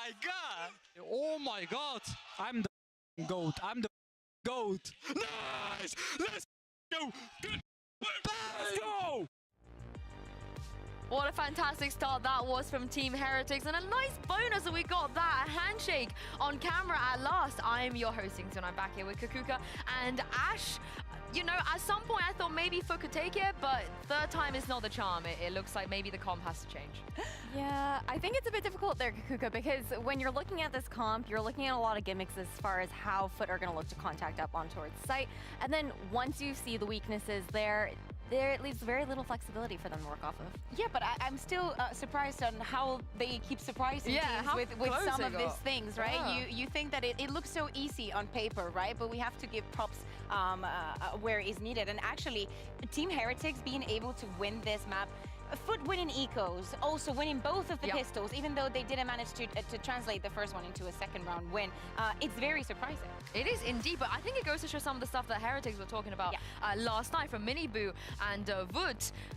my god! Oh my god! I'm the goat. I'm the goat. Nice! Let's go! Let's go! What a fantastic start that was from Team Heretics, and a nice bonus that we got that handshake on camera at last. I'm your hosting, so I'm back here with Kakuka and Ash. you know, at some point I thought maybe Foot could take it, but third time is not the charm. It looks like maybe the comp has to change. Yeah, I think it's a bit difficult there, Kakuka, because when you're looking at this comp, you're looking at a lot of gimmicks as far as how Foot are going to look to contact up on towards site. And then once you see the weaknesses there it leaves very little flexibility for them to work off of. Yeah, but I'm still surprised on how they keep surprising teams with some of these things, right? You think that it looks so easy on paper, right? But we have to give props where is needed. And actually, Team Heretics being able to win this map, Foot winning ecos, also winning both of the pistols, even though they didn't manage to translate the first one into a second round win. It's very surprising. It is indeed, but I think it goes to show some of the stuff that Heretics were talking about last night from Miniboo and Wood.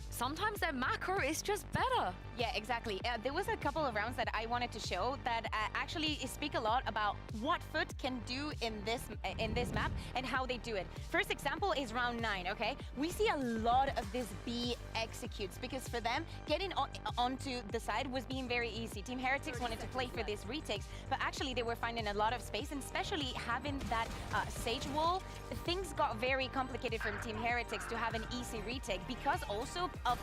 Sometimes their macro is just better. Yeah, exactly. There was a couple of rounds that I wanted to show that actually speak a lot about what Foot can do in this map and how they do it. First example is round 9, okay? We see a lot of this B executes because for them, getting onto the side was being very easy. Team Heretics wanted to play for these retakes, but actually they were finding a lot of space, and especially having that Sage wall, things got very complicated from Team Heretics to have an easy retake because also of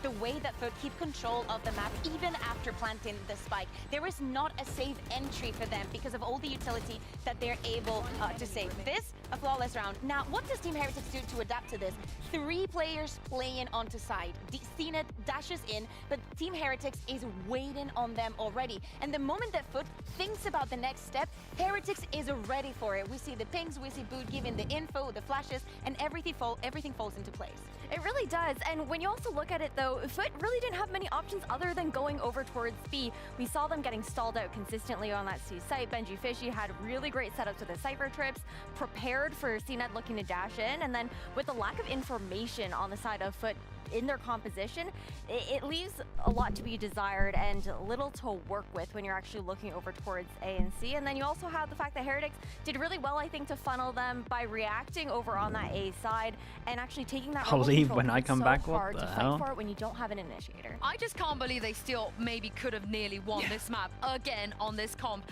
the way that Foot keep control of the map even after planting the spike. There is not a safe entry for them because of all the utility that they're able to save. This, a flawless round. Now, what does Team Heretics do to adapt to this? 3 players playing onto side. CNET dashes in, but Team Heretics is waiting on them already. And the moment that Foot thinks about the next step, Heretics is ready for it. We see the pings, we see Boot giving the info, the flashes, and everything falls into place. It really does, and when you also look at it though, Foot really didn't have many options other than going over towards B. We saw them getting stalled out consistently on that C site. Benji Fishy had really great setups with the Cypher trips, prepared for CNET looking to dash in, and then with the lack of information on the side of Foot in their composition, it leaves a lot to be desired and little to work with when you're actually looking over towards A and C. And then you also have the fact that Heretics did really well, I think, to funnel them by reacting over on that A side and actually taking that. I'll leave when I come back. What the to hell? fight for it when you don't have an initiator. I just can't believe they still maybe could have nearly won this map again on this comp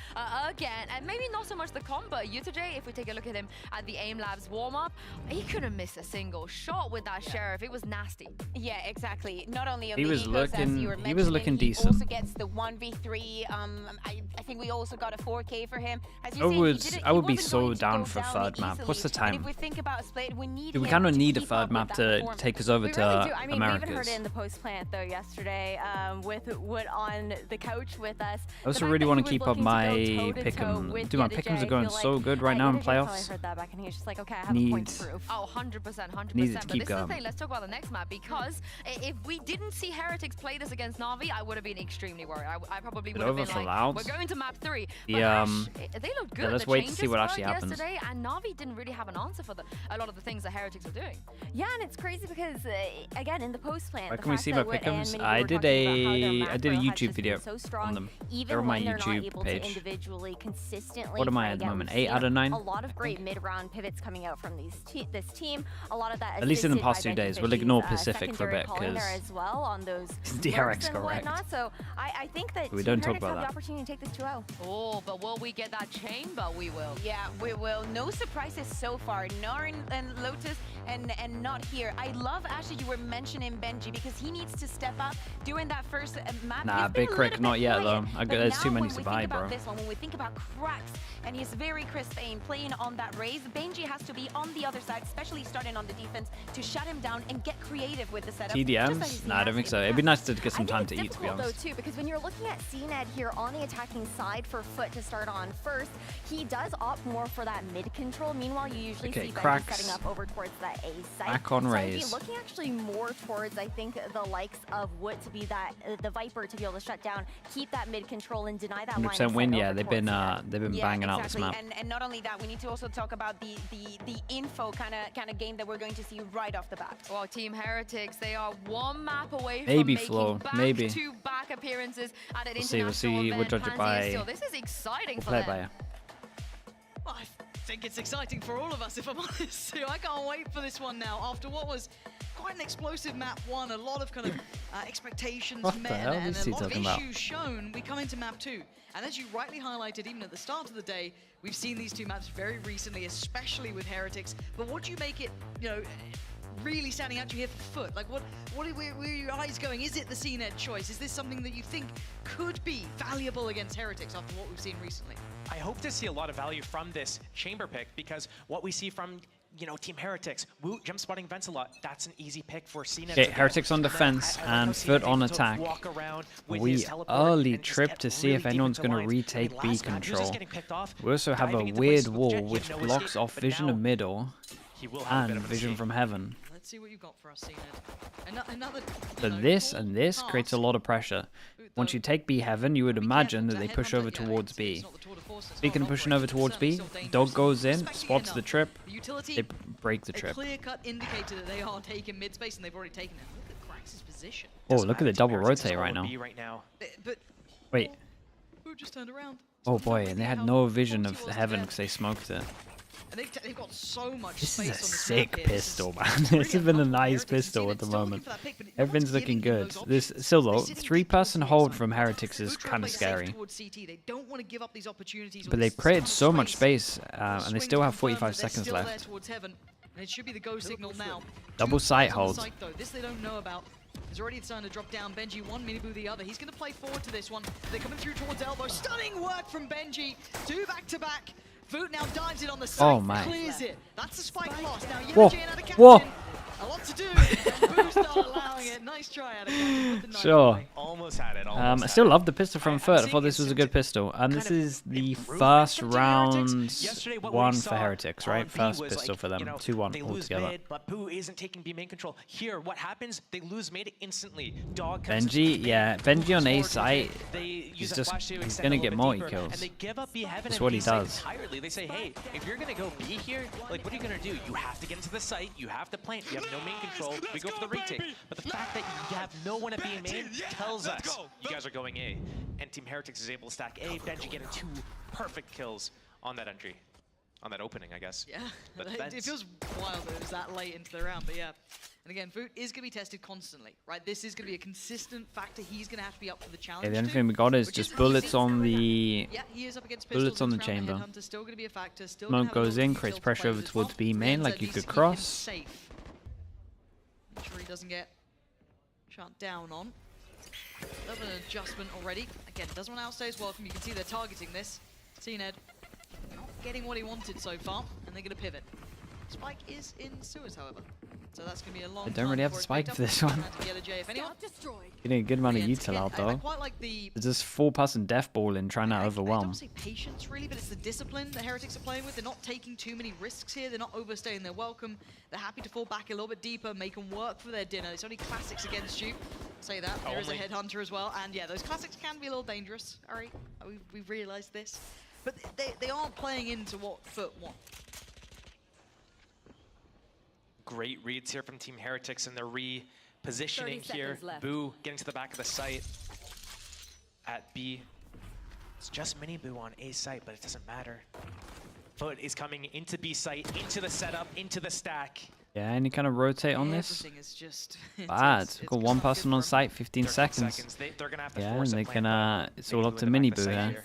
again, and maybe not so much the comp, but Yutajay, if we take a look at him at the AIM Labs warm-up, he couldn't miss a single shot with that Sheriff. It was nasty. Yeah, exactly. Not only on He the was ecos, looking- as you were he was looking mentioning, decent. He also gets the 1v3. I think we also got a 4K for him. As you I said, would I would be wasn't so going to down go for down third map. What's the easily. time? And if we think about split, we need We him kind of to need a keep third up map with to that performance. take us over We to really do. I mean, we even Americas. heard it in the post-plant though yesterday with Wood on the couch with us. I also really want to keep up my pick'em. Dude, my pick'ems are going so good right now in playoffs. heard that back and he was just like, okay, I have a point to prove. Oh, 100%, 100%. Needs to But keep this is the going. thing, let's talk about the next map, because if we didn't see Heretics play this against Na'Vi, I would have been extremely worried. I probably would have been over for like, Louds. we're going to map 3. The, But Ash, they look good. let's The wait to see changes what worked actually happens. yesterday, and Na'Vi didn't really have an answer for a lot of the things that Heretics are doing. Yeah, and it's crazy because again, in the post-plant, Where the can we fact see that my Wood and pick'ems? Minnie I were did talking about how their a macro has YouTube just video been so strong, on them. even They're on my when they're not YouTube able page. to individually consistently. What am I play at the again. moment? We've 8 seen out of 9? A lot of great mid-round pivots coming out from this team. A lot of that At least in the assisted past by 2 Benji days. We'll Fishy's, ignore Pacific for a secondary bit calling there because as well on those DRX lurks and correct. whatnot. So I think that We Team don't talk Heretics about have that. the opportunity to take this 2-0. Oh, but will we get that chain? But we will. Yeah, we will. No surprises so far. Narn and Lotus and not here. I love, Ashley, you were mentioning Benji because he needs to step up doing that first map. Nah, He's been Big a Crick, little not bit yet quiet, though. but There's too now many when to we buy, think about bro. this one, when we think about Cracks, and he's very crisp aim, playing on that raise, Benji has to be on the other side, especially starting on the defense, to shut him down and get creative with the setup. just like TDMs? he's Nah, I don't think so. It'd be nice to get some time to eat, to be Difficult, honest. though, too, because when you're looking at CNED here on the attacking side for Foot to start on first, he does opt more for that mid control. Meanwhile, you usually Okay, see Benji Cracks. setting up over towards that A side. Back on so I'd raise. be looking actually more towards, I think, the likes of Wood to be that the Viper to be able to shut down, keep that mid control, and deny that line of 100% win. sight Yeah, over they've towards been CNED. they've been Yeah, banging out this exactly. map. And not only that, we need to also talk about the info kind of game that we're going to see right off the bat. Well, Team Heretics, they are one map away Maybe from Flo, making maybe. back-to-back appearances at an We'll see, international we'll event. judge it Pansy by- is still, this is exciting We'll for play it them. by ear. Well, I think it's exciting for all of us, if I'm honest. I can't wait for this one now. After what was quite an explosive map 1, a lot of kind of expectations What the met hell and is he a lot of talking about? issues shown. We come into map 2, and as you rightly highlighted even at the start of the day, we've seen these two maps very recently, especially with Heretics. But what do you make it, you know, really standing out to you here for Foot? Like, where are your eyes going? Is it the CNED choice? Is this something that you think could be valuable against Heretics after what we've seen recently? I hope to see a lot of value from this chamber pick, because what we see from, you know, Team Heretics, Woot jump spotting vents a lot. That's an easy pick for CNED. Okay, Heretics on defense and Foot on attack. We early trip to see if anyone's going to retake B control. We also have a weird wall which blocks off vision of middle and vision from heaven. Let's see what you've got for us, CNED. Another, So this and this creates a lot of pressure. Once you take B heaven, you would imagine that they push over towards B. Speaking of pushing over towards B, Dog goes in, spots the trip, they break the trip. A clear-cut indicator that they are taking mid space, and they've already taken it. Look at Krax's position. Oh, look at the double rotate right now. But Wait. Who just turned around? Oh boy, and they had no vision of heaven because they smoked it. And they've got so much This space is a on this sick map here. pistol, man. This has been a nice pistol at the moment. Everything's looking good. This still though, 3-person hold from Heretics is kind of scary. They don't want to give up these opportunities. But they've created so much space, and they still have 45 seconds left. And it should be the go signal now. Double sight hold. This they don't know about. He's already starting to drop down. Benji one, Miniboo the other. He's going to play forward to this one. They're coming through towards elbow. Stunning work from Benji. 2 back-to-back. Foot now dives it on the side. Oh my. Clears it. That's the spike loss. Now Whoa. Yellow out of captain. Whoa. A lot to do. And Boo's not allowing it. Nice try out of captain. Sure. Almost had it. I still love the pistol from Foot. I thought this was a good pistol. And this is the first round 1 for Heretics, right? First pistol for them. 2-1 altogether. But Boo isn't taking B main control. Here, what happens? They lose mid instantly. Dog Benji, yeah, Benji on A site, he's he's gonna get multi-kills. And they give up B heaven. That's what he does. Entirely. They say, hey, if you're gonna go B here, like, what are you gonna do? You have to get into the site. You have to plant. You have no main control. We go for the retake. But the fact that you have no one at B main tells us you guys are going A. And Team Heretics is able to stack A. Benji getting 2 perfect kills on that entry. On that opening, I guess. Yeah, it feels wild that it was that late into the round, but yeah. And again, Foot is going to be tested constantly, right? This is going to be a consistent factor. He's going to have to be up for the challenge. Yeah, the only thing we got is just bullets on the bullets on the chamber. Still going to be a factor. Smoke goes in, creates pressure over towards B main, like you could cross. Make sure he doesn't get shut down on. An adjustment already. Again, doesn't want to outstay his welcome. You can see they're targeting this. CNED not getting what he wanted so far, and they're going to pivot. Spike is in sewers, however. So that's going to be a long They don't really have the spike for this one. Getting a good amount of util out though. There's this 4-person death ball in trying to overwhelm. I don't say patience really, but it's the discipline that Heretics are playing with. They're not taking too many risks here. They're not overstaying their welcome. They're happy to fall back a little bit deeper, make them work for their dinner. It's only classics against you. I'll say that. There is a headhunter as well. And yeah, those classics can be a little dangerous. All right, we've realized this. But they aren't playing into what Foot want. Great reads here from Team Heretics, and they're repositioning here. Boo getting to the back of the site at B. It's just mini Boo on A site, but it doesn't matter. Foot is coming into B site, into the setup, into the stack. Yeah, any kind of rotate on this? Everything is just Bad. We've got 1 person on site, 15 seconds. They're gonna have to Yeah, and force they a can, plant, it's all up to mini Boo Yeah. here.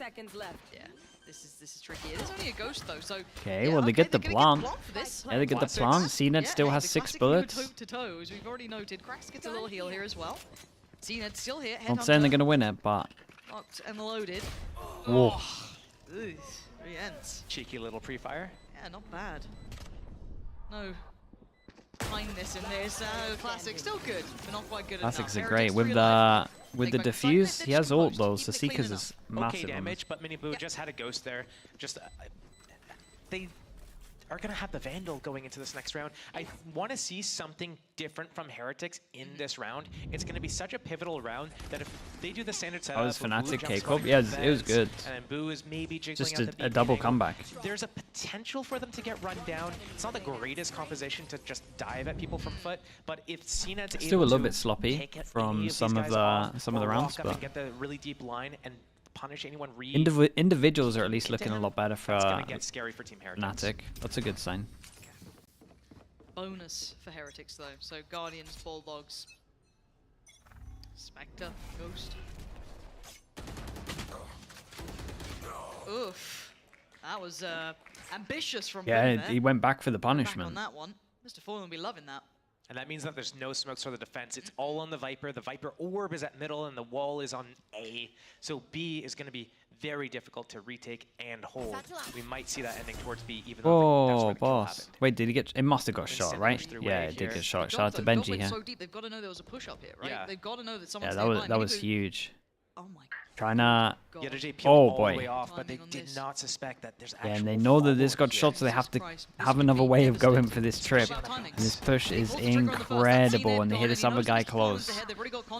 This is tricky. It is only a ghost though, so Okay, yeah, well they get the they're plant. gonna get for this. Yeah, they get the plant. CNED still has 6 bullets. Toe to toe, as we've already noted. Krax gets a little heal here as well. CNED still here. Not saying they're gonna win it, but Locked and loaded. whoa. Ugh, very ends. Cheeky little pre-fire. Yeah, not bad. No kindness in this. Classic still good, but not quite good enough. Classics are great with the defuse. He has ult though, so Seekers is massive. Okay damage, but Mini Boo just had a ghost there. Just they are gonna have the Vandal going into this next round. I want to see something different from Heretics in this round. It's gonna be such a pivotal round that if they do the standard setup, Oh, it's with FNATIC Boo K-Corp. jumpstarting Yeah, the it was fence, good. And Boo is maybe jiggling Just out the a double beginning, comeback. there's a potential for them to get run down. It's not the greatest composition to just dive at people from foot, but if CNED's Still a little to bit sloppy take from any of some these of guys off the or rounds, walk up but and get the really deep line and punish anyone individuals are at least looking a lot better for It's gonna get scary for Team Heretics. FNATIC. That's a good sign. bonus for Heretics, though. So Guardians, Bulldogs, Spectre, Ghost. Oof. That was ambitious from Boom there. he went back for the Back on punishment. that one. Mr. Fallen will be loving that. And that means that there's no smokes for the defense. It's all on the Viper. The Viper orb is at middle, and the wall is on A. So B is going to be very difficult to retake and hold. We might see that ending towards B, even though that's where Oh, the kill boss. happened. Wait, did he get... It must have got They shot, sent right? push through Yeah, A it did here. get shot. They Shout out to got Benji here. so deep, they've got to know there was a push up here, right? Yeah. They've got to know that Yeah, someone's that was huge. Oh my Trying to... Yeah, they peeled Oh, all boy. the way off, but they did not suspect that there's Yeah, actual and they know that this got follow-up shot, so they have to have another way of going for this trip. And this push is incredible, and they hit this other guy close.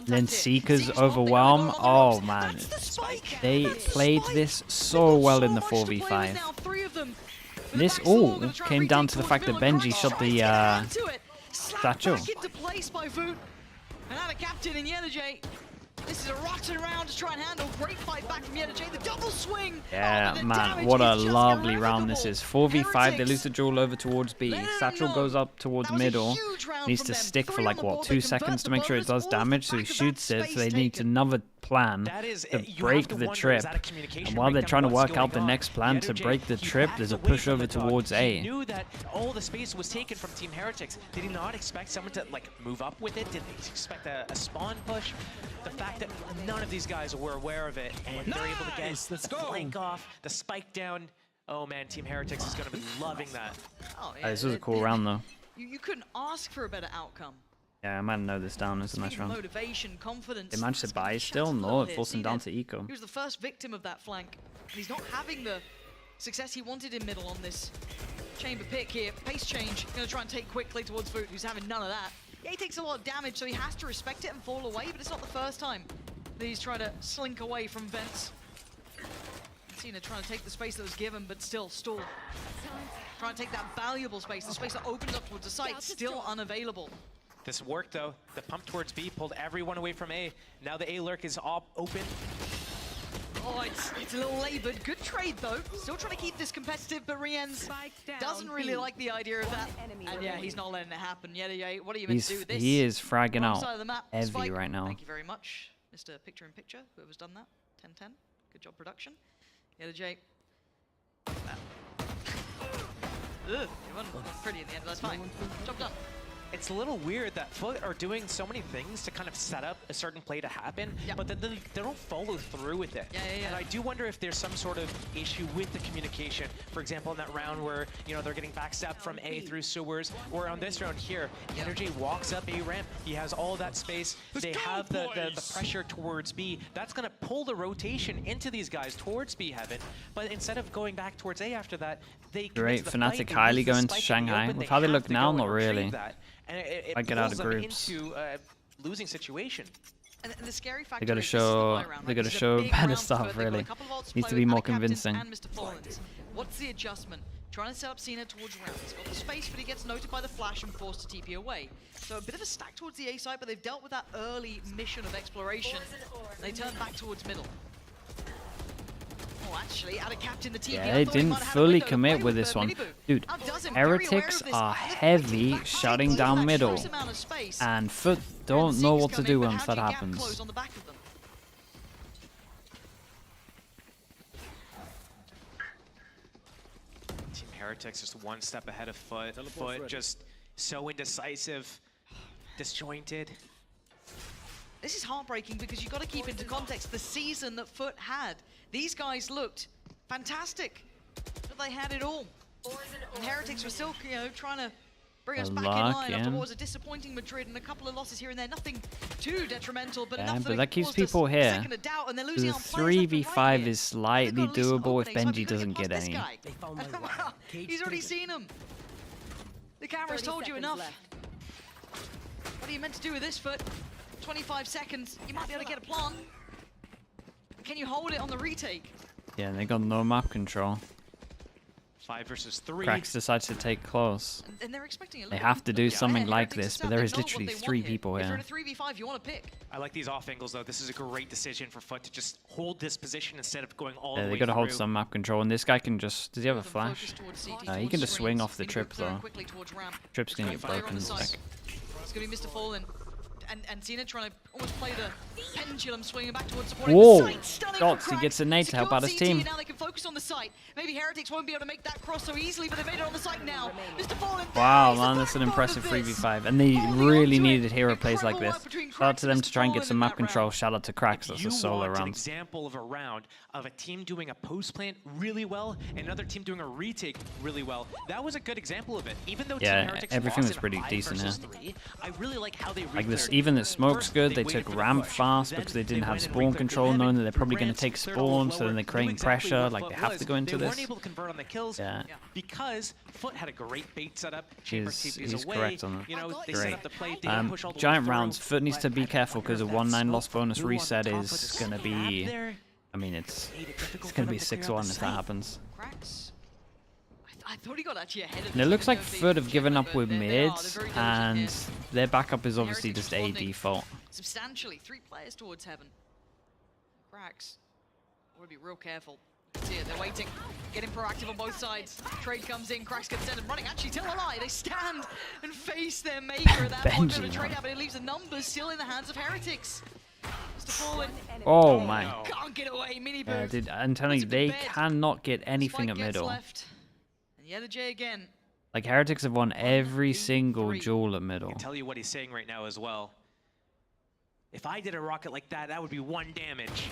Then Seeker's overwhelm. Oh, man. They played this so well in the 4v5. This all came down to the fact that Benji shot the satchel. Into place by Voot. And now the captain in Yenajay. This is a rotten round to try and handle. Great fight back from Yenajay. The double swing. Yeah, man, what a lovely round this is. 4v5, they lose the duel over towards B. Satchel goes up towards middle. Needs to stick for like, what, 2 seconds to make sure it does damage, so he shoots it, so they need another plan to break the trip. And while they're trying to work out the next plan to break the trip, there's a push over towards A. Knew that all the space was taken from Team Heretics. They did not expect someone to like move up with it. Did they expect a spawn push? The fact that none of these guys were aware of it, and they're able to get the flank off, the spike down. Oh man, Team Heretics is going to be loving that. Oh, yeah, This was a cool round though. You couldn't ask for a better outcome. Yeah, I might know this down. It's a nice round. Motivation, confidence. They managed to buy still? No, it forced them down to eco. He was the first victim of that flank. And he's not having the success he wanted in middle on this chamber pick here. Pace change, gonna try and take quickly towards Voot, who's having none of that. Yeah, he takes a lot of damage, so he has to respect it and fall away, but it's not the first time that he's trying to slink away from vents. Cena trying to take the space that was given, but still stall. Trying to take that valuable space, the space that opens up towards the site, still unavailable. This worked though. The pump towards B pulled everyone away from A. Now the A lurk is open. Oh, it's a little labored. Good trade though. Still trying to keep this competitive, but Rienz doesn't really like the idea of that. And yeah, he's not letting it happen. Yeah, what are you meant to do with this? He is fragging Wrong out side of the map. heavy Spike. right now. Thank you very much, Mr. Picture-in-Picture, whoever's done that. 10-10. Good job, production. Yeah, the J. Ugh, it wasn't pretty in the end, but that's fine. Job done. It's a little weird that Foot are doing so many things to kind of set up a certain play to happen, but then they don't follow through with it. And I do wonder if there's some sort of issue with the communication. For example, in that round where, you know, they're getting backstabbed from A through sewers, or on this round here, Energy walks up A ramp. He has all that space. They have the pressure towards B. That's going to pull the rotation into these guys towards B heaven. But instead of going back towards A after that, they Great, FNATIC highly going to Shanghai. With how they look now, not really. And it I get out pulls of them groups. into a losing situation. And the scary factor They gotta is this is the show. high round, They right? gotta This is a show big better round for stuff. Foot. They've got a Really couple of ults to needs play to be with, more and the captains convincing. And Mr. Fallens. What's the adjustment? Trying to set up Cena towards round. He's got the space, but he gets noted by the flash and forced to TP away. So a bit of a stack towards the A side, but they've dealt with that early mission of exploration. They turn back towards middle. Oh, actually, out of captain the TP. Yeah, they didn't fully commit with this one. Dude, Heretics are heavy shutting down middle. And Foot don't know what to do once that happens. Team Heretics just one step ahead of Foot. Foot just so indecisive, disjointed. This is heartbreaking because you've got to keep into context the season that Foot had. These guys looked fantastic, but they had it all. And Heretics were still, you know, trying to bring us back in line after what was a disappointing Madrid and a couple of losses here and there. Nothing too detrimental, but enough but that keeps people here. The 3v5 is slightly doable if Benji doesn't get any. He's already seen him. The camera's told you enough. What are you meant to do with this Foot? 25 seconds, you might be able to get a plant. Can you hold it on the retake? Yeah, they got no map control. 5 versus 3. Cracks decides to take close. And they're expecting a They little have to do bit something ahead. like Heretics this, is but out. there They is know what literally they 3 want here. people If you're here. in a 3v5, you want to pick. I like these off angles though. This is a great decision for Foot to just hold this position instead of going all the Yeah, way they gotta hold through. some map control, and this guy can just... Does he have a flash? He can just swing off the trip though. Trip's gonna get broken. It's going to be Mr. Fallen. And Cena trying to almost play the pendulum, swinging back towards supporting Whoa! the site. Stunning Shots, from he gets a Cracks. nade to help out his Secured team. CT, now they can focus on the site. Maybe Heretics won't be able to make that cross so easily, but they made it on the site now. Mr. Fallen. Wow, man, that's an impressive 3v5. And they really needed hero plays like this. Shout out to them to try and get some map control. Shout out to Cracks, that's a solo want an round. example of a round of a team doing a post plant really well and another team doing a retake really well. That was a good example of it. Even though Yeah, Team Heretics everything lost was in pretty 5 decent versus here. 3, I really like how they Like this, recleared. even the smoke's First, good. they They waited took for the ramp push. fast Then because they didn't they have went and spawn recleared control, heaven. knowing that they're probably going Ramps to take cleared all spawn, the so then lower, they're creating knew exactly pressure. what Like Foot they have was. to go into They this. weren't able to convert on the kills because Foot had a great bait setup. Chamber TP is He's away. correct on that. You know, they set Great. up the play, they didn't push all the way Giant through. rounds. Foot needs to be careful because a 1-9 loss bonus Who on reset top is with the going to slab be... there? I mean, it's going to be 6-1 if that happens. Cracks. I thought he got actually ahead of And it looks like Foot have given up with they are, mids, they're very diligent and their backup is obviously Heretics just a responding default. Substantially, 3 players towards heaven. Cracks. Want to be real careful. See it, they're waiting, getting proactive on both sides. Trade comes in, Cracks gets sent and running. Actually, tell a lie, they stand and face their maker at that point. Benji, But a trade man. out, but it leaves the numbers still in the hands of Heretics. Mr. Fallen. Oh my. Can't get away, mini Yeah, booth. dude, I'm telling you, they cannot get anything Spike at gets middle. left. And yeah, the J again. Like, Heretics have won every single duel at middle. I can tell you what he's saying right now as well. If I did a rocket like that, that would be 1 damage.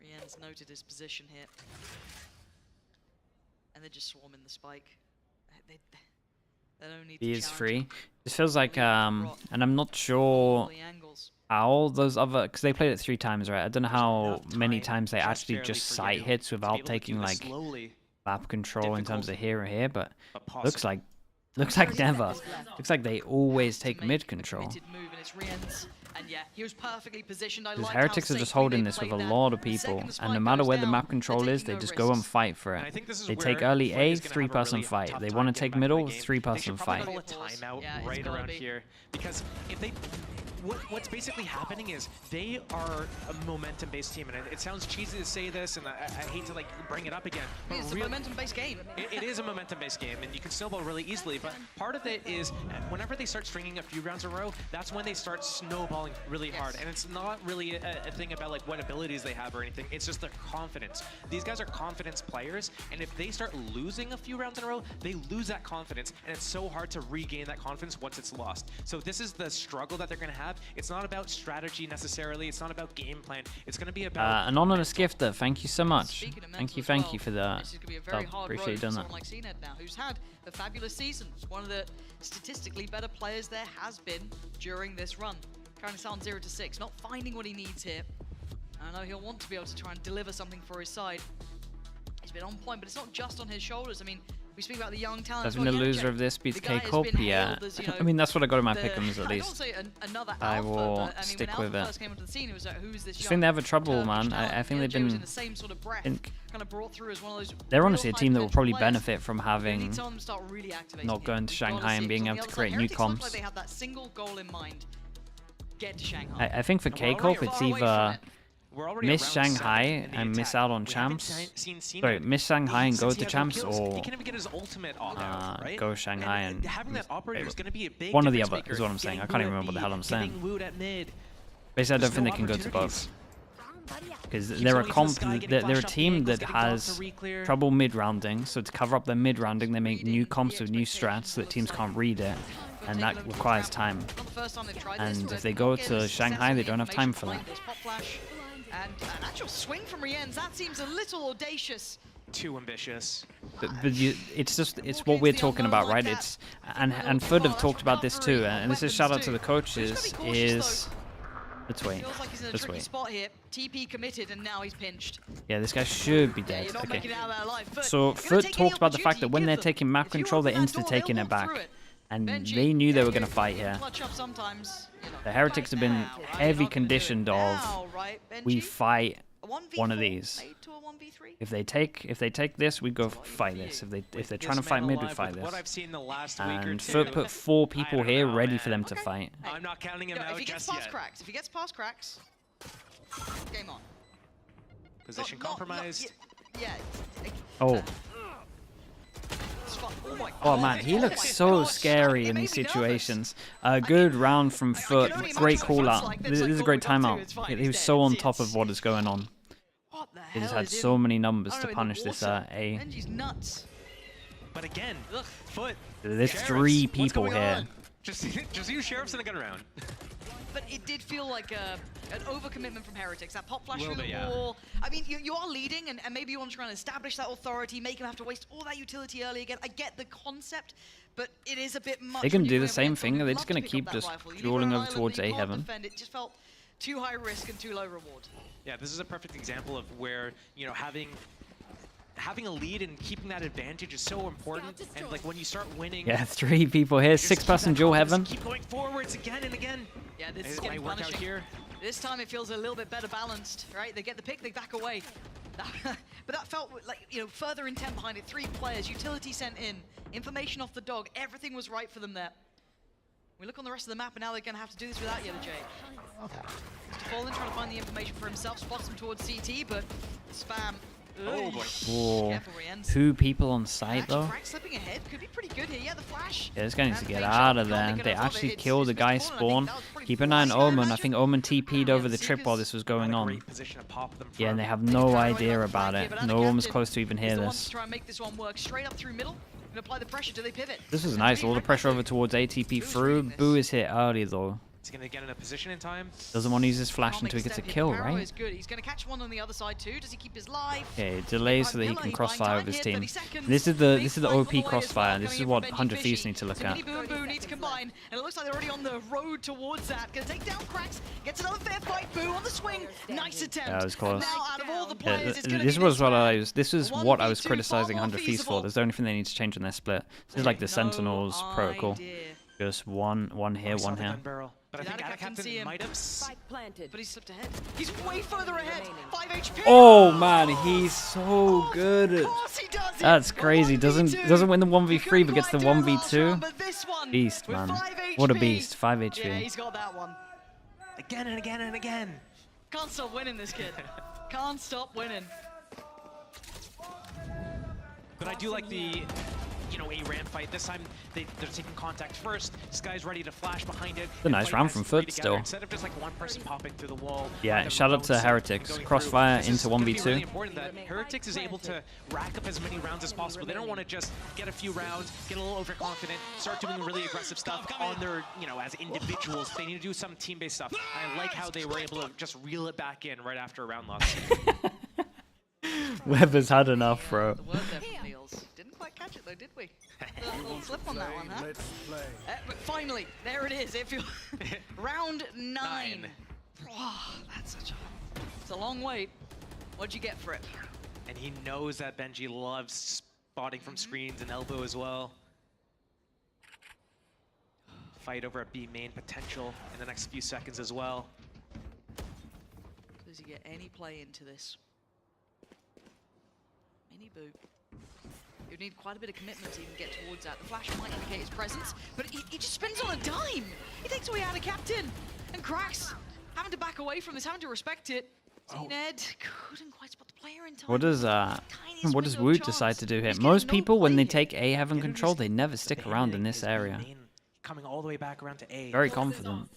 Rienne's noted his position here. And they're just swarming the spike. They don't need He to is challenge free. him. It feels like, and I'm not sure how those other, because they played it 3 times, right? I don't know how many times they actually just sight hits without taking like map control in terms of here and here, but looks like never. Looks like they always take mid control. Move and it's Rienne's. And yeah, he was perfectly positioned. I Because liked Heretics how are just safely holding they this with a played that. lot of The people, second the and spike no matter goes where the down, map control they're is, they taking no just go and risks. fight for And I it. think this is They where take early Foot A, is gonna have a 3-person really fight. tough They time want to getting take back in middle, the game. They 3-person should probably fight. call a timeout Yeah, it's right gotta around be. here, because if they, what's basically happening is they are a momentum-based team, and it sounds cheesy to say this, and I hate to like bring it up again. But It's a momentum-based game. It is a momentum-based game, and you can snowball really easily. But part of it is whenever they start stringing a few rounds in a row, that's when they start snowballing really hard. And it's not really a thing about like what abilities they have or anything. It's just their confidence. These guys are confidence players, and if they start losing a few rounds in a row, they lose that confidence, and it's so hard to regain that confidence once it's lost. So this is the struggle that they're going to have. It's not about strategy necessarily. It's not about game plan. It's going to be about Anonymous Gifter, thank you so much. Speaking of Thank you mental as for well, that. This is going to be a very hard Appreciate road you for doing someone that. like CNED now, who's had a fabulous season. One of the statistically better players there has been during this run. Currently sound 0-6, not finding what he needs here. I know he'll want to be able to try and deliver something for his side. He's been on point, but it's not just on his shoulders. I mean, we speak about the young talent. Doesn't the loser of this beats K-Corp? Yeah. I mean, that's what I got in my pick'ems at least. I will stick with it. I think they have a trouble, man. I think they've been... They're honestly a team that will probably benefit from having not going to Shanghai and being able to create new comps. I think for K-Corp, it's either miss Shanghai and miss out on champs. Sorry, miss Shanghai and go to champs, or go Shanghai and miss. One or the other is what I'm saying. I can't even remember what the hell I'm saying. Basically, I don't think they can go to both. Because they're a team that has trouble mid-rounding, so to cover up their mid-rounding, they make new comps with new strats so that teams can't read it, and that requires time. And if they go to Shanghai, they don't have time for that. And an actual swing from Rienne's, that seems a little audacious. Too ambitious. But it's what we're talking about, right? It's and Foot have talked about this too, and this is shout out to the coaches. Let's wait. Feels like he's in a tricky spot here. TP committed, and now he's pinched. Yeah, this guy should be dead. You're not Okay. making it out of there alive. Foot, So Foot talked about the fact that when they're taking map control, they're taking it back. And they knew they were going to fight here. Clutch up sometimes, you know. The Heretics have been heavy conditioned of we fight one of these. If they take this, we go fight this. If they're trying to fight mid, we fight this. What I've seen the last week or And two, Foot put 4 people here ready for them to fight. I'm not counting him If out he gets just past yet. cracks, game on. Position compromised. Yeah. Oh. Oh man, he looks so scary in these situations. Good round from Foot. Great call out. This is a great timeout. He was so on top of what is going on. He just had so many numbers to punish this A. Benji's nuts. But again, Foot. There's Sheriffs, 3 what's people going here. on? Just use Sheriffs in a gun round. But it did feel like an overcommitment from Heretics. That pop flash Will through be, the yeah. wall. I mean, you are leading, and maybe you want to try and establish that authority, make him have to waste all that utility early again. I get the concept, but it is a bit much. They can when do you're the going same against thing. someone They're who'd just love going to to pick keep up that just rifle. You leave dueling her over on towards island, A you can't heaven. defend. It just felt too high risk and too low reward. Yeah, this is a perfect example of where, you know, having a lead and keeping that advantage is so important. And like when you start winning, Yeah, 3 people here. 6-person duel heaven. keep going forwards again and again. Yeah, this It is getting might work out punishing. here. This time it feels a little bit better balanced, right? They get the pick, they back away. But that felt like, you know, further intent behind it. 3 players, utility sent in, information off the dog. Everything was right for them there. We look on the rest of the map, and now they're going to have to do this without Yellow Jay. Mr. Fallen trying to find the information for himself, spots him towards CT, but spam. Oh boy. Whoa. Careful where he ends. 2 people on site though. Crack slipping ahead, could be pretty good here. Yeah, the flash. Yeah, this guy needs to And the get fake out shot, of there. can't make They it as well. actually It's killed the guy Fallen. I think spawn. that was pretty Keep an eye on flashy, I Omen. I imagine. think Omen TP'd over the Seekers trip while this was going on. Great position to pop them Yeah, and they from. have no Barrow idea in the about flank it. here, but No one was Captain close to even is hear the one to this. try and make this one work straight up through middle. And apply the pressure. Do they pivot? This is nice. All the pressure over towards ATP through. Boo is hit early though. He's going to get in a position in time. Doesn't want to use his flash Can't make until he gets a step here. kill, Barrow right? is good. He's going to catch one on the other side too. Does he keep his life? Okay, delay so that he Miller, can he's crossfire buying with his time team. here, 30 seconds. This is Big the fight on the OP way as crossfire. well, This is coming in what from 100 Benji Thieves Fishy. need to look So at. Mini Boom Boo needs to combine, and it looks like they're already on the road towards that. Gonna take down Cracks, gets another fair fight. Boo on the swing, nice attempt. Yeah, that was close. Now out of all the Yeah, players, it's gonna this be was what round. I was. This is 1v2 what I was far criticizing more 100 Thieves for. feasible. There's the only thing they need to change on their split. This is like the Sentinels protocol. Just one here, one here. But I think Adaptation might have. Planted. But he slipped ahead. He's way further ahead. 5 HP. Oh man, he's so good. He does it. That's crazy. Doesn't win the 1v3 but gets the 1v2. Beast, man. What a beast. 5 HP. Yeah, he's got that one. Again and again and again. Can't stop winning, this kid. Can't stop winning. But I do like the, you know, A-Ram fight. This time they're taking contact first. This guy's ready to flash behind it. It's a nice round from Foot still. Instead of just like one person popping through the wall. Yeah, shout out to Heretics. Crossfire into It's really 1v2. important that Heretics is able to rack up as many rounds as possible. They don't want to just get a few rounds, get a little overconfident, start doing really aggressive stuff on their, you know, as individuals. They need to do some team-based stuff. I like how they were able to just reel it back in right after a round loss. Weber's had enough, bro. The word there from Niels. Didn't quite catch it though, did we? A little slip on that one, huh? But finally, there it is. If you round 9. Oh, that's such a. It's a long wait. What'd you get for it? And he knows that Benji loves spotting from screens and elbow as well. Fight over a B main potential in the next few seconds as well. Does he get any play into this? Mini Boo. You'd need quite a bit of commitment to even get towards that. The flash might indicate his presence, but he just spins on a dime. He takes away out of captain and Cracks. Having to back away from this, having to respect it. Ned couldn't quite spot the player in time. What does Woot decide to do here? Most people, when they take A heaven control, they never stick around in this area. Coming all the way back around to A. Very confident.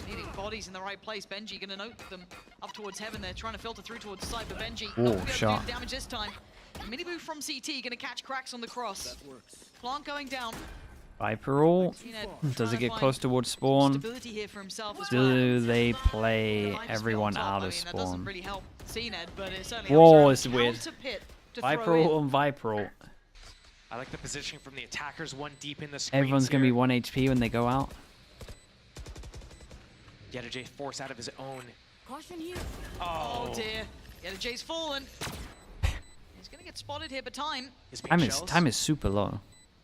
Needing bodies in the right place. Benji gonna note them up towards heaven. They're trying to filter through towards the side, but Benji Ooh, not gonna be able to shot. do the damage this time. Miniboo from CT gonna catch Cracks on the cross. Plant going down. Viper ult. Does it get close towards spawn? Stability here for himself as well. Do they play everyone out of That doesn't spawn? really help CNED, but it certainly Whoa, helps this is around weird. counter pit to Viper throw in. ult and Viper ult. I like the positioning from the attackers, one deep in the screens. Everyone's gonna be here. 1 HP when they go out. Yeta forced out of his own. Caution here. Oh dear. Jay's fallen. He's gonna get spotted here, but time. Time is super low.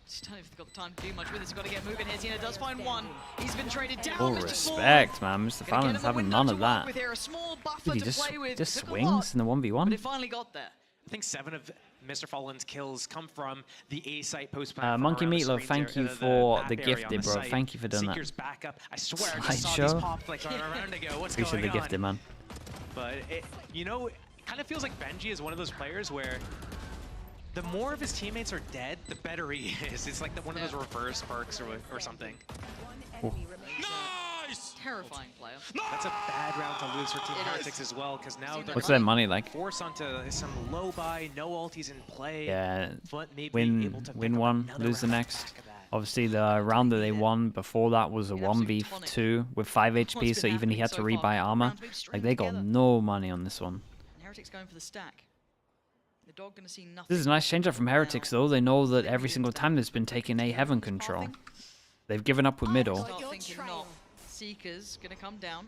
Just don't know if they've got the time to do much with this. Got to get moving here. Zeno does find one. He's been traded down. Full respect, man. Mr. Fallon's having none of that. Here. A small buffer Dude, he just swings in the 1v1. But it finally got there. I think 7 of Mr. Fallen's kills come from the A site post Monkey Meatloaf, thank you for the gifted, bro. Thank you for doing that. Seeker's back up. I swear I just saw these pop like a round ago. What's Appreciate going the gifted, man. But it, you know, it kind of feels like Benji is one of those players where the more of his teammates are dead, the better he is. It's like one of those reverse perks or something. Oh. Nice! Terrifying player. That's a bad round to lose for Team Heretics as well, because now they're What's their money like? forced onto some low buy, no ultis in play. Yeah, Foot maybe win one, lose the next. Obviously, the round that they won before that was a 1v2 with 5 HP, so even he had to rebuy armor. Like, they got no money on this one. Heretics going for the stack. The dog gonna see nothing. This is a nice change up from Heretics, though. They know that every single time there's been taking A heaven control. They've given up with middle. Seeker's gonna come down.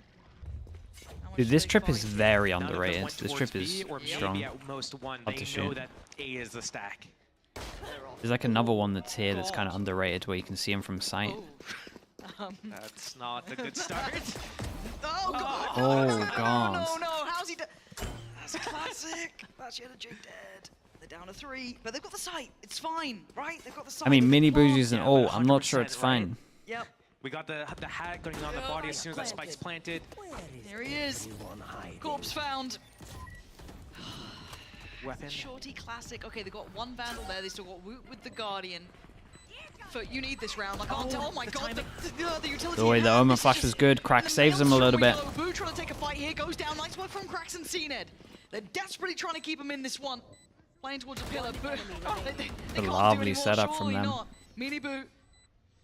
Dude, this trip is very underrated. This trip is strong. Up to shoot. That A is the stack. There's like another one that's here that's kind of underrated where you can see him from sight. That's not a good start. Oh god! Oh god. No, how's he That's a classic! That's yet a jig dead. They're down to 3, but they've got the sight. It's fine, right? They've got the sight. I mean, Mini Boogie's an ult. I'm not sure it's fine. Yep. We got the hat going on the body as soon as that spike's planted. There he is. Corpse found. Weapon. Shorty classic. Okay, they got one Vandal there. They still got Woot with the Guardian. But you need this round. I can't tell. Oh my god, the utility. The way the Omen Flash was good. Crack saves him a little bit. Boo trying to take a fight here. Goes down. Nice work from Cracks and CNED. They're desperately trying to keep him in this one. Playing towards a pillar. A lovely setup from them. Mini Boo.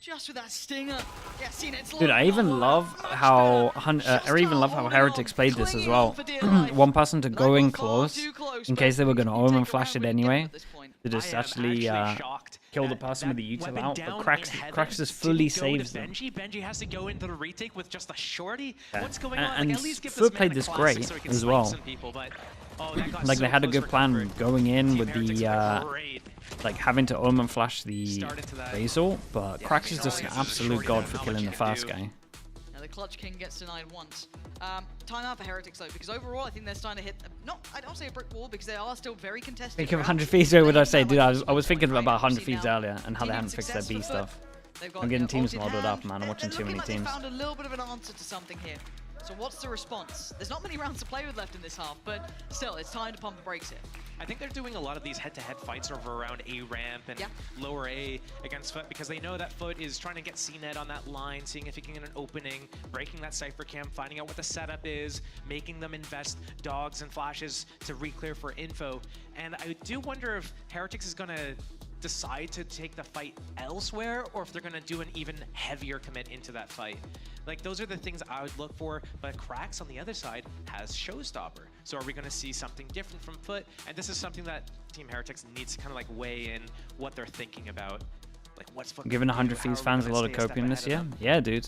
Just with that stinger. Yeah, CNED's Dude, I even love how Heretics played this as well. One person to go in close in case they were going to Omen Flash it anyway. They just actually kill the person with the util out, but Cracks just fully saves them. Benji has to go into the retake with just a shorty. What's going on? And Foot played this great as well. Like they had a good plan going in with the like having to Omen Flash the Basil, but Cracks is just an absolute god for killing the fast guy. Now the Clutch King gets denied once. Timeout for Heretics though, because overall I think they're starting to hit, I don't say a brick wall, because they are still very contested. Think of 100 Thieves, what would I say? Dude, I was thinking about 100 Thieves earlier and how they hadn't fixed their B stuff. I'm getting teams modeled up, man. I'm watching too many teams. They found a little bit of an answer to something here. So what's the response? There's not many rounds to play with left in this half, but still, it's time to pump the brakes here. I think they're doing a lot of these head-to-head fights over around A ramp and lower A against Foot, because they know that Foot is trying to get CNED on that line, seeing if he can get an opening, breaking that Cypher Cam, finding out what the setup is, making them invest dogs and flashes to re-clear for info. And I do wonder if Heretics is going to decide to take the fight elsewhere, or if they're going to do an even heavier commit into that fight. Like, those are the things I would look for, but Cracks on the other side has Showstopper. So are we going to see something different from Foot? And this is something that Team Heretics needs to kind of like weigh in what they're thinking about. Like, what's Foot giving 100 Thieves fans a lot of copium this year? Yeah, dude.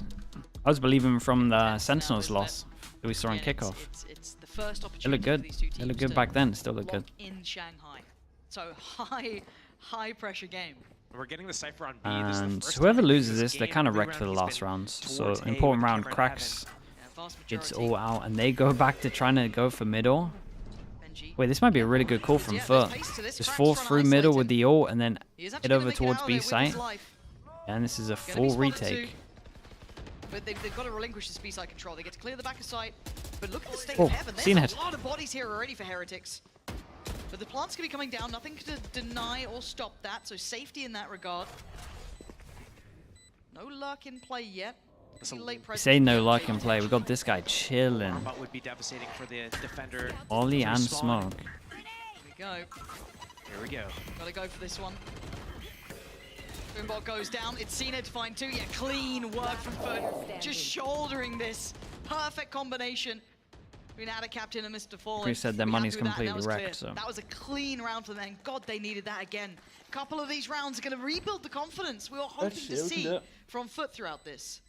I was believing from the Sentinels loss that we saw in kickoff. It's the first They opportunity look good. for these two teams They look good back then. Still look good. in Shanghai. So high pressure game. We're getting the Cypher on B. And whoever loses this, they're kind of wrecked for the last rounds. So important round, Cracks. It's all out, and they go back to trying to go for middle. Wait, this might be a really good call from Foot. Just force through middle with the ult, and then head over towards B site. And this is a full retake. But they've got to relinquish the B side control. They get to clear the back of sight. But look at the state Oh, of heaven. seen There's it. a lot of bodies here already for Heretics. But the plant's going to be coming down. Nothing to deny or stop that. So safety in that regard. No luck in play yet. Say no luck in play. We got this guy chilling. What would be devastating for the defender? Ollie and smoke. Here we go. Here we go. Gotta go for this one. Boombot goes down. It's CNED to find 2. Yeah, clean work from Foot. Just shouldering this. Perfect combination between Ada Captain and Mr. Fallen. Chris said their money's completely wrecked, so. That was a clean round for them. God, they needed that again. A couple of these rounds are going to rebuild the confidence we were hoping to see from Foot throughout this.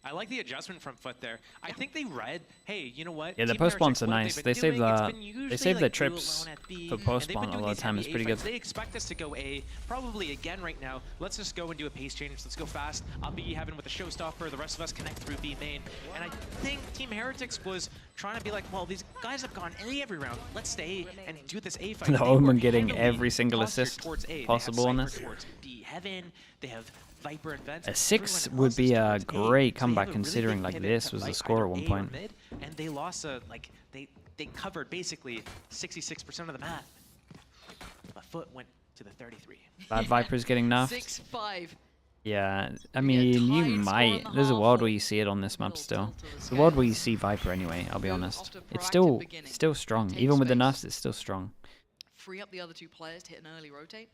I like the adjustment from Foot there. I think they read, hey, you know what? Yeah, the Team post Heretics, spawns are what nice. they've They been save doing, it's the been usually, they save their like, do trips alone at B, for post and they've been spawn a doing lot of these time. It's heavy pretty A good. fights. They expect us to go A, probably again right now. Let's just go and do a pace change. Let's go fast. I'll be having with the showstopper. The rest of us connect through B main. And I think Team Heretics was trying to be like, well, these guys have gone A every round. Let's stay and do this A fight. The They Omen were getting heavily every single postured assist towards A. possible They on have this. Cypher towards B Heaven. They have Viper and Vent. A 6 would be a great comeback considering like this was the score at one point. And they lost like they covered basically 66% of the map. But Foot went to the 33. Bad Viper's getting nerfed. 6-5. Yeah, I mean, you might. There's a world where you see it on this map still. It's the world where you see Viper anyway, I'll be honest. It's still strong. Even with the nerfs, it's still strong. Free up the other two players to hit an early rotate.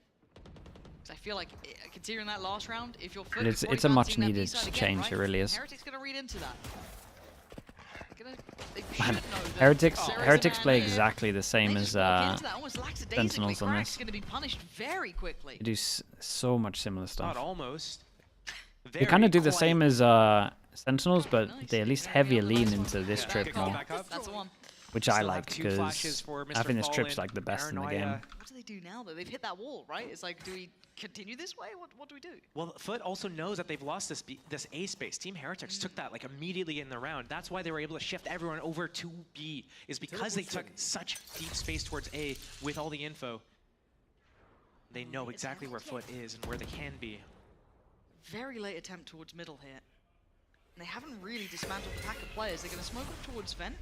Because I feel like, considering that last round, if you're Foot, It's a much needed change, it really is. Heretics going to read into that. Man, Heretics play exactly the same as Sentinels on this. Going to be punished very quickly. They do so much similar stuff. Not almost. They kind of do the same as Sentinels, but they at least heavier lean into this trip more. That's the one. Which I like, because I think this trip's like the best in the game. What do they do now, though? They've hit that wall, right? It's like, do we continue this way? What do we do? Well, Foot also knows that they've lost this A space. Team Heretics took that like immediately in the round. That's why they were able to shift everyone over to B, is because they took such deep space towards A with all the info. They know exactly where Foot is and where they can be. Very late attempt towards middle here. And they haven't really dismantled the pack of players. They're going to smoke up towards Vent.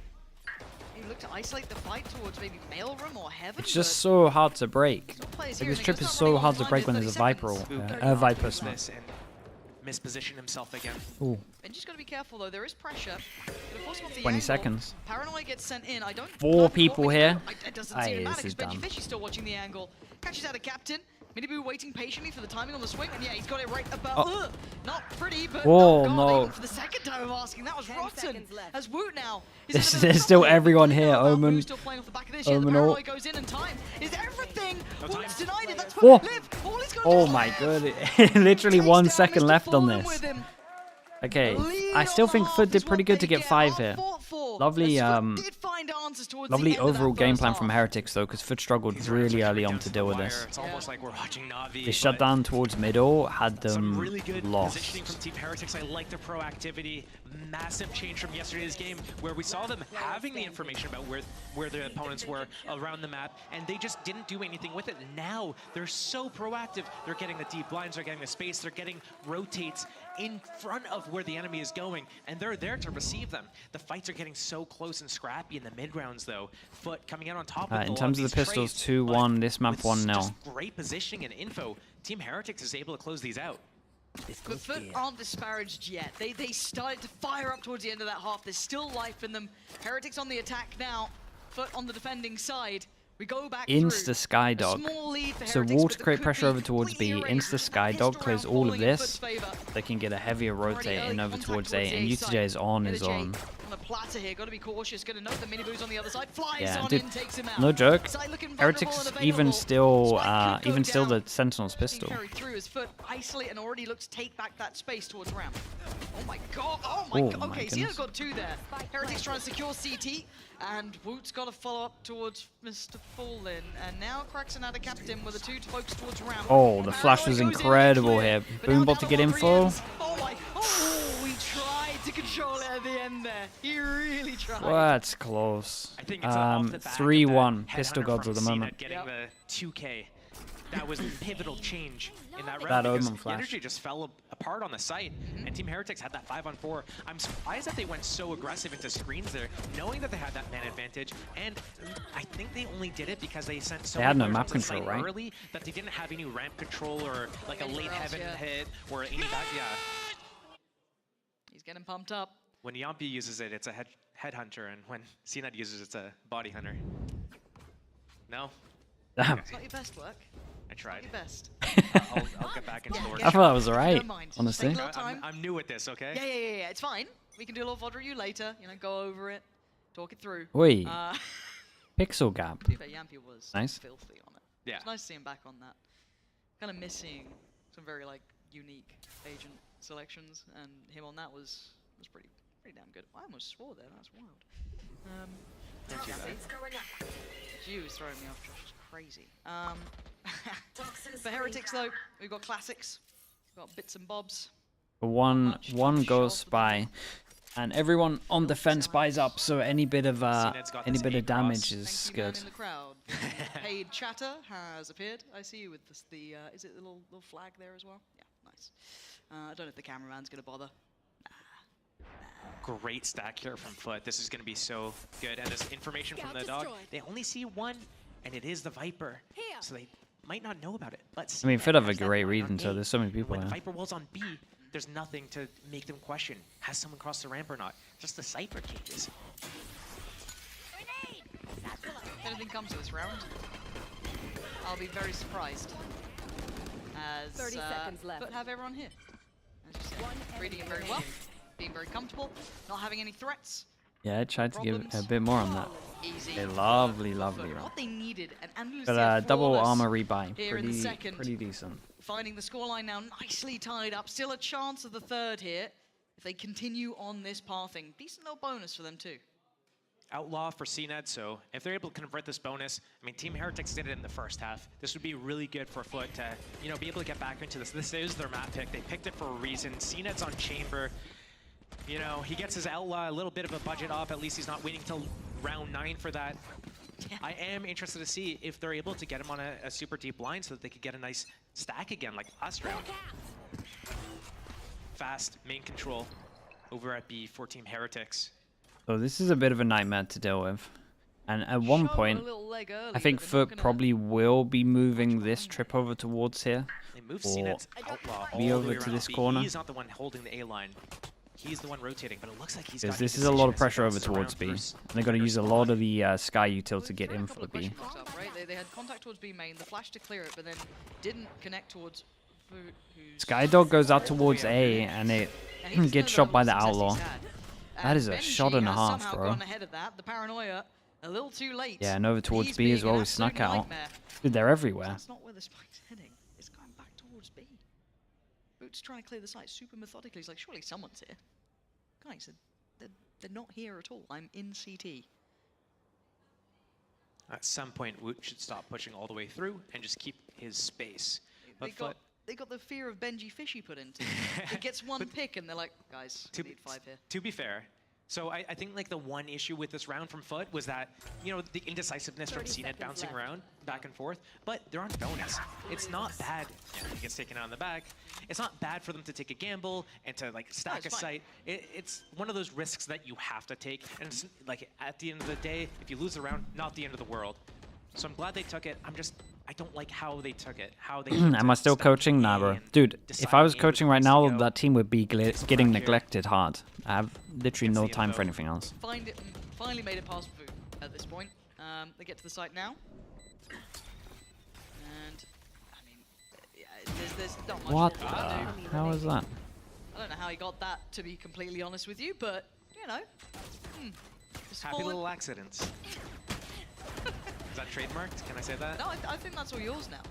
Maybe look to isolate the fight towards maybe Mailroom or Heaven. It's just so hard to break. Like, this trip is so hard to break when there's a Viper smoke. Misposition himself again. Ooh. Benji's got to be careful though. There is pressure. 20 seconds. Paranoia gets sent in. I don't. 4 people here. It doesn't seem to matter This is because Benji done. Fishy's still watching the angle. Catches out a captain. Miniboo waiting patiently for the timing on the swing, and yeah, he's got it right about. Not pretty, but Whoa, not no. for the second time of asking. That was rotten. As Woot now. There's still everyone here. Omen. Still playing off the back of this. Yeah, the Omen paranoia ult. goes in, and time is everything. Woot's denied it. That's Whoa. what Liv. All he's got Oh my god. Literally 1 second left on this. Okay, I still think Foot did pretty good to get 5 here. Lovely, lovely overall game plan from Heretics though, because Foot struggled really early on to deal with this. It's almost like we're watching Na'Vi. They shut down towards middle, had them Really good lost. positioning from Team Heretics. I like the proactivity. Massive change from yesterday's game where we saw them having the information about where their opponents were around the map, and they just didn't do anything with it. Now they're so proactive. They're getting the deep blinds, they're getting the space, they're getting rotates in front of where the enemy is going, and they're there to receive them. The fights are getting so close and scrappy in the mid rounds though. Foot coming out on top with In terms of the pistols, 2-1, this map 1-0. just great positioning and info. Team Heretics is able to close these out. But Foot aren't disparaged yet. They started to fire up towards the end of that half. There's still life in them. Heretics on the attack now. Foot on the defending side. We go back Insta Skydog. So wall to create pressure over towards B. Insta Skydog clears all of this. They can get a heavier rotate in over towards A, and UTJ is on his own. On a platter here, got to be cautious. Going to note the Miniboo's on the other side. Flies Yeah, on dude, in, takes him out. no joke. Side looking Heretics vulnerable and even available. still the Sentinel's pistol. Carried through his Foot, isolate and already looks to take back that space towards ramp. Oh my god! Oh my god! Okay, Xena's got 2 there. Heretics trying to secure CT, and Woot's got to follow up towards Mr. Fallen, and now cracks another captain with a 2 to focus towards ramp. Oh, the flash was incredible here. Boombot to get info. Oh my! Oh, he tried to control it at the end there. He really tried. Well, that's close. I think it's off the back of 3-1. that Pistol headhunter gods from at the Cena moment. Getting the 2K. That was the pivotal change in that round. That because Omen flash. energy just fell apart on the site, and Team Heretics had that 5-on-4. I'm surprised that they went so aggressive into screens there, knowing that they had that man advantage, and I think they only did it because they sent so They had no many map players onto the control, site right? early that they didn't have any ramp control or like a late heaven hit or any back. Yeah. He's getting pumped up. When Yampi uses it, it's a headhunter, and when CNET uses it, it's a body hunter. No? Damn. It's not your best work. I tried. Your best. I'll get back into the work. I thought that was alright, honestly. I'm new at this, okay? Yeah. It's fine. We can do a little VOD review later. You know, go over it, talk it through. Oi. Pixel gap. To be fair, Yampi was Nice. filthy on it. Yeah. It's nice to see him back on that. Kind of missing some very like unique agent selections, and him on that was was pretty damn good. I almost swore there. That's wild. You was throwing me off, Josh. It's crazy. For Heretics, though, we've got classics. We've got bits and bobs. One goes by, and everyone on defense buys up. So any bit of damage is good. In the crowd. Paid chatter has appeared. I see you with this, is it the little flag there as well? Yeah, nice. I don't know if the cameraman's gonna bother. Great stack here from Foot. This is going to be so good. And this information from the dog, they only see one, and it is the Viper. So they might not know about it. Let's I mean, Fit have a great reason, so there's so many people when here. the Viper wall's on B, there's nothing to make them question, has someone crossed the ramp or not? Just the Cypher cages. If anything comes to this round, I'll be very surprised. As 30 seconds left. But have everyone here. As you said, reading it very well, being very comfortable, not having any threats. Yeah, I tried to give a bit more on that. Easy. A lovely round. What they needed, and But double armor rebuy, here in the pretty second. decent. Finding the scoreline now nicely tied up. Still a chance of the third here if they continue on this pathing. Decent little bonus for them too. Outlaw for CNED, so if they're able to convert this bonus, I mean, Team Heretics did it in the first half. This would be really good for Foot to, be able to get back into this. This is their map pick. They picked it for a reason. CNED's on Chamber. He gets his Outlaw a little bit of a budget off. At least he's not waiting till round 9 for that. Yeah. I am interested to see if they're able to get him on a super deep line so that they could get a nice stack again like last round. Fast main control over at B for Team Heretics. So this is a bit of a nightmare to deal with. And at one point, I think Foot probably will be moving this trip over towards here. They move Or CNED's Outlaw all be the over way to around this B. corner. He's not the one holding the A line. He's the one rotating, but it looks like he's got This is a indecision lot of as he pressure over bounces towards around B. And first. they're going to use a lot of the Sky Util to get in for the B. Right? They had contact towards B main, the flash to clear it, but then didn't connect towards Foot, who's Skydog goes out towards A, and it gets shot by the Outlaw. That is a shot and a half, somehow bro. gone ahead of that. The paranoia a little too late. Yeah, and over towards He's B as being well. an We snuck absolute out. nightmare. Dude, they're everywhere. That's not where the spike's heading. It's going back towards B. Boot's trying to clear the site super methodically. He's like, surely someone's here. Guys, they're not here at all. I'm in CT. At some point, Woot should stop pushing all the way through and just keep his space. But They got the fear of Benji Fishy put into them. It gets one pick and they're like, guys, we need 5 here. To be fair, so I think like the one issue with this round from Foot was that, the indecisiveness from CNED bouncing around back and forth, but they're on bonus. It's not bad. Yeah, he gets taken out in the back. It's not bad for them to take a gamble and to like stack a site. It's one of those risks that you have to take. And it's, like at the end of the day, if you lose the round, not the end of the world. So I'm glad they took it. I don't like how they took it. How they Am I still coaching? Nah, bro. Dude, if I was coaching right now, that team would be getting neglected hard. I have literally no time for anything else. Finally made it past Vu at this point. They get to the site now. And, I mean, yeah, there's not much What? more we can do. How was that? I don't know how he got that, to be completely honest with you, but, just Happy falling. little accidents. Is that trademarked? Can I say that? No, I think that's all yours now.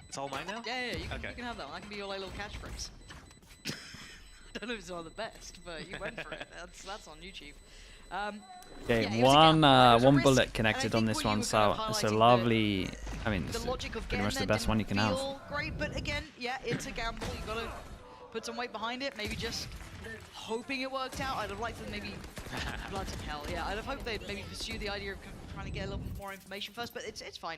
It's all mine now? Yeah, you can, Okay. you can have that one. That can be your like, little catchphrase. I don't know if it's one of the best, but you went for it. That's on YouTube. Okay, yeah, it was a gamble, right? It was a one risk, bullet and I connected think on what this you one, were so kind of it's a highlighting lovely. I mean, the this is logic of pretty much getting the there best one you can have. didn't feel great, but again, yeah, it's a gamble. You gotta put some weight behind it. Maybe just hoping it worked out. I'd have liked to maybe blood to hell. Yeah, I'd have hoped they'd maybe pursue the idea of trying to get a little more information first, but it's fine.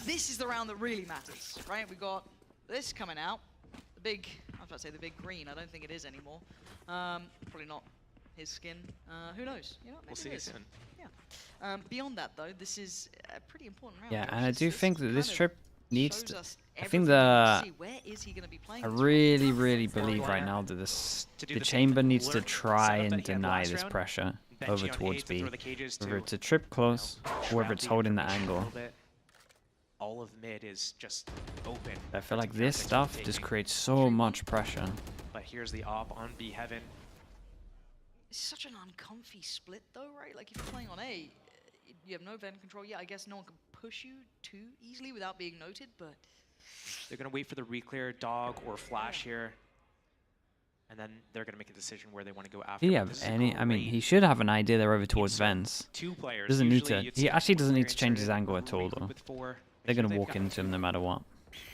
This is the round that really matters, right? We've got this coming out. The big, I was about to say the big green. I don't think it is anymore. Probably not his skin. Who knows? You know, maybe We'll see it is. soon. Yeah. Beyond that, though, this is a pretty important round. Yeah, Josh. and I do think that this kind of trip needs shows to. us I think everything we need to the. see. Where is he going to be playing I this really believe right now that the chamber needs to try and deny this pressure over towards B. Whether it's a trip close, or whether it's holding the angle. All of mid is just open. I feel like this stuff just creates so much pressure. But here's the op on B heaven. It's such an uncomfy split, though, right? Like, if you're playing on A, you have no vent control. Yeah, I guess no one can push you too easily without being noted, but... They're going to wait for the reclear dog or flash here. and then they're going to make a decision where they want to go after. Do you have any? I mean, he should have an idea they're over towards Vents. Two players. Doesn't need Usually to. you'd He see actually doesn't need to experience change his or angle at all, though. with four. They're Make sure gonna they've walk got into him no matter what.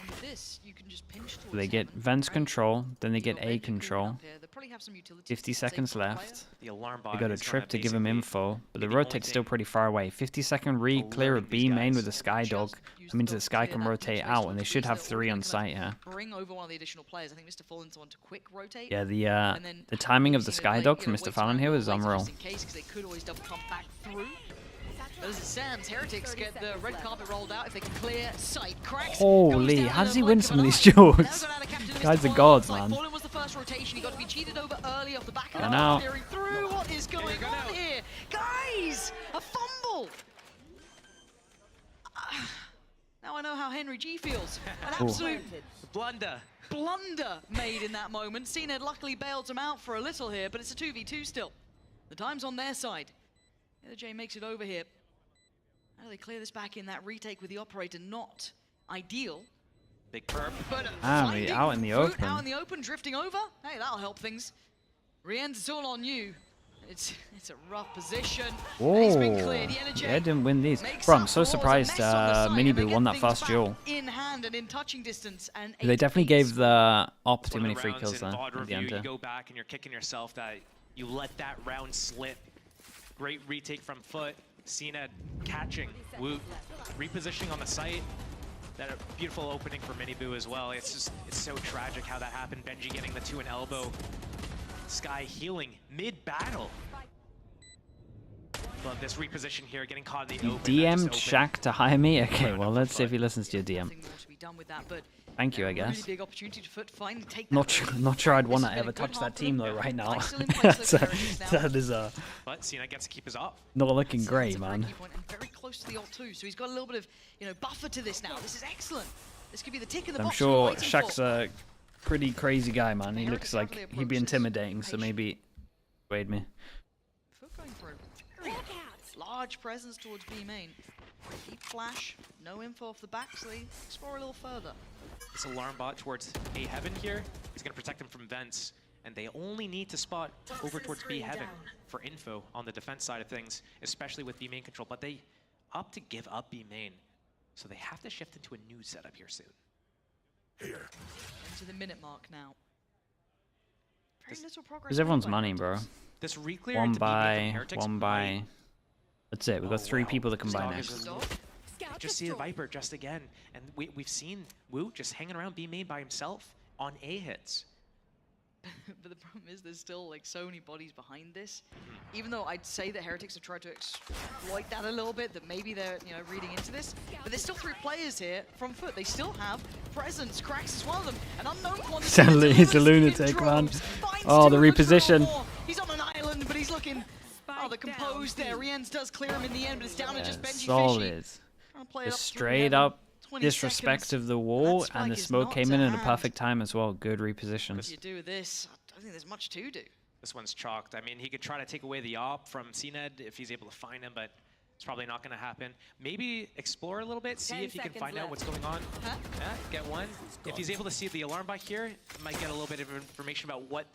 And with this, you can just pinch So towards they get heaven, Vents right? control, then they So get they'll A make it clean control. up here. They'll probably have some utility 50 to save seconds the player. left. The alarm They bot got a is gonna trip to give him basically info, but the be the only rotate's still thing pretty far away. 50-second read clear of B main with the Sky Dog. That means that Sky can rotate out, and they should have 3 on site here. Bring over one of the additional players. I think Mr. Fallen's on to quick rotate. Yeah, and then the timing of we've the seen it Sky like, Dog you from know, Mr. wait Fallon around here for was later unreal. just in case, because they could always double come back through. But as it stands, Heretics get the red carpet rolled out if they can clear sight. Cracks Holy, how does he win some of these duels? Guy's a god, man. Fallen was the first rotation. He got to be cheated over early off the back of And it. out. Clearing through. What is going on here? Guys, a fumble. Now I know how Henry G feels. An absolute blunder made in that moment. CNED luckily bailed him out for a little here, but it's a 2v2 still. The time's on their side. The other J makes it over here. How do they clear this back in? That retake with the operator, not ideal. Big perp. But Out in the Fruit open. out in the open, drifting over. Hey, that'll help things. Rien's, it's all on you. It's a rough position. He's been cleared. The Energy Yeah, didn't win these. makes Bro, I'm up so for what was a surprised mess on the side, and they Miniboo get won that things fast back duel. in hand and in touching distance. And They definitely gave the op too One many of the free rounds kills in there VOD at the review, end. you go back and you're kicking yourself that you let that round slip. Great retake from Foot. CNED catching. Woot repositioning on the site. That a beautiful opening for Miniboo as well. It's so tragic how that happened. Benji getting the 2 and elbow. Sky healing mid-battle. Love this reposition here, getting caught in the open. DM'd Shaq to hire me? Okay, well, let's see if he listens to your DM. nothing more to be done with that, but Thank you, I really guess. big opportunity to finally take Not sure I'd This want has to been a ever good touch half that for team them. though right now. Fine, still in place though So, for Heretics now. that is But Cena gets to keep his up. not looking It's great, a man. key point and very close to the ult too, so he's got a little bit of buffer to this now. This is excellent. This could be the tick in the I'm box. sure we're waiting Shaq's for. a pretty crazy guy, man. He Heretics looks like rapidly he'd be approach this. intimidating, so maybe persuade me. Foot going for a very large presence towards B main. Deep flash, no info off the back, so they explore a little further. This alarm bot towards A heaven here is going to protect them from vents, and they only need to spot over towards B heaven for info on the defense side of things, especially with B main control. But they opt to give up B main, so they have to shift into a new setup here soon. Into the minute mark now. Very little progress. Because everyone's money, bro. This reclear One into B main by, from Heretics one by. That's it. We've got 3 people that can buy Dog next. is just see the Viper just again, and we've seen Woot just hanging around B main by himself on A hits. But the problem is there's still like so many bodies behind this. Even though I'd say that Heretics have tried to exploit that a little bit, that maybe they're reading into this. But there's still 3 players here from Foot. They still have presence. Cracks is one of them. An unknown quantity. He's a lunatic, man. Oh, the reposition. He's on an island, but he's looking rather composed there. Rienz does clear him in the end, but it's down to just Benji Fishy. Solid. Trying to play it Just up through straight heaven. up 20 disrespect seconds. of the wall, That and the spike is smoke not came to in at a hand. perfect time as well. Good What repositions. do you do with this? I don't think there's much to do. This one's chalked. I mean, he could try to take away the op from CNED if he's able to find him, but it's probably not going to happen. Maybe explore a little bit, see if he can find out what's going on. Huh? Yeah, get one. If he's able to see the alarm bot here, might get a little bit of information about what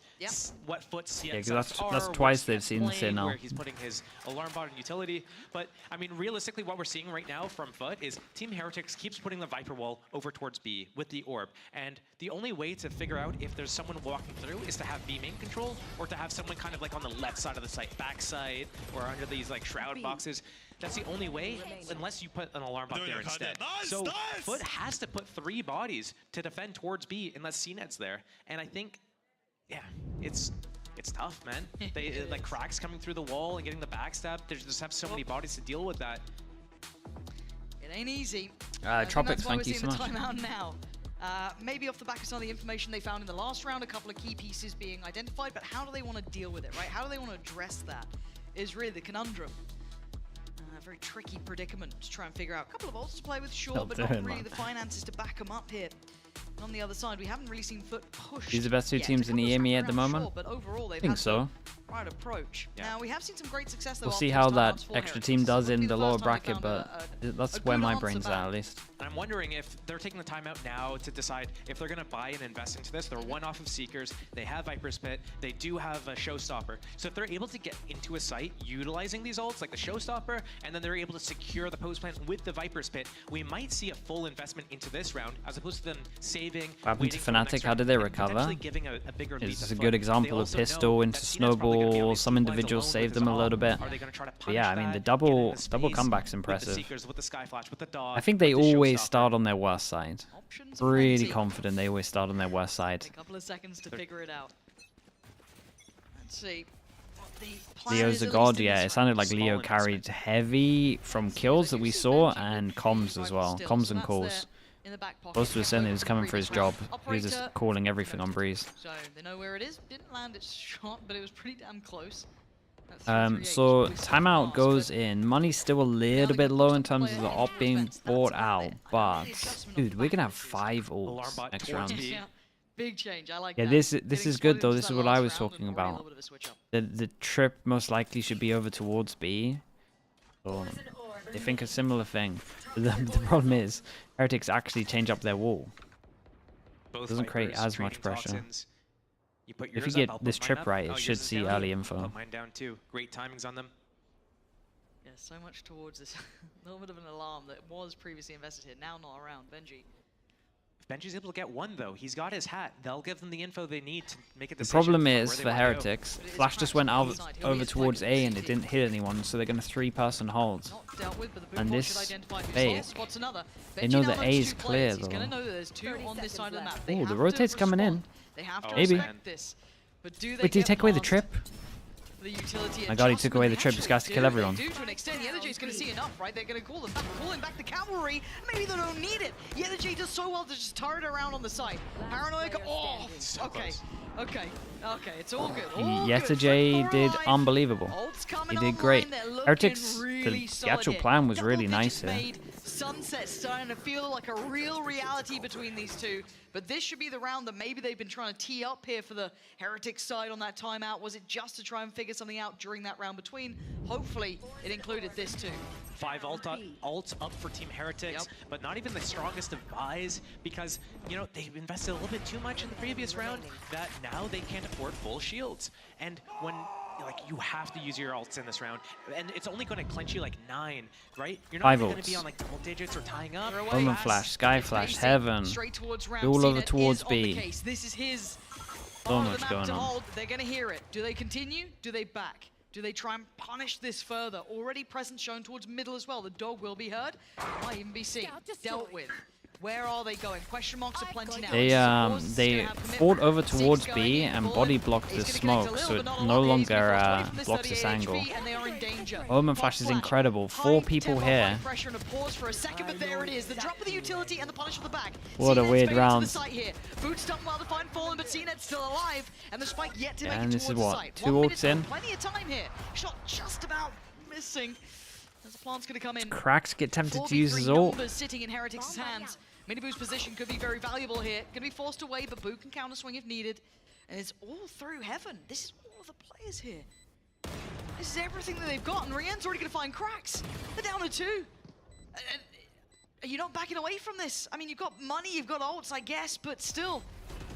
Foot's CXs 'cause that's are, twice what's they've seen this here playing, now. where he's putting his alarm bot in utility. But I mean, realistically, what we're seeing right now from Foot is Team Heretics keeps putting the Viper wall over towards B with the orb, and the only way to figure out if there's someone walking through is to have B main control, or to have someone kind of like on the left side of the site, backside, or under these like shroud boxes. That's the only way, unless you put an alarm bot there instead. So Foot has to put 3 bodies to defend towards B unless CNED's there. And I think, yeah, it's tough, man. They like cracks coming through the wall and getting the backstab. They just have so many bodies to deal with that. It ain't easy. I think Tropics, that's why thank you we're so seeing much. the timeout now. Maybe off the back of some of the information they found in the last round, a couple of key pieces being identified, but how do they want to deal with it, right? How do they want to address that is really the conundrum. A very tricky predicament to try and figure out. A couple of ults to play with, sure, Hell but damn, not really man. the finances to back them up here. And on the other side, we haven't really seen Foot push. These are the best 2 yet. teams in the EMEA at the moment. Sure, but overall, I they've think had so. right approach. Now, we have seen some great success, though. We'll see after how this that timeouts for extra Heretics. team does Would be in the the lower first time they bracket, found but that's a where good my answer brain's back. at least. I'm wondering if they're taking the time out now to decide if they're going to buy and invest into this. They're one off of Seekers. They have Viper's Pit. They do have a Showstopper. So if they're able to get into a site utilizing these ults, like the Showstopper, and then they're able to secure the post plant with the Viper's Pit, we might see a full investment into this round, as opposed to them saving. What happened to FNATIC? How did they recover? This is a good example of pistol into snowball. Some individuals saved them a little bit. But yeah, I mean, the double comeback's impressive. I think they always start on their worst side. Really confident they always start on their worst side. A couple of seconds to figure it out. Let's see. Leo's a god, yeah. It sounded like Leo carried heavy from kills that we saw, and comms as well. Comms and calls. Most was saying he was coming for his job. He was just calling everything on Breeze. So they know where it is. Didn't land its shot, but it was pretty damn close. So timeout goes in. Money's still a little bit low in terms of the op being bought out, but dude, we're gonna have 5 ults next round. Big change. I like Yeah, this is good though. This is what I was talking about. The trip most likely should be over towards B. So they think a similar thing. The problem is Heretics actually change up their wall. Doesn't create as much pressure. If you get this trip right, it should see early info. Mine down too. Great timings on them. Yeah, so much towards this. A little bit of an alarm that was previously invested here, now not around. Benji. If Benji's able to get one though, he's got his hat. They'll give them the info they need to make a The decision. problem is for Heretics, Flash just went over towards A and it didn't hit anyone, so they're going to 3-person hold. And this fake, they know that A is clear though. Oh, the rotate's coming in. Maybe. Wait, did he take away the trip? My god, he took away the trip. This guy's to kill everyone. To an extent, Yenergy's going to see enough, right? They're going to call in back the cavalry. Maybe they don't need it. Yenergy does so well to just turret around on the side. Paranoia, oh, okay. It's all good. Yenergy did unbelievable. He did great. Heretics, the actual plan was really nice here. Sunset's starting to feel like a real reality between these two. But this should be the round that maybe they've been trying to tee up here for the Heretics side on that timeout. Was it just to try and figure something out during that round between? Hopefully, it included this too. 5 ults up for Team Heretics, but not even the strongest of buys, because, you know, they've invested a little bit too much in the previous round that now they can't afford full shields. And when, like, you have to use your ults in this round, and it's only going to clench you like 9, right? You're not going to be on like double digits or tying up. Omen Flash, Sky Flash, Heaven, all over towards B. This is his So much going on. They're going to hear it. Do they continue? Do they back? Do they try and punish this further? Already presence shown towards middle as well. The dog will be heard. Might even be seen. Dealt with. Where are they going? Question marks are plenty now. They fought over towards B and body blocked the smoke, so it no longer blocks this angle. Omen Flash is incredible. 4 people here. What a weird round. And this is what? 2 ults in? Plenty of time here. Shot just about missing. As the plant's going to come in. Cracks get tempted to use his ult. Sitting in Heretics' hands. Miniboo's position could be very valuable here. Going to be forced away, but Boo can counter swing if needed. And it's all through Heaven. This is all of the players here. This is everything that they've got, and Rian's already going to find cracks. They're down to 2. Are you not backing away from this? I mean, you've got money, you've got ults, I guess, but still.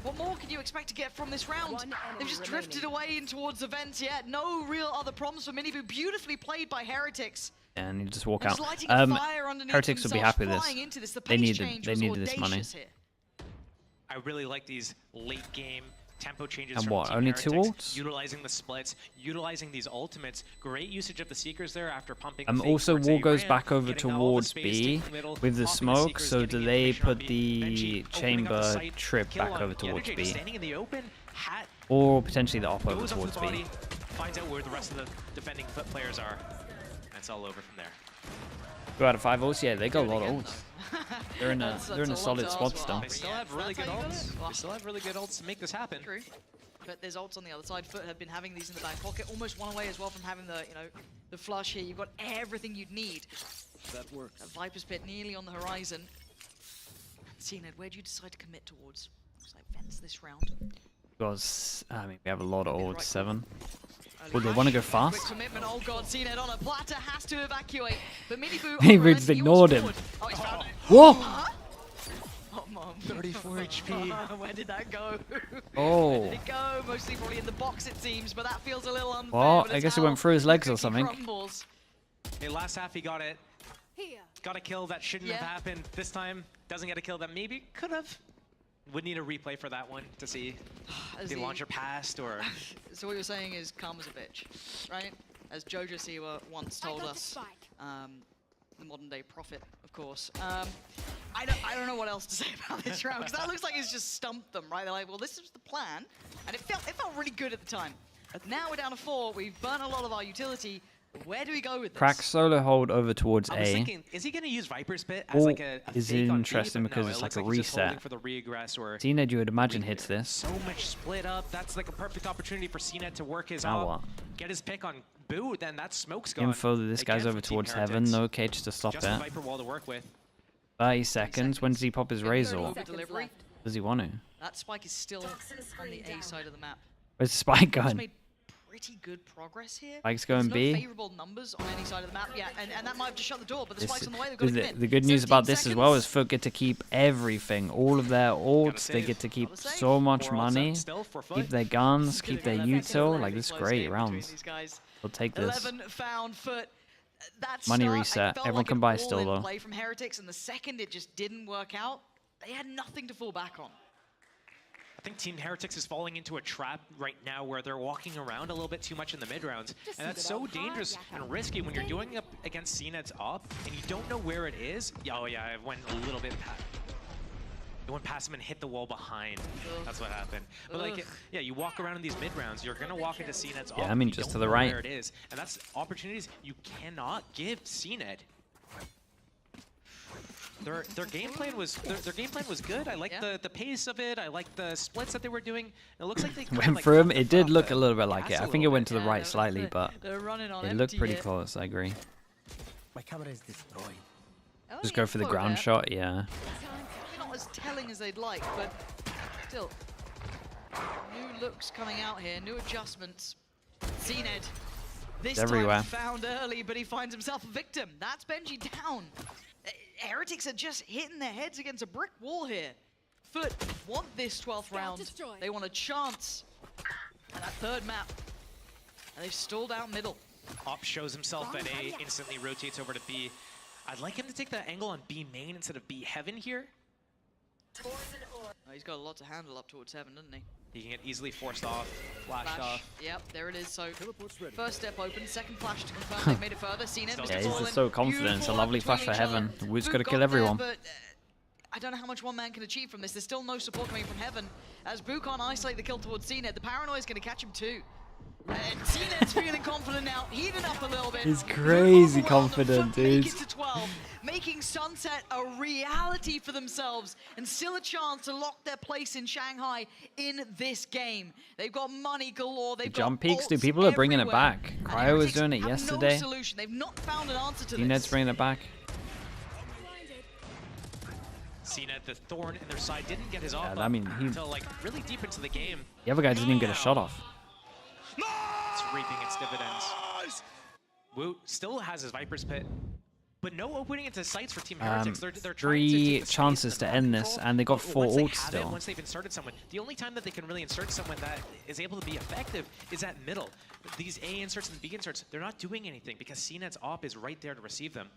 What more can you expect to get from this round? They've just drifted away in towards events yet. No real other problems for Miniboo. Beautifully played by Heretics. And you just walk out. Heretics will be happy with this. They needed this money. I really like these late game tempo changes. And from what? Team Only Heretics, 2 ults? Utilizing the splits, utilizing these ultimates. Great usage of the Seekers there after pumping. Also, wall goes back over towards B with the smoke. So do they put the chamber trip back over towards B? Or potentially the op over towards B? Finds out where the rest of the defending foot players are. That's all over from there. 2 out of 5 ults, yeah, they got a lot of ults. They're in a solid spot still. They still have really good ults. They still have really good ults to make this happen. True. But there's ults on the other side. Foot have been having these in the back pocket, almost one away as well from having the, the flush here. You've got everything you'd need. That works. A Viper's Pit nearly on the horizon. CNED, where do you decide to commit towards? Looks like Vents this round. Because, I mean, we have a lot of ults, 7. Oh, they want to go Quick fast? commitment. Oh god, CNED on a platter has to evacuate. But Miniboo He just ignored him. Oh, he's found it. Whoa! Oh, mom. 34 HP. Where did that go? Oh. Where did it go? Mostly probably in the box, it seems, but that feels a little unfair. Well, but I it's guess it how went through his legs or the cookie something. crumbles. Hey, last half he got it. Got a kill that shouldn't have happened. This time, doesn't get a kill that maybe could have. Would need a replay for that one to see As the the- launcher passed or... So what you're saying is karma's a bitch, right? As Jojo Siwa once told us, the modern day prophet, of course. I don't know what else to say about this round, because that looks like it's just stumped them, right? They're like, well, this is the plan, and it felt really good at the time. Now we're down to 4, we've burnt a lot of our utility. Where do we go with this? Crack solo hold over towards I was A. thinking, is he going to use Viper's Pit as like a is fake on B? interesting But because no, it's it like looks a like he's just holding reset. for the regress or CNED, you would imagine, hits this. so much split up. That's like a perfect opportunity for CNED to work his Now op, what? get his pick on Boo, then that smoke's gone. Info that this Again guy's from over Team towards heaven. Heretics. No cage to stop Just it. a Viper wall to work with. 30 seconds. When does he pop his razor? Over delivery. Does he want to? That spike is still on the A side of the map. Where's the spike He's going? made pretty good progress here. Spike's going There's B. no favorable numbers on any side of the map. Yeah, and that might have just shut the door, but the This- spike's on the way. They've got to the, come in. the good news 17 about this as well is seconds. Foot get to keep everything. All of their ults. They get to keep so much money. Keep their guns. Keep their util. Like, this is great rounds. We'll take this. 11 found Foot. That Money start, I reset. felt Everyone like can an buy still, all-in though. play from Heretics, and the second it just didn't work out, they had nothing to fall back on. I think Team Heretics is falling into a trap right now where they're walking around a little bit too much in the mid rounds. And that's so dangerous and risky when you're doing up against CNED's op and you don't know where it is. Oh yeah, I went a little bit past. It went past him and hit the wall behind. That's what happened. But like, yeah, you walk around in these mid rounds, you're gonna walk into CNED's op. Yeah, I mean, you just don't to the know right. Where it is, and that's opportunities you cannot give CNED. Their game plan was good. I like the pace of it. I like the splits that they were doing. It looks like they kinda, Went like, through him. cut It the did foot look off a little bit like gas it. I a think it little went bit. to the right slightly, but They're running on it looked empty pretty here. close. I agree. My camera is destroyed. Just go for the ground shot. Yeah. Maybe not as telling as they'd like, but still. New looks coming out here, new adjustments. CNED. This everywhere. time found early, but he finds himself a victim. That's Benji down. Heretics are just hitting their heads against a brick wall here. Foot want this 12th round. They want a chance at that third map. And they've stalled out middle. Op shows himself at A, instantly rotates over to B. I'd like him to take that angle on B main instead of B heaven here. Oh, he's got a lot to handle up towards heaven, doesn't he? He can get easily forced off, flashed off. Yep, there it is. So first step open, second flash to confirm they've made it further. CNED, Yeah, Mr. he's Fallen, just so confident. It's a lovely flash for heaven. Wood's got to kill everyone. But I don't know how much one man can achieve from this. There's still no support coming from heaven. As Boo can't isolate the kill towards CNED, the paranoia is going to catch him too. And CNED's feeling confident now, heating up a little bit. He's crazy confident, dude. Make it to 12, making Sunset a reality for themselves, and still a chance to lock their place in Shanghai in this game. They've got money galore. They've Jump got peaks, dude. ults People are bringing it everywhere. back. And Cryo was Heretics doing it have yesterday. No solution. They've not found an answer to CNED's this. bringing it back. CNED, the thorn in their side, didn't get his off I mean, until like really deep into the game. The other guy didn't even get a shot off. It's reaping its dividends. Woot still has his Viper's Pit, but no opening into sights for Team Heretics. They're trying to 3 take the space chances to end this, and they got 4 once they ults have still. It, once they've inserted someone, the only time that they can really insert someone that is able to be effective is at middle. These A inserts and B inserts, they're not doing anything because CNED's op is right there to receive them.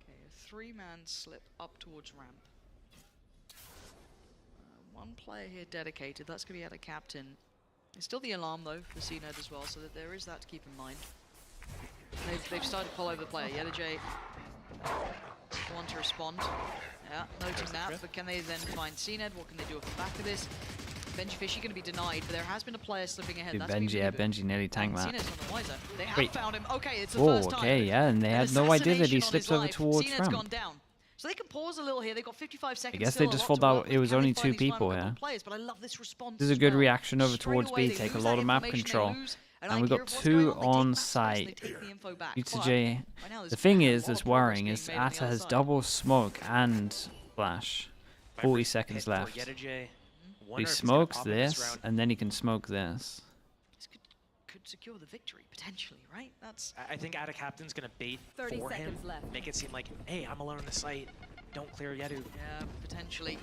Okay, a 3-man slip up towards ramp. One player here dedicated. That's going to be at a captain. There's still the alarm though for CNED as well, so that there is that to keep in mind. They've started to pull over the player. Yellow J want to respond. Yeah, noting that, but can they then find CNED? What can they do off the back of this? Benji Fishy going to be denied, but there has been a player slipping ahead. Dude, That's Benji, yeah, Miniboo. Benji nearly tanked that. CNED's on the wiser. They have Wait. found him. Okay, it's the Oh, first time. okay, yeah, and they had no idea that he Assassination on slips his over life. towards CNED's ramp. gone down. So they can pause a little here. They've got 55 seconds. I guess still, they just a lot thought to that work with. it was Can they only find 2 these final people couple here. players? But I love this response This is a as good well. reaction over Straight towards away, B, they take a lose lot that of map information, they control. lose an And we idea got of what's 2 going on. They on take that space, they site. take the info back. UTJ. But right now The there's thing a is, lot that's of progress worrying being is made on the Atta other has side. double smoke and flash. 40 seconds left. Yellow J. He smokes this, and then he can smoke this. secure the victory, potentially, right? That's. I think Adaptation's going to bait 30 for him, seconds left. make it seem like, hey, I'm alone in the site. Don't clear Yedu. Yeah, potentially.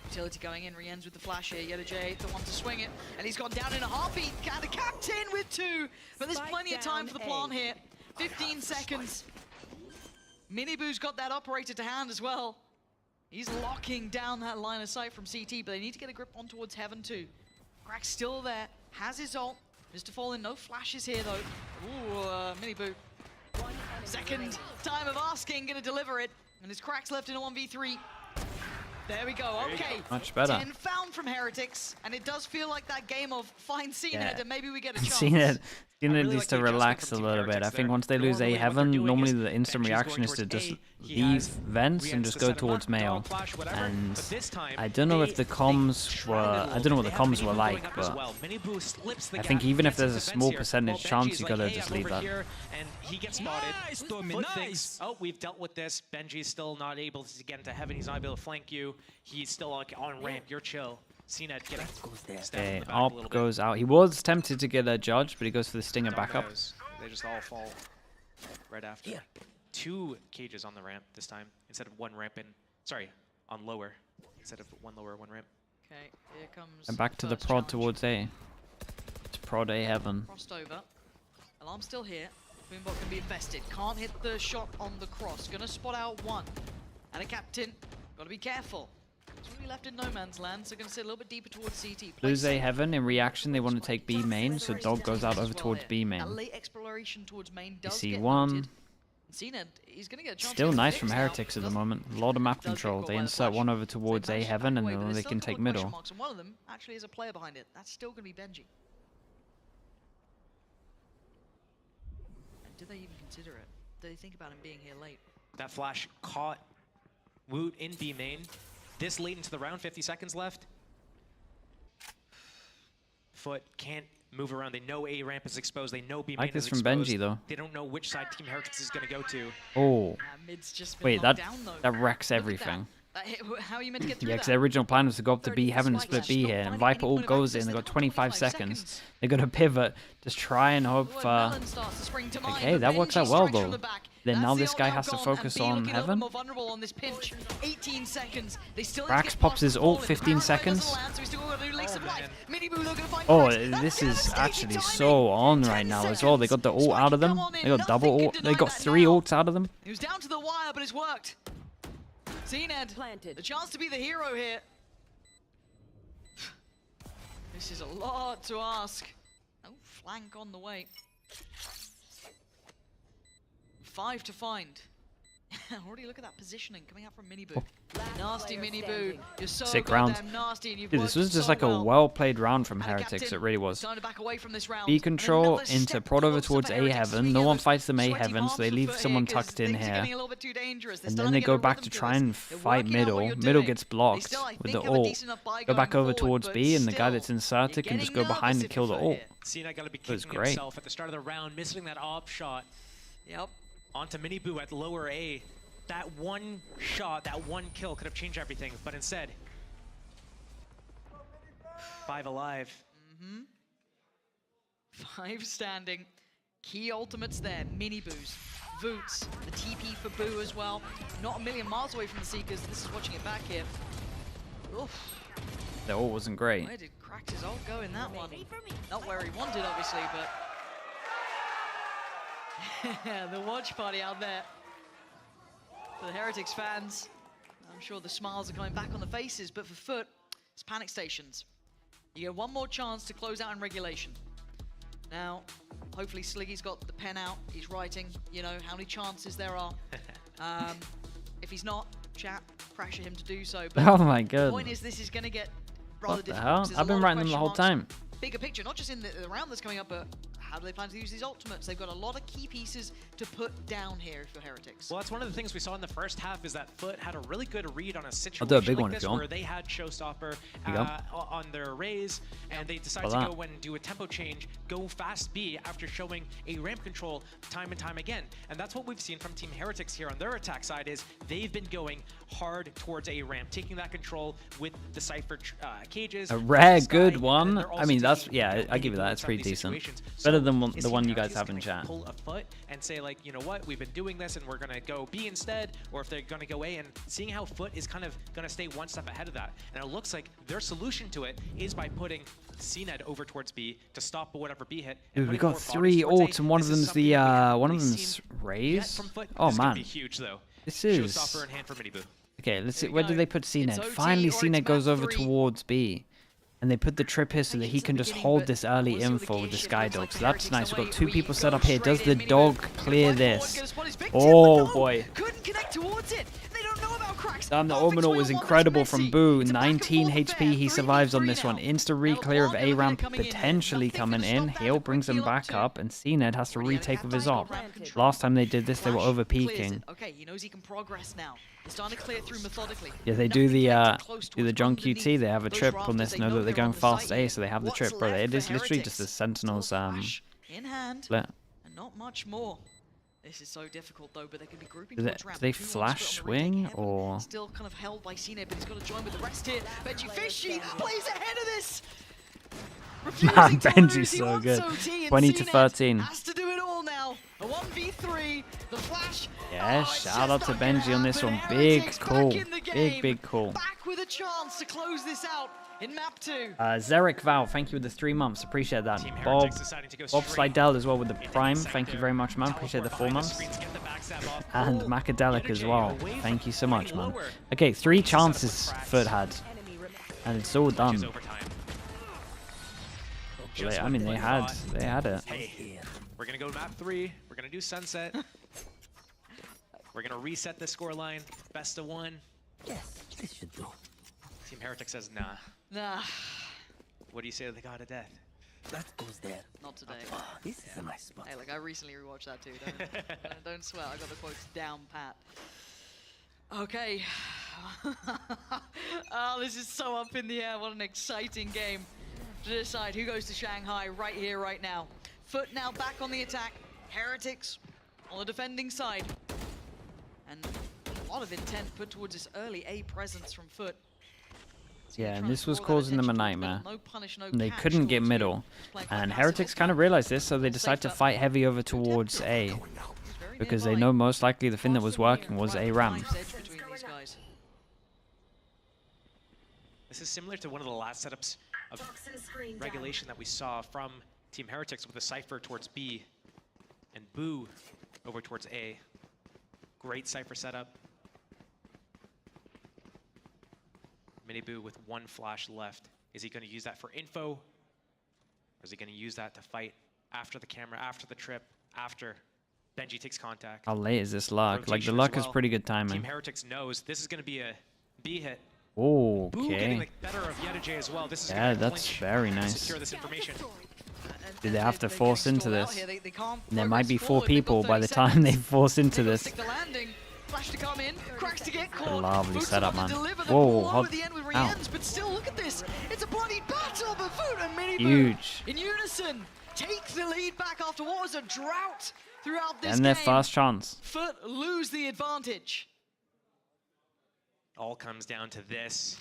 Utility going in, re-ends with the flash here. Yedu J, the one to swing it, and he's gone down in a heartbeat. The captain with 2, but there's plenty of time for the plant here. 15 seconds. Miniboo's got that operator to hand as well. He's locking down that line of sight from CT, but they need to get a grip on towards Heaven too. Crack's still there, has his ult. Mr. Fallen, no flashes here though. Ooh, Miniboo. Second time of asking, gonna deliver it. And his Crack's left in a 1v3. There we go, okay. Much better. 10 found from Heretics, and it does feel like that game of find CNED and maybe we get a chance. CNED needs to relax a little bit. I think once they lose A Heaven, normally the instant reaction is to just leave vents and just go towards male. And I don't know if the comms were, I don't know what the comms were like, but I think even if there's a small percentage chance, you gotta just leave that. And he gets spotted. Foot thinks, oh, we've dealt with this. Benji's still not able to get into Heaven. He's not able to flank you. He's still like on ramp. You're chill. CNED getting Okay, ARP goes out. He was tempted to get a judge, but he goes for the stinger back up. They just all fall right after. 2 cages on the ramp this time instead of 1 ramp in. Sorry, on lower instead of 1 lower, 1 ramp. Okay, here comes. And back to the prod towards A. It's prod A Heaven. Crossed over. Alarm still here. Boombot can be invested. Can't hit the shot on the cross. Gonna spot out 1. And a captain. Gotta be careful. It's really left in no man's land, so gonna sit a little bit deeper towards CT. Lose A Heaven. In reaction, they want to take B main, so Dog goes out over towards B main. That late exploration towards main You does see get 1. noted. CNED, he's gonna get a chance Still to nice fix from now. Heretics at the moment. A lot of map control. They insert 1 over towards A Heaven, and then they can take middle. Marks, and one of them actually is a player behind it. That's still gonna be Benji. And do they even consider it? Do they think about him being here late? That flash caught Woot in B main. This late into the round, 50 seconds left. Foot can't move around. They know A ramp is exposed. They know B main Like this is from exposed. Benji, though. They don't know which side Team Heretics is going to go to. Oh. Mid's just been Wait, locked that down, though. that wrecks everything. How are you meant to get through Yeah, that? because their original plan was to go up to B Heaven and split B here, and Viper ult goes in. They got 25 seconds. They got to pivot, just try and hope. Okay, that works out well though. Then now this guy has to focus on Heaven. Rax pops his ult, 15 seconds. Oh, this is actually so on right now as well. They got the ult out of them. They got double ult. They got 3 ults out of them. He was down to the wire, but it's worked. CNED, the chance to be the hero here. This is a lot to ask. No flank on the way. 5 to find. Already look at that positioning coming out from Miniboo. Nasty Miniboo. You're so Sick round. goddamn nasty, and you've Dude, this was worked just so like a well. well-played round from Heretics. It really was. Time to back away from this round. B control Another into step prod over closer towards for A Heretics. Heaven. No one fights them A Heaven, so they leave someone tucked in Things are here. getting a little bit too dangerous. They're And starting then they to get go a back rhythm to try and this. They're fight working out what middle. you're Middle doing. gets They blocked still, I with think, the have a ult. decent enough buy Go back going over forward, towards but B, and the guy still, that's in Certic can just go behind and kill the ult. CNED got to be It was kicking great. himself at the start of the round, missing that op shot. Yep. Onto Miniboo at lower A. That one shot, that one kill could have changed everything, but instead, 5 alive. 5 standing. Key ultimates there. Miniboo's, Voots, the TP for Boo as well. Not a million miles away from the Seekers. This is watching it back here. Oof. The ult wasn't great. Where did Crack's ult go in that one? Not where he wanted, obviously, but the watch party out there for the Heretics fans. I'm sure the smiles are coming back on the faces, but for Foot, it's panic stations. You get one more chance to close out in regulation. Now, hopefully Sliggy's got the pen out. He's writing, you know, how many chances there are. If he's not, chat, pressure him to do so. But Oh my the god. point is, this is going to get rather What the difficult. hell? 'Cause there's I've a been lot of writing them the question whole marks. time. Bigger picture, not just in the round that's coming up, but how do they plan to use these ultimates? They've got a lot of key pieces to put down here if you're Heretics. Well, that's one of the things we saw in the first half is that Foot had a really good read on a situation I'll do a big like one if this you want. where they had Showstopper You go. on their raise, and they decided Voila. to go and do a tempo change, go fast B after showing a ramp control time and time again. And that's what we've seen from Team Heretics here on their attack side is they've been going hard towards a ramp, taking that control with the Cypher cages. A rare Sky, good and one. they're I also mean, that's, taking, yeah, you know, I give you that. Miniboo It's out of pretty these decent. situations. Better So than is the one Team you guys Heretics have in gonna chat. pull a foot and say like, you know what, we've been doing this and we're gonna go B instead, or if they're gonna go A, and seeing how Foot is kind of gonna stay one step ahead of that. And it looks like their solution to it is by putting CNED over towards B to stop whatever B hit. Dude, we got 3 ults and one of them's the Raze. Oh man, huge, though. this is. Showstopper in hand for Miniboo. Okay, let's see. Where did they put CNED? Finally, CNED goes over towards B. And they put the trip here so that he can just hold this early info with the Skydog. So that's nice. We've got 2 people set up here. Does the dog clear this? Oh boy. Damn, the Orbital was incredible from Boo. 19 HP, he survives on this one. Insta re-clear of A ramp potentially coming in. Heal brings him back up, and CNED has to retake with his op. Last time they did this, they were over peaking. Okay, he knows he can progress now. He's starting to clear through methodically. Yeah, they do the John QT. They have a trip on this. Know that they're going fast A, so they have the trip, bro. It is literally just the Sentinels in hand, split. And not much more. This is so difficult though, but they can be grouping Do towards ramp. they flash swing or? Still kind of held by CNED, but he's got to join with the rest here. Benji Fishy plays ahead of this. Man, Benji's so good. 20 to 13. Has to do it all now. A 1v3. The flash. Yeah, shout out to Benji on this one. Big call. Big call. Back with a chance to close this out in map 2. Zarek Val, thank you with the 3 months. Appreciate that. Bob Slidell as well with the Prime. Thank you very much, man. Appreciate the 4 months. And Macadelic as well. Thank you so much, man. Okay, 3 chances Foot had. And it's all done. I mean, they had it. Hey, we're gonna go map 3. We're gonna do Sunset. We're gonna reset the scoreline. Best of 1. Yes, this should do. Team Heretics says nah. Nah. What do you say to the God of Death? That goes there. Not today. This is a nice spot. Hey, like I recently rewatched that too. Don't sweat. I got the quotes down pat. Okay. Oh, this is so up in the air. What an exciting game to decide who goes to Shanghai right here, right now. Foot now back on the attack. Heretics on the defending side. And a lot of intent put towards this early A presence from Foot. Yeah, and this was causing them a nightmare. And they couldn't get middle. And Heretics kind of realized this, so they decided to fight heavy over towards A. Because they know most likely the thing that was working was A ramp. This is similar to one of the last setups of regulation that we saw from Team Heretics with a Cypher towards B and Boo over towards A. Great Cypher setup. Miniboo with 1 flash left. Is he going to use that for info? Or is he going to use that to fight after the camera, after the trip, after Benji takes contact? How late is this luck? Like, the luck is pretty good timing. Team Heretics knows this is going to be a B hit. Oh, Boo getting okay. the better of Yedajay as well. This is Yeah, that's very nice. secure this information. Do they have to force into this? And there might be 4 people by the time they force into this. Flash to come in, cracks to get caught. Lovely setup, man. Whoa, Hold. Ow. But still, look at this. It's a bloody battle, but Foot and Miniboo Huge. in unison take the lead back after what was a drought throughout this game. And their first chance. Foot lose the advantage. All comes down to this.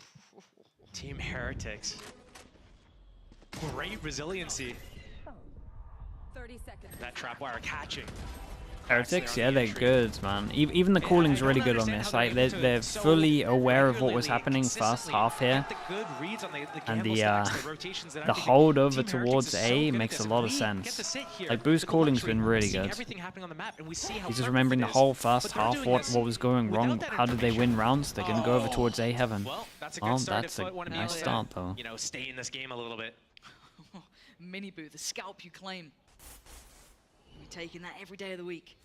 Team Heretics. Great resiliency. 30 seconds. That trap wire catching. Heretics, yeah, they're good, man. Even the calling's really good on this. Like, they're fully aware of what was happening first half here. And the hold over towards A makes a lot of sense. Like, Boo's calling's been really good. He's just remembering the whole first half, what was going wrong, how did they win rounds. They're going to go over towards A heaven. Well, that's a Oh, good start. that's a Foot nice start, though. You know, stay in this game a little bit. Miniboo, the scalp you claim. You're taking that every day of the week.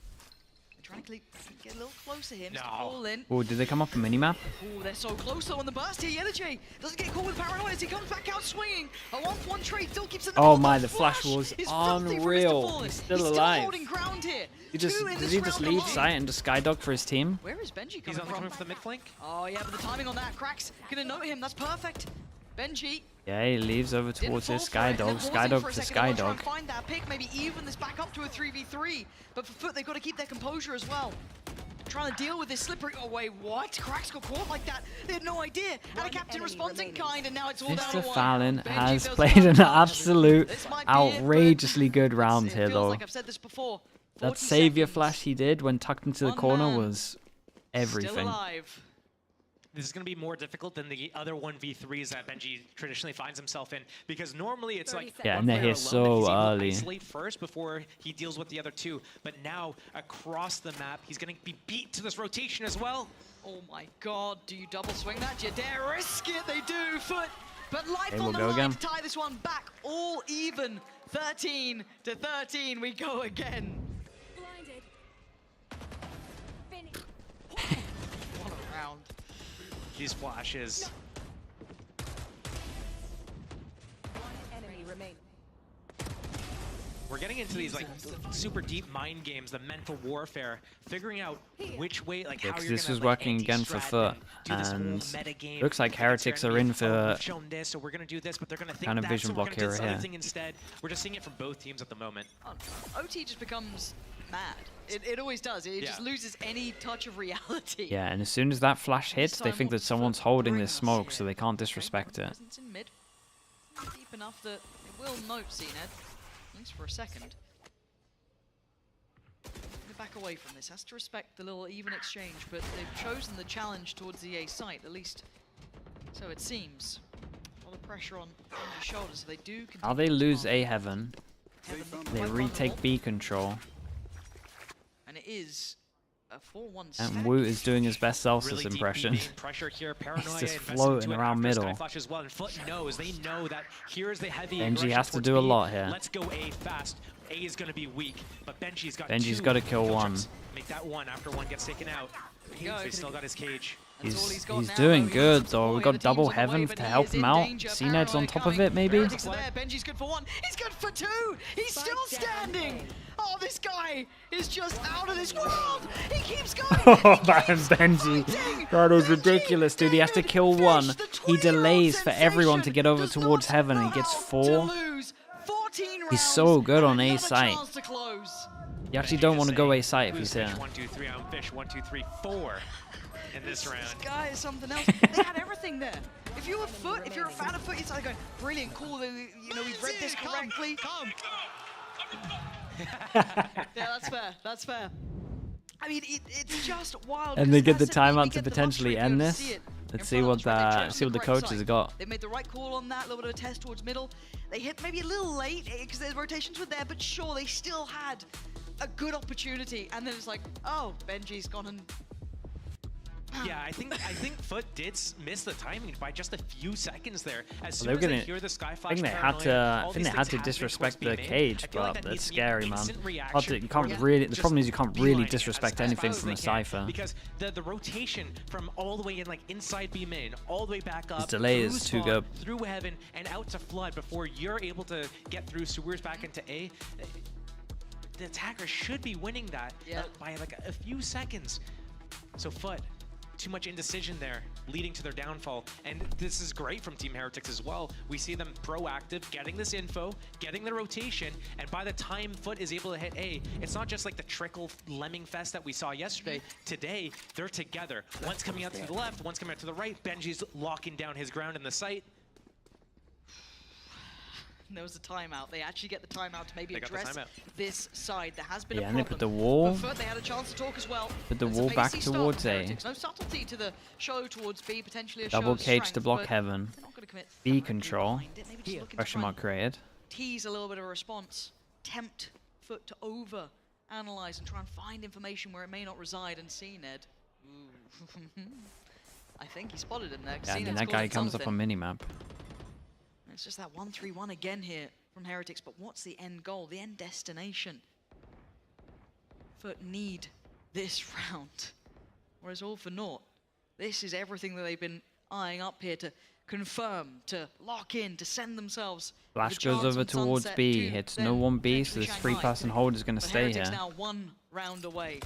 They're trying to get a little closer here. Mr. Paul in. Oh, did they come up a minimap? Oh, they're so close though on the burst here. Yedajay doesn't get caught with paranoia as he comes back out swinging. A 1-for-1 trade still keeps an Oh my, the flash was unreal. He's still alive. Holding ground here. Did he just leave sight and just Skydog for his team? Where is Benji coming He's only from? coming for the mid flank. Oh yeah, but the timing on that, Cracks gonna note him. That's perfect. Benji. Yeah, he leaves over towards his Skydog. Skydog to Skydog. Find that pick, maybe even this back up to a 3v3. But for Foot, they've got to keep their composure as well. trying to deal with this slippery. Oh wait, what? Cracks got caught like that. They had no idea. And a captain responds in kind, and now it's all down to Mr. one. Fallon has played an absolute outrageously good round here, though. Like I've said this before. That savior flash he did when tucked into the corner was everything. Still alive. This is going to be more difficult than the other 1v3s that Benji traditionally finds himself in, because normally it's like Yeah, one and they're player here alone so that he's able to early. isolate first before he deals with the other two. But now across the map, he's going to be beat to this rotation as well. Oh my god, do you double swing that? Do you dare risk it? They do, Foot. But life Okay, on we'll the go line again. to tie this one back, all even. 13-13, we go again. What a round. These flashes. We're getting into these like super deep mind games, the mental warfare, figuring out which way, like how you're This gonna, was like, working again for Foot, and looks like Heretics are in for we've shown this, so we're gonna do this, but they're gonna think kind of that, vision so we're block gonna do here. this other thing instead. We're just seeing it from both teams at the moment. OT just becomes mad. It always does. It just loses any touch of reality. Yeah, and as soon as that flash hits, they think that someone's holding this smoke, so they can't disrespect it. It's in mid. Deep enough that it will note CNED, at least for a second. Back away from this, has to respect the little even exchange, but they've chosen the challenge towards the A site, at least so it seems. A lot of pressure on Benji's shoulders, so they do continue. How they lose A Heaven, they retake B control, and it is a 4-1 and Woot is doing his best Celsius impression. He's just floating around middle. Benji has to do a lot here. Let's go A fast. A is going to be weak, but Benji's got to kill one. Make that one after one gets taken out. He's still got his cage. He's doing good though. We've got double Heaven to help him out. CNED's on top of it, maybe? Benji's good for one. He's good for two. He's still standing. Oh, this guy is just out of this world. He keeps going. Oh man, Benji. That was ridiculous, dude. He has to kill one. He delays for everyone to get over towards Heaven, and he gets 4. He's so good on A site. You actually don't want to go A site if he's here. 1, 2, 3 on fish. 1, 2, 3, 4 in this round. This guy is something else. They had everything there. If you're a Foot, if you're a fan of Foot, it's like going, brilliant, cool. You know, we've read this correctly. Yeah, that's fair. That's fair. I mean, it's just wild. And they get the timeout to potentially end this. Let's see what the coaches got. They made the right call on that. A little bit of a test towards middle. They hit maybe a little late because their rotations were there, but sure, they still had a good opportunity. And then it's like, oh, Benji's gone and. Yeah, I think Foot did miss the timing by just a few seconds there. As soon Well, as they hear the Sky Flash, I think they had to disrespect the cage, but that's scary, man. You can't really. The problem is you can't really disrespect anything from a Cypher. Because the rotation from all the way in, like inside B main, all the way back up, His delay is too good. through Heaven and out to Flood before you're able to get through sewers back into A. The attacker should be winning that by like a few seconds. So Foot. Too much indecision there, leading to their downfall. And this is great from Team Heretics as well. We see them proactive, getting this info, getting the rotation, and by the time Foot is able to hit A, it's not just like the trickle lemming fest that we saw yesterday. Today, they're together. One's coming out to the left, one's coming out to the right. Benji's locking down his ground in the site. There was a timeout. They actually get the timeout to maybe address this side. There has been a Yeah, problem. and they put the wall. But they had a chance to talk as well. Put the wall back towards A. No subtlety to the show towards B, potentially a Double show of cage to strength, block but Heaven. they're not gonna commit B control. Maybe just looking to Question mark created. tease a little bit of a response, tempt Foot to over-analyze and try and find information where it may not reside, and CNED. I think he spotted him there. Yeah, I mean, that guy comes up on minimap. It's just that 1-3-1 again here from Heretics, but what's the end goal, the end destination? Foot need this round, or it's all for naught. This is everything that they've been eyeing up here to confirm, to lock in, to send themselves. Flash goes over towards B, hits no one B, so this 3-person hold is going to stay Heretics here. now 1 round away.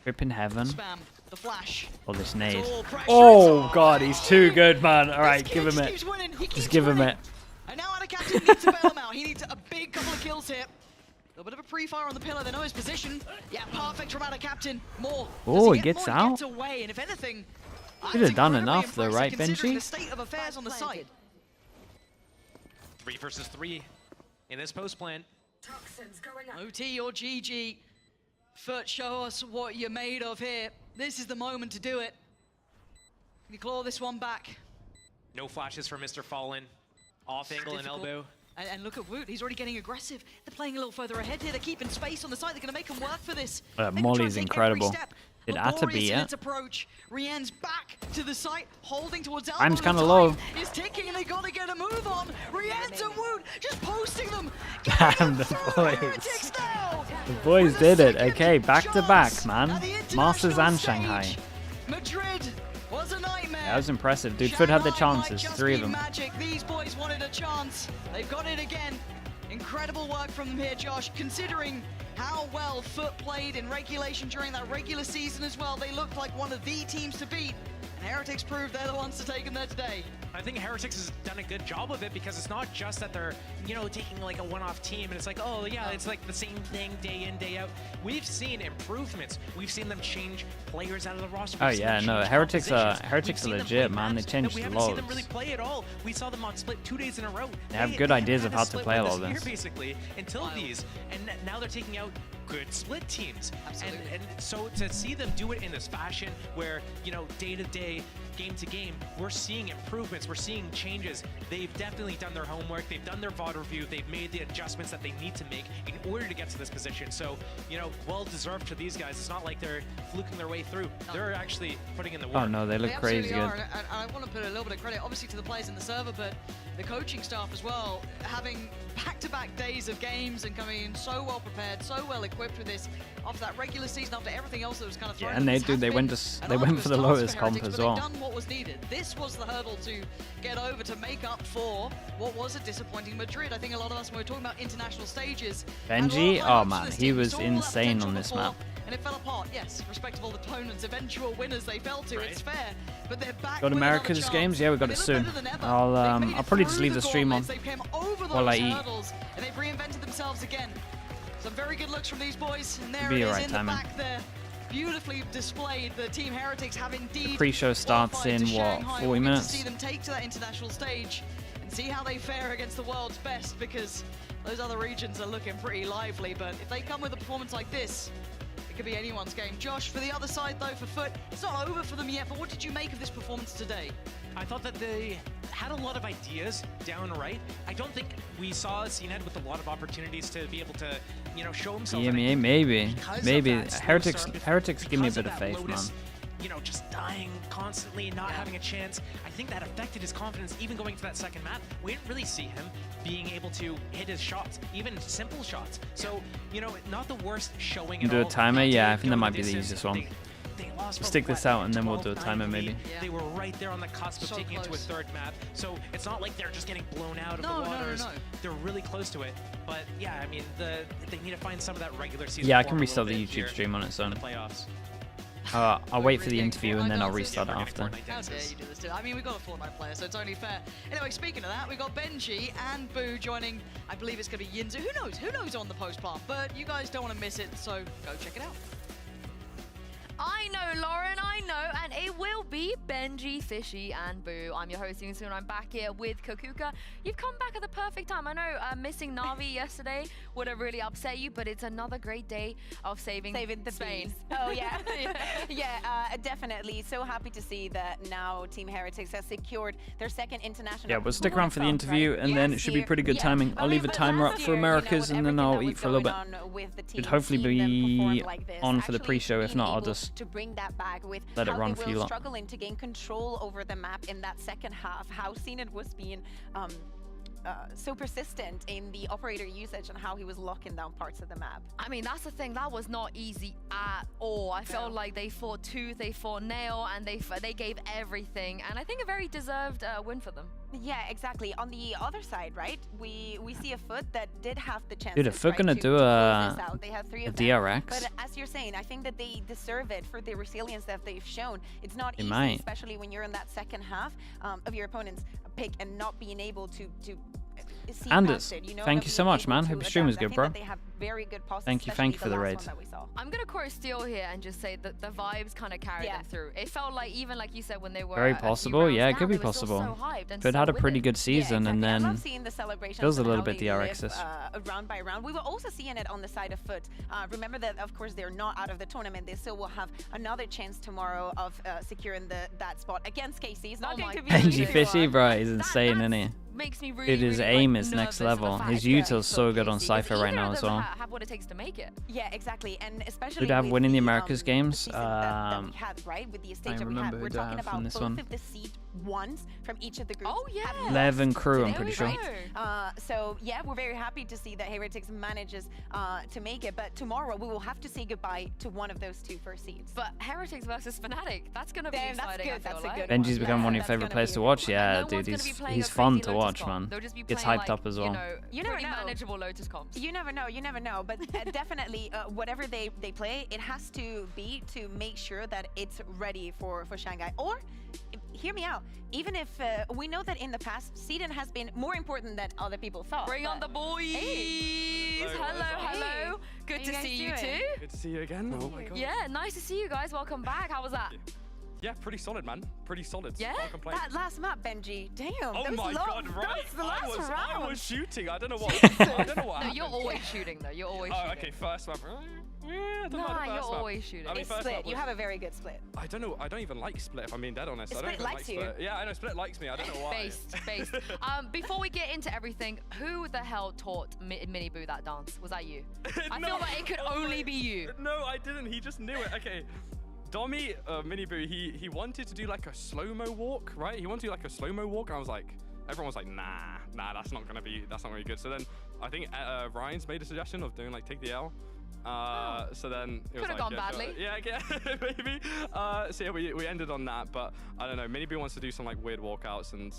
Tripping Heaven. Spam, the flash. Oh, this nade. all pressure, Oh god, he's too good, man. Alright, give him it. Winning. Just give him it. And now Adaptation needs to bail him out. He needs a big couple of kills here. A little bit of a pre-fire on the pillar. They know his position. Yeah, perfect from out of captain. More. Oh, he gets out. Gets away, and if anything, Could have done enough though, right, considering the Benji? state of affairs on the site. 3 versus 3 in this post plan. OT or GG. Foot, show us what you're made of here. This is the moment to do it. Can you claw this one back? No flashes for Mr. Fallen. Off angle and elbow. And look at Woot, he's already getting aggressive. They're playing a little further ahead here. They're keeping space on the side. They're going to make him work for this. Molly's incredible. Did Atta beat it? Approach. Rien's back to the site, holding towards elbow. Time's kind of low. Is ticking, and they got to get a move on. Rien's and Woot just posting them. Damn, the boys. The boys did it. Okay, back to back, man. Masters and Shanghai. Madrid was a nightmare. That was impressive. Dude, Foot had the chances, 3 of them. Magic. These boys wanted a chance. They've got it again. Incredible work from them here, Josh. Considering how well Foot played in regulation during that regular season as well, they looked like one of the teams to beat. And Heretics proved they're the ones to take them there today. I think Heretics has done a good job of it because it's not just that they're, you know, taking like a one-off team and it's like, oh yeah, it's like the same thing day in, day out. We've seen improvements. We've seen them change players out of the roster. Oh yeah, no, Heretics are legit, man. They changed we the haven't loads. seen them really play at all. We saw them on Split 2 days in a row. They have good ideas of had how a to split play with all us this. here, basically, until these, and now they're taking out good split teams. And so to see them do it in this fashion where, you know, day to day, game to game, we're seeing improvements, we're seeing changes. They've definitely done their homework, they've done their VOD review, they've made the adjustments that they need to make in order to get to this position. So, you know, well deserved to these guys. It's not like they're fluking their way through. They're actually putting in the work. Oh no, they look crazy good. And I want to put a little bit of credit, obviously, to the players in the server, but the coaching staff as well, having back-to-back days of games and coming in so well prepared, so well equipped with this after that regular season, after everything else that was kind of thrown. Yeah, and they went for the lowest comp as well. They've done what was needed. This was the hurdle to get over to make up for what was a disappointing Madrid. I think a lot of us, when we were talking about international stages, Benji, oh man, he was insane on this map. And it fell apart. Yes, respectable opponents, eventual winners they fell to. It's fair, but they're back. Got America's games? Yeah, we got it soon. I'll probably just leave the stream on while I eat. And they've reinvented themselves again. Some very good looks from these boys, and there Be it is right in timing. the back there. Beautifully displayed. The Team Heretics have indeed. The pre-show starts in what, 40 minutes? To see them take to that international stage and see how they fare against the world's best, because those other regions are looking pretty lively. But if they come with a performance like this, it could be anyone's game. Josh, for the other side though, for Foot, it's not over for them yet, but what did you make of this performance today? I thought that they had a lot of ideas downright. I don't think we saw a CNED with a lot of opportunities to be able to, you know, show himself. EMEA, maybe. Heretics give me a bit of faith, man. You know, just dying constantly, not having a chance. I think that affected his confidence even going to that second map. We didn't really see him being able to hit his shots, even simple shots. So, you know, not the worst showing at all. Do a timer? Yeah, I think that might be the easiest one. They lost Stick this out and then we'll do a timer maybe. They were right there on the cusp of taking it to a third map. So it's not like they're just getting blown out of the waters. No. They're really close to it. But yeah, I mean, they need to find some of that regular season. Yeah, I can form a restart the little bit YouTube stream on its own. in the playoffs. I'll wait for the interview and then I'll restart it after. How dare you do this too? I mean, we've got a Fortnite player, so it's only fair. Anyway, speaking of that, we've got Benji and Boo joining. I believe it's going to be Yinzu. Who knows? Who knows on the post part? But you guys don't want to miss it, so go check it out. I know, Lauren, I know, and it will be Benji, Fishy, and Boo. I'm your host, Soon. I'm back here with Kakuka. You've come back at the perfect time. I know missing Navi yesterday would have really upset you, but it's another great day of saving the Spain. bees. Oh, yeah. Yeah, definitely. So happy to see that now Team Heretics has secured their second international. Yeah, we'll stick around for the interview and then it should be pretty good timing. I'll leave a timer up for Americas and then I'll eat for a little bit. Should hopefully be on for the pre-show. If not, I'll just to bring that back with let it how run they for you were lot. struggling to gain control over the map in that second half, how CNED was being so persistent in the operator usage and how he was locking down parts of the map. I mean, that's the thing. That was not easy at all. I felt like they fought tooth, they fought nail, and they gave everything. And I think a very deserved win for them. Yeah, exactly. On the other side, right, we see a Foot that did have the chance. Dude, if Foot gonna do a DRX, but as you're saying, I think that they deserve it for the resilience that they've shown. It's not easy, might. especially when you're in that second half of your opponent's pick and not being able to see Anders, past it, you know, thank not you so being much, able man. to Hope your stream was adapt. I good, think bro. that they have very good posts. Thank you for the raid. I'm gonna quote Steel here and just say that the vibes kind of carried them through. It felt like even like you said when they were Very possible, yeah, it could be possible. Could had a pretty good season and then I love seeing the celebrations feels a and little how bit they DRX's. live, round by round. We were also seeing it on the side of Foot. Remember that, of course, they're not out of the tournament. They still will have another chance tomorrow of securing that spot against KC. It's not going to be an easy Benji Fishy, one. bro, he's insane, isn't he? Makes me Dude, his aim is next level. His util's so good on Cypher right now as well. Have what it takes to make it. Yeah, exactly, and especially. Who do I have with winning the Americas games? that we had, right, with the stage that we had. We're talking about both one. of the seed ones from each of the groups. Oh yeah. Lev and Crew, I'm pretty sure. So yeah, we're very happy to see that Heretics manages to make it, but tomorrow we will have to say goodbye to one of those two first seeds. But Heretics versus FNATIC, that's gonna be exciting. That's a good. Benji's become one of your favorite players to watch. Yeah, dude, he's fun to watch, man. Gets hyped up as well. You never know. Manageable Lotus comps. You never know. You never know. But definitely, whatever they play, it has to be to make sure that it's ready for Shanghai. Or, hear me out. Even if we know that in the past, Seedon has been more important than other people thought. Bring on the boys. Hey. Hello. Good to see you too. Good to see you again. Oh my god. Yeah, nice to see you guys. Welcome back. How was that? Yeah, pretty solid, man. Pretty solid. Yeah, Can't complain. that last map, Benji. Damn. Oh my god, right? That's the last round. I was shooting. I don't know what. I don't know what No, happened. you're always shooting though. You're always shooting. Okay, first map. Yeah, you're always shooting. It's split. You have a very good split. I don't know. I don't even like split. If I'm being dead honest. I don't even like split. Yeah, I know split likes me. I don't know why. Based. Before we get into everything, who the hell taught Mini Boo that dance? Was that you? I feel like it could only be you. No, I didn't. He just knew it. Okay. Dommy, Mini Boo, he wanted to do like a slow-mo walk, right? He wanted to do like a slow-mo walk. And I was like, everyone was like, nah, that's not gonna be good. So then I think Ryan's made a suggestion of doing like take the L. So then it was could have like, gone badly. Yeah, maybe. So yeah, we ended on that, but I don't know. Mini Boo wants to do some like weird walkouts, and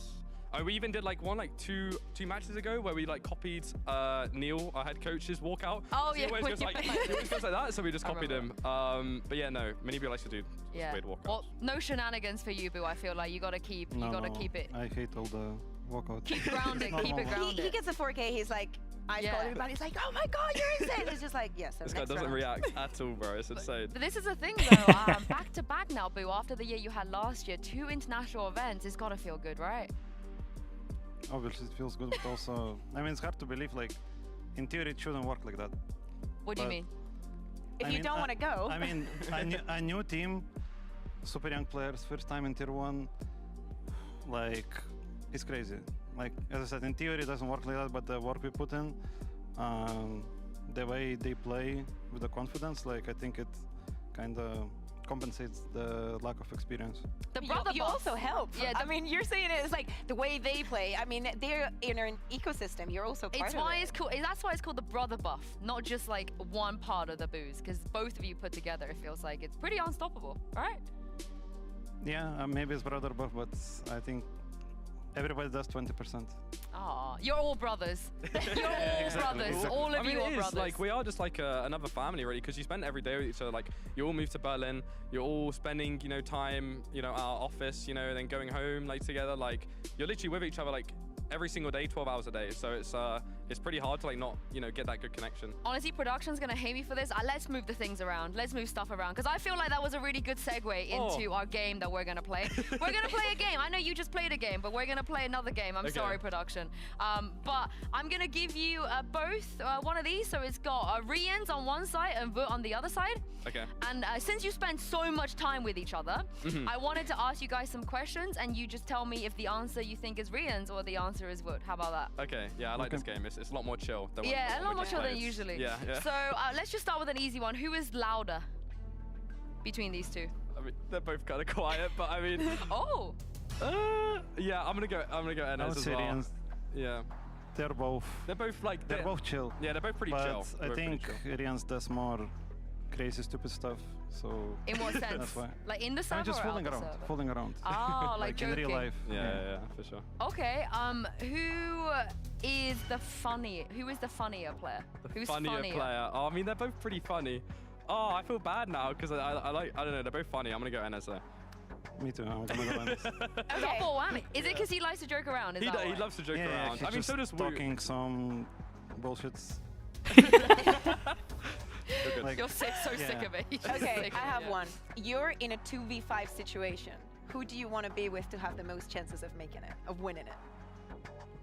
we even did like one two matches ago where we like copied Neil, our head coach's walkout. Oh so yeah, he always goes like that, so we just copied him. But yeah, no, Mini Boo likes to do weird walkouts. Well, no shenanigans for you, Boo. I feel like you gotta keep it. I hate all the walkouts. Keep grounded. Keep it grounded. He gets a 4K. He's like, everybody's like, oh my god, you're insane. It's just like, yes. This guy doesn't react at all, bro. It's insane. But this is the thing, though. Back to back now, Boo. After the year you had last year, 2 international events. It's gotta feel good, right? Obviously, it feels good, but also, I mean, it's hard to believe. Like, in theory, it shouldn't work like that. What do you mean? If you don't want to go. I mean, a new team, super young players, first time in Tier 1. Like, it's crazy. Like, as I said, in theory, it doesn't work like that, but the work we put in, the way they play with the confidence, like, I think it kind of compensates the lack of experience. The brother you also help. Yeah, I mean, you're saying it's like the way they play. I mean, they're in an ecosystem. You're also part of it. It's cool. That's why it's called the brother buff, not just like one part of the Boos, because both of you put together, it feels like it's pretty unstoppable, right? Yeah, maybe it's brother buff, but I think everybody does 20%. Aw, you're all brothers. You're all brothers. All of you are brothers. Like, we are just like another family, really, because you spend every day with each other. Like, you all moved to Berlin. You're all spending, time, our office, then going home, like, together. Like, you're literally with each other, like, every single day, 12 hours a day. So it's pretty hard to, like, not, get that good connection. Honestly, production's gonna hate me for this. Let's move the things around. Let's move stuff around, because I feel like that was a really good segue into our game that we're gonna play. We're gonna play a game. I know you just played a game, but we're gonna play another game. I'm sorry, production. But I'm gonna give you both one of these. So it's got Rians on one side and Vut on the other side. Okay. And since you spend so much time with each other, I wanted to ask you guys some questions, and you just tell me if the answer you think is Rians or the answer is Vut. How about that? Okay. Yeah, I like this game. It's a lot more chill. Than a lot more chill than usually. Yeah. So let's just start with an easy one. Who is louder between these two? I mean, they're both kind of quiet, but I mean. Oh. Yeah, I'm gonna go NS as well. Rians. Yeah. They're both like they're both chill. Yeah, they're both pretty chill. I think Rians does more crazy, stupid stuff. So in what sense? That's why. Like in the server just or fooling out the around, server? fooling around. Oh, like joking. in real life. Yeah, for sure. Okay. Who is the funnier player? Who's funnier player? Oh, I mean, they're both pretty funny. Oh, I feel bad now because I don't know, they're both funny. I'm gonna go NS though. Me too. I'm gonna go NS. Double whammy. Is it because he likes to joke around? He loves to joke around. I mean, so does Wu. Talking some bullshits. You're so sick of it. You're just Okay, sick I of it, have yeah. one. You're in a 2v5 situation. Who do you want to be with to have the most chances of making it, of winning it?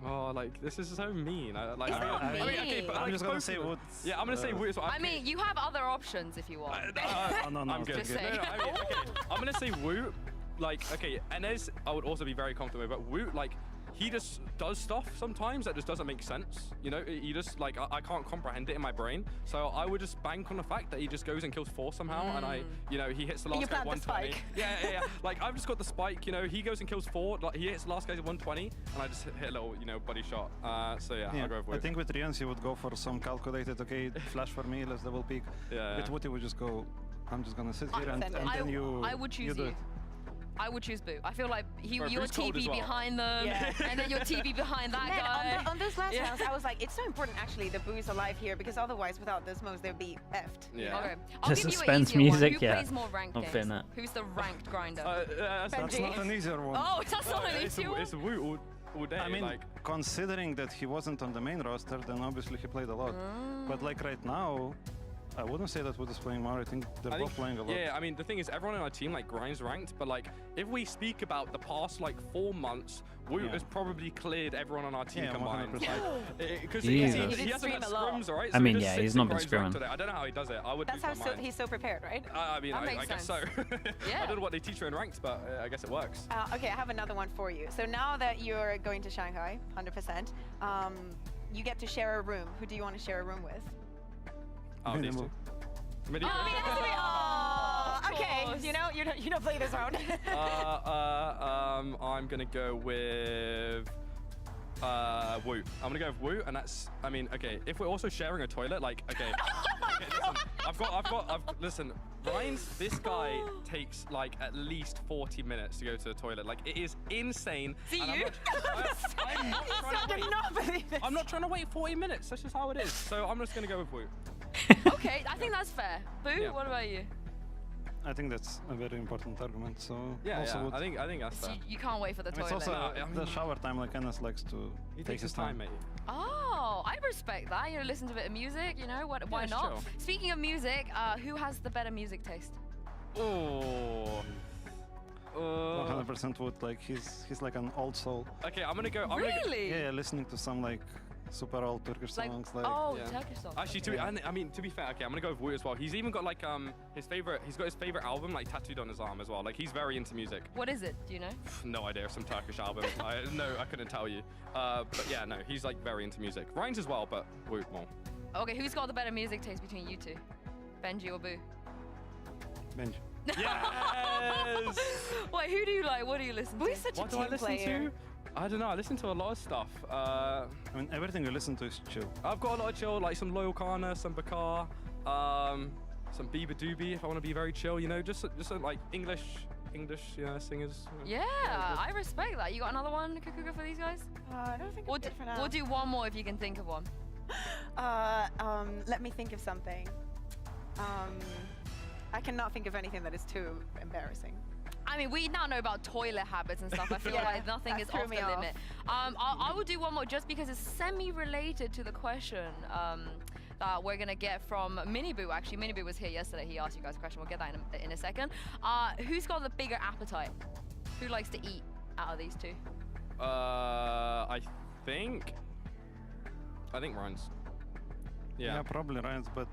Oh, like this is so mean. It's not okay, but mean. like, I'm just gonna both say of them. Wood. Yeah, I'm gonna say Wood. I mean, you have other options if you want. No, I'm good. Just No, saying. I mean, okay, I'm gonna say Wu. Like, okay, Enes, I would also be very confident with, but Wu, like, he just does stuff sometimes that just doesn't make sense. You know, he just, like, I can't comprehend it in my brain. So I would just bank on the fact that he just goes and kills 4 somehow, and you know, he hits the last guy at 120. Yeah. Like, I've just got the spike, you know, he goes and kills 4, like, he hits the last guy at 120, and I just hit a little, you know, body shot. So yeah, I'll go with Wu. I think with Rians, he would go for some calculated, okay, flash for me, let's double peek. Yeah. With Wood, he would just go, I'm just gonna sit here, and then you I would choose do you. it. I would choose Boo. I feel like Bro, your Boo's cold as TV well. behind them, and then your TV behind that Man, guy. on those last rounds, I was like, it's so important actually the Boo is alive here because otherwise, without those moves, they'd be effed. Yeah. Okay. The I'll give you an suspense easier one. music, Who yeah. plays more ranked I'm games? feeling it. Who's the ranked grinder? That's not an easier one. Oh, that's not an easier one. It's Wu all day. I mean, like, considering that he wasn't on the main roster, then obviously he played a lot. But like right now, I wouldn't say that Wood is playing more. I think they're both playing a lot. Yeah, I mean, the thing is, everyone on our team like grinds ranked, but like, if we speak about the past like 4 months, Wu has probably cleared everyone on our team combined. 100%. Because Jesus. he hasn't had scrims, right? I So mean, he just yeah, sits he's and not been grinds ranked scrimming. today. I don't know how he does it. I would That's lose how my mind. he's so prepared, right? I mean, That I makes guess so. Yeah. I don't know what they teach you in ranked, but I guess it works. Okay, I have another one for you. So now that you're going to Shanghai, 100%, you get to share a room. Who do you want to share a room with? Oh, these two. Oh, okay. You don't play this round. I'm gonna go with Wu. I'm gonna go with Wu, and that's. I mean, okay. If we're also sharing a toilet, like, okay. Listen, Ryan's. This guy takes like at least 40 minutes to go to the toilet. Like, it is insane. See and you? I'm not trying to wait 40 minutes. That's just how it is. So I'm just gonna go with Wu. Okay, I think that's fair. Boo, Yeah. what about you? I think that's a very important argument. So Yeah, also yeah. Wood. I think that's So fair. you can't wait for the I mean, toilet. it's also the shower time. Like Enes likes to He take takes his time, mate. Oh, I respect that. You know, listen to a bit of music, you know, why it's not? chill. Speaking of music, who has the better music taste? Oh. 100% Wood. Like he's like an old soul. Okay, I'm gonna go. Really? Yeah, listening to some like super old Turkish songs. Like Turkish songs. Actually, I mean, to be fair, okay, I'm gonna go with Wu as well. He's even got like he's got his favorite album like tattooed on his arm as well. Like, he's very into music. What is it? Do you know? No idea, some Turkish album. I couldn't tell you. But yeah, no, he's like very into music. Ryan's as well, but Wu more. Okay, who's got the better music taste between you two? Benji or Boo? Benji. Yes! Wait, who do you like? What do you listen to? Boo's such What a do team I listen player. to? I don't know. I listen to a lot of stuff. I mean, everything you listen to is chill. I've got a lot of chill, like some Loyal Kana, some Bakar, some Biba Doobie if I want to be very chill. You know, just like English, singers. Yeah, I respect that. You got another one, Kukuga, for these guys? I don't think it's good for now. We'll do one more if you can think of one. Let me think of something. I cannot think of anything that is too embarrassing. I mean, we now know about toilet habits and stuff. I feel Yeah, like nothing that is threw off the me off. limit. I will do one more just because it's semi-related to the question that we're gonna get from Miniboo. Actually, Miniboo was here yesterday. He asked you guys a question. We'll get that in a second. Who's got the bigger appetite? Who likes to eat out of these two? I think Ryan's. Yeah, probably Ryan's, but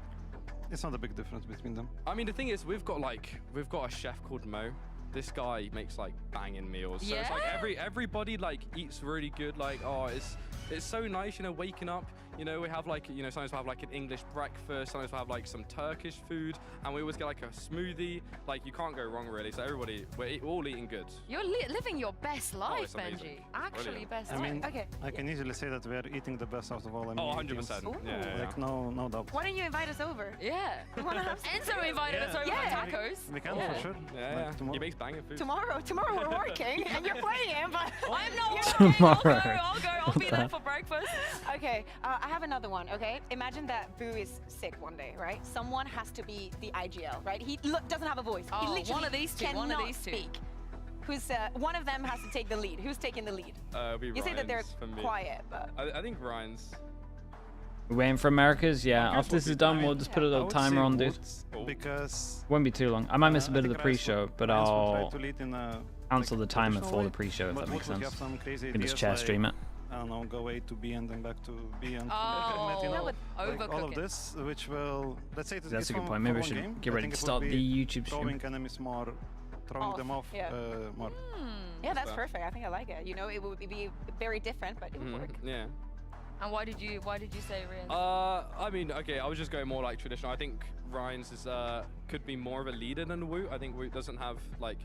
it's not a big difference between them. I mean, the thing is, we've got a chef called Mo. This guy makes like banging meals. So it's like everybody like eats really good. Like, oh, it's so nice, you know, waking up. You know, we have like, you know, sometimes we have like an English breakfast. Sometimes we have like some Turkish food, and we always get like a smoothie. Like, you can't go wrong really. So everybody, we're all eating good. You're living your best life, it's amazing. Benji. Actually, Brilliant. best I mean, life. Okay. I can easily say that we are eating the best out of all. Oh, 100%. Yeah. Like no doubt. Why don't you invite us over? Yeah. You wanna have some Enzo invited us over for tacos. We can for sure. Yeah, Like, tomorrow. He makes banging food. Tomorrow we're working and you're playing, but I'm not working. I'll go. I'll be there for breakfast. Okay, I have another one. Okay, imagine that Boo is sick one day, right? Someone has to be the IGL, right? He doesn't have a voice. He Oh, literally one of these two. cannot One of these two. speak. Who's one of them has to take the lead? Who's taking the lead? It'll be You say that they're Ryan's for me. quiet, but I think Ryan's. We're waiting for Americas. Yeah, after this is done, we'll just put a little timer on, dude. Because Won't be too long. I might miss a bit of the pre-show, but Ryan's will I'll try to lead in a, cancel the timer traditional for way, the pre-show if but that makes Wood will sense. have some crazy You can just ideas chair stream it. like, I don't know, go A to B and then back to B and Oh, you know, that would like all of overcook it. this, which will, let's say it's That's a good for point. Maybe I one should game, get I ready think to it would start be the YouTube throwing stream. enemies more, throwing them off yeah. more. Yeah, that's So- perfect. I think I like it. You know, it would be very different, but it would work. Yeah. And why did you say Rian? I mean, okay, I was just going more like traditional. I think Ryan's is could be more of a leader than Woot. I think Woot doesn't have like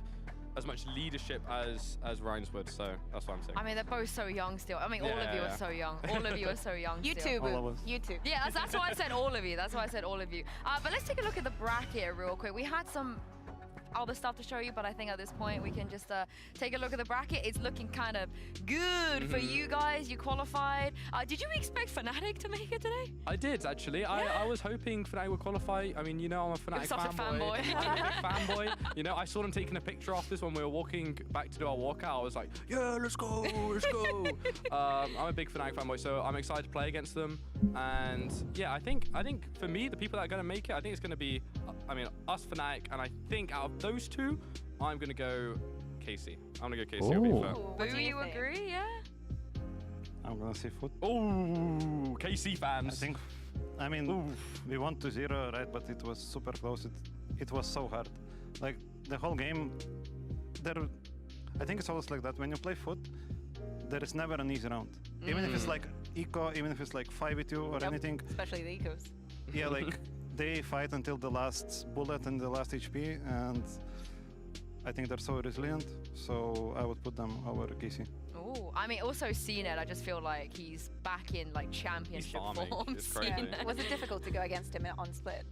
as much leadership as Ryan's would, so that's what I'm saying. I mean, they're both so young still. I mean, all of you are so young. All of you are so young You still. too, Boo. You too. Yeah, that's why I said all of you. That's why I said all of you. But let's take a look at the bracket real quick. We had some other stuff to show you, but I think at this point we can just take a look at the bracket. It's looking kind of good for you guys. You qualified. Did you expect FNATIC to make it today? I did actually. I was hoping FNATIC would qualify. I mean, you know, I'm a FNATIC such a fanboy. I'm a big fanboy. You know, I saw them taking a picture after this when we were walking back to do our walkout. I was like, yeah, let's go, let's go. I'm a big FNATIC fanboy, so I'm excited to play against them. And yeah, I think for me, the people that are going to make it, I think it's going to be, I mean, us FNATIC, and I think out of those two, I'm going to go KC. I'm going to go KC over Ooh. Boo, you agree? Yeah. I'm gonna say foot. Oh, KC fans. I mean, we won 2-0, right? But it was super close. It was so hard. Like the whole game, I think it's always like that. When you play foot, there is never an easy round. Even if it's like eco, even if it's like 5v2 or anything. Especially the ecos. Yeah, like they fight until the last bullet and the last HP, and I think they're so resilient. So I would put them over KC. Oh, I mean, also CNET, I just feel like he's back in like championship form. It's crazy. Was it difficult to go against him on split?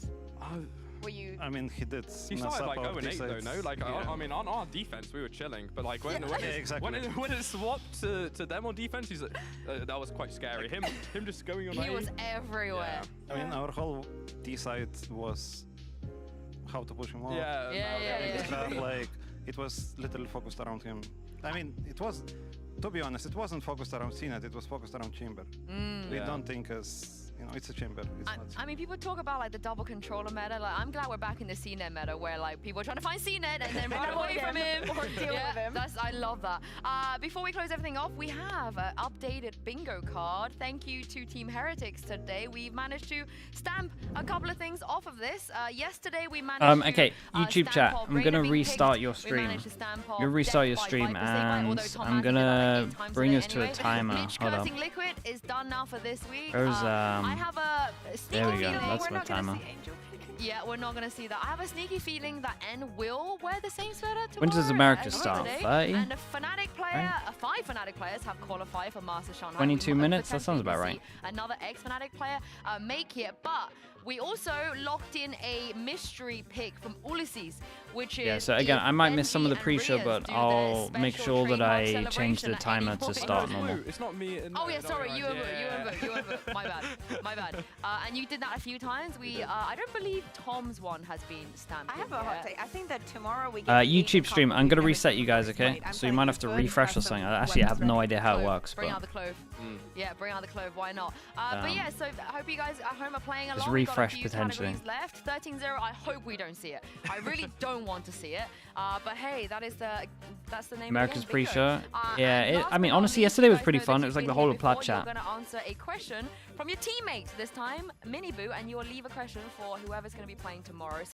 Were you? I mean, he did. He started like 0-8 though, no? Like, yeah. I mean, on our defense, we were chilling, but like when exactly. when it swapped to them on defense, he's like, that was quite scary. Him just going on. He was everywhere. I mean, our whole T side was how to push him off. Yeah. Like it was literally focused around him. I mean, it was. To be honest, it wasn't focused around CNET, it was focused around Chamber. We don't think as, you know, it's a Chamber. I mean, people talk about like the double controller meta. Like, I'm glad we're back in the CNET meta where like people are trying to find CNET and then run away from him. Or deal with him. I love that. Before we close everything off, we have an updated bingo card. Thank you to Team Heretics today. We've managed to stamp a couple of things off of this. Yesterday we managed to okay, YouTube chat. I'm gonna restart your stream. You'll restart your stream, and I'm gonna bring us to a timer. Hold on. Liquid is done now for this week. There's I have a sneaky there we go. feeling That's my timer. Yeah, we're not gonna see that. I have a sneaky feeling that N will wear the same sweater tomorrow. When does America as start? today. 30? And a FNATIC player, 5 FNATIC players have qualified for Master Shanghai. 22 minutes? That sounds about right. Another ex-FNATIC player make it, but we also locked in a mystery pick from Ulysses, which is... Yeah, so again, I might miss some of the pre-show, but I'll make sure that I change the timer to start normal. It's not me. Oh yeah, sorry, you over. My bad. And you did that a few times. I don't believe Tom's one has been stamped. I have a hot take. I think that tomorrow we get YouTube stream. I'm gonna reset you guys, okay? So you might have to refresh or something. I actually have no idea how it works, Bring but out the clove. Yeah, bring out the clove. Why not? But yeah, so I hope you guys at home are playing along. Just We've got a refresh few potentially. categories left. 13-0. I hope we don't see it. I really don't want to see it. But hey, that's the name. America's of the game, pre-show. bingo. Yeah, I mean, honestly, yesterday was pretty fun. It was like the whole of Plat chat. You're going to answer a question from your teammates this time, Miniboo, and you'll leave a question for whoever's going to be playing tomorrow.